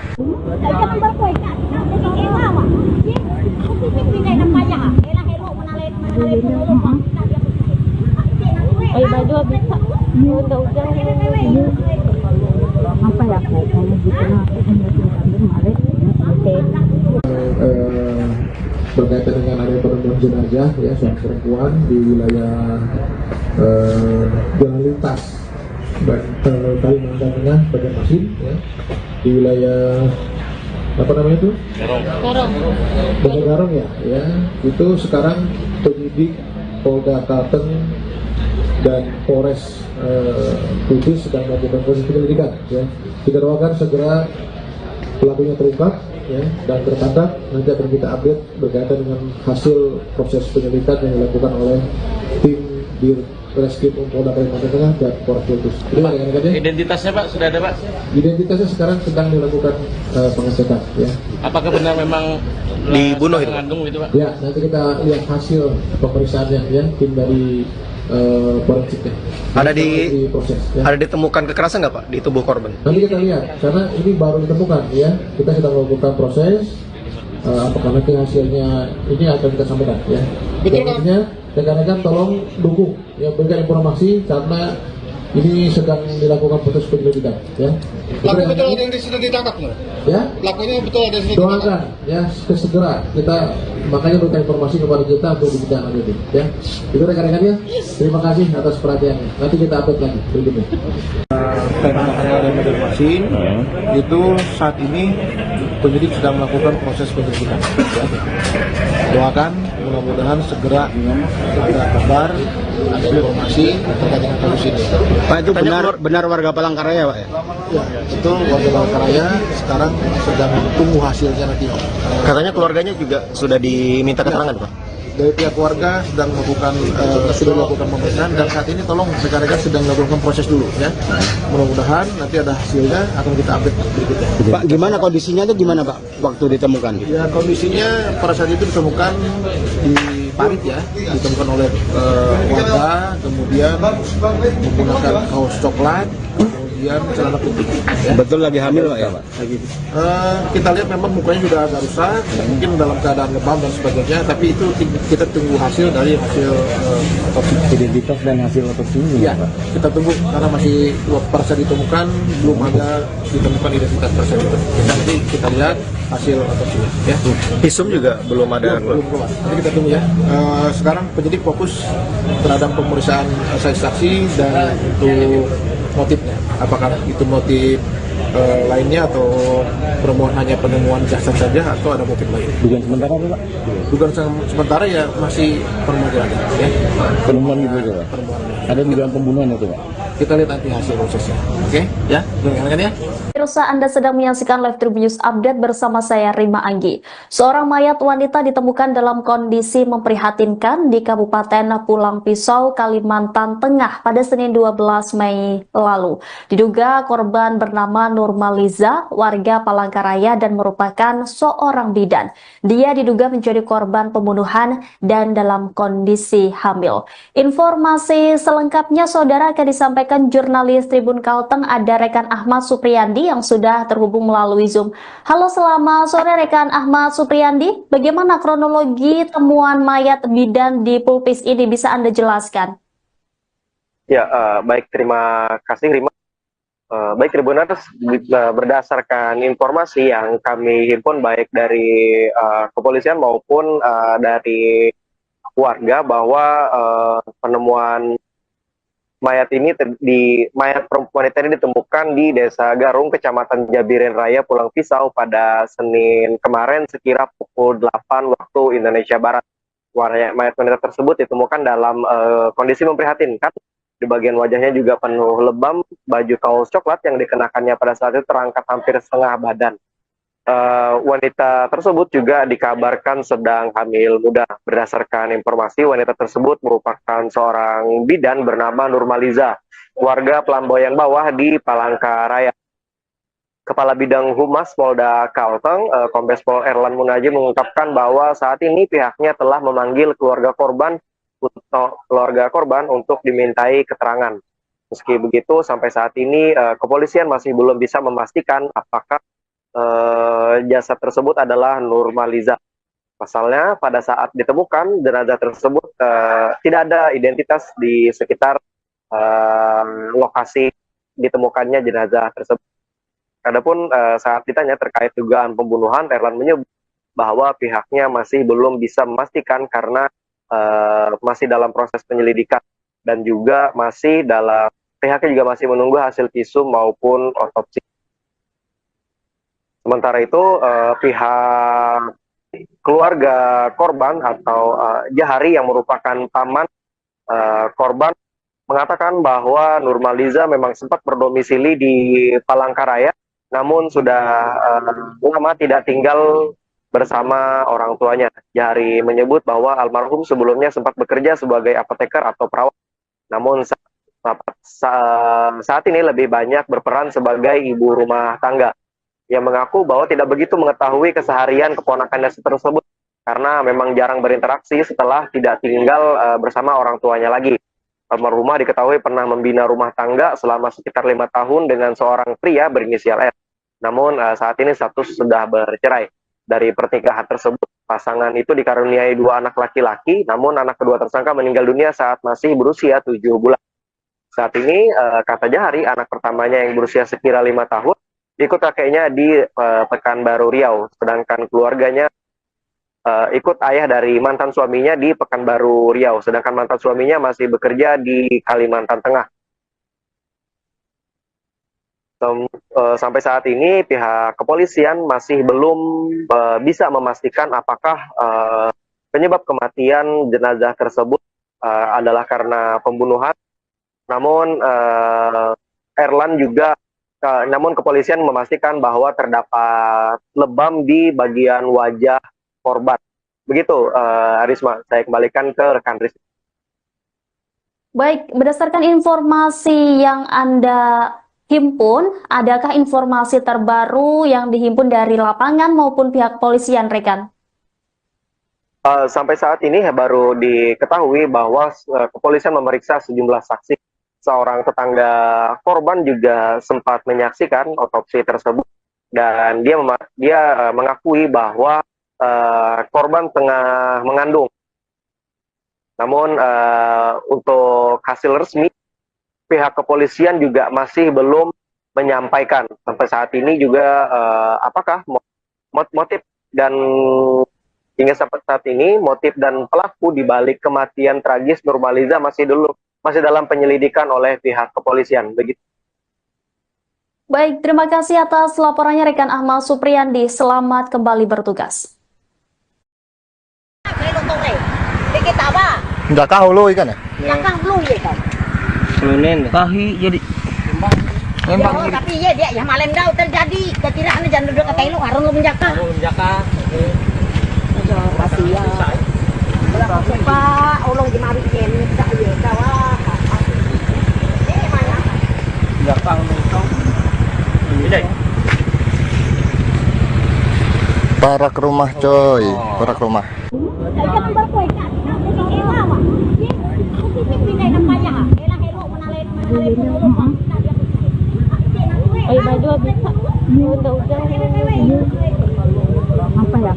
Speaker 5: Berkaitan dengan ada penemuan jenazah ya seorang perempuan di wilayah jalan lintas Kalimantan Tengah Banjarmasin ya, di wilayah apa namanya itu? Garong ya, itu sekarang penyidik Polda Kalteng dan Polres Kudus sedang melakukan proses penyelidikan ya. Kita doakan segera pelakunya terungkap ya, dan tertangkap. Nanti akan kita update berkaitan dengan hasil proses penyelidikan yang dilakukan oleh tim di Reskrim Polda Kalimantan Tengah dan Polres Kudus. Terima kasih.
Speaker 6: Identitasnya Pak sudah ada Pak?
Speaker 5: Identitasnya sekarang sedang dilakukan pengecekan ya.
Speaker 6: Apakah benar memang
Speaker 9: dibunuh itu?
Speaker 6: Mengandung itu Pak?
Speaker 5: Ya, nanti kita lihat hasil pemeriksaannya ya, tim dari forensiknya.
Speaker 9: Ada
Speaker 5: proses ya.
Speaker 9: Ada ditemukan kekerasan nggak Pak di tubuh korban?
Speaker 5: Nanti kita lihat karena ini baru ditemukan ya. Kita sedang melakukan proses. Apakah nanti hasilnya ini akan kita sampaikan ya. Intinya rekan-rekan tolong dukung ya, berikan informasi karena ini sedang dilakukan proses penyelidikan ya.
Speaker 8: Pelaku betul ada yang sudah ditangkap nggak?
Speaker 5: Ya.
Speaker 8: Pelakunya betul ada yang sudah
Speaker 5: Doakan ya segera kita makanya berikan informasi kepada kita untuk kita lanjutin ya. Itu rekan-rekannya. Terima kasih atas perhatiannya. Nanti kita update lagi berikutnya.
Speaker 8: dan Banjarmasin itu saat ini penyidik sedang melakukan proses penyelidikan. Ya. Doakan mudah-mudahan segera ada kabar, ada informasi terkait dengan kasus ini.
Speaker 10: Pak, itu benar warga Palangkaraya Pak ya?
Speaker 8: Ya, itu warga Palangkaraya sekarang sedang tunggu hasilnya nanti.
Speaker 9: Katanya keluarganya juga sudah diminta keterangan Pak?
Speaker 8: Dari pihak keluarga sedang melakukan sudah melakukan pemeriksaan dan saat ini tolong rekan-rekan sedang melakukan proses dulu ya. Mudah-mudahan nanti ada hasilnya akan kita update berikutnya.
Speaker 10: Pak, gimana kondisinya itu gimana Pak waktu ditemukan?
Speaker 8: Ya kondisinya pada saat itu ditemukan di parit ya, ditemukan oleh warga, kemudian menggunakan kaos coklat, kemudian celana putih. Ya.
Speaker 10: Betul lagi hamil Pak ya Pak?
Speaker 8: Kita lihat memang mukanya sudah agak rusak, mungkin dalam keadaan lebam dan sebagainya, tapi itu kita tunggu hasil dari hasil otopsi.
Speaker 10: Identitas dan hasil otopsinya
Speaker 8: Ya,
Speaker 10: Pak?
Speaker 8: kita tunggu karena masih pada saat ditemukan belum ada ditemukan identitas tersebut. Nanti kita lihat hasil otopsinya. Ya.
Speaker 9: Visum juga belum ada.
Speaker 8: Belum keluar. Nanti kita tunggu ya. Sekarang penyidik fokus terhadap pemeriksaan saksi dan untuk motifnya. Apakah itu motif lainnya atau permohonan hanya penemuan jasad saja atau ada motif lain?
Speaker 10: Dugaan sementara Pak?
Speaker 8: Dugaan sementara ya masih permohonan ya.
Speaker 10: Penemuan gitu aja Pak?
Speaker 8: Permohonan.
Speaker 10: Ada dugaan pembunuhan itu Pak?
Speaker 8: Kita lihat nanti hasil prosesnya. Oke? Ya, dengarkan ya.
Speaker 1: Pemirsa, Anda sedang menyaksikan Live Tribun News Update bersama saya Rima Anggi. Seorang mayat wanita ditemukan dalam kondisi memprihatinkan di Kabupaten Pulang Pisau, Kalimantan Tengah pada Senin 12 Mei lalu. Diduga korban bernama Nurmaliza, warga Palangkaraya dan merupakan seorang bidan. Dia diduga menjadi korban pembunuhan dan dalam kondisi hamil. Informasi selengkapnya saudara akan disampaikan jurnalis Tribun Kalteng, ada rekan Ahmad Supriyandi yang sudah terhubung melalui Zoom. Halo, selamat sore rekan Ahmad Supriyandi. Bagaimana kronologi temuan mayat bidan di Pulpis ini, bisa Anda jelaskan?
Speaker 2: Ya, baik, terima kasih Rima. Baik Tribuners, berdasarkan informasi yang kami himpun baik dari kepolisian maupun dari warga bahwa penemuan mayat wanita ini ditemukan di Desa Garung, Kecamatan Jabiren Raya, Pulang Pisau pada Senin kemarin sekira pukul 8 waktu Indonesia Barat. Mayat wanita tersebut ditemukan dalam kondisi memprihatinkan. Di bagian wajahnya juga penuh lebam, baju kaos coklat yang dikenakannya pada saat itu terangkat hampir setengah badan. Wanita tersebut juga dikabarkan sedang hamil muda. Berdasarkan informasi, wanita tersebut merupakan seorang bidan bernama Nurmaliza, warga Pelamboyan Bawah di Palangkaraya. Kepala Bidang Humas Polda Kalteng, Kombes Pol Erlan Munaji, mengungkapkan bahwa saat ini pihaknya telah memanggil keluarga korban untuk dimintai keterangan. Meski begitu, sampai saat ini kepolisian masih belum bisa memastikan apakah jasad tersebut adalah Nurmaliza. Pasalnya, pada saat ditemukan jenazah tersebut tidak ada identitas di sekitar lokasi ditemukannya jenazah tersebut. Adapun saat ditanya terkait dugaan pembunuhan, Erlan menyebut bahwa pihaknya masih belum bisa memastikan karena masih dalam proses penyelidikan dan juga pihaknya juga masih menunggu hasil visum maupun otopsi. Sementara itu, pihak keluarga korban atau Jahari yang merupakan paman korban mengatakan bahwa Nurmaliza memang sempat berdomisili di Palangkaraya, namun sudah lama tidak tinggal bersama orang tuanya. Jahari menyebut bahwa almarhum sebelumnya sempat bekerja sebagai apoteker atau perawat, namun saat ini lebih banyak berperan sebagai ibu rumah tangga. Yang mengaku bahwa tidak begitu mengetahui keseharian keponakannya tersebut karena memang jarang berinteraksi setelah tidak tinggal bersama orang tuanya lagi. Almarhumah diketahui pernah membina rumah tangga selama sekitar 5 tahun dengan seorang pria berinisial R. Namun saat ini status sudah bercerai. Dari pernikahan tersebut, pasangan itu dikaruniai 2 anak laki-laki, namun anak kedua tersangka meninggal dunia saat masih berusia 7 bulan. Saat ini, kata Jahari, anak pertamanya yang berusia sekira 5 tahun, ikut kakeknya di Pekanbaru Riau, sedangkan keluarganya ikut ayah dari mantan suaminya di Pekanbaru Riau, sedangkan mantan suaminya masih bekerja di Kalimantan Tengah. Sampai saat ini pihak kepolisian masih belum bisa memastikan apakah penyebab kematian jenazah tersebut adalah karena pembunuhan. Namun namun kepolisian memastikan bahwa terdapat lebam di bagian wajah korban. Begitu, Risma, saya kembalikan ke rekan Risma.
Speaker 1: Baik, berdasarkan informasi yang Anda himpun, adakah informasi terbaru yang dihimpun dari lapangan maupun pihak kepolisian, rekan?
Speaker 2: Sampai saat ini baru diketahui bahwa kepolisian memeriksa sejumlah saksi. Seorang tetangga korban juga sempat menyaksikan otopsi tersebut dan dia mengakui bahwa korban tengah mengandung. Namun untuk hasil resmi pihak kepolisian juga masih belum menyampaikan sampai saat ini juga apakah motif dan hingga sampai saat ini motif dan pelaku di balik kematian tragis Nurmaliza masih dalam penyelidikan oleh pihak kepolisian. Begitu.
Speaker 1: Baik, terima kasih atas laporannya rekan Ahmad Supriyandi. Selamat kembali bertugas.
Speaker 7: Nggak tahu lo ikan ya?
Speaker 3: Yang kan belum ya kan?
Speaker 6: Tahi jadi
Speaker 3: Memang tapi ya dia ya malam dah terjadi kekiraan jangan duduk kata lu harun lu menjaka. Kasihan. Pak, ulung di mari yen dak ya kawah. Mana?
Speaker 6: Belakang nongkrong. Ini.
Speaker 7: Parak rumah coy, parak rumah.
Speaker 3: Apa ya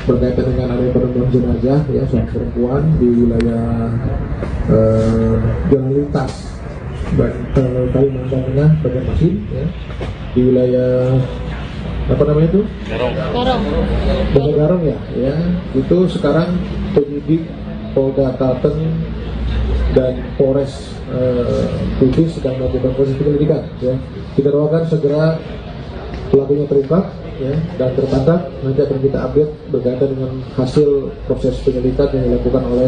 Speaker 5: berkaitan dengan adanya penemuan jenazah ya seorang perempuan di wilayah Jalan Lintas Kalimantan Tengah Banjarmasin ya, di wilayah apa namanya itu? Garong ya, itu sekarang penyidik Polda Kalteng dan Polres Kudus sedang melakukan proses penyelidikan ya. Kita doakan segera pelakunya terungkap ya, dan tertangkap. Nanti akan kita update berkaitan dengan hasil proses penyelidikan yang dilakukan oleh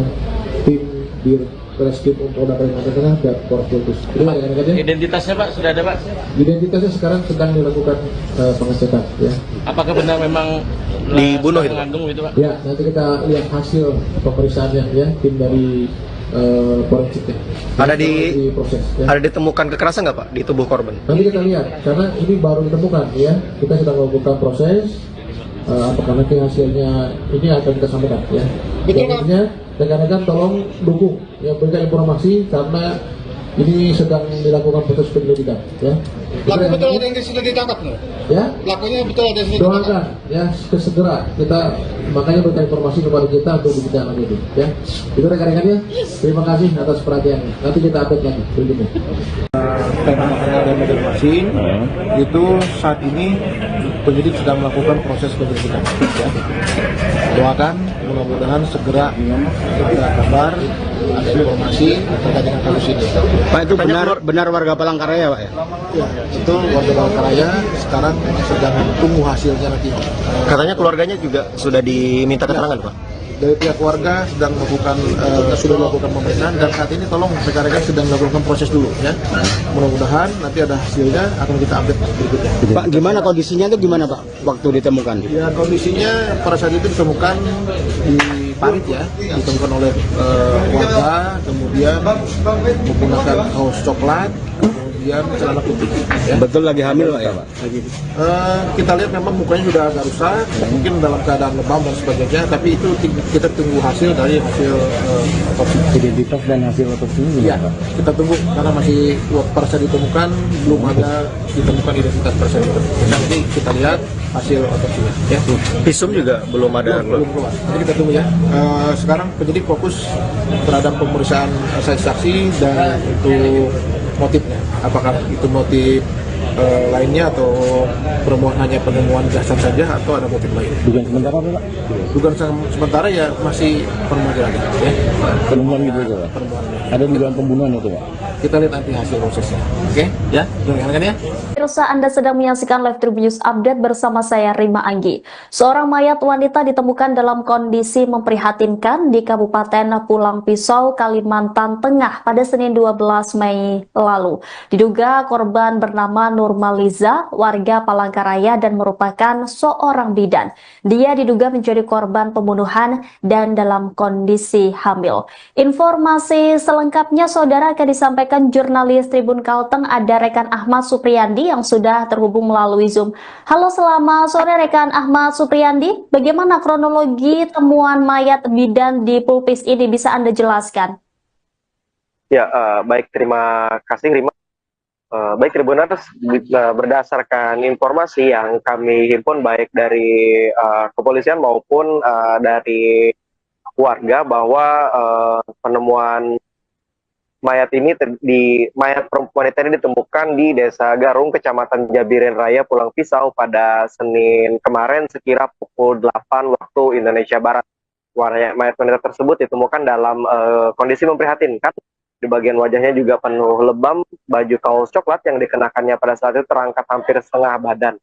Speaker 5: tim Dirreskrim Polda Kalimantan Tengah dan Polres Kudus.
Speaker 6: Identitasnya Pak sudah ada Pak?
Speaker 5: Identitasnya sekarang sedang dilakukan pengecekan ya.
Speaker 6: Apakah benar memang
Speaker 9: dibunuh itu?
Speaker 6: Mengandung itu Pak?
Speaker 5: Ya, nanti kita lihat hasil pemeriksaannya ya, tim dari forensiknya.
Speaker 9: Proses, ya. Ada ditemukan kekerasan nggak Pak di tubuh korban?
Speaker 5: Nanti kita lihat, karena ini baru ditemukan ya. Kita sedang melakukan proses. Apakah nanti hasilnya ini akan kita sampaikan ya. Selanjutnya rekan-rekan tolong dukung ya, berikan informasi karena ini sedang dilakukan proses penyelidikan ya.
Speaker 8: Pelaku betul ada yang sudah ditangkap nggak?
Speaker 5: Ya.
Speaker 8: Pelakunya betul ada yang sudah ditangkap?
Speaker 5: Doakan ya segera kita makanya berikan informasi kepada kita untuk kita lanjutin ya. Itu rekan-rekannya. Terima kasih atas perhatiannya. Nanti kita update lagi berikutnya.
Speaker 8: Dan Banjarmasin itu saat ini penyidik sedang melakukan proses penyelidikan ya. Doakan mudah-mudahan segera kita kabar ada informasi terkait dengan kasus ini.
Speaker 10: Pak, itu benar warga Palangkaraya Pak ya?
Speaker 8: Ya, itu warga Palangkaraya sekarang sedang tunggu hasilnya nanti.
Speaker 9: Katanya keluarganya juga sudah diminta keterangan Pak?
Speaker 8: Dari pihak keluarga sedang melakukan sudah melakukan pemeriksaan dan saat ini tolong rekan-rekan sedang melakukan proses dulu ya. Mudah-mudahan nanti ada hasilnya akan kita update berikutnya.
Speaker 10: Pak, gimana kondisinya itu gimana Pak waktu ditemukan?
Speaker 8: Ya kondisinya pada saat itu ditemukan di parit ya, ditemukan oleh warga, kemudian menggunakan kaos coklat, kemudian celana putih. Ya.
Speaker 10: Betul lagi hamil Pak ya Pak?
Speaker 8: Kita lihat memang mukanya sudah agak rusak, mungkin dalam keadaan lebam dan sebagainya, tapi itu kita tunggu hasil dari hasil otopsi.
Speaker 10: Identitas dan hasil otopsinya
Speaker 8: Iya, kita tunggu karena masih pada saat ditemukan belum ada ditemukan identitas tersebut. Nanti kita lihat hasil otopsinya. Ya.
Speaker 9: Visum juga belum ada.
Speaker 8: Belum keluar. Nanti kita tunggu ya. Sekarang penyidik fokus terhadap pemeriksaan saksi dan itu motifnya. Apakah itu motif lainnya atau hanya penemuan jasad saja atau ada motif lain?
Speaker 10: Dugaan sementara Pak?
Speaker 8: Dugaan sementara ya masih penemuan lagi ya.
Speaker 10: Penemuan gitu Pak? Ada dugaan pembunuhan itu Pak?
Speaker 8: Kita lihat nanti hasil prosesnya. Oke? Ya, dengarkan ya.
Speaker 1: Pemirsa, Anda sedang menyaksikan Live Tribun News Update bersama saya Rima Anggi. Seorang mayat wanita ditemukan dalam kondisi memprihatinkan di Kabupaten Pulang Pisau, Kalimantan Tengah pada Senin 12 Mei lalu. Diduga korban bernama Nurmaliza, warga Palangkaraya dan merupakan seorang bidan. Dia diduga menjadi korban pembunuhan dan dalam kondisi hamil. Informasi selengkapnya saudara akan disampaikan jurnalis Tribun Kalteng, ada rekan Ahmad Supriyandi yang sudah terhubung melalui Zoom. Halo, selamat sore rekan Ahmad Supriyandi. Bagaimana kronologi temuan mayat bidan di Pulpis ini, bisa Anda jelaskan?
Speaker 2: Ya, baik, terima kasih Rima. Baik Tribuners, berdasarkan informasi yang kami himpun baik dari kepolisian maupun dari warga bahwa penemuan mayat wanita ini ditemukan di Desa Garung, Kecamatan Jabiren Raya, Pulang Pisau pada Senin kemarin sekira pukul 8 waktu Indonesia Barat. Mayat wanita tersebut ditemukan dalam kondisi memprihatinkan. Di bagian wajahnya juga penuh lebam, baju kaos coklat yang dikenakannya pada saat itu terangkat hampir setengah badan.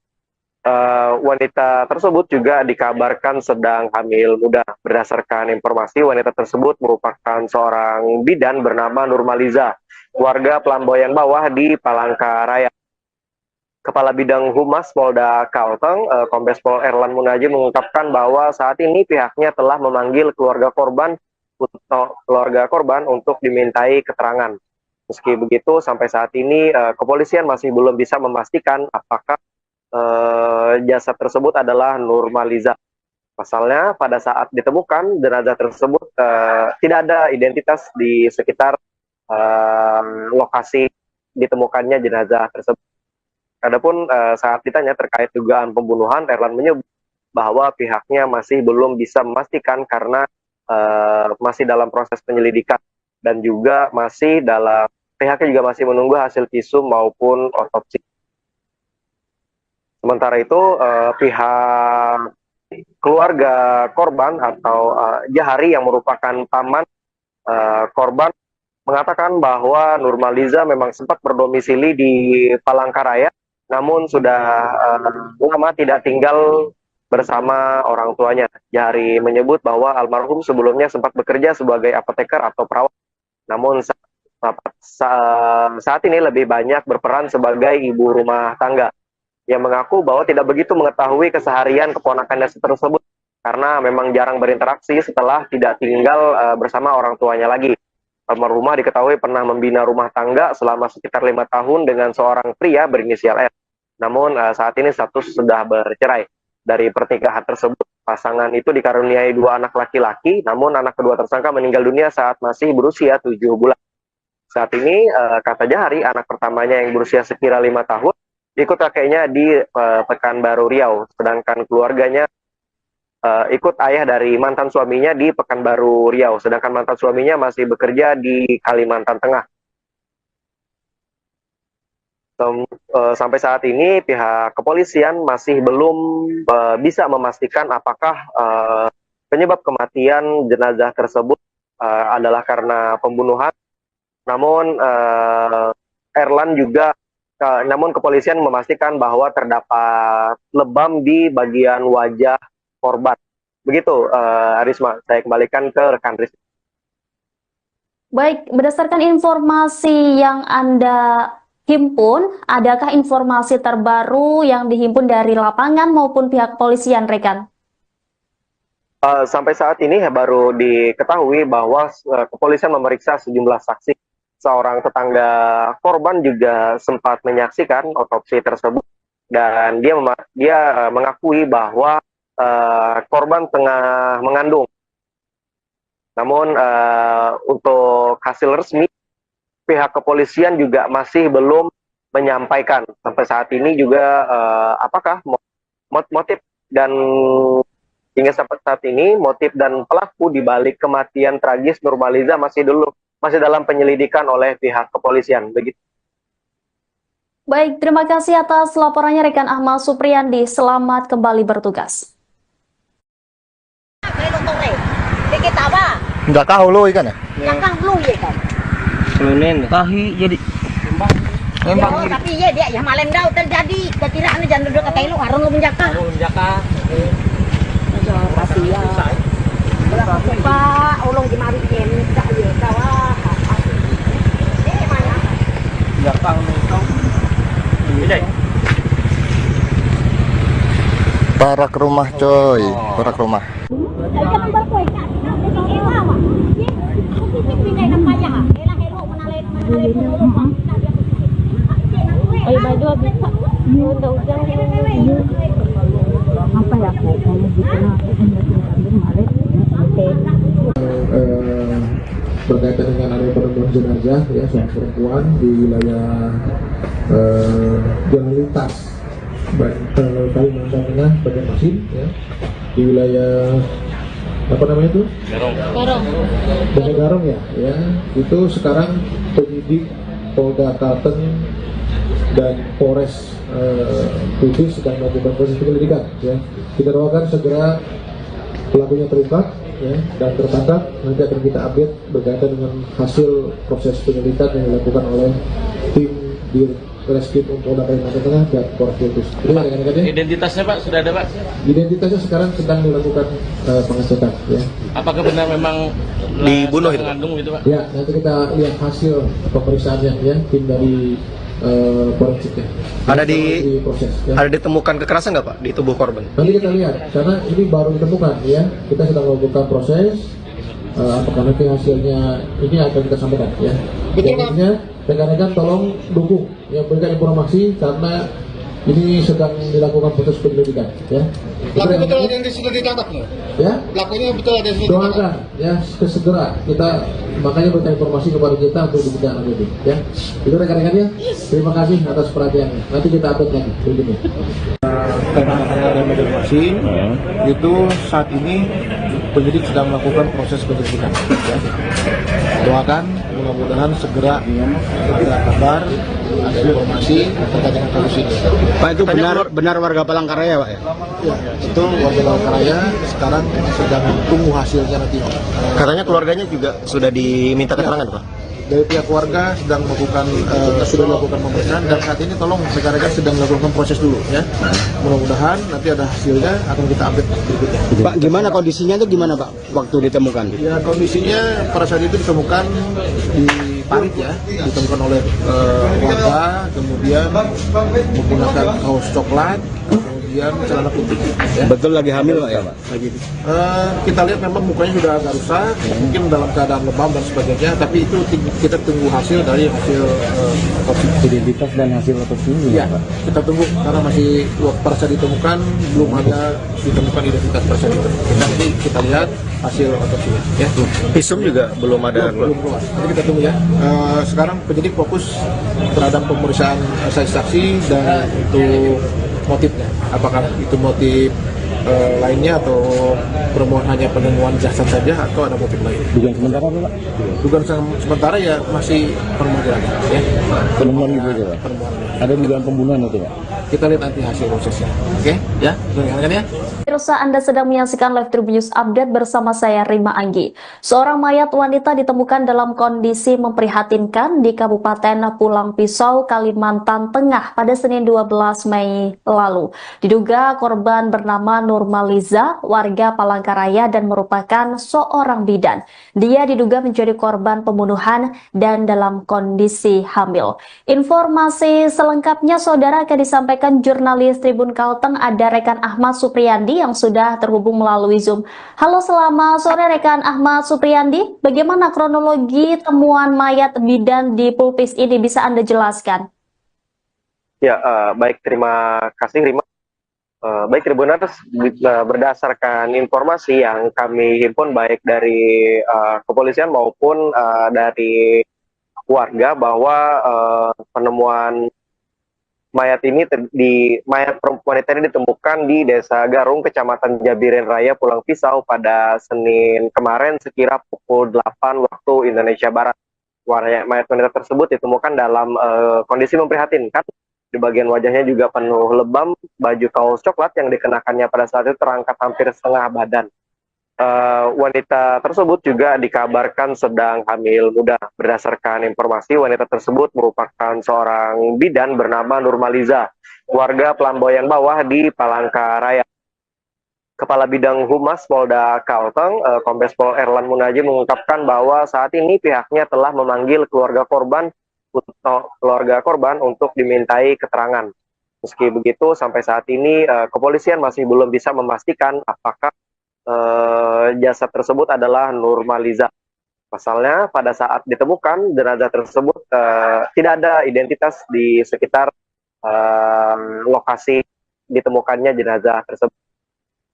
Speaker 2: wanita tersebut juga dikabarkan sedang hamil muda. Berdasarkan informasi, wanita tersebut merupakan seorang bidan bernama Nurmaliza, warga Pelamboyan Bawah di Palangkaraya. Kepala Bidang Humas Polda Kalteng, Kombes Pol Erlan Munaji mengungkapkan bahwa saat ini pihaknya telah memanggil keluarga korban untuk dimintai keterangan. Meski begitu, sampai saat ini kepolisian masih belum bisa memastikan apakah jasad tersebut adalah Nurmaliza. Pasalnya, pada saat ditemukan jenazah tersebut tidak ada identitas di sekitar lokasi ditemukannya jenazah tersebut. Adapun saat ditanya terkait dugaan pembunuhan, Erlan menyebut bahwa pihaknya masih belum bisa memastikan karena masih dalam proses penyelidikan dan juga pihaknya juga masih menunggu hasil visum maupun otopsi. Sementara itu pihak keluarga korban atau Jahari yang merupakan paman korban mengatakan bahwa Nurmaliza memang sempat berdomisili di Palangkaraya, namun sudah lama tidak tinggal bersama orang tuanya. Jahari menyebut bahwa almarhum sebelumnya sempat bekerja sebagai apoteker atau perawat, namun saat ini lebih banyak berperan sebagai ibu rumah tangga. Yang mengaku bahwa tidak begitu mengetahui keseharian keponakannya tersebut karena memang jarang berinteraksi setelah tidak tinggal bersama orang tuanya lagi. Almarhumah diketahui pernah membina rumah tangga selama sekitar 5 tahun dengan seorang pria berinisial R. Namun saat ini status sudah bercerai. Dari pernikahan tersebut, pasangan itu dikaruniai 2 anak laki-laki, namun anak kedua tersangka meninggal dunia saat masih berusia 7 bulan. Saat ini, kata Jahari, anak pertamanya yang berusia sekira 5 tahun, ikut kakeknya di Pekanbaru Riau, sedangkan keluarganya ikut ayah dari mantan suaminya di Pekanbaru Riau, sedangkan mantan suaminya masih bekerja di Kalimantan Tengah. Sampai saat ini pihak kepolisian masih belum bisa memastikan apakah penyebab kematian jenazah tersebut adalah karena pembunuhan. Namun namun kepolisian memastikan bahwa terdapat lebam di bagian wajah korban. Begitu, Arisma, saya kembalikan ke rekan Rizky.
Speaker 1: Baik, berdasarkan informasi yang Anda himpun, adakah informasi terbaru yang dihimpun dari lapangan maupun pihak kepolisian, rekan?
Speaker 2: Sampai saat ini baru diketahui bahwa kepolisian memeriksa sejumlah saksi. Seorang tetangga korban juga sempat menyaksikan otopsi tersebut dan dia mengakui bahwa korban tengah mengandung. Namun untuk hasil resmi pihak kepolisian juga masih belum menyampaikan sampai saat ini juga apakah motif dan hingga sampai saat ini motif dan pelaku di balik kematian tragis Nurmaliza masih dalam penyelidikan oleh pihak kepolisian. Begitu.
Speaker 1: Baik, terima kasih atas laporannya rekan Ahmad Supriyandi. Selamat kembali bertugas.
Speaker 7: Enggak kau lo ikan ya?
Speaker 3: Jangan lu ya kan.
Speaker 6: Kelunen. Tahi jadi.
Speaker 3: Memang tapi ya dia ya malam dah terjadi. Ketiraan jangan duduk kata lu harun lu menjaka. Pasti ya. Pak, ulung di mari ini tak ya kawah. Eh mana?
Speaker 6: Belakang kau. Ini.
Speaker 7: Parak rumah coy, parak rumah.
Speaker 5: Berkaitan dengan adanya penemuan jenazah ya seorang perempuan di wilayah Jalan Lintas Kalimantan Tengah, Banjarmasin ya, di wilayah apa namanya itu? Garong ya, itu sekarang penyidik Polda Kalteng dan Polres Kudus sedang melakukan proses penyelidikan ya. Kita doakan segera pelakunya terungkap ya, dan tertangkap. Nanti akan kita update berkaitan dengan hasil proses penyelidikan yang dilakukan oleh tim Reskrim Polda Kalimantan Tengah dan Polres Kudus. Jadi rekan-rekan ya.
Speaker 6: Identitasnya Pak sudah ada Pak?
Speaker 5: Identitasnya sekarang sedang dilakukan pengecekan ya.
Speaker 6: Apakah benar memang
Speaker 9: dibunuh itu?
Speaker 6: mengandung gitu Pak?
Speaker 5: Ya, nanti kita lihat hasil pemeriksaannya ya, tim dari forensik ya.
Speaker 9: Ada
Speaker 5: proses ya.
Speaker 9: Ada ditemukan kekerasan nggak Pak di tubuh korban?
Speaker 5: Nanti kita lihat, karena ini baru ditemukan ya. Kita sedang melakukan proses. Apakah nanti hasilnya ini akan kita sampaikan ya. Intinya rekan-rekan tolong dukung yang berikan informasi karena ini sedang dilakukan proses penyelidikan ya.
Speaker 8: Pelaku betul ada yang sudah ditangkap loh.
Speaker 5: Ya.
Speaker 8: Pelakunya betul ada yang sudah ditangkap.
Speaker 5: Doakan ya segera kita makanya berikan informasi kepada kita untuk ditindaklanjuti ya. Itu rekan-rekan ya. Terima kasih atas perhatiannya. Nanti kita update lagi berikutnya.
Speaker 8: Karya dan Banjarmasin itu saat ini penyidik sedang melakukan proses penyelidikan. Ya. Doakan mudah-mudahan segera ada kabar, ada informasi terkait dengan kasus ini.
Speaker 10: Pak, itu benar warga Palangkaraya Pak ya?
Speaker 8: Ya, itu warga Palangkaraya sekarang sedang tunggu hasilnya nanti.
Speaker 9: Katanya keluarganya juga sudah diminta keterangan Pak?
Speaker 8: Dari pihak keluarga sedang melakukan sudah melakukan pemeriksaan dan saat ini tolong rekan-rekan sedang melakukan proses dulu ya. Mudah-mudahan nanti ada hasilnya akan kita update berikutnya.
Speaker 10: Pak, gimana kondisinya itu gimana Pak waktu ditemukan?
Speaker 8: Ya kondisinya pada saat itu ditemukan di parit ya, ditemukan oleh warga, kemudian menggunakan kaos coklat, kemudian celana putih. Ya.
Speaker 10: Betul lagi hamil Pak ya Pak?
Speaker 8: Kita lihat memang mukanya sudah agak rusak, mungkin dalam keadaan lebam dan sebagainya, tapi itu kita tunggu hasil dari hasil otopsi.
Speaker 10: Identitas dan hasil otopsi ini
Speaker 8: Ya,
Speaker 10: Pak?
Speaker 8: kita tunggu karena masih pada saat ditemukan belum ada ditemukan identitas pada saat itu. Nanti kita lihat hasil otopsinya. Ya.
Speaker 9: Visum juga belum ada.
Speaker 8: Belum keluar. Nanti kita tunggu ya. Sekarang penyidik fokus terhadap pemeriksaan saksi dan untuk motifnya. Apakah itu motif lainnya atau permohonan hanya penemuan jasad saja atau ada motif lain?
Speaker 10: Dugaan sementara apa Pak?
Speaker 8: Dugaan sementara ya masih penemuan ya.
Speaker 10: Penemuan gitu aja Pak? Ada dugaan pembunuhan itu Pak?
Speaker 8: Kita lihat nanti hasil prosesnya. Oke? Ya, dengarkan ya.
Speaker 1: Pemirsa, Anda sedang menyaksikan Live Tribun News Update bersama saya Rima Anggi. Seorang mayat wanita ditemukan dalam kondisi memprihatinkan di Kabupaten Pulang Pisau, Kalimantan Tengah pada Senin 12 Mei lalu. Diduga korban bernama Nurmaliza, warga Palangkaraya dan merupakan seorang bidan. Dia diduga menjadi korban pembunuhan dan dalam kondisi hamil. Informasi selengkapnya saudara akan disampaikan jurnalis Tribun Kalteng, ada rekan Ahmad Supriyandi yang sudah terhubung melalui Zoom. Halo, selamat sore rekan Ahmad Supriyandi. Bagaimana kronologi temuan mayat bidan di Pulpis ini, bisa Anda jelaskan?
Speaker 2: Ya, baik, terima kasih Rima. Baik Tribuners, berdasarkan informasi yang kami himpun baik dari kepolisian maupun dari warga bahwa penemuan mayat wanita ini ditemukan di Desa Garung, Kecamatan Jabiren Raya, Pulang Pisau pada Senin kemarin sekira pukul 8 waktu Indonesia Barat. Mayat wanita tersebut ditemukan dalam kondisi memprihatinkan. Di bagian wajahnya juga penuh lebam, baju kaos coklat yang dikenakannya pada saat itu terangkat hampir setengah badan. Wanita tersebut juga dikabarkan sedang hamil muda. Berdasarkan informasi, wanita tersebut merupakan seorang bidan bernama Nurmaliza, warga Pelamboyan Bawah di Palangkaraya. Kepala Bidang Humas Polda Kalteng, Kombes Pol Erlan Munaji mengungkapkan bahwa saat ini pihaknya telah memanggil keluarga korban untuk dimintai keterangan. Meski begitu, sampai saat ini kepolisian masih belum bisa memastikan apakah jasad tersebut adalah Nurmaliza. Pasalnya, pada saat ditemukan jenazah tersebut tidak ada identitas di sekitar lokasi ditemukannya jenazah tersebut.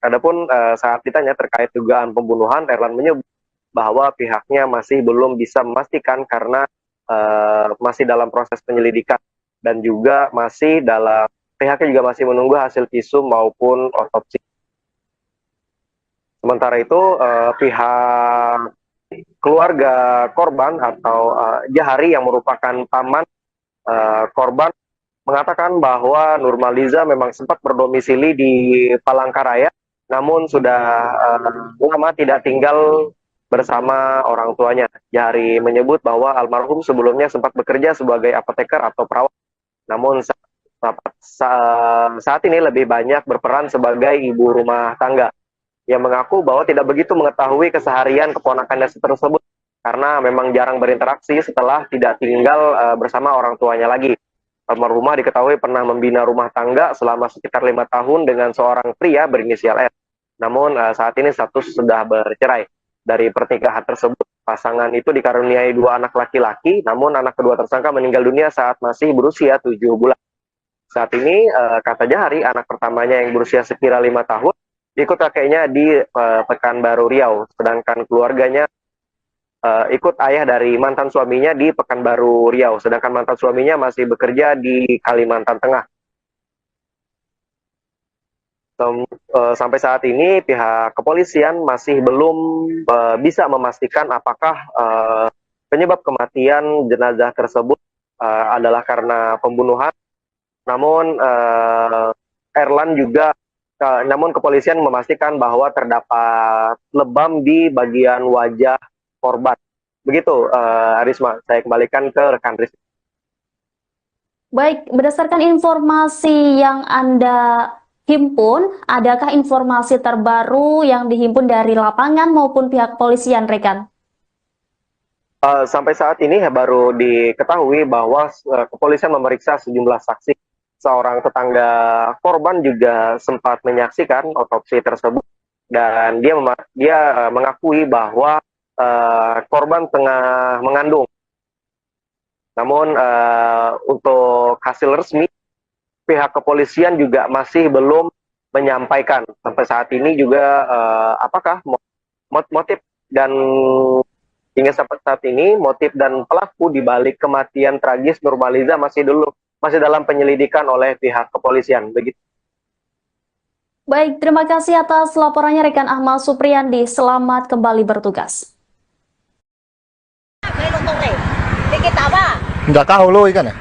Speaker 2: Adapun saat ditanya terkait dugaan pembunuhan, Erlan menyebut bahwa pihaknya masih belum bisa memastikan karena masih dalam proses penyelidikan dan juga pihaknya juga masih menunggu hasil visum maupun otopsi. Sementara itu pihak keluarga korban atau Jahari yang merupakan paman korban mengatakan bahwa Nurmaliza memang sempat berdomisili di Palangkaraya, namun sudah lama tidak tinggal bersama orang tuanya. Jahari menyebut bahwa almarhum sebelumnya sempat bekerja sebagai apoteker atau perawat Namun saat ini lebih banyak berperan sebagai ibu rumah tangga yang mengaku bahwa tidak begitu mengetahui keseharian keponakannya tersebut karena memang jarang berinteraksi setelah tidak tinggal bersama orang tuanya lagi. Almarhumah diketahui pernah membina rumah tangga selama sekitar 5 tahun dengan seorang pria berinisial S. Namun saat ini status sudah bercerai. Dari pernikahan tersebut, pasangan itu dikaruniai 2 anak laki-laki, namun anak kedua tersangka meninggal dunia saat masih berusia 7 bulan. Saat ini, kata Jahari, anak pertamanya yang berusia sekira 5 tahun, ikut kakeknya di Pekanbaru Riau, sedangkan keluarganya ikut ayah dari mantan suaminya di Pekanbaru Riau, sedangkan mantan suaminya masih bekerja di Kalimantan Tengah. Sampai saat ini pihak kepolisian masih belum bisa memastikan apakah penyebab kematian jenazah tersebut adalah karena pembunuhan. Namun namun kepolisian memastikan bahwa terdapat lebam di bagian wajah korban. Begitu, Arisma, saya kembalikan ke rekan Rizky.
Speaker 1: Baik, berdasarkan informasi yang Anda himpun, adakah informasi terbaru yang dihimpun dari lapangan maupun pihak kepolisian, rekan?
Speaker 2: Sampai saat ini baru diketahui bahwa kepolisian memeriksa sejumlah saksi. Seorang tetangga korban juga sempat menyaksikan otopsi tersebut dan dia mengakui bahwa korban tengah mengandung. Namun untuk hasil resmi pihak kepolisian juga masih belum menyampaikan sampai saat ini juga apakah motif dan hingga sampai saat ini motif dan pelaku di balik kematian tragis Nurmaliza masih dalam penyelidikan oleh pihak kepolisian. Begitu.
Speaker 1: Baik, terima kasih atas laporannya rekan Ahmad Supriyandi. Selamat kembali bertugas.
Speaker 7: Nggak tahu lo ikan ya?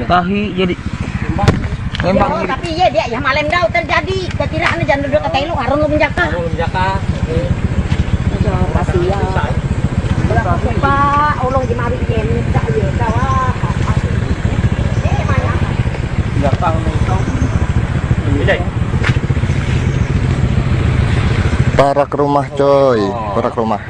Speaker 3: Tahi jadi tapi dia malam dah terjadi kekiraan jangan duduk kata lu harun lu menjaka Pak ulung di mari yen tak ya kawah
Speaker 6: Nggak tahu nih.
Speaker 7: Para ke rumah coy, para ke rumah.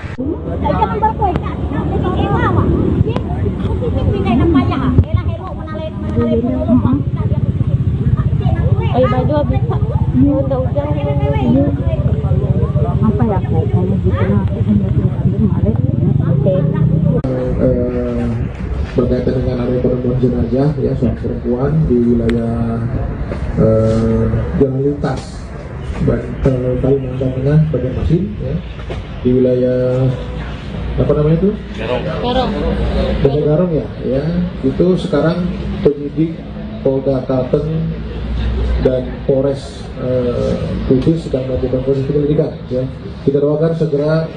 Speaker 5: Berkaitan dengan ada penemuan jenazah ya seorang perempuan di wilayah Jalan Lintas Kalimantan Tengah Banjarmasin ya, di wilayah apa namanya itu? Garong ya, itu sekarang penyidik Polda Kalteng dan Polres Kudus sedang melakukan proses penyelidikan ya. Kita doakan segera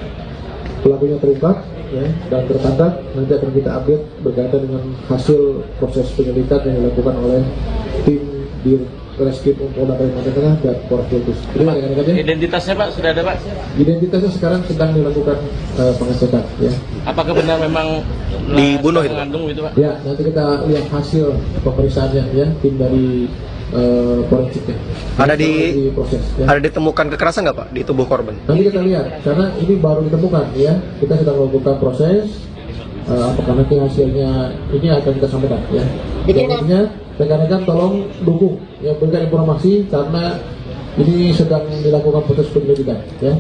Speaker 5: pelakunya terungkap ya, dan tertangkap. Nanti akan kita update berkaitan dengan hasil proses penyelidikan yang dilakukan oleh tim di Reskrim Polda Kalimantan Tengah dan Polres Kudus. Terima kasih.
Speaker 6: Identitasnya Pak sudah ada Pak?
Speaker 5: Identitasnya sekarang sedang dilakukan pengecekan ya.
Speaker 6: Apakah benar memang
Speaker 9: dibunuh itu?
Speaker 6: Mengandung itu Pak?
Speaker 5: Ya, nanti kita lihat hasil pemeriksaannya ya, tim dari forensiknya.
Speaker 9: Ada
Speaker 5: proses ya.
Speaker 9: Ada ditemukan kekerasan nggak Pak di tubuh korban?
Speaker 5: Nanti kita lihat karena ini baru ditemukan ya. Kita sedang melakukan proses. Apakah nanti hasilnya ini akan kita sampaikan ya. Intinya rekan-rekan tolong dukung ya, berikan informasi karena ini sedang dilakukan proses penyelidikan ya.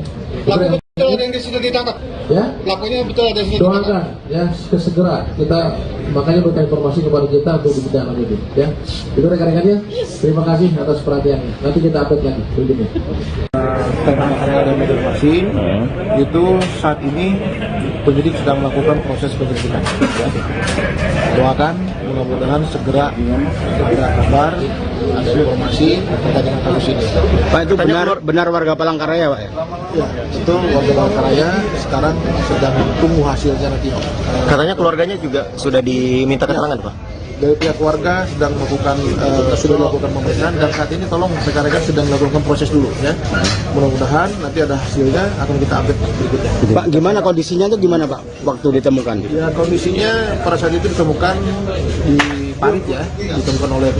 Speaker 8: Pelaku betul ada yang sudah ditangkap?
Speaker 5: Ya.
Speaker 8: Pelakunya betul ada yang sudah ditangkap?
Speaker 5: Doakan ya segera kita makanya berikan informasi kepada kita untuk ditindaklanjuti ya. Itu rekan-rekannya. Terima kasih atas perhatiannya. Nanti kita update lagi berikutnya.
Speaker 8: Karena ada Banjarmasin itu saat ini penyidik sedang melakukan proses penyelidikan ya. Doakan mudah-mudahan segera kabar ada informasi terkait dengan kasus ini.
Speaker 9: Pak, itu benar warga Palangkaraya Pak ya?
Speaker 8: Ya, itu warga Palangkaraya sekarang sedang tunggu hasilnya nanti.
Speaker 9: Katanya keluarganya juga sudah diminta keterangan Pak?
Speaker 8: dari pihak keluarga sedang melakukan sudah dilakukan pemeriksaan dan saat ini tolong rekan-rekan sedang melakukan proses dulu ya. Mudah-mudahan nanti ada hasilnya akan kita update berikutnya.
Speaker 10: Pak, gimana kondisinya tuh gimana Pak waktu ditemukan?
Speaker 8: Ya kondisinya pada saat itu ditemukan di parit ya, ditemukan oleh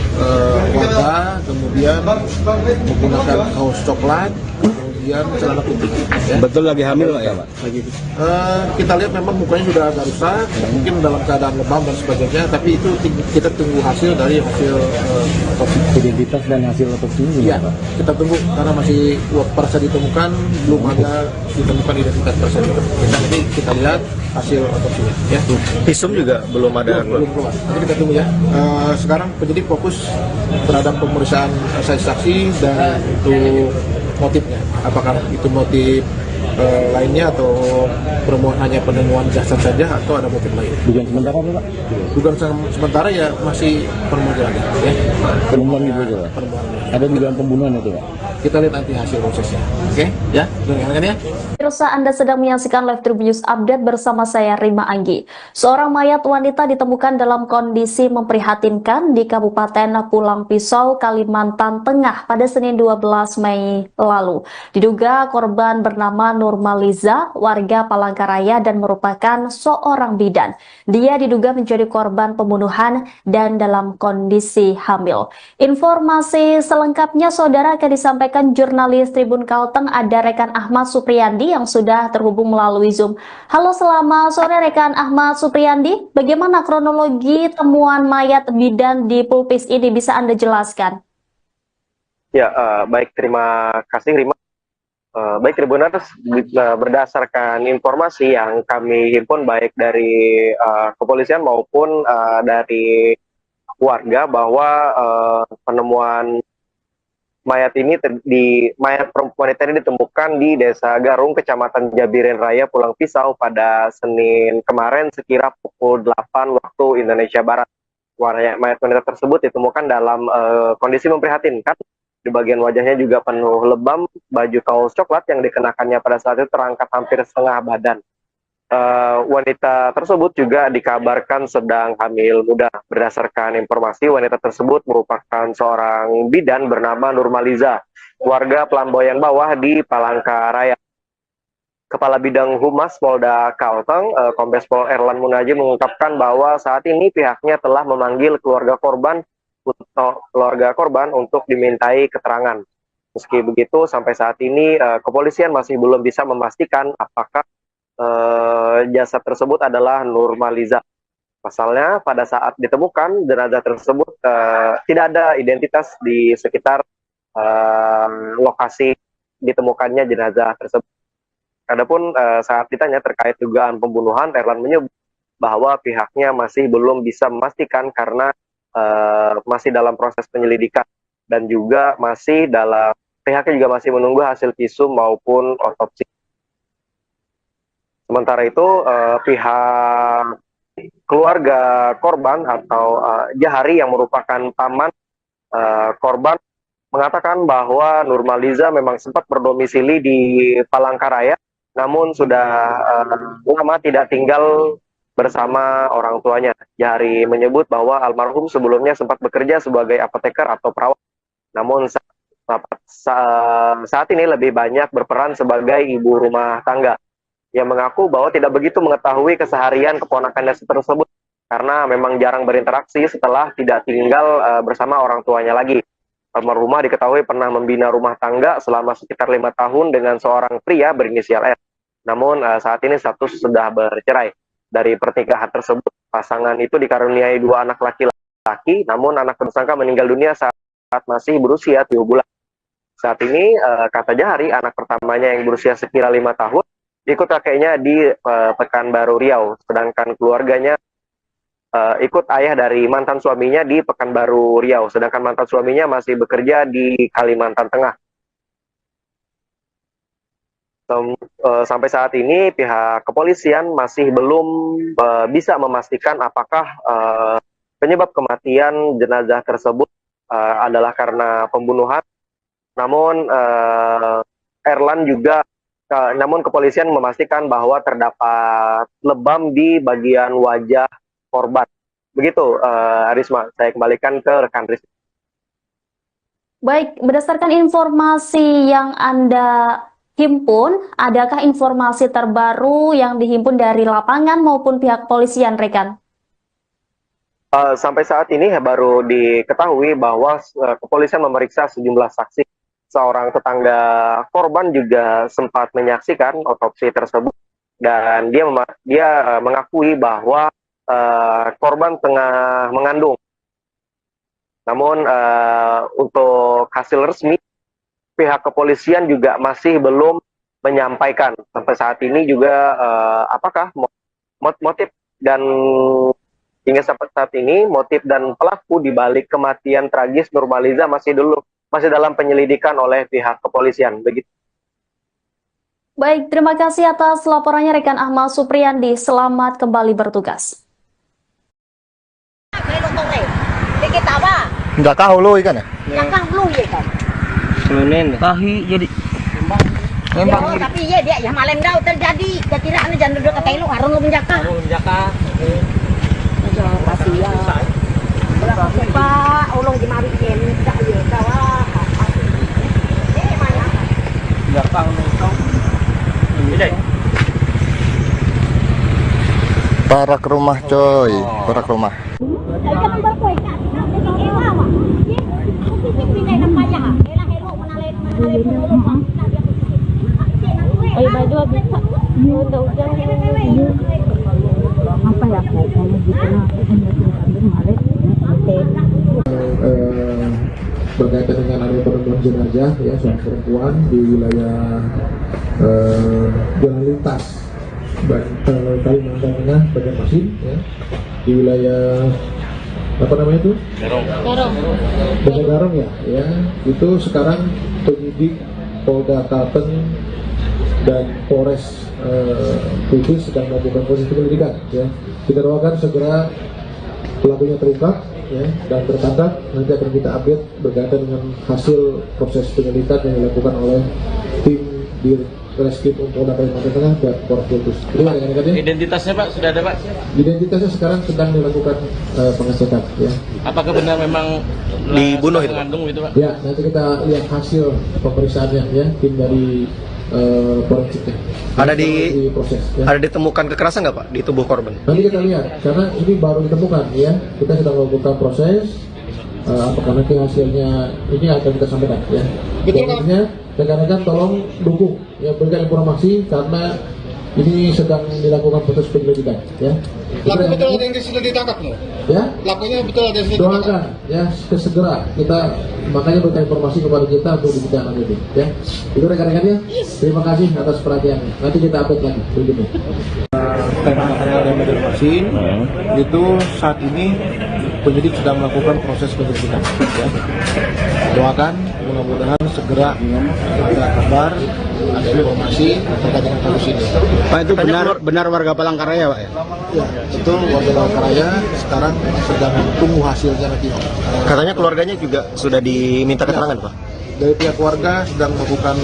Speaker 8: warga, kemudian menggunakan kaos coklat, kemudian celana putih. Ya.
Speaker 10: Betul lagi hamil Pak ya Pak? Lagi.
Speaker 8: Kita lihat memang mukanya sudah agak rusak, mungkin dalam keadaan lebam dan sebagainya, tapi itu kita tunggu hasil dari hasil otopsi.
Speaker 10: Identitas dan hasil otopsi ini
Speaker 8: Iya, kita tunggu karena masih pada saat ditemukan belum ada ditemukan identitas tersebut. Kita lihat hasil otopsinya. Ya.
Speaker 9: Visum juga belum ada.
Speaker 8: Belum keluar. Nanti kita tunggu ya. Sekarang penyidik fokus terhadap pemeriksaan saksi dan untuk motifnya. Apakah itu motif lainnya atau hanya penemuan jasad saja atau ada motif lain?
Speaker 10: Dugaan sementara apa Pak?
Speaker 8: Dugaan sementara ya masih penemuan ya.
Speaker 10: Penemuan itu aja Pak? Ada dugaan pembunuhan itu Pak?
Speaker 8: Kita lihat nanti hasil prosesnya. Oke? Ya, dengarkan ya.
Speaker 1: Pemirsa, Anda sedang menyaksikan Live Tribun News Update bersama saya Rima Anggi. Seorang mayat wanita ditemukan dalam kondisi memprihatinkan di Kabupaten Pulang Pisau, Kalimantan Tengah pada Senin 12 Mei lalu. Diduga korban bernama Nurmaliza, warga Palangkaraya dan merupakan seorang bidan. Dia diduga menjadi korban pembunuhan dan dalam kondisi hamil. Informasi selengkapnya saudara akan disampaikan jurnalis Tribun Kalteng, ada rekan Ahmad Supriyandi yang sudah terhubung melalui Zoom. Halo, selamat sore rekan Ahmad Supriyandi. Bagaimana kronologi temuan mayat bidan di Pulpis ini, bisa Anda jelaskan?
Speaker 2: Ya, baik, terima kasih Rima. Baik Tribuners, berdasarkan informasi yang kami himpun baik dari kepolisian maupun dari warga bahwa penemuan mayat perempuan ini ditemukan di Desa Garung, Kecamatan Jabiren Raya, Pulang Pisau pada Senin kemarin sekira pukul 8 waktu Indonesia Barat. Mayat wanita tersebut ditemukan dalam kondisi memprihatinkan. Di bagian wajahnya juga penuh lebam, baju kaos coklat yang dikenakannya pada saat itu terangkat hampir setengah badan. Wanita tersebut juga dikabarkan sedang hamil muda. Berdasarkan informasi, wanita tersebut merupakan seorang bidan bernama Nurmaliza, warga Pelamboyan Bawah di Palangkaraya. Kepala Bidang Humas Polda Kalteng, Kombes Pol Erlan Munaji mengungkapkan bahwa saat ini pihaknya telah memanggil keluarga korban untuk dimintai keterangan. Meski begitu, sampai saat ini kepolisian masih belum bisa memastikan apakah jasad tersebut adalah Nurmaliza. Pasalnya, pada saat ditemukan jenazah tersebut tidak ada identitas di sekitar lokasi ditemukannya jenazah tersebut. Adapun saat ditanya terkait dugaan pembunuhan, Erlan menyebut bahwa pihaknya masih belum bisa memastikan karena masih dalam proses penyelidikan dan juga pihaknya juga masih menunggu hasil visum maupun otopsi. Sementara itu pihak keluarga korban atau Jahari yang merupakan paman korban mengatakan bahwa Nurmaliza memang sempat berdomisili di Palangkaraya, namun sudah lama tidak tinggal bersama orang tuanya. Jahari menyebut bahwa almarhum sebelumnya sempat bekerja sebagai apoteker atau perawat, namun saat ini lebih banyak berperan sebagai ibu rumah tangga. Ia mengaku bahwa tidak begitu mengetahui keseharian keponakannya tersebut karena memang jarang berinteraksi setelah tidak tinggal bersama orang tuanya lagi. Almarhumah diketahui pernah membina rumah tangga selama sekitar 5 tahun dengan seorang pria berinisial R. Namun saat ini status sudah bercerai. Dari pernikahan tersebut, pasangan itu dikaruniai 2 anak laki-laki, namun anak tersangka meninggal dunia saat masih berusia 7 bulan. Saat ini, kata Jahari, anak pertamanya yang berusia sekira 5 tahun, ikut kakeknya di Pekanbaru Riau, sedangkan keluarganya ikut ayah dari mantan suaminya di Pekanbaru Riau, sedangkan mantan suaminya masih bekerja di Kalimantan Tengah. Sampai saat ini pihak kepolisian masih belum bisa memastikan apakah penyebab kematian jenazah tersebut adalah karena pembunuhan. Namun kepolisian memastikan bahwa terdapat lebam di bagian wajah korban. Begitu, Risma, saya kembalikan ke rekan Risma.
Speaker 1: Baik, berdasarkan informasi yang Anda himpun, adakah informasi terbaru yang dihimpun dari lapangan maupun pihak polisian, rekan?
Speaker 2: Sampai saat ini baru diketahui bahwa kepolisian memeriksa sejumlah saksi. Seorang tetangga korban juga sempat menyaksikan otopsi tersebut dan dia mengakui bahwa korban tengah mengandung. Namun untuk hasil resmi pihak kepolisian juga masih belum menyampaikan sampai saat ini juga apakah motif dan hingga sampai saat ini motif dan pelaku di balik kematian tragis Nurmaliza masih dalam penyelidikan oleh pihak kepolisian. Begitu.
Speaker 1: Baik, terima kasih atas laporannya rekan Ahmad Supriyandi. Selamat kembali bertugas.
Speaker 7: Nggak tahu lo ikan ya?
Speaker 6: Tahi jadi
Speaker 3: tapi ya dia ya malam dah terjadi. Kira anu jangan duduk kata lu harun lu menjaka. Kasihan. Pak, ulung di mari tak ya kawah.
Speaker 6: nggak tahu nih.
Speaker 7: Parak rumah coy, parak rumah.
Speaker 5: Berkaitan dengan ada penemuan jenazah ya seorang perempuan di wilayah jalan lintas Kalimantan Tengah, Banjarmasin ya, di wilayah apa namanya itu? Garong ya, itu sekarang penyidik Polda Kalteng dan Polres Kudus sedang melakukan proses penyelidikan ya. Kita doakan segera pelakunya terungkap ya, dan tertangkap. Nanti akan kita update berkaitan dengan hasil proses penyelidikan yang dilakukan oleh tim di Reskrim Polda Kalimantan Tengah dan Polres Kudus.
Speaker 6: Identitasnya Pak sudah ada Pak?
Speaker 5: Identitasnya sekarang sedang dilakukan pengecekan ya.
Speaker 6: Apakah benar memang
Speaker 9: dibunuh itu?
Speaker 6: Mengandung itu Pak?
Speaker 5: Ya, nanti kita lihat hasil pemeriksaannya ya, tim dari forensiknya.
Speaker 9: Ada
Speaker 5: proses ya.
Speaker 9: Ada ditemukan kekerasan nggak Pak di tubuh korban?
Speaker 5: Nanti kita lihat, karena ini baru ditemukan ya. Kita sedang melakukan proses. Apakah nanti hasilnya ini akan kita sampaikan ya. Intinya rekan-rekan tolong dukung ya, berikan informasi karena ini sedang dilakukan proses penyelidikan ya.
Speaker 8: Pelaku betul ada yang sudah ditangkap loh.
Speaker 5: Ya.
Speaker 8: Pelakunya betul ada yang sudah ditangkap.
Speaker 5: Doakan ya segera kita makanya berikan informasi kepada kita untuk ditindaklanjuti ya. Itu rekan-rekannya. Terima kasih atas perhatiannya. Nanti kita update lagi berikutnya.
Speaker 8: Tema material dan Banjarmasin itu saat ini penyidik sedang melakukan proses penyelidikan ya. Doakan mudah-mudahan segera ada kabar, ada informasi terkait dengan kasus ini.
Speaker 10: Pak, itu benar warga Palangkaraya Pak ya?
Speaker 8: Ya, betul, warga Palangkaraya sekarang sedang tunggu hasilnya nanti.
Speaker 9: Katanya keluarganya juga sudah diminta keterangan Pak?
Speaker 8: Dari pihak keluarga sedang melakukan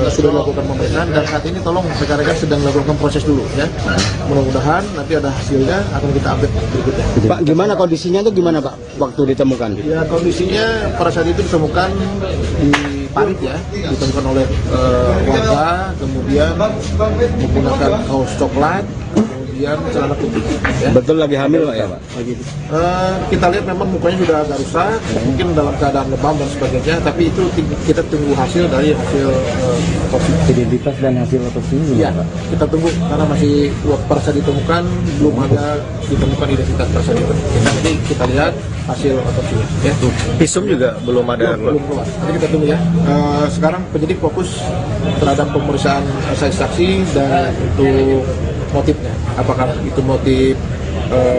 Speaker 8: sudah melakukan pemeriksaan dan saat ini tolong rekan-rekan sedang melakukan proses dulu ya. Mudah-mudahan nanti ada hasilnya akan kita update berikutnya.
Speaker 10: Pak, gimana kondisinya itu gimana Pak waktu ditemukan?
Speaker 8: Ya, kondisinya pada saat itu ditemukan di parit ya, ditemukan oleh warga, kemudian menggunakan kaos coklat, kemudian celana putih. Ya.
Speaker 10: Betul lagi hamil Pak ya Pak?
Speaker 8: Kita lihat memang mukanya sudah agak rusak, mungkin dalam keadaan lebam dan sebagainya, tapi itu kita tunggu hasil dari hasil otopsi.
Speaker 10: Identitas dan hasil otopsi
Speaker 8: Ya, kita tunggu karena masih pada saat ditemukan belum ada ditemukan identitas tersebut. Nanti kita lihat hasil otopsinya. Ya.
Speaker 9: Visum juga belum ada.
Speaker 8: Belum keluar. Nanti kita tunggu ya. Sekarang penyidik fokus terhadap pemeriksaan saksi dan untuk motifnya. Apakah itu motif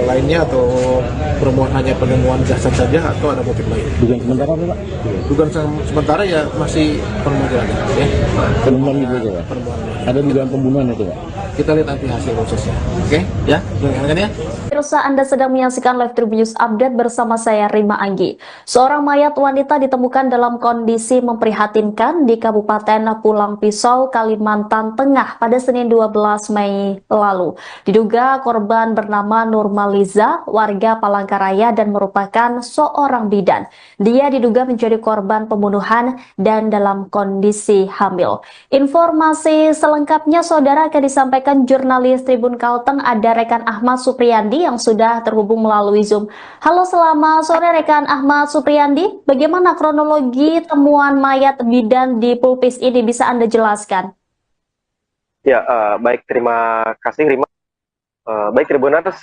Speaker 8: lainnya atau hanya penemuan jasad saja atau ada motif lain?
Speaker 10: Dugaan sementara Pak?
Speaker 8: Dugaan sementara ya masih penemuan jenazah ya.
Speaker 10: Penemuan gitu Pak? Ada dugaan pembunuhan itu Pak?
Speaker 5: kita lihat nanti hasil prosesnya. Oke, ya, rekan-rekan ya.
Speaker 1: Pemirsa, Anda sedang menyaksikan Live Tribun News Update bersama saya Rima Anggi. Seorang mayat wanita ditemukan dalam kondisi memprihatinkan di Kabupaten Pulang Pisau, Kalimantan Tengah pada Senin 12 Mei lalu. Diduga korban bernama Nurmaliza, warga Palangkaraya dan merupakan seorang bidan. Dia diduga menjadi korban pembunuhan dan dalam kondisi hamil. Informasi selengkapnya saudara akan disampaikan jurnalis Tribun Kalteng, ada rekan Ahmad Supriyandi yang sudah terhubung melalui Zoom. Halo, selamat sore rekan Ahmad Supriyandi. Bagaimana kronologi temuan mayat bidan di Pulpis ini, bisa Anda jelaskan?
Speaker 2: Ya, baik, terima kasih Rima. Baik Tribuners,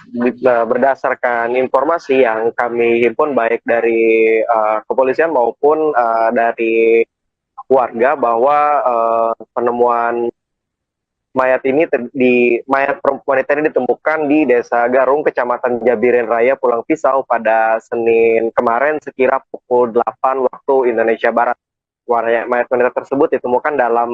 Speaker 2: berdasarkan informasi yang kami himpun baik dari kepolisian maupun dari warga bahwa penemuan mayat wanita ini ditemukan di Desa Garung, Kecamatan Jabirin Raya, Pulang Pisau pada Senin kemarin sekira pukul 8 waktu Indonesia Barat. Mayat wanita tersebut ditemukan dalam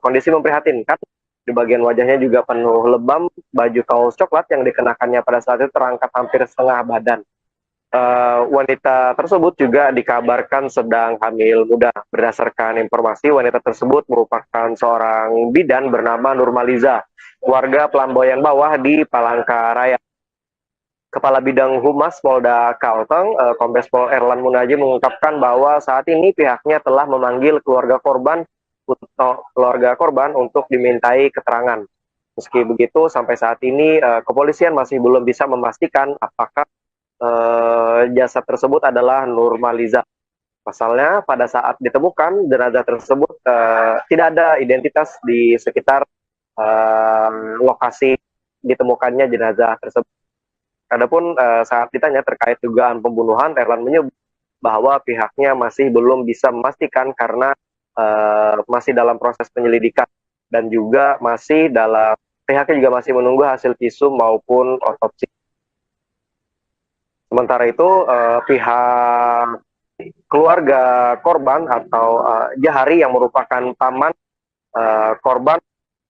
Speaker 2: kondisi memprihatinkan. Di bagian wajahnya juga penuh lebam, baju kaos coklat yang dikenakannya pada saat itu terangkat hampir setengah badan. Wanita tersebut juga dikabarkan sedang hamil muda. Berdasarkan informasi, wanita tersebut merupakan seorang bidan bernama Nurmaliza, warga Pelamboyan Bawah di Palangkaraya. Kepala Bidang Humas Polda Kalteng, Kombes Pol Erlan Munaji, mengungkapkan bahwa saat ini pihaknya telah memanggil keluarga korban untuk dimintai keterangan. Meski begitu, sampai saat ini kepolisian masih belum bisa memastikan apakah jasad tersebut adalah Nurmaliza. Pasalnya pada saat ditemukan jenazah tersebut tidak ada identitas di sekitar lokasi ditemukannya jenazah tersebut. Adapun saat ditanya terkait dugaan pembunuhan, Erlan menyebut bahwa pihaknya masih belum bisa memastikan karena masih dalam proses penyelidikan dan juga pihaknya juga masih menunggu hasil visum maupun otopsi. Sementara itu, pihak keluarga korban atau Jahari yang merupakan paman korban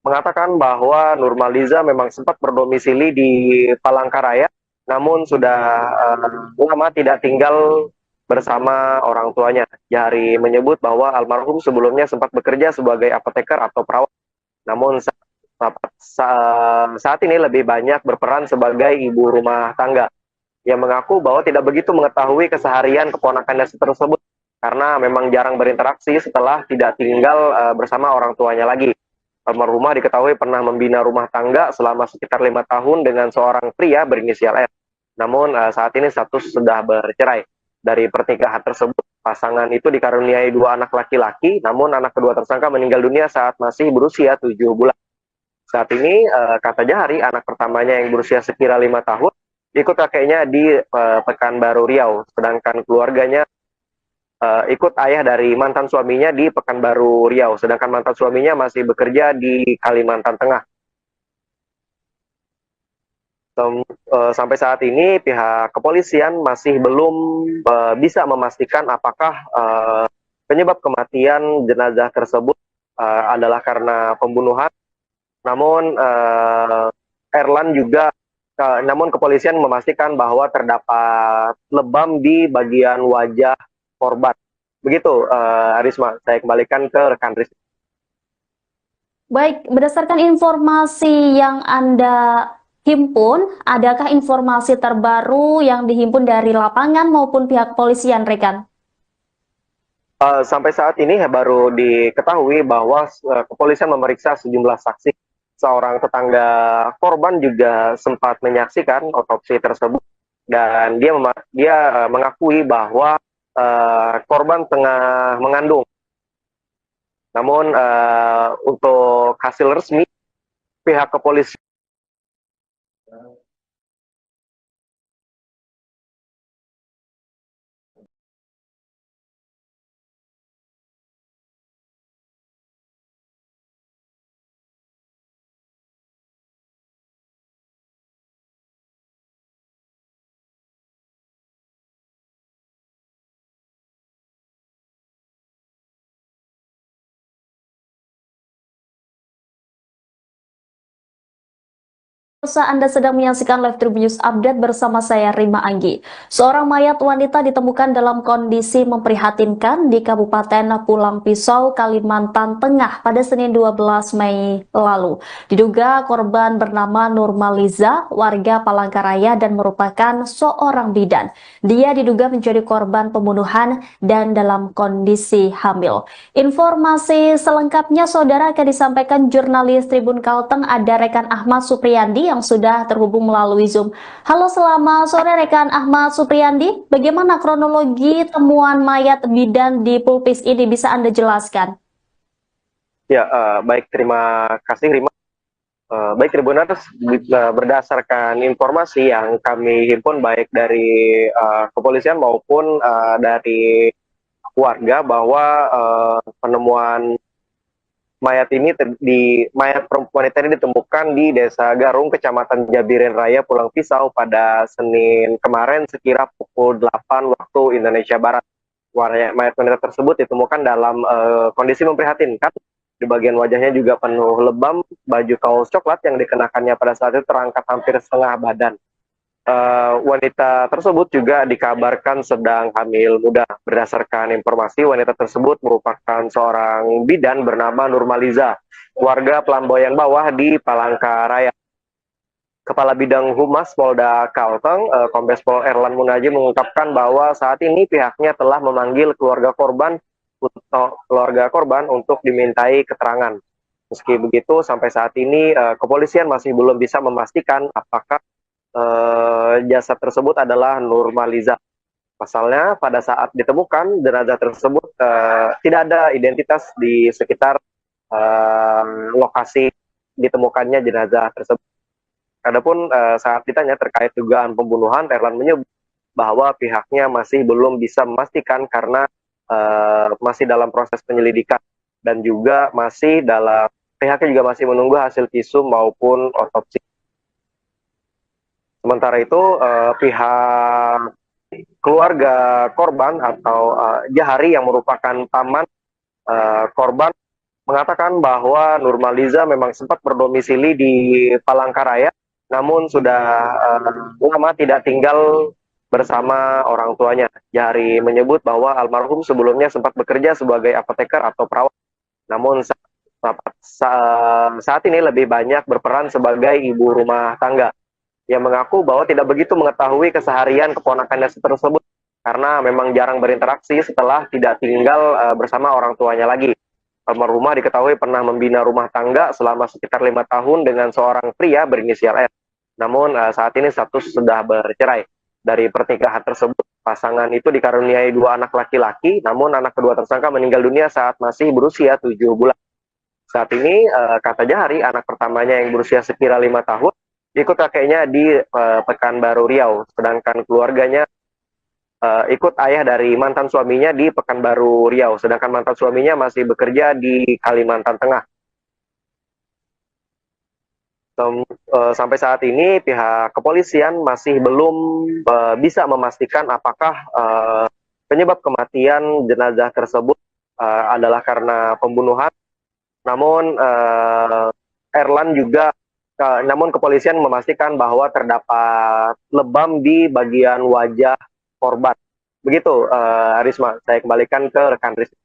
Speaker 2: mengatakan bahwa Nurmaliza memang sempat berdomisili di Palangkaraya, namun sudah lama tidak tinggal bersama orang tuanya. Jahari menyebut bahwa almarhum sebelumnya sempat bekerja sebagai apoteker atau perawat, namun saat ini lebih banyak berperan sebagai ibu rumah tangga. Yang mengaku bahwa tidak begitu mengetahui keseharian keponakannya tersebut karena memang jarang berinteraksi setelah tidak tinggal bersama orang tuanya lagi. Almarhumah diketahui pernah membina rumah tangga selama sekitar 5 tahun dengan seorang pria berinisial R. Namun saat ini status sudah bercerai. Dari pernikahan tersebut, pasangan itu dikaruniai 2 anak laki-laki, namun anak kedua tersangka meninggal dunia saat masih berusia 7 bulan. Saat ini, kata Jahari, anak pertamanya yang berusia sekira 5 tahun, ikut kakeknya di Pekanbaru Riau, sedangkan keluarganya ikut ayah dari mantan suaminya di Pekanbaru Riau, sedangkan mantan suaminya masih bekerja di Kalimantan Tengah. Sampai saat ini pihak kepolisian masih belum bisa memastikan apakah penyebab kematian jenazah tersebut adalah karena pembunuhan. Namun namun kepolisian memastikan bahwa terdapat lebam di bagian wajah korban. Begitu, Arisma, saya kembalikan ke rekan Rizky.
Speaker 1: Baik, berdasarkan informasi yang Anda himpun, adakah informasi terbaru yang dihimpun dari lapangan maupun pihak kepolisian, rekan?
Speaker 2: Sampai saat ini baru diketahui bahwa kepolisian memeriksa sejumlah saksi. Seorang tetangga korban juga sempat menyaksikan otopsi tersebut dan dia mengakui bahwa korban tengah mengandung. Namun untuk hasil resmi pihak kepolisian
Speaker 1: Anda sedang menyaksikan Live Tribun News Update bersama saya Rima Anggi. Seorang mayat wanita ditemukan dalam kondisi memprihatinkan di Kabupaten Pulang Pisau, Kalimantan Tengah pada Senin 12 Mei lalu. Diduga korban bernama Nurmaliza, warga Palangkaraya dan merupakan seorang bidan. Dia diduga menjadi korban pembunuhan dan dalam kondisi hamil. Informasi selengkapnya saudara akan disampaikan jurnalis Tribun Kalteng, ada rekan Ahmad Supriyandi yang sudah terhubung melalui Zoom. Halo, selamat sore rekan Ahmad Supriyandi. Bagaimana kronologi temuan mayat bidan di Pulpis ini, bisa Anda jelaskan?
Speaker 2: Ya, baik, terima kasih Rima. Baik Tribuners, berdasarkan informasi yang kami himpun baik dari kepolisian maupun dari warga bahwa penemuan mayat wanita ini ditemukan di Desa Garung, Kecamatan Jabiren Raya, Pulang Pisau pada Senin kemarin sekira pukul 8 waktu Indonesia Barat. Mayat wanita tersebut ditemukan dalam kondisi memprihatinkan. Di bagian wajahnya juga penuh lebam, baju kaos coklat yang dikenakannya pada saat itu terangkat hampir setengah badan. Wanita tersebut juga dikabarkan sedang hamil muda. Berdasarkan informasi, wanita tersebut merupakan seorang bidan bernama Nurmaliza, warga Pelamboyan Bawah di Palangkaraya. Kepala Bidang Humas Polda Kalteng, Kombes Pol Erlan Munaji, mengungkapkan bahwa saat ini pihaknya telah memanggil keluarga korban untuk dimintai keterangan. Meski begitu, sampai saat ini kepolisian masih belum bisa memastikan apakah jasad tersebut adalah Nurmaliza. Pasalnya, pada saat ditemukan jenazah tersebut tidak ada identitas di sekitar lokasi ditemukannya jenazah tersebut. Adapun saat ditanya terkait dugaan pembunuhan, Erlan menyebut bahwa pihaknya masih belum bisa memastikan karena masih dalam proses penyelidikan dan juga pihaknya juga masih menunggu hasil visum maupun otopsi. Sementara itu, pihak keluarga korban atau Jahari yang merupakan paman korban mengatakan bahwa Nurmaliza memang sempat berdomisili di Palangkaraya, namun sudah lama tidak tinggal bersama orang tuanya. Jahari menyebut bahwa almarhum sebelumnya sempat bekerja sebagai apoteker atau perawat, namun saat ini lebih banyak berperan sebagai ibu rumah tangga. Ia mengaku bahwa tidak begitu mengetahui keseharian keponakannya tersebut karena memang jarang berinteraksi setelah tidak tinggal bersama orang tuanya lagi. Almarhumah diketahui pernah membina rumah tangga selama sekitar 5 tahun dengan seorang pria berinisial R. Namun saat ini status sudah bercerai. Dari pernikahan tersebut, pasangan itu dikaruniai 2 anak laki-laki, namun anak kedua tersangka meninggal dunia saat masih berusia 7 bulan. Saat ini, kata Jahari, anak pertamanya yang berusia sekira 5 tahun, ikut kakeknya di Pekanbaru Riau, sedangkan keluarganya ikut ayah dari mantan suaminya di Pekanbaru Riau, sedangkan mantan suaminya masih bekerja di Kalimantan Tengah. Sampai saat ini pihak kepolisian masih belum bisa memastikan apakah penyebab kematian jenazah tersebut adalah karena pembunuhan. Namun namun kepolisian memastikan bahwa terdapat lebam di bagian wajah korban. Begitu, Risma, saya kembalikan ke rekan Risma.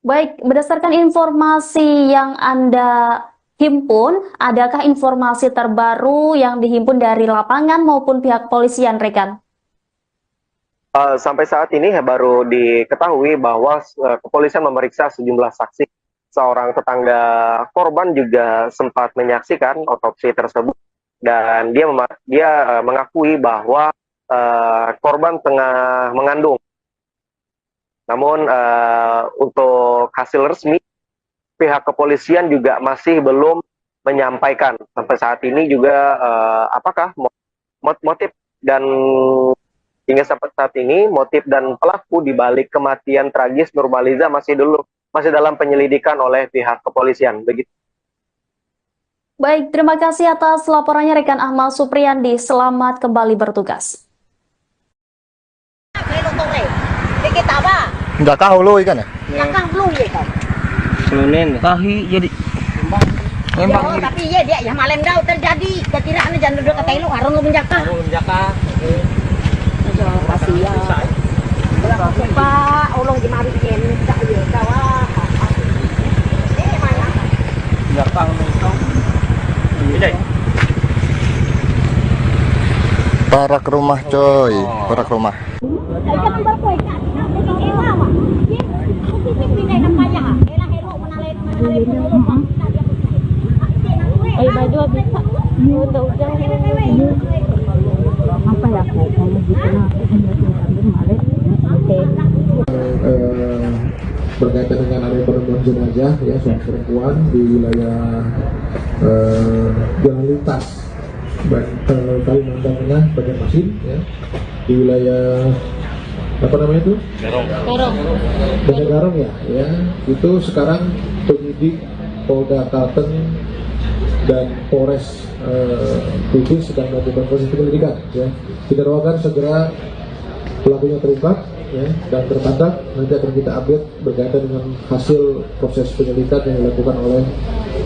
Speaker 1: Baik, berdasarkan informasi yang Anda himpun, adakah informasi terbaru yang dihimpun dari lapangan maupun pihak kepolisian, rekan?
Speaker 2: Sampai saat ini baru diketahui bahwa kepolisian memeriksa sejumlah saksi. Seorang tetangga korban juga sempat menyaksikan otopsi tersebut dan dia mengakui bahwa korban tengah mengandung. Namun untuk hasil resmi pihak kepolisian juga masih belum menyampaikan sampai saat ini juga apakah motif dan hingga sampai saat ini motif dan pelaku di balik kematian tragis Nurmaliza masih dalam penyelidikan oleh pihak kepolisian. Begitu.
Speaker 1: Baik, terima kasih atas laporannya rekan Ahmad Supriyandi. Selamat kembali bertugas.
Speaker 7: Nggak tahu lo ikan ya?
Speaker 3: Belum ya kan?
Speaker 6: Senin tahi jadi
Speaker 3: Yo, tapi dia yang malam dah terjadi. Kekiraan jangan duduk kata lu harung menjaka. Kasihan. Pak, ulung di mari ken tak yo kawah. Mana?
Speaker 6: Nggak tahu itu. Ini.
Speaker 7: Parak rumah coy, parak rumah.
Speaker 3: Baju bisa. Udah apa ya kok kamu gitu
Speaker 5: berkaitan dengan ada penemuan jenazah ya seorang perempuan di wilayah jalan lintas Kalimantan Tengah Banjarmasin ya di wilayah apa namanya itu Garong ya itu sekarang penyidik Polda Kalteng dan Polres Kudus sedang melakukan proses penyelidikan ya. Kita doakan segera pelakunya terungkap ya, dan tertangkap. Nanti akan kita update berkaitan dengan hasil proses penyelidikan yang dilakukan oleh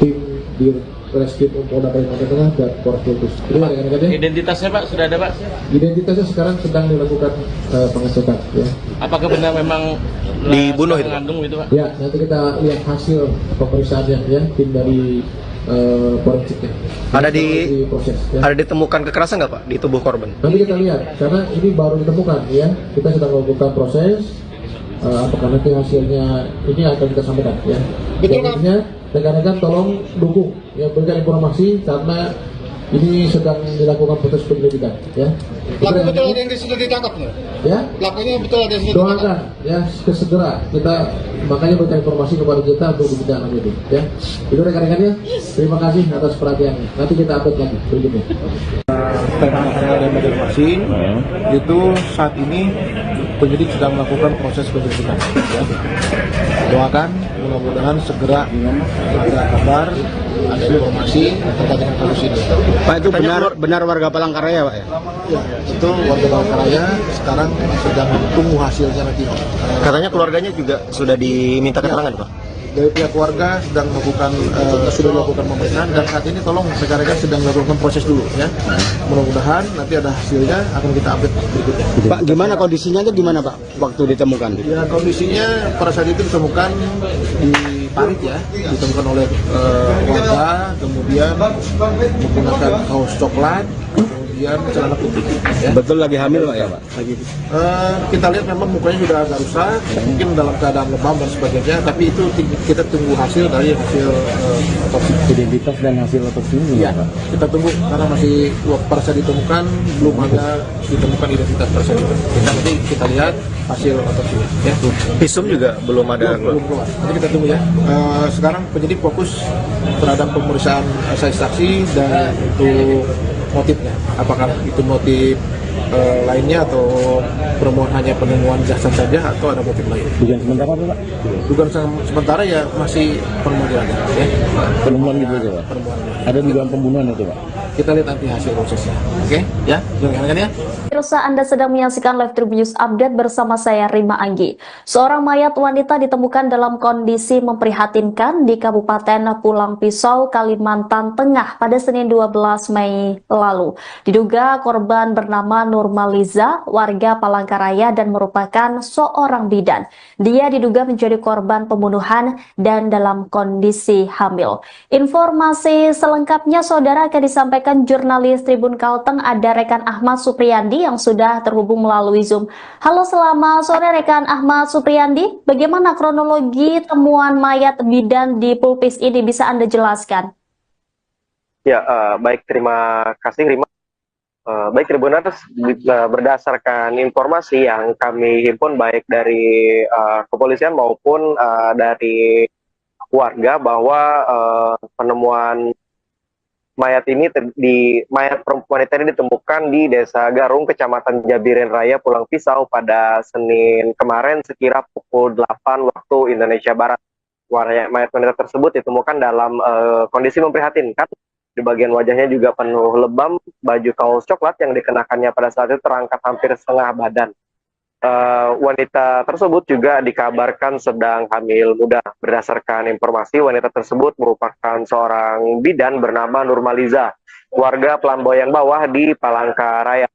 Speaker 5: tim di Reskrim Polda Kalimantan Tengah dan Polres Kudus.
Speaker 6: Identitasnya Pak sudah ada Pak?
Speaker 5: Identitasnya sekarang sedang dilakukan pengecekan ya.
Speaker 6: Apakah benar memang
Speaker 9: dibunuh itu?
Speaker 6: Mengandung itu Pak?
Speaker 5: Ya, nanti kita lihat hasil pemeriksaannya ya, tim dari forensiknya.
Speaker 9: Ada
Speaker 5: proses ya.
Speaker 9: Ada ditemukan kekerasan nggak Pak di tubuh korban?
Speaker 5: Nanti kita lihat karena ini baru ditemukan ya. Kita sedang melakukan proses. Apakah nanti hasilnya ini akan kita sampaikan ya. Intinya rekan-rekan tolong dukung ya, berikan informasi karena ini sedang dilakukan proses penyelidikan ya.
Speaker 8: Pelaku betul ada yang sudah ditangkap nggak?
Speaker 5: Ya.
Speaker 8: Pelakunya betul ada yang sudah ditangkap.
Speaker 5: Doakan ya segera kita makanya berikan informasi kepada kita untuk dibicarakan itu ya. Itu rekan-rekannya. Terima kasih atas perhatiannya. Nanti kita update lagi berikutnya.
Speaker 8: Area dan Banjarmasin itu saat ini penyidik sedang melakukan proses penyelidikan ya. Doakan mudah-mudahan segera ada kabar, ada informasi terkait dengan kasus ini.
Speaker 10: Pak, itu benar warga Palangkaraya Pak ya?
Speaker 8: Ya, itu warga Palangkaraya sekarang sedang tunggu hasilnya nanti.
Speaker 9: Katanya keluarganya juga sudah diminta keterangan Pak?
Speaker 8: Dari pihak keluarga sedang melakukan sudah melakukan pemeriksaan dan saat ini tolong rekan-rekan sedang melakukan proses dulu ya. Mudah-mudahan nanti ada hasilnya akan kita update berikutnya.
Speaker 10: Pak, gimana kondisinya itu gimana Pak waktu ditemukan?
Speaker 8: Ya, kondisinya pada saat itu ditemukan di parit ya, ditemukan oleh warga, kemudian menggunakan kaos coklat, kemudian celana putih. Ya.
Speaker 10: Betul lagi hamil Pak ya Pak?
Speaker 8: Lagi. Kita lihat memang mukanya sudah agak rusak, mungkin dalam keadaan lebam dan sebagainya, tapi itu kita tunggu hasil dari hasil otopsi.
Speaker 10: Identitas dan hasil otopsi ini
Speaker 8: ya, kita tunggu karena masih pada saat ditemukan belum ada ditemukan identitas tersebut. Nanti kita lihat hasil otopsinya. Ya.
Speaker 9: Visum juga belum ada.
Speaker 8: Belum keluar. Nanti kita tunggu ya. Sekarang penyidik fokus terhadap pemeriksaan saksi dan untuk motifnya. Apakah itu motif lainnya atau permohonan hanya penemuan jasad saja atau ada motif lain?
Speaker 10: Dugaan sementara Pak?
Speaker 8: Dugaan sementara ya masih penemuan aja. Ya.
Speaker 10: Penemuan gitu aja Pak?
Speaker 8: Penemuan.
Speaker 10: Ada dugaan pembunuhan itu Pak?
Speaker 8: Kita lihat nanti hasil prosesnya. Oke? Ya, jangan ya.
Speaker 1: Pemirsa, Anda sedang menyaksikan Live Tribun News Update bersama saya Rima Anggi. Seorang mayat wanita ditemukan dalam kondisi memprihatinkan di Kabupaten Pulang Pisau, Kalimantan Tengah pada Senin 12 Mei lalu. Diduga korban bernama Nurmaliza, warga Palangkaraya dan merupakan seorang bidan. Dia diduga menjadi korban pembunuhan dan dalam kondisi hamil. Informasi selengkapnya saudara akan disampaikan jurnalis Tribun Kalteng, ada rekan Ahmad Supriyandi yang sudah terhubung melalui Zoom. Halo, selamat sore rekan Ahmad Supriyandi. Bagaimana kronologi temuan mayat bidan di Pulpis ini, bisa Anda jelaskan?
Speaker 2: Ya, baik, terima kasih Rima. Baik Tribuners, berdasarkan informasi yang kami himpun baik dari kepolisian maupun dari warga bahwa penemuan mayat perempuan ini ditemukan di Desa Garung, Kecamatan Jabiren Raya, Pulang Pisau pada Senin kemarin sekira pukul 8 waktu Indonesia Barat. Mayat wanita tersebut ditemukan dalam kondisi memprihatinkan. Di bagian wajahnya juga penuh lebam, baju kaos coklat yang dikenakannya pada saat itu terangkat hampir setengah badan. wanita tersebut juga dikabarkan sedang hamil muda. Berdasarkan informasi, wanita tersebut merupakan seorang bidan bernama Nurmaliza, warga Pelamboyan Bawah di Palangkaraya.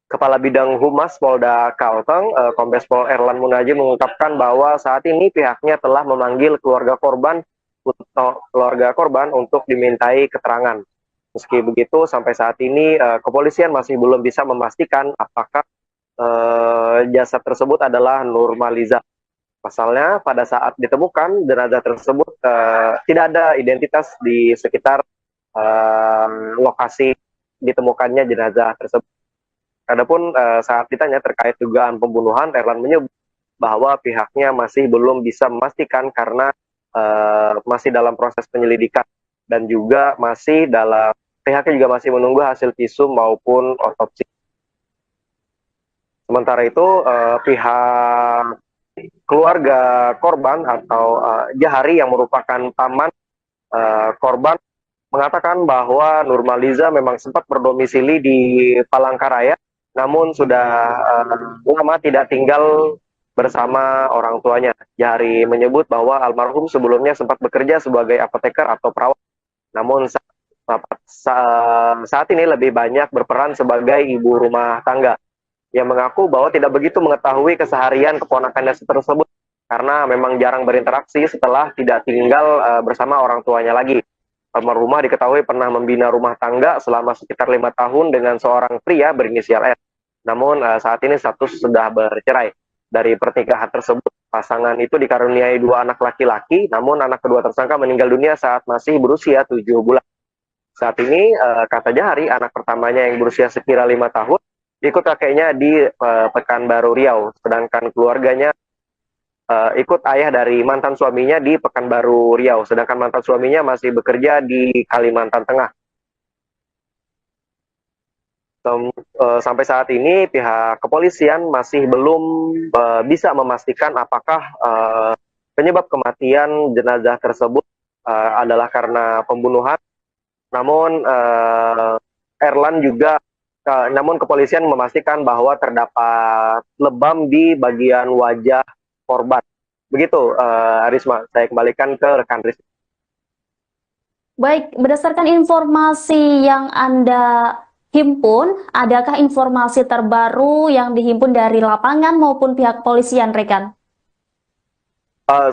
Speaker 2: Kepala Bidang Humas Polda Kalteng, Kombes Pol Erlan Munaji mengungkapkan bahwa saat ini pihaknya telah memanggil keluarga korban untuk dimintai keterangan. Meski begitu, sampai saat ini kepolisian masih belum bisa memastikan apakah jasad tersebut adalah Nurmaliza. Pasalnya, pada saat ditemukan jenazah tersebut tidak ada identitas di sekitar lokasi ditemukannya jenazah tersebut. Adapun saat ditanya terkait dugaan pembunuhan, Erlan menyebut bahwa pihaknya masih belum bisa memastikan karena masih dalam proses penyelidikan dan juga pihaknya juga masih menunggu hasil visum maupun otopsi. Sementara itu pihak keluarga korban atau Jahari yang merupakan paman korban mengatakan bahwa Nurmaliza memang sempat berdomisili di Palangkaraya, namun sudah lama tidak tinggal bersama orang tuanya. Jahari menyebut bahwa almarhum sebelumnya sempat bekerja sebagai apoteker atau perawat, namun saat ini lebih banyak berperan sebagai ibu rumah tangga. Yang mengaku bahwa tidak begitu mengetahui keseharian keponakannya tersebut karena memang jarang berinteraksi setelah tidak tinggal bersama orang tuanya lagi. Almarhumah diketahui pernah membina rumah tangga selama sekitar 5 tahun dengan seorang pria berinisial S. Namun saat ini status sudah bercerai. Dari pernikahan tersebut, pasangan itu dikaruniai 2 anak laki-laki, namun anak kedua tersangka meninggal dunia saat masih berusia 7 bulan. Saat ini, kata Jahari, anak pertamanya yang berusia sekira 5 tahun, ikut kakeknya di Pekanbaru Riau, sedangkan keluarganya ikut ayah dari mantan suaminya di Pekanbaru Riau, sedangkan mantan suaminya masih bekerja di Kalimantan Tengah. Sampai saat ini pihak kepolisian masih belum bisa memastikan apakah penyebab kematian jenazah tersebut adalah karena pembunuhan. Namun namun kepolisian memastikan bahwa terdapat lebam di bagian wajah korban. Begitu, Risma. Saya kembalikan ke rekan Risma.
Speaker 1: Baik, berdasarkan informasi yang Anda himpun, adakah informasi terbaru yang dihimpun dari lapangan maupun pihak kepolisian, rekan?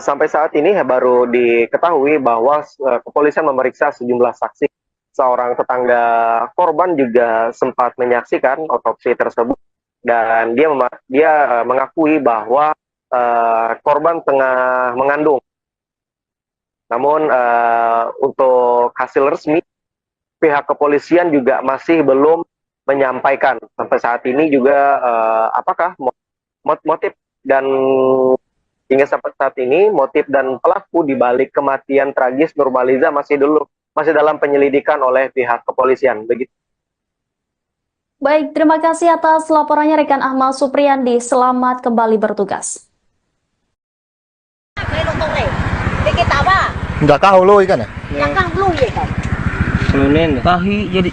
Speaker 2: Sampai saat ini baru diketahui bahwa kepolisian memeriksa sejumlah saksi. Seorang tetangga korban juga sempat menyaksikan otopsi tersebut dan dia mengakui bahwa korban tengah mengandung. Namun untuk hasil resmi pihak kepolisian juga masih belum menyampaikan sampai saat ini juga apakah motif dan hingga sampai saat ini motif dan pelaku di balik kematian tragis Nurmaliza masih dalam penyelidikan oleh pihak kepolisian. Begitu.
Speaker 1: Baik, terima kasih atas laporannya rekan Ahmad Supriyandi. Selamat kembali bertugas.
Speaker 7: Nggak tahu lo ikan ya?
Speaker 3: Belakang belum ya kan?
Speaker 6: Kelunen tahi jadi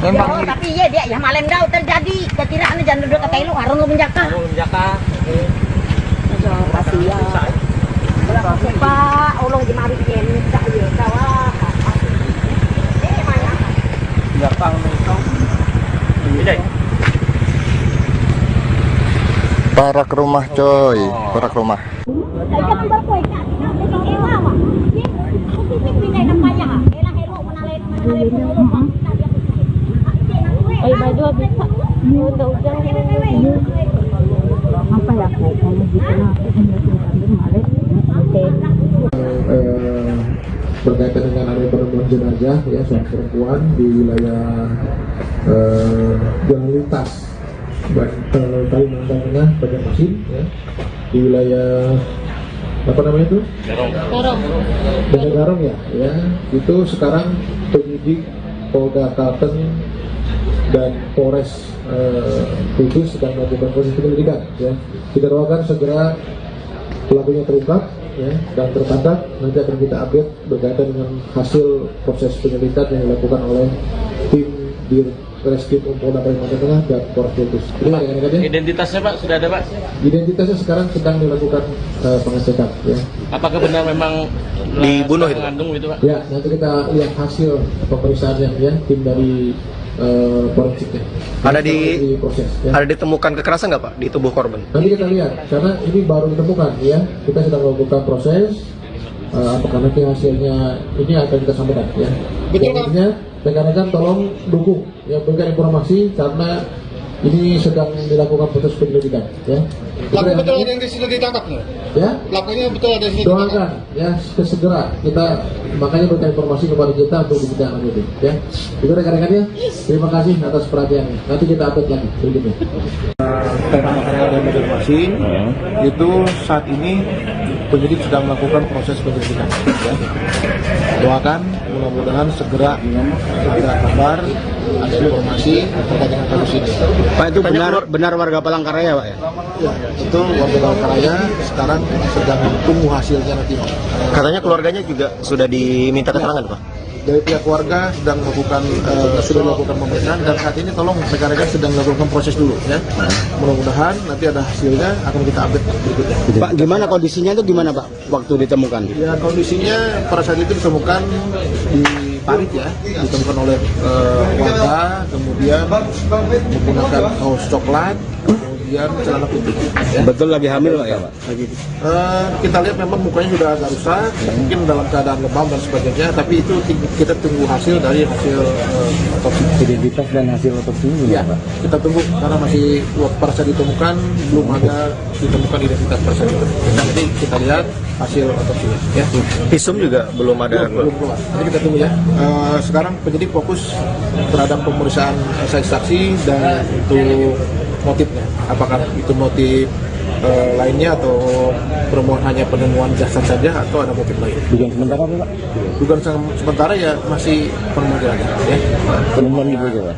Speaker 3: memang tapi iya dia ya malam dah terjadi ketidakan jangan duduk kata lu harus lu menjaga. Kasih ya. Pak, ulung di mari yen tak ya kawah. Mana?
Speaker 6: belakang itu.
Speaker 7: Para ke rumah coy, para ke rumah.
Speaker 3: Apa ya
Speaker 5: berkaitan dengan ada penemuan jenazah ya seorang perempuan di wilayah Jalan Lintas Kalimantan Tengah, Banjarmasin ya, di wilayah apa namanya itu? Garong ya, ya itu sekarang penyidik Polda Kalteng dan Polres Kudus sedang melakukan proses penyelidikan ya. Kita doakan segera pelakunya terungkap ya, dan tertangkap. Nanti akan kita update berkaitan dengan hasil proses penyelidikan yang dilakukan oleh tim Reskrim Polda Kalimantan Tengah dan Polres Kudus. Ini rekan-rekan ya.
Speaker 6: Identitasnya Pak sudah ada Pak?
Speaker 5: Identitasnya sekarang sedang dilakukan pengecekan ya.
Speaker 6: Apakah benar memang
Speaker 9: dibunuh itu?
Speaker 6: Mengandung itu Pak?
Speaker 5: Ya, nanti kita lihat hasil pemeriksaannya ya, tim dari forensiknya.
Speaker 9: Ada
Speaker 5: proses ya.
Speaker 9: Ada ditemukan kekerasan nggak Pak di tubuh korban?
Speaker 5: Nanti kita lihat karena ini baru ditemukan ya. Kita sedang melakukan proses apakah nanti hasilnya ini akan kita sampaikan ya. Betul kan? Rekan-rekan tolong dukung ya, berikan informasi karena ini sedang dilakukan proses penyelidikan ya.
Speaker 8: Pelaku betul ada yang sudah ditangkap nggak?
Speaker 5: Ya.
Speaker 8: Pelakunya betul ada yang sudah ditangkap?
Speaker 5: Doakan ya segera kita makanya berikan informasi kepada kita untuk dibidang itu ya. Itu rekan-rekan ya. Terima kasih atas perhatiannya. Nanti kita update lagi berikutnya.
Speaker 8: Material dan model mesin itu saat ini penyidik sedang melakukan proses penyelidikan. Ya. Doakan mudah-mudahan segera kabar ada informasi terkait dengan kasus ini.
Speaker 10: Pak, itu benar warga Palangkaraya Pak ya?
Speaker 8: Ya, itu warga Palangkaraya sekarang sedang tunggu hasilnya nanti.
Speaker 9: Katanya keluarganya juga sudah diminta keterangan Pak?
Speaker 8: Dari pihak keluarga sedang melakukan sudah melakukan pemeriksaan dan saat ini tolong rekan-rekan sedang melakukan proses dulu ya. Mudah-mudahan nanti ada hasilnya akan kita update berikutnya.
Speaker 10: Pak, gimana kondisinya itu gimana Pak waktu ditemukan?
Speaker 8: Ya kondisinya pada saat itu ditemukan di parit ya, ditemukan oleh warga, kemudian menggunakan kaos coklat, kemudian celana putih. Ya.
Speaker 10: Betul lagi hamil Pak ya Pak?
Speaker 8: Kita lihat memang mukanya sudah agak rusak, mungkin dalam keadaan lebam dan sebagainya, tapi itu kita tunggu hasil dari hasil otopsi.
Speaker 10: Identitas dan hasil otopsinya
Speaker 8: Ya,
Speaker 10: gimana Pak?
Speaker 8: kita tunggu karena masih pada saat ditemukan belum ada ditemukan identitas pada saat itu. Nanti kita lihat hasil otopsinya. Ya.
Speaker 9: Visum juga belum ada.
Speaker 8: Belum keluar. Jadi kita tunggu ya. Sekarang penyidik fokus terhadap pemeriksaan saksi dan untuk motifnya. Apakah itu motif lainnya atau permohonan hanya penemuan jasad saja atau ada motif lain?
Speaker 10: Dugaan sementara Pak?
Speaker 8: Dugaan sementara ya masih penemuan ya.
Speaker 10: Penemuan itu Pak?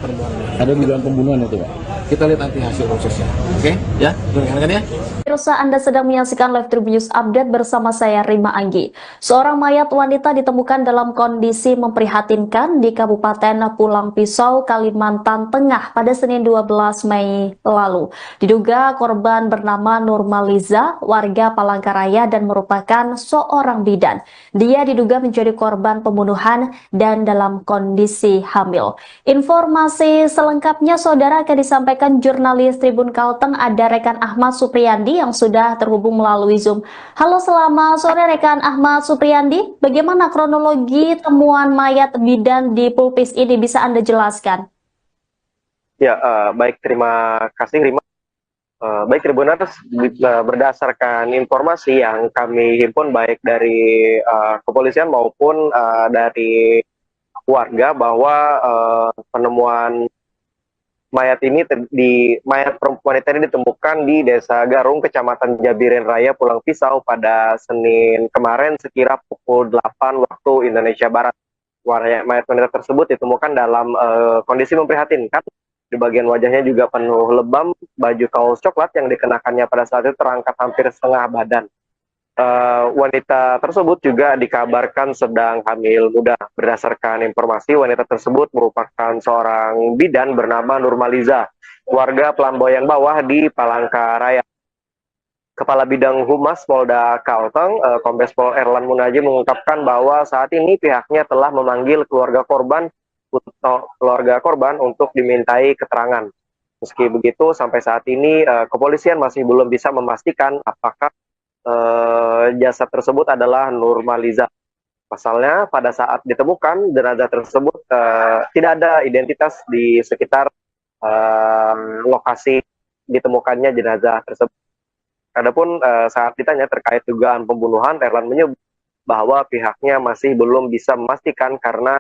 Speaker 10: Ada dugaan pembunuhan itu Pak?
Speaker 8: Kita lihat nanti hasil prosesnya. Oke? Ya, rekan-rekan ya.
Speaker 1: Pemirsa, Anda sedang menyaksikan Live Tribun News Update bersama saya Rima Anggi. Seorang mayat wanita ditemukan dalam kondisi memprihatinkan di Kabupaten Pulang Pisau, Kalimantan Tengah pada Senin 12 Mei lalu. Diduga korban bernama Nurmaliza, warga Palangkaraya dan merupakan seorang bidan. Dia diduga menjadi korban pembunuhan dan dalam kondisi hamil. Informasi selengkapnya saudara akan disampaikan jurnalis Tribun Kalteng, ada rekan Ahmad Supriyandi yang sudah terhubung melalui Zoom. Halo, selamat sore rekan Ahmad Supriyandi. Bagaimana kronologi temuan mayat bidan di Pulpis ini, bisa Anda jelaskan?
Speaker 2: Ya, baik, terima kasih Rima. Baik Tribuners, berdasarkan informasi yang kami himpun baik dari kepolisian maupun dari warga bahwa penemuan mayat wanita ini ditemukan di Desa Garung, Kecamatan Jabiren Raya, Pulang Pisau pada Senin kemarin sekira pukul 8 waktu Indonesia Barat. Mayat wanita tersebut ditemukan dalam kondisi memprihatinkan. Di bagian wajahnya juga penuh lebam, baju kaos coklat yang dikenakannya pada saat itu terangkat hampir setengah badan. Wanita tersebut juga dikabarkan sedang hamil muda. Berdasarkan informasi, wanita tersebut merupakan seorang bidan bernama Nurmaliza, warga Pelamboyan Bawah di Palangkaraya. Kepala Bidang Humas Polda Kalteng, Kombes Pol Erlan Munaji mengungkapkan bahwa saat ini pihaknya telah memanggil keluarga korban untuk dimintai keterangan. Meski begitu, sampai saat ini kepolisian masih belum bisa memastikan apakah jasad tersebut adalah Nurmaliza. Pasalnya pada saat ditemukan jenazah tersebut tidak ada identitas di sekitar lokasi ditemukannya jenazah tersebut. Adapun saat ditanya terkait dugaan pembunuhan, Erlan menyebut bahwa pihaknya masih belum bisa memastikan karena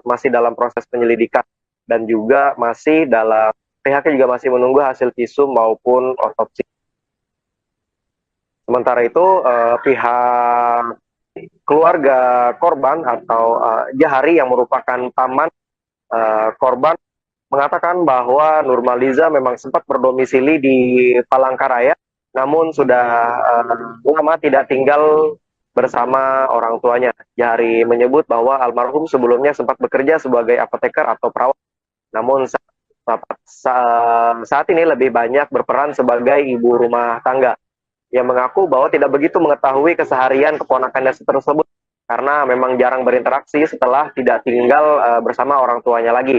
Speaker 2: masih dalam proses penyelidikan dan juga pihaknya juga masih menunggu hasil visum maupun otopsi. Sementara itu, pihak keluarga korban atau Jahari yang merupakan paman korban mengatakan bahwa Nurmaliza memang sempat berdomisili di Palangkaraya, namun sudah lama tidak tinggal bersama orang tuanya. Jahari menyebut bahwa almarhum sebelumnya sempat bekerja sebagai apoteker atau perawat namun saat ini lebih banyak berperan sebagai ibu rumah tangga yang mengaku bahwa tidak begitu mengetahui keseharian keponakannya tersebut karena memang jarang berinteraksi setelah tidak tinggal bersama orang tuanya lagi.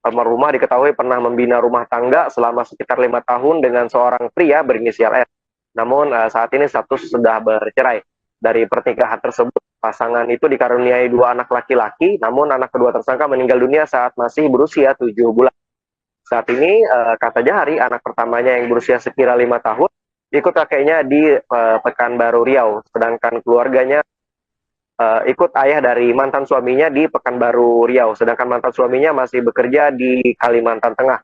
Speaker 2: Almarhumah diketahui pernah membina rumah tangga selama sekitar 5 tahun dengan seorang pria berinisial S. Namun saat ini status sudah bercerai. Dari pernikahan tersebut, pasangan itu dikaruniai 2 anak laki-laki, namun anak kedua tersangka meninggal dunia saat masih berusia 7 bulan. Saat ini, kata Jahari, anak pertamanya yang berusia sekira 5 tahun, ikut kakeknya di Pekanbaru Riau, sedangkan keluarganya ikut ayah dari mantan suaminya di Pekanbaru Riau, sedangkan mantan suaminya masih bekerja di Kalimantan Tengah.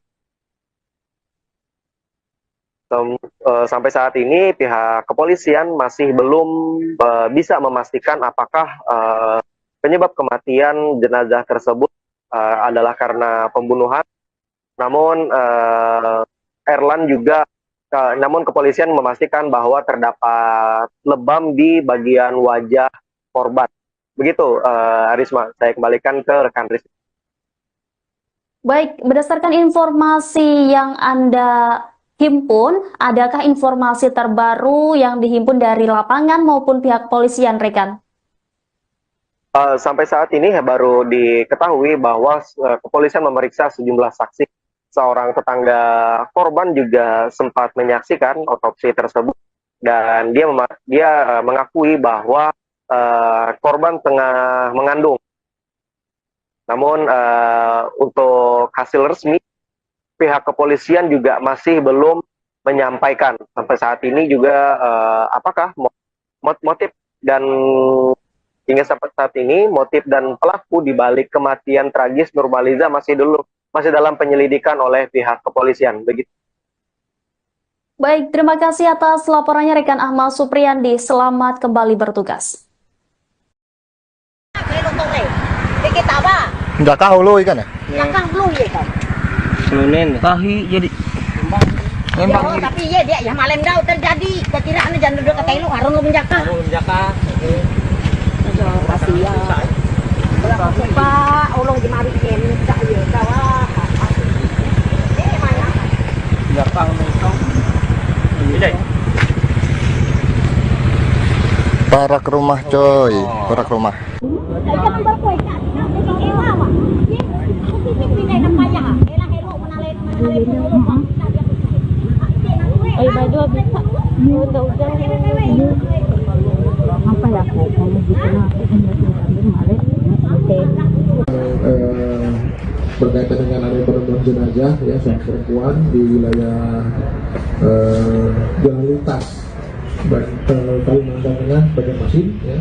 Speaker 2: Sampai saat ini pihak kepolisian masih belum bisa memastikan apakah penyebab kematian jenazah tersebut adalah karena pembunuhan. Namun namun kepolisian memastikan bahwa terdapat lebam di bagian wajah korban. Begitu, Risma, saya kembalikan ke rekan Risma.
Speaker 1: Baik, berdasarkan informasi yang Anda himpun, adakah informasi terbaru yang dihimpun dari lapangan maupun pihak polisian, rekan?
Speaker 2: Sampai saat ini baru diketahui bahwa kepolisian memeriksa sejumlah saksi. Seorang tetangga korban juga sempat menyaksikan otopsi tersebut dan dia mengakui bahwa korban tengah mengandung. Namun untuk hasil resmi pihak kepolisian juga masih belum menyampaikan sampai saat ini juga apakah motif dan hingga sampai saat ini motif dan pelaku di balik kematian tragis Nurmaliza masih dalam penyelidikan oleh pihak kepolisian. Begitu.
Speaker 1: Baik, terima kasih atas laporannya rekan Ahmad Supriyandi. Selamat kembali bertugas.
Speaker 7: Nggak tahu lo ikan ya?
Speaker 3: Belakang belum ya kan?
Speaker 6: Selunen. Tahi jadi.
Speaker 3: Memang. Tapi ya dia ya malam dah terjadi. Kekiraan jangan duduk ke telu harun lu menjaka.
Speaker 6: Harun menjaka.
Speaker 3: Kasih ya. Pak, ulung di mari ken tak ya kawah. Mana?
Speaker 6: Belakang mentong. Ini.
Speaker 7: Parak rumah coy, parak rumah.
Speaker 5: Berkaitan dengan ada penemuan jenazah ya seorang perempuan di wilayah jalan lintas Kalimantan Tengah, Banjarmasin ya,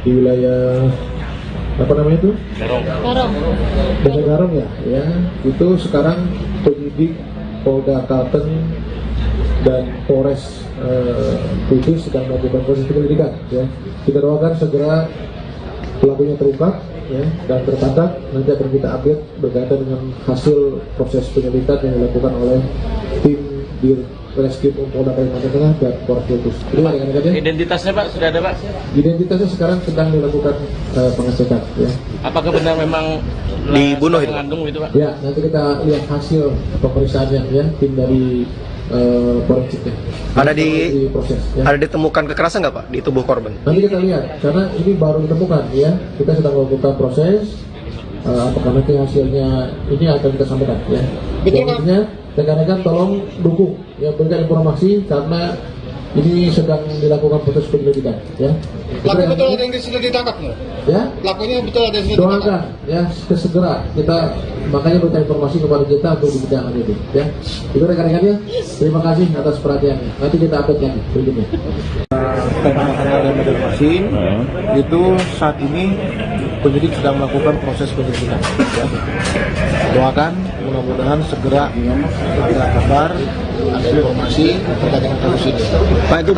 Speaker 5: di wilayah apa namanya itu? Desa Garong ya, itu sekarang penyidik Polda Kalteng dan Polres Kudus sedang melakukan proses penyelidikan ya. Kita doakan segera pelakunya terungkap ya, dan tertangkap. Nanti akan kita update berkaitan dengan hasil proses penyelidikan yang dilakukan oleh tim di Reskrim Polda Kalimantan Tengah dan Polres Kudus.
Speaker 6: Identitasnya Pak sudah ada Pak?
Speaker 5: Identitasnya sekarang sedang dilakukan pengecekan ya.
Speaker 6: Apakah benar memang
Speaker 9: dibunuh itu?
Speaker 6: Mengandung itu Pak?
Speaker 5: Ya, nanti kita lihat hasil pemeriksaannya ya, tim dari forensiknya.
Speaker 9: Ada ditemukan kekerasan nggak Pak di tubuh korban?
Speaker 5: Nanti kita lihat, karena ini baru ditemukan ya. Kita sedang melakukan proses. Apakah nanti hasilnya ini akan kita sampaikan ya. Selanjutnya rekan-rekan tolong dukung ya, berikan informasi karena ini sedang dilakukan proses penyelidikan ya.
Speaker 8: Pelaku betul ada yang sudah ditangkap nggak?
Speaker 5: Ya.
Speaker 8: Pelakunya betul ada yang sudah ditangkap?
Speaker 5: Doakan ya segera kita makanya berikan informasi kepada kita untuk dibidang itu ya. Itu rekan-rekannya, terima kasih atas perhatiannya. Nanti kita update lagi berikutnya.
Speaker 8: Penampakan dan Banjarmasin itu saat ini penyidik sedang melakukan proses penyelidikan. Ya. Doakan mudah-mudahan segera kita kabar ada informasi terkait dengan kasus ini.
Speaker 9: Pak, itu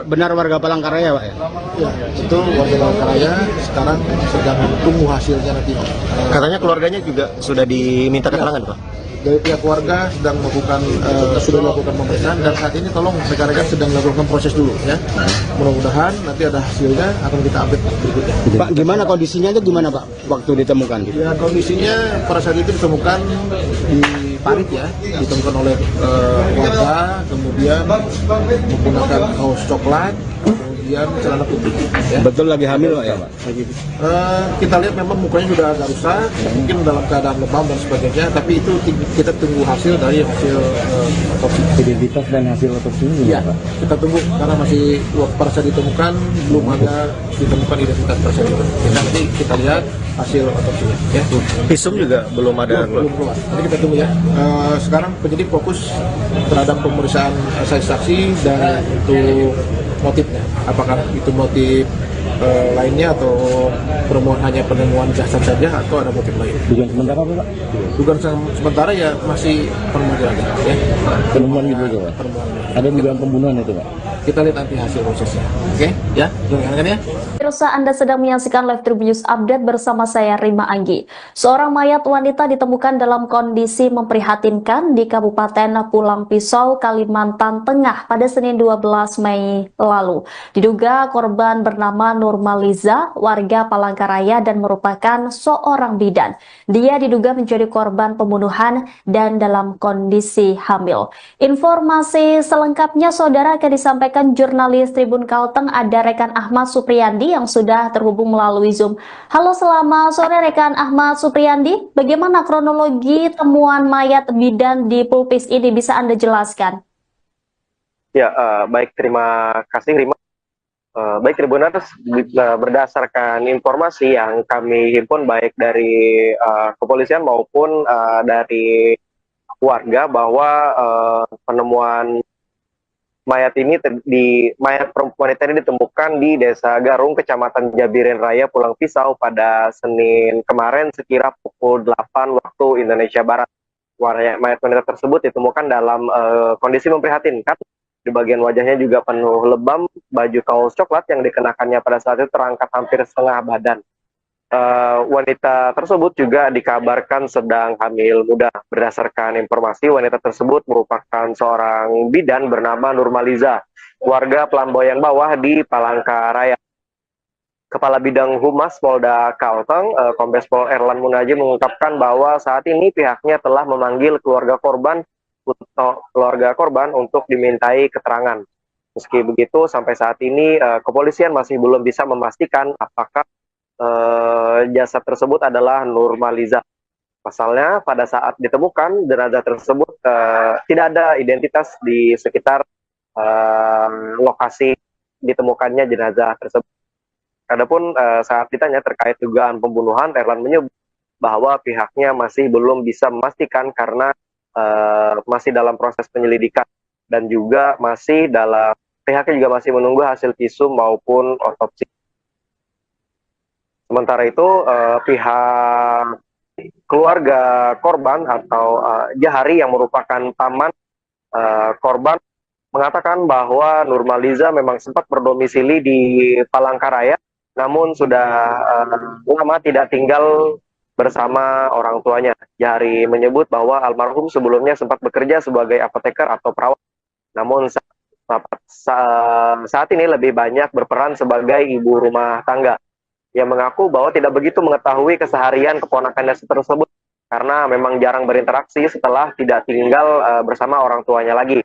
Speaker 9: benar warga Palangkaraya Pak ya?
Speaker 8: Ya, itu warga Palangkaraya sekarang sedang tunggu hasilnya nanti.
Speaker 9: Katanya keluarganya juga sudah diminta keterangan Pak?
Speaker 8: dari pihak keluarga sedang melakukan sudah melakukan pemeriksaan dan saat ini tolong rekan-rekan sedang melakukan proses dulu ya. Mudah-mudahan nanti ada hasilnya akan kita update berikutnya.
Speaker 10: Pak, gimana kondisinya itu gimana Pak waktu ditemukan?
Speaker 8: Ya kondisinya pada saat itu ditemukan di parit ya, ditemukan oleh warga, kemudian menggunakan kaos coklat, kemudian celana putih. Ya.
Speaker 10: Betul lagi hamil Pak ya Pak?
Speaker 8: Kita lihat memang mukanya sudah agak rusak, mungkin dalam keadaan lebam dan sebagainya, tapi itu kita tunggu hasil dari hasil otopsi.
Speaker 10: Identitas dan hasil otopsi ini
Speaker 8: Ya,
Speaker 10: Pak?
Speaker 8: kita tunggu karena masih pada saat ditemukan belum ada ditemukan identitas tersebut. Nanti kita lihat hasil otopsinya. Ya.
Speaker 9: Visum juga belum ada.
Speaker 8: Belum keluar. Nanti kita tunggu ya. Sekarang penyidik fokus terhadap pemeriksaan saksi dan untuk motifnya. Apakah itu motif lainnya atau hanya penemuan jasad saja atau ada motif lain?
Speaker 10: Dugaan sementara apa Pak?
Speaker 8: Dugaan sementara ya masih penemuan ya.
Speaker 10: Penemuan gitu aja Pak?
Speaker 8: Penemuan.
Speaker 10: Ada dugaan pembunuhan itu Pak?
Speaker 8: Kita lihat nanti hasil prosesnya. Oke? Ya, jangan ya.
Speaker 1: Pemirsa, Anda sedang menyaksikan Live Tribun News Update bersama saya Rima Anggi. Seorang mayat wanita ditemukan dalam kondisi memprihatinkan di Kabupaten Pulang Pisau, Kalimantan Tengah pada Senin 12 Mei lalu. Diduga korban bernama Nurmaliza, warga Palangkaraya dan merupakan seorang bidan. Dia diduga menjadi korban pembunuhan dan dalam kondisi hamil. Informasi selengkapnya saudara akan disampaikan jurnalis Tribun Kalteng, ada rekan Ahmad Supriyandi yang sudah terhubung melalui Zoom. Halo, selamat sore rekan Ahmad Supriyandi. Bagaimana kronologi temuan mayat bidan di Pulpis ini, bisa Anda jelaskan?
Speaker 2: Ya, baik, terima kasih Rima. Baik Tribuners, berdasarkan informasi yang kami himpun baik dari kepolisian maupun dari warga bahwa penemuan mayat wanita ini ditemukan di Desa Garung, Kecamatan Jabirin Raya, Pulang Pisau pada Senin kemarin sekira pukul 8 waktu Indonesia Barat. Mayat wanita tersebut ditemukan dalam kondisi memprihatinkan. Di bagian wajahnya juga penuh lebam, baju kaos coklat yang dikenakannya pada saat itu terangkat hampir setengah badan. Wanita tersebut juga dikabarkan sedang hamil muda. Berdasarkan informasi, wanita tersebut merupakan seorang bidan bernama Nurmaliza, warga Pelamboyan Bawah di Palangkaraya. Kepala Bidang Humas Polda Kalteng, Kombes Pol Erlan Munaji mengungkapkan bahwa saat ini pihaknya telah memanggil keluarga korban untuk dimintai keterangan. Meski begitu, sampai saat ini kepolisian masih belum bisa memastikan apakah jasad tersebut adalah Nurmaliza. Pasalnya pada saat ditemukan jenazah tersebut tidak ada identitas di sekitar lokasi ditemukannya jenazah tersebut. Adapun saat ditanya terkait dugaan pembunuhan, Erlan menyebut bahwa pihaknya masih belum bisa memastikan karena masih dalam proses penyelidikan dan juga pihaknya juga masih menunggu hasil visum maupun otopsi. Sementara itu, pihak keluarga korban atau Jahari yang merupakan paman korban mengatakan bahwa Nurmaliza memang sempat berdomisili di Palangkaraya, namun sudah lama tidak tinggal bersama orang tuanya. Jahari menyebut bahwa almarhum sebelumnya sempat bekerja sebagai apoteker atau perawat, namun saat ini lebih banyak berperan sebagai ibu rumah tangga. Yang mengaku bahwa tidak begitu mengetahui keseharian keponakannya tersebut karena memang jarang berinteraksi setelah tidak tinggal bersama orang tuanya lagi.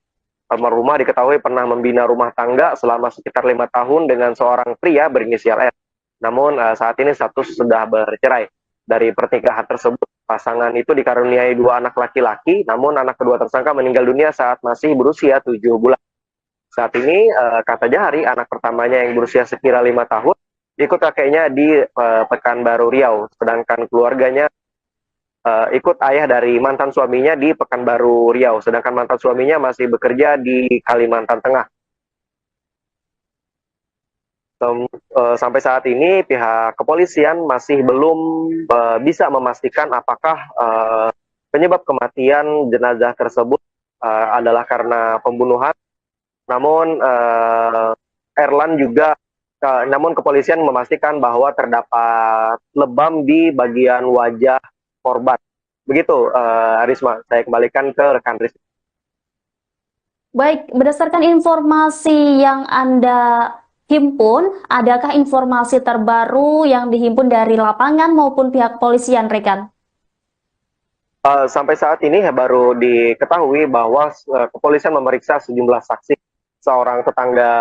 Speaker 2: Almarhumah diketahui pernah membina rumah tangga selama sekitar 5 tahun dengan seorang pria berinisial R. Namun saat ini status sudah bercerai. Dari pernikahan tersebut, pasangan itu dikaruniai 2 anak laki-laki, namun anak kedua tersangka meninggal dunia saat masih berusia 7 bulan. Saat ini, kata Jahari, anak pertamanya yang berusia sekira 5 tahun, ikut kakeknya di Pekanbaru Riau, sedangkan keluarganya ikut ayah dari mantan suaminya di Pekanbaru Riau, sedangkan mantan suaminya masih bekerja di Kalimantan Tengah. Sampai saat ini pihak kepolisian masih belum bisa memastikan apakah penyebab kematian jenazah tersebut adalah karena pembunuhan. Namun namun kepolisian memastikan bahwa terdapat lebam di bagian wajah korban Begitu, Risma, saya kembalikan ke rekan Risma.
Speaker 1: Baik, berdasarkan informasi yang Anda himpun, adakah informasi terbaru yang dihimpun dari lapangan maupun pihak kepolisian, rekan?
Speaker 2: Sampai saat ini baru diketahui bahwa kepolisian memeriksa sejumlah saksi. Seorang tetangga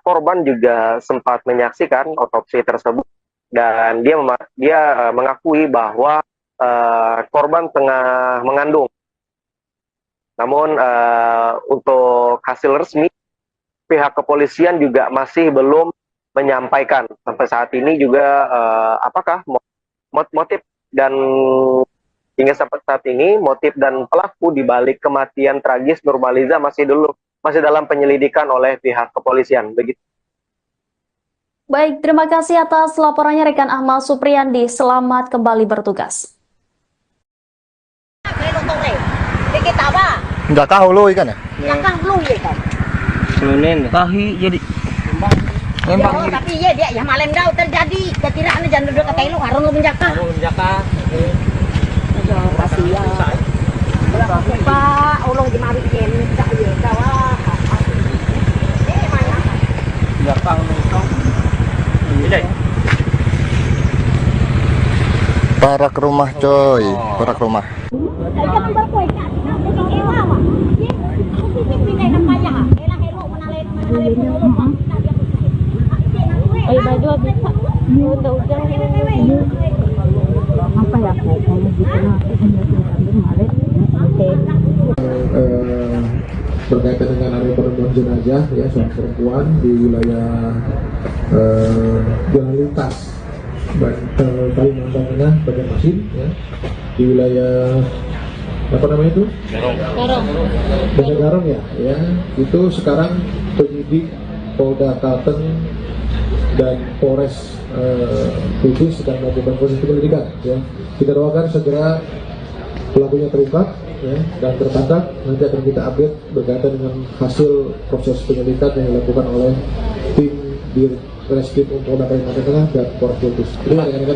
Speaker 2: korban juga sempat menyaksikan otopsi tersebut dan dia mengakui bahwa korban tengah mengandung. Namun untuk hasil resmi pihak kepolisian juga masih belum menyampaikan sampai saat ini juga apakah motif dan hingga sampai saat ini motif dan pelaku di balik kematian tragis Nurmaliza masih dalam penyelidikan oleh pihak kepolisian. Begitu.
Speaker 1: Baik, terima kasih atas laporannya rekan Ahmad Supriyandi. Selamat kembali bertugas.
Speaker 7: Nggak tahu lo ikan ya?
Speaker 3: Yang belum ya kan?
Speaker 6: Selunin. Tahi jadi.
Speaker 3: Memang tapi ya dia ya malam dah terjadi. Kira anu jangan duduk kata lu harun lu menjaka. Pak, ulung di mari ken tak ya kawah.
Speaker 7: Parak rumah coy, parak rumah.
Speaker 5: Berkaitan dengan area penemuan jenazah ya seorang perempuan di wilayah jalan lintas Kalimantan Tengah Banjarmasin ya, di wilayah apa namanya itu? Garong ya, itu sekarang penyidik Polda Kalteng dan Polres Kudus sedang melakukan proses penyelidikan ya. Kita doakan segera pelakunya terungkap ya, dan tertangkap. Nanti akan kita update berkaitan dengan hasil proses penyelidikan yang dilakukan oleh tim di Reskrim Polda Kalimantan Tengah dan Polres Kudus.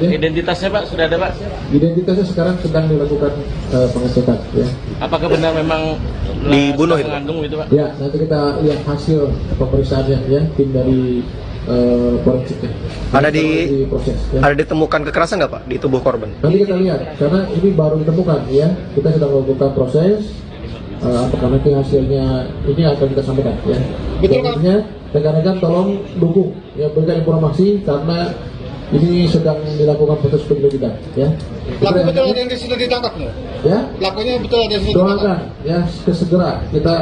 Speaker 6: Identitasnya Pak sudah ada Pak?
Speaker 5: Identitasnya sekarang sedang dilakukan pengecekan ya.
Speaker 6: Apakah benar memang
Speaker 9: dibunuh itu?
Speaker 6: Mengandung itu Pak?
Speaker 5: Ya, nanti kita lihat hasil pemeriksaannya ya, tim dari forensiknya.
Speaker 9: Ada
Speaker 5: proses ya.
Speaker 9: Ada ditemukan kekerasan nggak Pak di tubuh korban?
Speaker 5: Nanti kita lihat karena ini baru ditemukan ya. Kita sedang melakukan proses. Apakah nanti hasilnya ini akan kita sampaikan ya. Selanjutnya rekan-rekan tolong dukung ya, berikan informasi karena ini sedang dilakukan proses penyelidikan ya.
Speaker 8: Pelaku betul ada yang sudah ditangkap nggak?
Speaker 5: Ya.
Speaker 8: Pelakunya betul ada yang sudah
Speaker 5: Doakan
Speaker 8: ditangkap?
Speaker 5: ya segera kita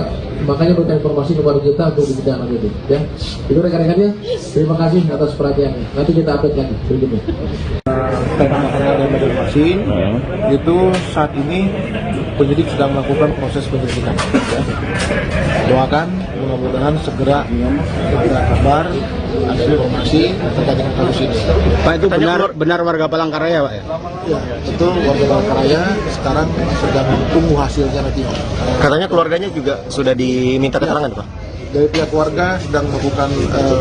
Speaker 5: makanya berikan informasi kepada kita untuk dibidang itu ya. Itu rekan-rekannya. Terima kasih atas perhatiannya. Nanti kita update lagi berikutnya.
Speaker 8: Tema area dan Banjarmasin itu saat ini penyidik sedang melakukan proses penyelidikan ya. Doakan mudah-mudahan segera ada kabar, ada informasi terkait dengan kasus ini.
Speaker 10: Pak, itu benar warga Palangkaraya Pak ya?
Speaker 8: Ya, itu warga Palangkaraya sekarang sedang tunggu hasilnya nanti.
Speaker 9: Katanya keluarganya juga sudah diminta keterangan Pak?
Speaker 8: Dari pihak keluarga sedang melakukan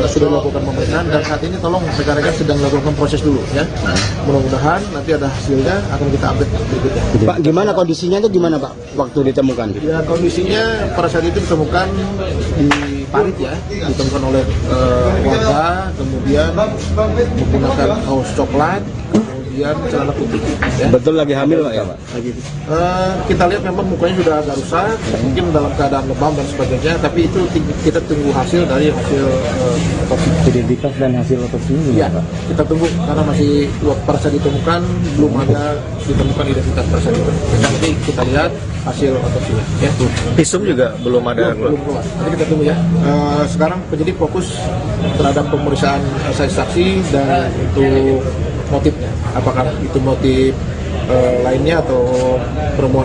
Speaker 8: sudah melakukan pemeriksaan dan saat ini tolong rekan-rekan sedang melakukan proses dulu ya. Mudah-mudahan nanti ada hasilnya akan kita update berikutnya.
Speaker 10: Pak, gimana kondisinya itu gimana Pak waktu ditemukan?
Speaker 8: Ya, kondisinya pada saat itu ditemukan di parit ya, ditemukan oleh warga, kemudian menggunakan kaos coklat, kemudian celana putih. Ya.
Speaker 10: Betul lagi hamil Pak ya Pak?
Speaker 8: Kita lihat memang mukanya sudah agak rusak, mungkin dalam keadaan lebam dan sebagainya, tapi itu kita tunggu hasil dari hasil otopsi.
Speaker 10: Identitas dan hasil otopsinya
Speaker 8: Ya,
Speaker 10: gimana Pak?
Speaker 8: kita tunggu karena masih pada saat ditemukan belum ada ditemukan identitas pada saat itu. Nanti kita lihat hasil otopsinya. Ya.
Speaker 9: Visum juga belum ada.
Speaker 8: Belum keluar. Nanti kita tunggu ya. Sekarang penyidik fokus terhadap pemeriksaan saksi-saksi dan untuk motifnya. Apakah itu motif lainnya atau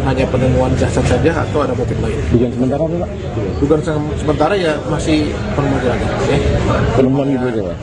Speaker 8: hanya penemuan jasad saja atau ada motif lain?
Speaker 10: Dugaan sementara Pak?
Speaker 8: Dugaan sementara ya masih penemuan jenazah. Ya.
Speaker 10: Penemuan gitu aja Pak?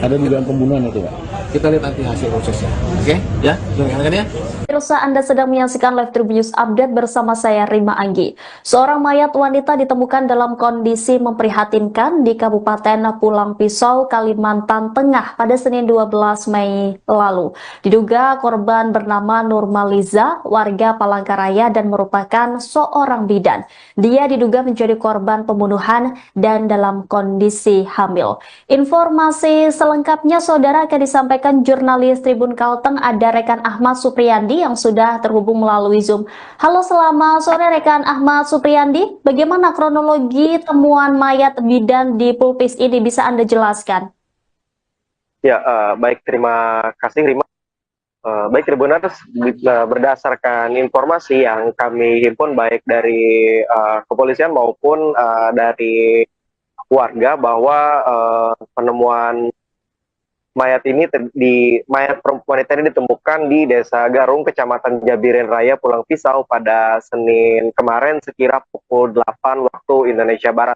Speaker 10: Ada dugaan pembunuhan itu Pak?
Speaker 8: kita lihat nanti hasil prosesnya. Oke, ya, rekan-rekan ya.
Speaker 1: Pemirsa, Anda sedang menyaksikan Live Tribun News Update bersama saya Rima Anggi. Seorang mayat wanita ditemukan dalam kondisi memprihatinkan di Kabupaten Pulang Pisau, Kalimantan Tengah pada Senin 12 Mei lalu. Diduga korban bernama Nurmaliza, warga Palangkaraya dan merupakan seorang bidan. Dia diduga menjadi korban pembunuhan dan dalam kondisi hamil. Informasi selengkapnya saudara akan disampaikan jurnalis Tribun Kalteng, ada rekan Ahmad Supriyandi yang sudah terhubung melalui Zoom. Halo, selamat sore rekan Ahmad Supriyandi. Bagaimana kronologi temuan mayat bidan di Pulpis ini, bisa Anda jelaskan?
Speaker 2: Ya, baik, terima kasih Rima. Baik Tribuners, berdasarkan informasi yang kami himpun baik dari kepolisian maupun dari warga bahwa penemuan mayat wanita ini ditemukan di Desa Garung, Kecamatan Jabiren Raya, Pulang Pisau pada Senin kemarin sekira pukul 8 waktu Indonesia Barat.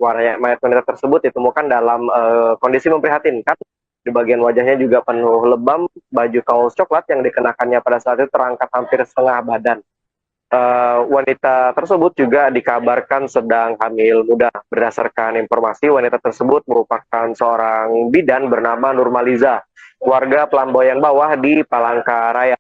Speaker 2: Mayat wanita tersebut ditemukan dalam kondisi memprihatinkan. Di bagian wajahnya juga penuh lebam, baju kaos coklat yang dikenakannya pada saat itu terangkat hampir setengah badan. Wanita tersebut juga dikabarkan sedang hamil muda. Berdasarkan informasi, wanita tersebut merupakan seorang bidan bernama Nurmaliza, warga Pelamboyan Bawah di Palangkaraya.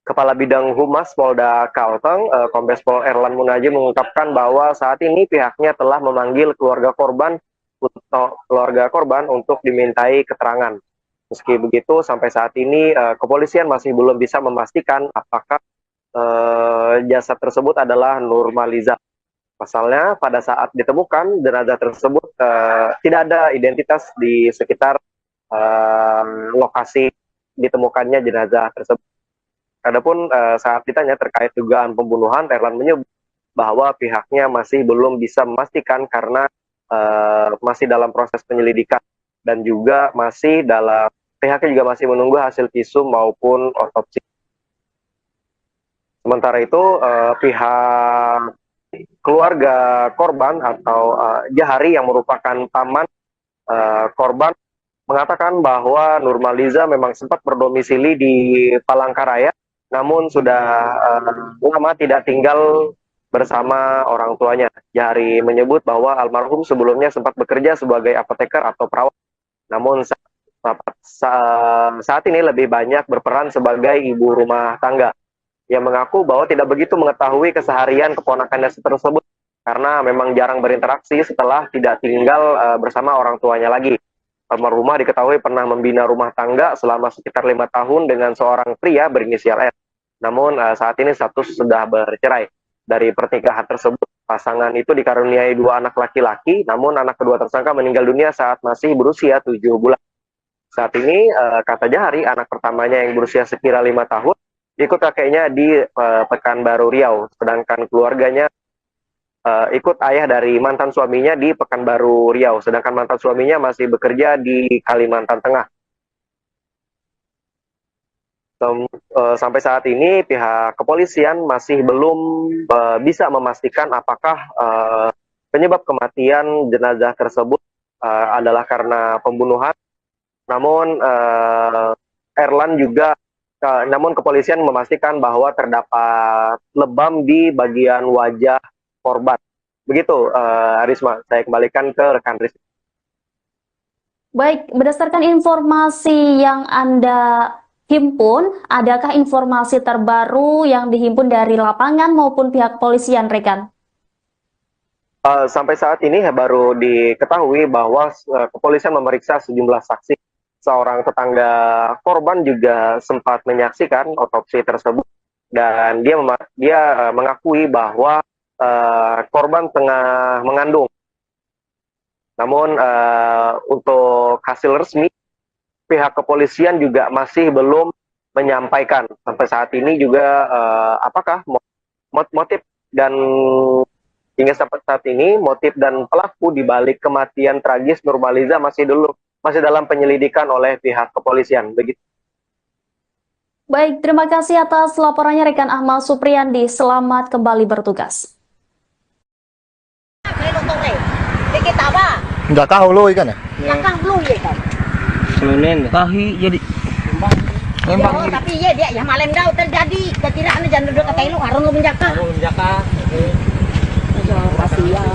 Speaker 2: Kepala Bidang Humas Polda Kalteng, Kombes Pol Erlan Munaji mengungkapkan bahwa saat ini pihaknya telah memanggil keluarga korban untuk dimintai keterangan. Meski begitu, sampai saat ini kepolisian masih belum bisa memastikan apakah jasad tersebut adalah Nurmaliza. Pasalnya, pada saat ditemukan jenazah tersebut tidak ada identitas di sekitar lokasi ditemukannya jenazah tersebut. Adapun saat ditanya terkait dugaan pembunuhan, Erlan menyebut bahwa pihaknya masih belum bisa memastikan karena masih dalam proses penyelidikan dan juga pihaknya juga masih menunggu hasil visum maupun otopsi. Sementara itu pihak keluarga korban atau Jahari yang merupakan paman korban mengatakan bahwa Nurmaliza memang sempat berdomisili di Palangkaraya, namun sudah lama tidak tinggal bersama orang tuanya. Jahari menyebut bahwa almarhum sebelumnya sempat bekerja sebagai apoteker atau perawat, namun saat ini lebih banyak berperan sebagai ibu rumah tangga. Ia mengaku bahwa tidak begitu mengetahui keseharian keponakannya tersebut karena memang jarang berinteraksi setelah tidak tinggal bersama orang tuanya lagi. Almarhumah diketahui pernah membina rumah tangga selama sekitar 5 tahun dengan seorang pria berinisial R. Namun saat ini status sudah bercerai. Dari pernikahan tersebut, pasangan itu dikaruniai 2 anak laki-laki, namun anak kedua tersangka meninggal dunia saat masih berusia 7 bulan. Saat ini, kata Jahari, anak pertamanya yang berusia sekira 5 tahun, ikut kakeknya di Pekanbaru Riau, sedangkan keluarganya ikut ayah dari mantan suaminya di Pekanbaru Riau, sedangkan mantan suaminya masih bekerja di Kalimantan Tengah. Sampai saat ini pihak kepolisian masih belum bisa memastikan apakah penyebab kematian jenazah tersebut adalah karena pembunuhan. Namun namun kepolisian memastikan bahwa terdapat lebam di bagian wajah korban. Begitu, Risma, saya kembalikan ke rekan Risma.
Speaker 1: Baik, berdasarkan informasi yang Anda himpun, adakah informasi terbaru yang dihimpun dari lapangan maupun pihak kepolisian, rekan?
Speaker 2: Sampai saat ini baru diketahui bahwa kepolisian memeriksa sejumlah saksi. Seorang tetangga korban juga sempat menyaksikan otopsi tersebut dan dia mengakui bahwa korban tengah mengandung. Namun untuk hasil resmi pihak kepolisian juga masih belum menyampaikan sampai saat ini juga apakah motif dan hingga sampai saat ini motif dan pelaku di balik kematian tragis Nurmaliza masih dalam penyelidikan oleh pihak kepolisian. Begitu.
Speaker 1: Baik, terima kasih atas laporannya rekan Ahmad Supriyandi. Selamat kembali bertugas.
Speaker 7: Nggak tahu lo ikan ya?
Speaker 3: Belakang belum ya kan?
Speaker 6: Senin tahi jadi
Speaker 3: Yo, tapi ya dia yang malam dah terjadi ketidakan jangan duduk kata lu harun lu menjaka. Yo, kasihan.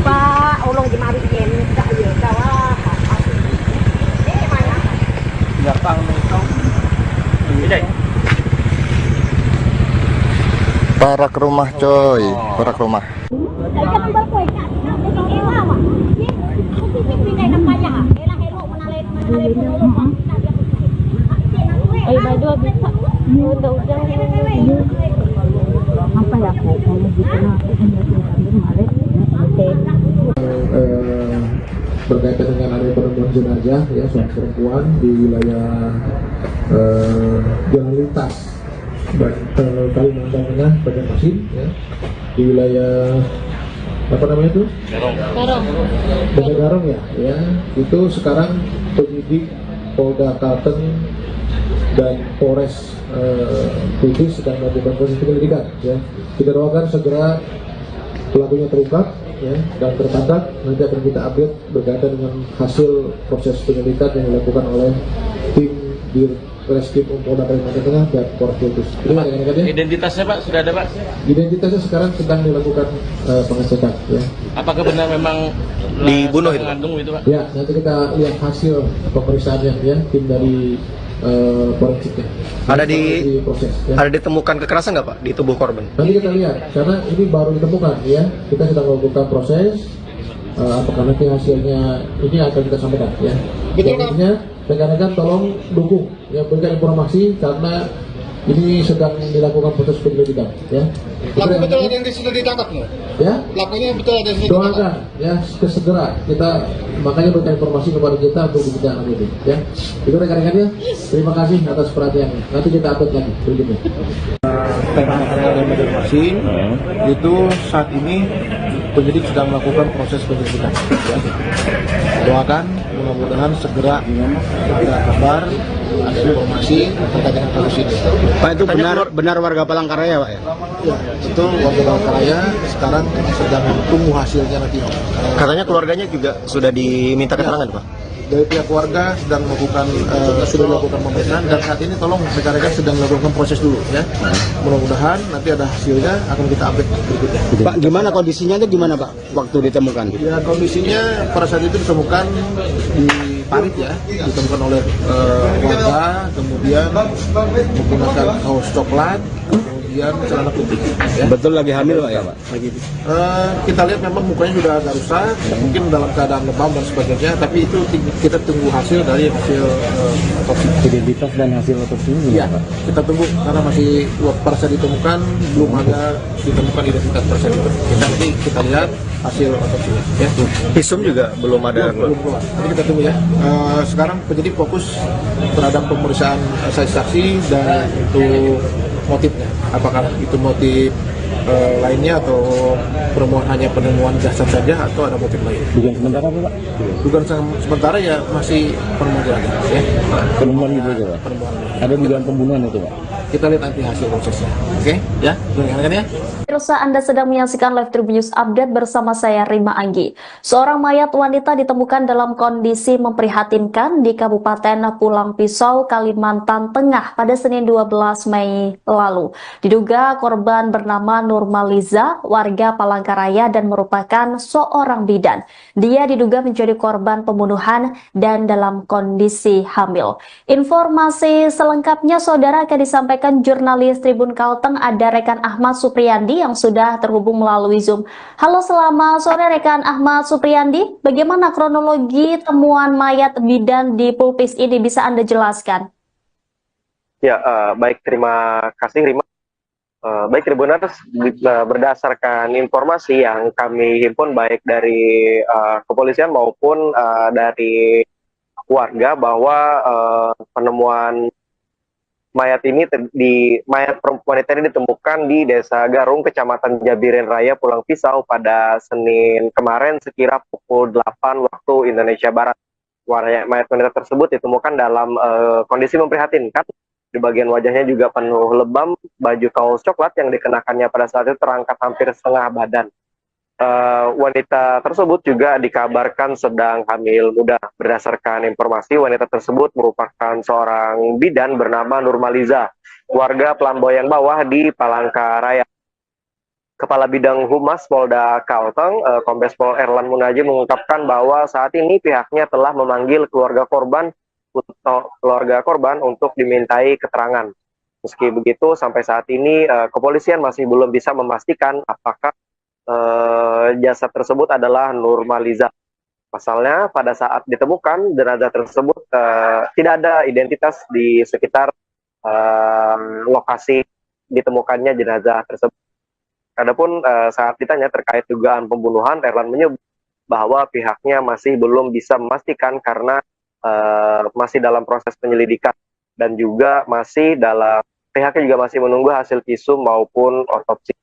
Speaker 3: Pak, ulung di mari yen tak yo kawah. Mana?
Speaker 6: belakang
Speaker 7: Para ke rumah coy, para ke rumah.
Speaker 5: Berkaitan dengan ada penemuan jenazah ya seorang perempuan di wilayah Jalan Lintas Kalimantan Tengah Banjarmasin ya, di wilayah apa namanya itu? Garong ya, itu sekarang penyidik Polda Kalteng dan Polres Kudus sedang melakukan proses penyelidikan ya. Kita doakan segera pelakunya terungkap ya, dan tertangkap. Nanti akan kita update berkaitan dengan hasil proses penyelidikan yang dilakukan oleh tim di Reskrim Polda Kalimantan Tengah dan Polres Kudus.
Speaker 6: Identitasnya Pak sudah ada Pak?
Speaker 5: Identitasnya sekarang sedang dilakukan pengecekan ya.
Speaker 6: Apakah benar memang
Speaker 9: dibunuh itu?
Speaker 6: Mengandung itu Pak?
Speaker 5: Ya, nanti kita lihat hasil pemeriksaannya ya, tim dari forensiknya.
Speaker 9: Ada
Speaker 5: proses ya.
Speaker 9: Ada ditemukan kekerasan nggak Pak di tubuh korban?
Speaker 5: Nanti kita lihat karena ini baru ditemukan ya. Kita sedang melakukan proses apakah nanti hasilnya ini akan kita sampaikan ya. Intinya rekan-rekan tolong dukung ya, berikan informasi karena ini sedang dilakukan proses penyelidikan ya.
Speaker 8: Pelaku betul ada yang sudah ditangkap nggak?
Speaker 5: Ya.
Speaker 8: Pelakunya betul ada yang sudah ditangkap.
Speaker 5: Doakan ya segera kita makanya berikan informasi kepada kita untuk dibicarakan itu ya. Itu rekan-rekannya. Terima kasih atas perhatiannya. Nanti kita update lagi berikutnya.
Speaker 8: Dan Banjarmasin itu saat ini penyidik sedang melakukan proses penyelidikan ya. Doakan mudah-mudahan segera ada kabar, ada informasi terkait dengan kasus ini.
Speaker 10: Pak, itu benar warga Palangkaraya Pak ya?
Speaker 8: Ya, itu warga Palangkaraya sekarang sedang tunggu hasilnya nanti.
Speaker 9: Katanya keluarganya juga sudah diminta keterangan Pak?
Speaker 8: Dari pihak keluarga sedang melakukan sudah dilakukan pemeriksaan dan saat ini tolong rekan-rekan sedang melakukan proses dulu ya. Mudah-mudahan nanti ada hasilnya akan kita update berikutnya.
Speaker 10: Pak, gimana kondisinya itu gimana Pak waktu ditemukan?
Speaker 8: Ya kondisinya pada saat itu ditemukan di parit ya, ditemukan oleh warga, kemudian menggunakan kaos coklat, kemudian celana putih. Ya.
Speaker 10: Betul lagi hamil Pak ya Pak?
Speaker 8: Kita lihat memang mukanya sudah agak rusak, mungkin dalam keadaan lebam dan sebagainya, tapi itu kita tunggu hasil dari hasil otopsi.
Speaker 10: Identitas dan hasil otopsinya
Speaker 8: Iya, kita tunggu karena masih pada saat ditemukan belum ada ditemukan identitas pada saat itu. Kita lihat hasil otopsinya. Ya.
Speaker 9: Visum juga belum ada.
Speaker 8: Belum keluar. Nanti kita tunggu ya. Sekarang penyidik fokus terhadap pemeriksaan saksi dan untuk motifnya. Apakah itu motif lainnya atau hanya penemuan jasad saja atau ada motif lain?
Speaker 10: Dugaan sementara Pak?
Speaker 8: Dugaan sementara ya masih penemuan jenazah ya.
Speaker 10: Penemuan itu aja Pak? Ada dugaan pembunuhan itu Pak?
Speaker 8: Kita lihat nanti hasil prosesnya. Oke? Ya, rekan-rekan ya.
Speaker 1: Pemirsa, Anda sedang menyaksikan Live Tribun News Update bersama saya Rima Anggi. Seorang mayat wanita ditemukan dalam kondisi memprihatinkan di Kabupaten Pulang Pisau, Kalimantan Tengah pada Senin 12 Mei lalu. Diduga korban bernama Nurmaliza, warga Palangkaraya dan merupakan seorang bidan. Dia diduga menjadi korban pembunuhan dan dalam kondisi hamil. Informasi selengkapnya saudara akan disampaikan jurnalis Tribun Kalteng, ada rekan Ahmad Supriyandi yang sudah terhubung melalui Zoom. Halo, selamat sore rekan Ahmad Supriyandi. Bagaimana kronologi temuan mayat bidan di Pulpis ini, bisa Anda jelaskan?
Speaker 2: Ya, baik, terima kasih Rima. Baik Tribuners, berdasarkan informasi yang kami himpun baik dari kepolisian maupun dari warga bahwa penemuan mayat wanita ini ditemukan di Desa Garung, Kecamatan Jabiren Raya, Pulang Pisau pada Senin kemarin sekira pukul 8 waktu Indonesia Barat. Mayat wanita tersebut ditemukan dalam kondisi memprihatinkan. Di bagian wajahnya juga penuh lebam, baju kaos coklat yang dikenakannya pada saat itu terangkat hampir setengah badan. wanita tersebut juga dikabarkan sedang hamil muda. Berdasarkan informasi, wanita tersebut merupakan seorang bidan bernama Nurmaliza, warga Pelamboyan Bawah di Palangkaraya. Kepala Bidang Humas Polda Kalteng, Kombes Pol Erlan Munaji mengungkapkan bahwa saat ini pihaknya telah memanggil keluarga korban untuk dimintai keterangan. Meski begitu, sampai saat ini kepolisian masih belum bisa memastikan apakah jasad tersebut adalah Nurmaliza. Pasalnya, pada saat ditemukan jenazah tersebut tidak ada identitas di sekitar lokasi ditemukannya jenazah tersebut. Adapun saat ditanya terkait dugaan pembunuhan, Erlan menyebut bahwa pihaknya masih belum bisa memastikan karena masih dalam proses penyelidikan dan juga pihaknya juga masih menunggu hasil visum maupun otopsi.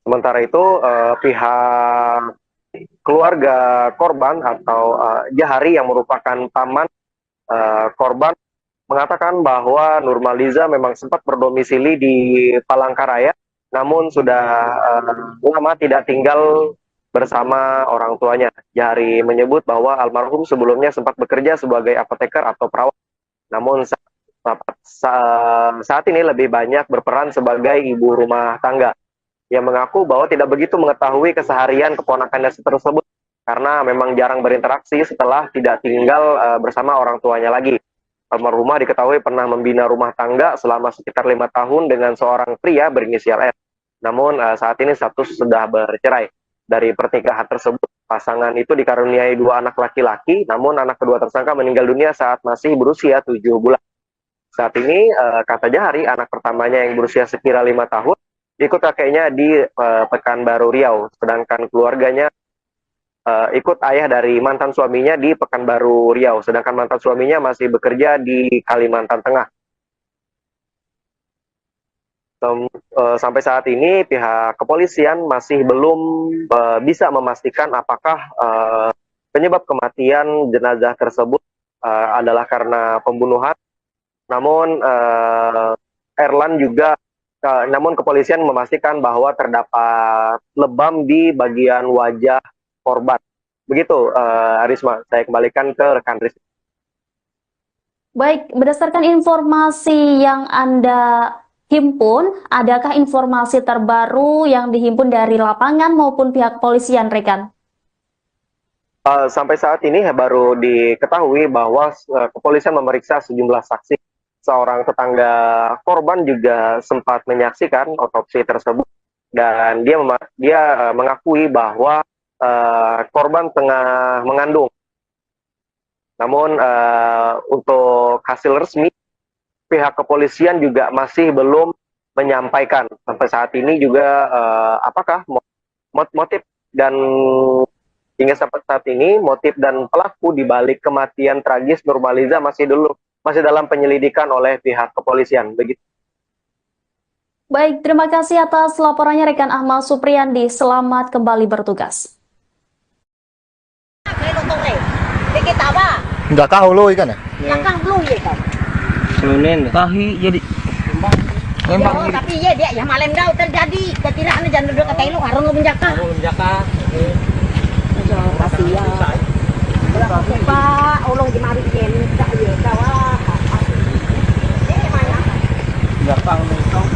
Speaker 2: Sementara itu pihak keluarga korban atau Jahari yang merupakan paman korban mengatakan bahwa Nurmaliza memang sempat berdomisili di Palangkaraya, namun sudah lama tidak tinggal bersama orang tuanya. Jahari menyebut bahwa almarhum sebelumnya sempat bekerja sebagai apoteker atau perawat, namun saat ini lebih banyak berperan sebagai ibu rumah tangga. Ia mengaku bahwa tidak begitu mengetahui keseharian keponakannya tersebut karena memang jarang berinteraksi setelah tidak tinggal bersama orang tuanya lagi. Almarhumah diketahui pernah membina rumah tangga selama sekitar 5 tahun dengan seorang pria berinisial R. Namun saat ini status sudah bercerai. Dari pernikahan tersebut, pasangan itu dikaruniai 2 anak laki-laki, namun anak kedua tersangka meninggal dunia saat masih berusia 7 bulan. Saat ini, kata Jahari, anak pertamanya yang berusia sekira 5 tahun, ikut kakeknya di Pekanbaru Riau, sedangkan keluarganya ikut ayah dari mantan suaminya di Pekanbaru Riau, sedangkan mantan suaminya masih bekerja di Kalimantan Tengah. Sampai saat ini pihak kepolisian masih belum bisa memastikan apakah penyebab kematian jenazah tersebut adalah karena pembunuhan. Namun namun kepolisian memastikan bahwa terdapat lebam di bagian wajah korban. Begitu, Arisma, saya kembalikan ke rekan Rizky.
Speaker 1: Baik, berdasarkan informasi yang Anda himpun, adakah informasi terbaru yang dihimpun dari lapangan maupun pihak kepolisian, rekan?
Speaker 2: Sampai saat ini baru diketahui bahwa kepolisian memeriksa sejumlah saksi. Seorang tetangga korban juga sempat menyaksikan otopsi tersebut dan dia mengakui bahwa korban tengah mengandung. Namun untuk hasil resmi pihak kepolisian juga masih belum menyampaikan sampai saat ini juga apakah motif dan hingga sampai saat ini motif dan pelaku di balik kematian tragis Nurmaliza masih dalam penyelidikan oleh pihak kepolisian. Begitu.
Speaker 1: Baik, terima kasih atas laporannya rekan Ahmad Supriyandi. Selamat kembali bertugas.
Speaker 7: Nggak kau lo ikan ya?
Speaker 3: Yang belum ya kan?
Speaker 6: Lunen tahi jadi
Speaker 3: memang tapi ya dia ya malam dah terjadi ketidakan jangan duduk kata lu harung menjaka. Kasih ya. Pak, ulung di mari yen tak ya kawah.
Speaker 6: gampang nongkrong.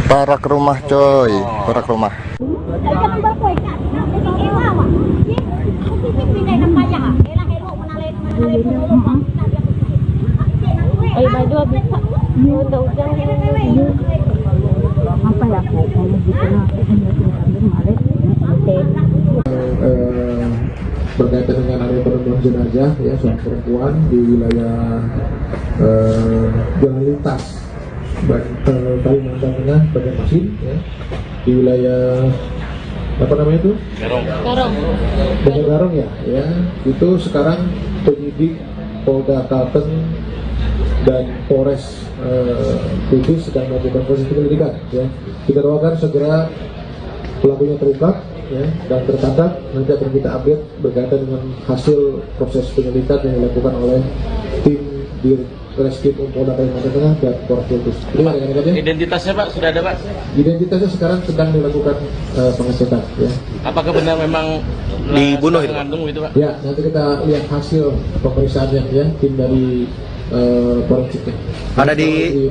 Speaker 7: Parak rumah coy, parak rumah.
Speaker 5: Berkaitan dengan ada penemuan jenazah ya seorang perempuan di wilayah jalan lintas Kalimantan Tengah, Banjarmasin ya, di wilayah apa namanya itu? Garong ya, itu sekarang penyidik Polda Kalteng dan Polres Kudus sedang melakukan proses penyelidikan ya. Kita doakan segera pelakunya terungkap ya, dan tertangkap. Nanti akan kita update berkaitan dengan hasil proses penyelidikan yang dilakukan oleh tim Reskrim Polda Kalimantan Tengah dan Polres. Terima kasih.
Speaker 10: Identitasnya Pak sudah ada Pak?
Speaker 5: Identitasnya sekarang sedang dilakukan pengecekan. Ya.
Speaker 10: Apakah benar memang
Speaker 9: dibunuh itu?
Speaker 10: mengandung itu Pak?
Speaker 5: Ya, nanti kita lihat hasil pemeriksaannya ya, tim dari forensiknya.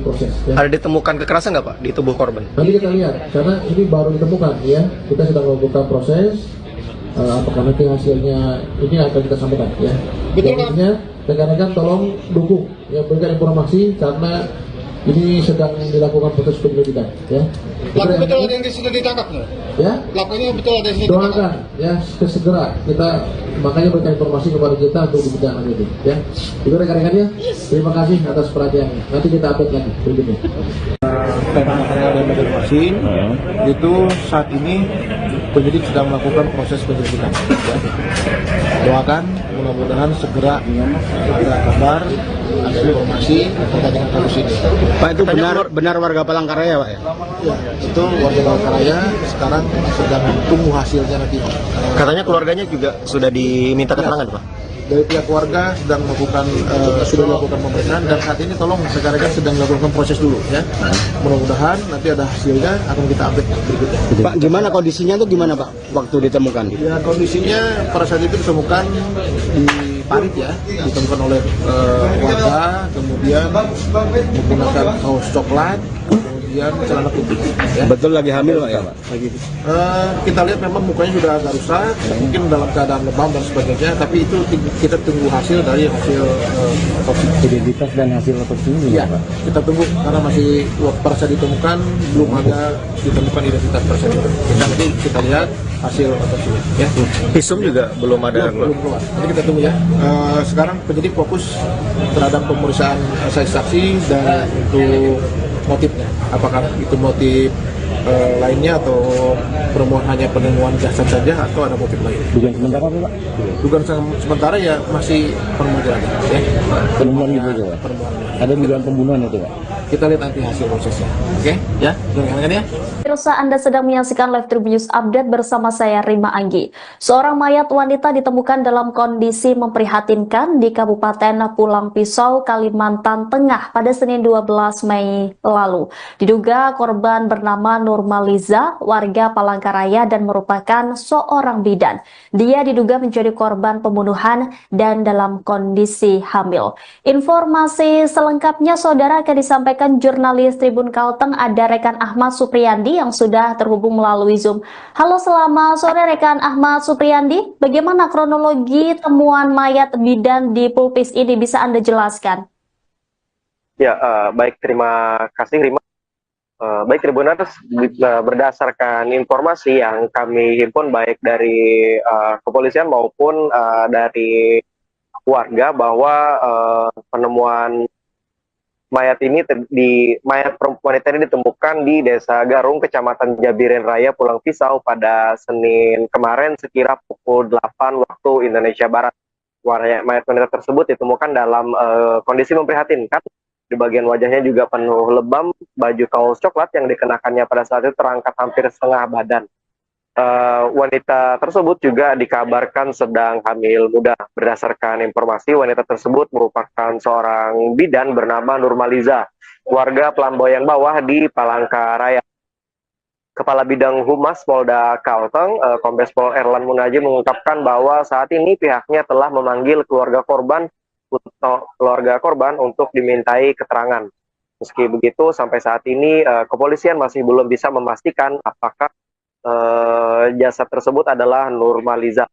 Speaker 5: Proses. Ya.
Speaker 9: Ada ditemukan kekerasan nggak Pak di tubuh korban?
Speaker 5: Nanti kita lihat, karena ini baru ditemukan ya. Kita sedang melakukan proses. Apakah nanti hasilnya ini akan kita sampaikan ya. Intinya rekan-rekan tolong dukung ya, berikan informasi karena ini sedang dilakukan proses penyelidikan ya.
Speaker 8: Pelaku betul ada yang sudah ditangkap nggak?
Speaker 5: Ya.
Speaker 8: Pelakunya betul ada yang sudah ditangkap?
Speaker 5: Doakan ya segera kita makanya berikan informasi kepada kita untuk ditindaklanjuti ya. Itu rekan-rekan ya. Terima kasih atas perhatiannya. Nanti kita update lagi berikutnya.
Speaker 8: Tema material dan Banjarmasin itu saat ini penyidik sedang melakukan proses penyelidikan. Ya. Doakan mudah-mudahan segera ada kabar, ada informasi terkait dengan kasus ini.
Speaker 10: Pak itu benar warga Palangkaraya Pak ya?
Speaker 8: Ya, itu warga Palangkaraya sekarang sedang tunggu hasilnya nanti.
Speaker 9: Katanya keluarganya juga sudah diminta keterangan Pak?
Speaker 8: Dari pihak keluarga sedang melakukan sudah melakukan pemeriksaan dan saat ini tolong rekan-rekan sedang melakukan proses dulu ya. Mudah-mudahan nanti ada hasilnya akan kita update berikutnya.
Speaker 10: Pak gimana kondisinya tuh gimana Pak waktu ditemukan?
Speaker 8: Ya kondisinya pada saat itu ditemukan di parit ya, ditemukan oleh warga, kemudian menggunakan kaos coklat, kemudian celana putih. Ya.
Speaker 10: Betul lagi hamil Pak ya Pak?
Speaker 8: Kita lihat memang mukanya sudah agak rusak, mungkin dalam keadaan lebam dan sebagainya, tapi itu kita tunggu hasil dari hasil otopsi.
Speaker 10: Identitas dan hasil otopsi ini
Speaker 8: Iya,
Speaker 10: Pak?
Speaker 8: kita tunggu karena masih pada saat ditemukan belum ada ditemukan identitas tersebut. Nanti kita lihat hasil otopsinya. Ya.
Speaker 9: Visum juga belum ada.
Speaker 8: Belum keluar. Nanti kita tunggu ya. Sekarang penyidik fokus terhadap pemeriksaan saksi dan untuk motifnya. Apakah itu motif lainnya atau permohonan hanya penemuan jasad saja atau ada motif lain?
Speaker 10: Dugaan sementara apa Pak?
Speaker 8: Dugaan sementara ya masih penemuan ya.
Speaker 10: Penemuan gitu aja Pak?
Speaker 8: Penemuan.
Speaker 10: Ada dugaan pembunuhan itu Pak?
Speaker 8: Kita lihat nanti hasil prosesnya. Oke? Ya, jangan ya.
Speaker 1: Pemirsa, Anda sedang menyaksikan Live Tribun News Update bersama saya Rima Anggi. Seorang mayat wanita ditemukan dalam kondisi memprihatinkan di Kabupaten Pulang Pisau, Kalimantan Tengah pada Senin 12 Mei lalu. Diduga korban bernama Nurmaliza, warga Palangkaraya dan merupakan seorang bidan. Dia diduga menjadi korban pembunuhan dan dalam kondisi hamil. Informasi selengkapnya saudara akan disampaikan jurnalis Tribun Kalteng, ada rekan Ahmad Supriyandi yang sudah terhubung melalui Zoom. Halo, selamat sore rekan Ahmad Supriyandi. Bagaimana kronologi temuan mayat bidan di Pulpis ini, bisa Anda jelaskan?
Speaker 2: Ya, baik, terima kasih Rima. Baik Tribuners, berdasarkan informasi yang kami himpun baik dari kepolisian maupun dari warga bahwa penemuan mayat wanita ini ditemukan di Desa Garung, Kecamatan Jabiren Raya, Pulang Pisau pada Senin kemarin sekira pukul 8 waktu Indonesia Barat. Mayat wanita tersebut ditemukan dalam kondisi memprihatinkan. Di bagian wajahnya juga penuh lebam, baju kaos coklat yang dikenakannya pada saat itu terangkat hampir setengah badan. Wanita tersebut juga dikabarkan sedang hamil muda. Berdasarkan informasi, wanita tersebut merupakan seorang bidan bernama Nurmaliza, warga Pelamboyang Bawah di Palangkaraya. Kepala Bidang Humas Polda Kalteng, Kombes Pol Erlan Munaji mengungkapkan bahwa saat ini pihaknya telah memanggil keluarga korban untuk dimintai keterangan. Meski begitu, sampai saat ini kepolisian masih belum bisa memastikan apakah jasad tersebut adalah Nurmaliza.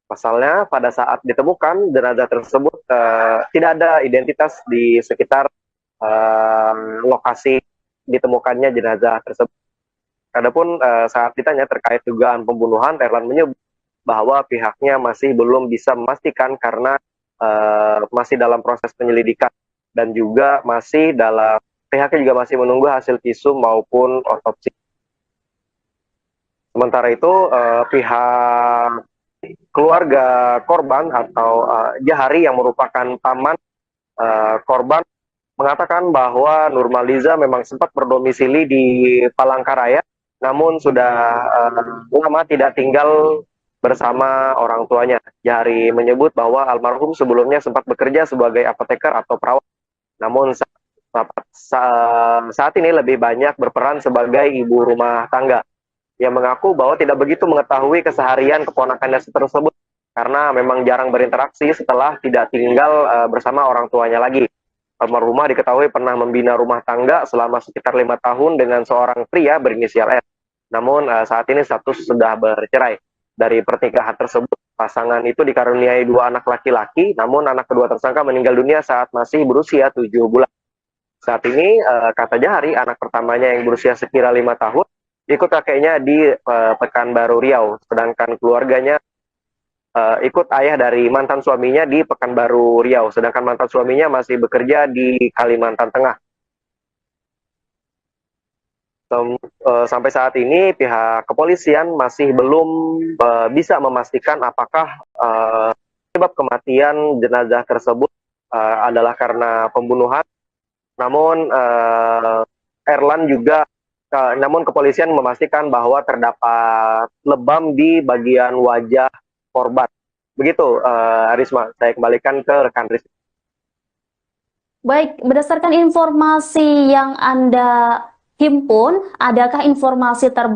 Speaker 2: Pasalnya pada saat ditemukan jenazah tersebut tidak ada identitas di sekitar lokasi ditemukannya jenazah tersebut. Adapun saat ditanya terkait dugaan pembunuhan, Erlan menyebut bahwa pihaknya masih belum bisa memastikan karena masih dalam proses penyelidikan dan juga pihaknya juga masih menunggu hasil visum maupun otopsi. Sementara itu pihak keluarga korban atau Jahari yang merupakan paman korban mengatakan bahwa Nurmaliza memang sempat berdomisili di Palangkaraya, namun sudah lama tidak tinggal bersama orang tuanya. Jahari menyebut bahwa almarhum sebelumnya sempat bekerja sebagai apoteker atau perawat Namun saat ini lebih banyak berperan sebagai ibu rumah tangga yang mengaku bahwa tidak begitu mengetahui keseharian keponakannya tersebut karena memang jarang berinteraksi setelah tidak tinggal bersama orang tuanya lagi. Almarhumah diketahui pernah membina rumah tangga selama sekitar 5 tahun dengan seorang pria berinisial S. Namun saat ini status sudah bercerai. Dari pernikahan tersebut, pasangan itu dikaruniai 2 anak laki-laki, namun anak kedua tersangka meninggal dunia saat masih berusia 7 bulan. Saat ini, kata Jahari, anak pertamanya yang berusia sekira 5 tahun, ikut kakeknya di Pekanbaru Riau, sedangkan keluarganya ikut ayah dari mantan suaminya di Pekanbaru Riau, sedangkan mantan suaminya masih bekerja di Kalimantan Tengah. Sampai saat ini pihak kepolisian masih belum bisa memastikan apakah penyebab kematian jenazah tersebut adalah karena pembunuhan. Namun namun kepolisian memastikan bahwa terdapat lebam di bagian wajah korban. Begitu, Risma, saya kembalikan ke rekan Risma.
Speaker 1: Baik, berdasarkan informasi yang Anda himpun, adakah informasi terbaru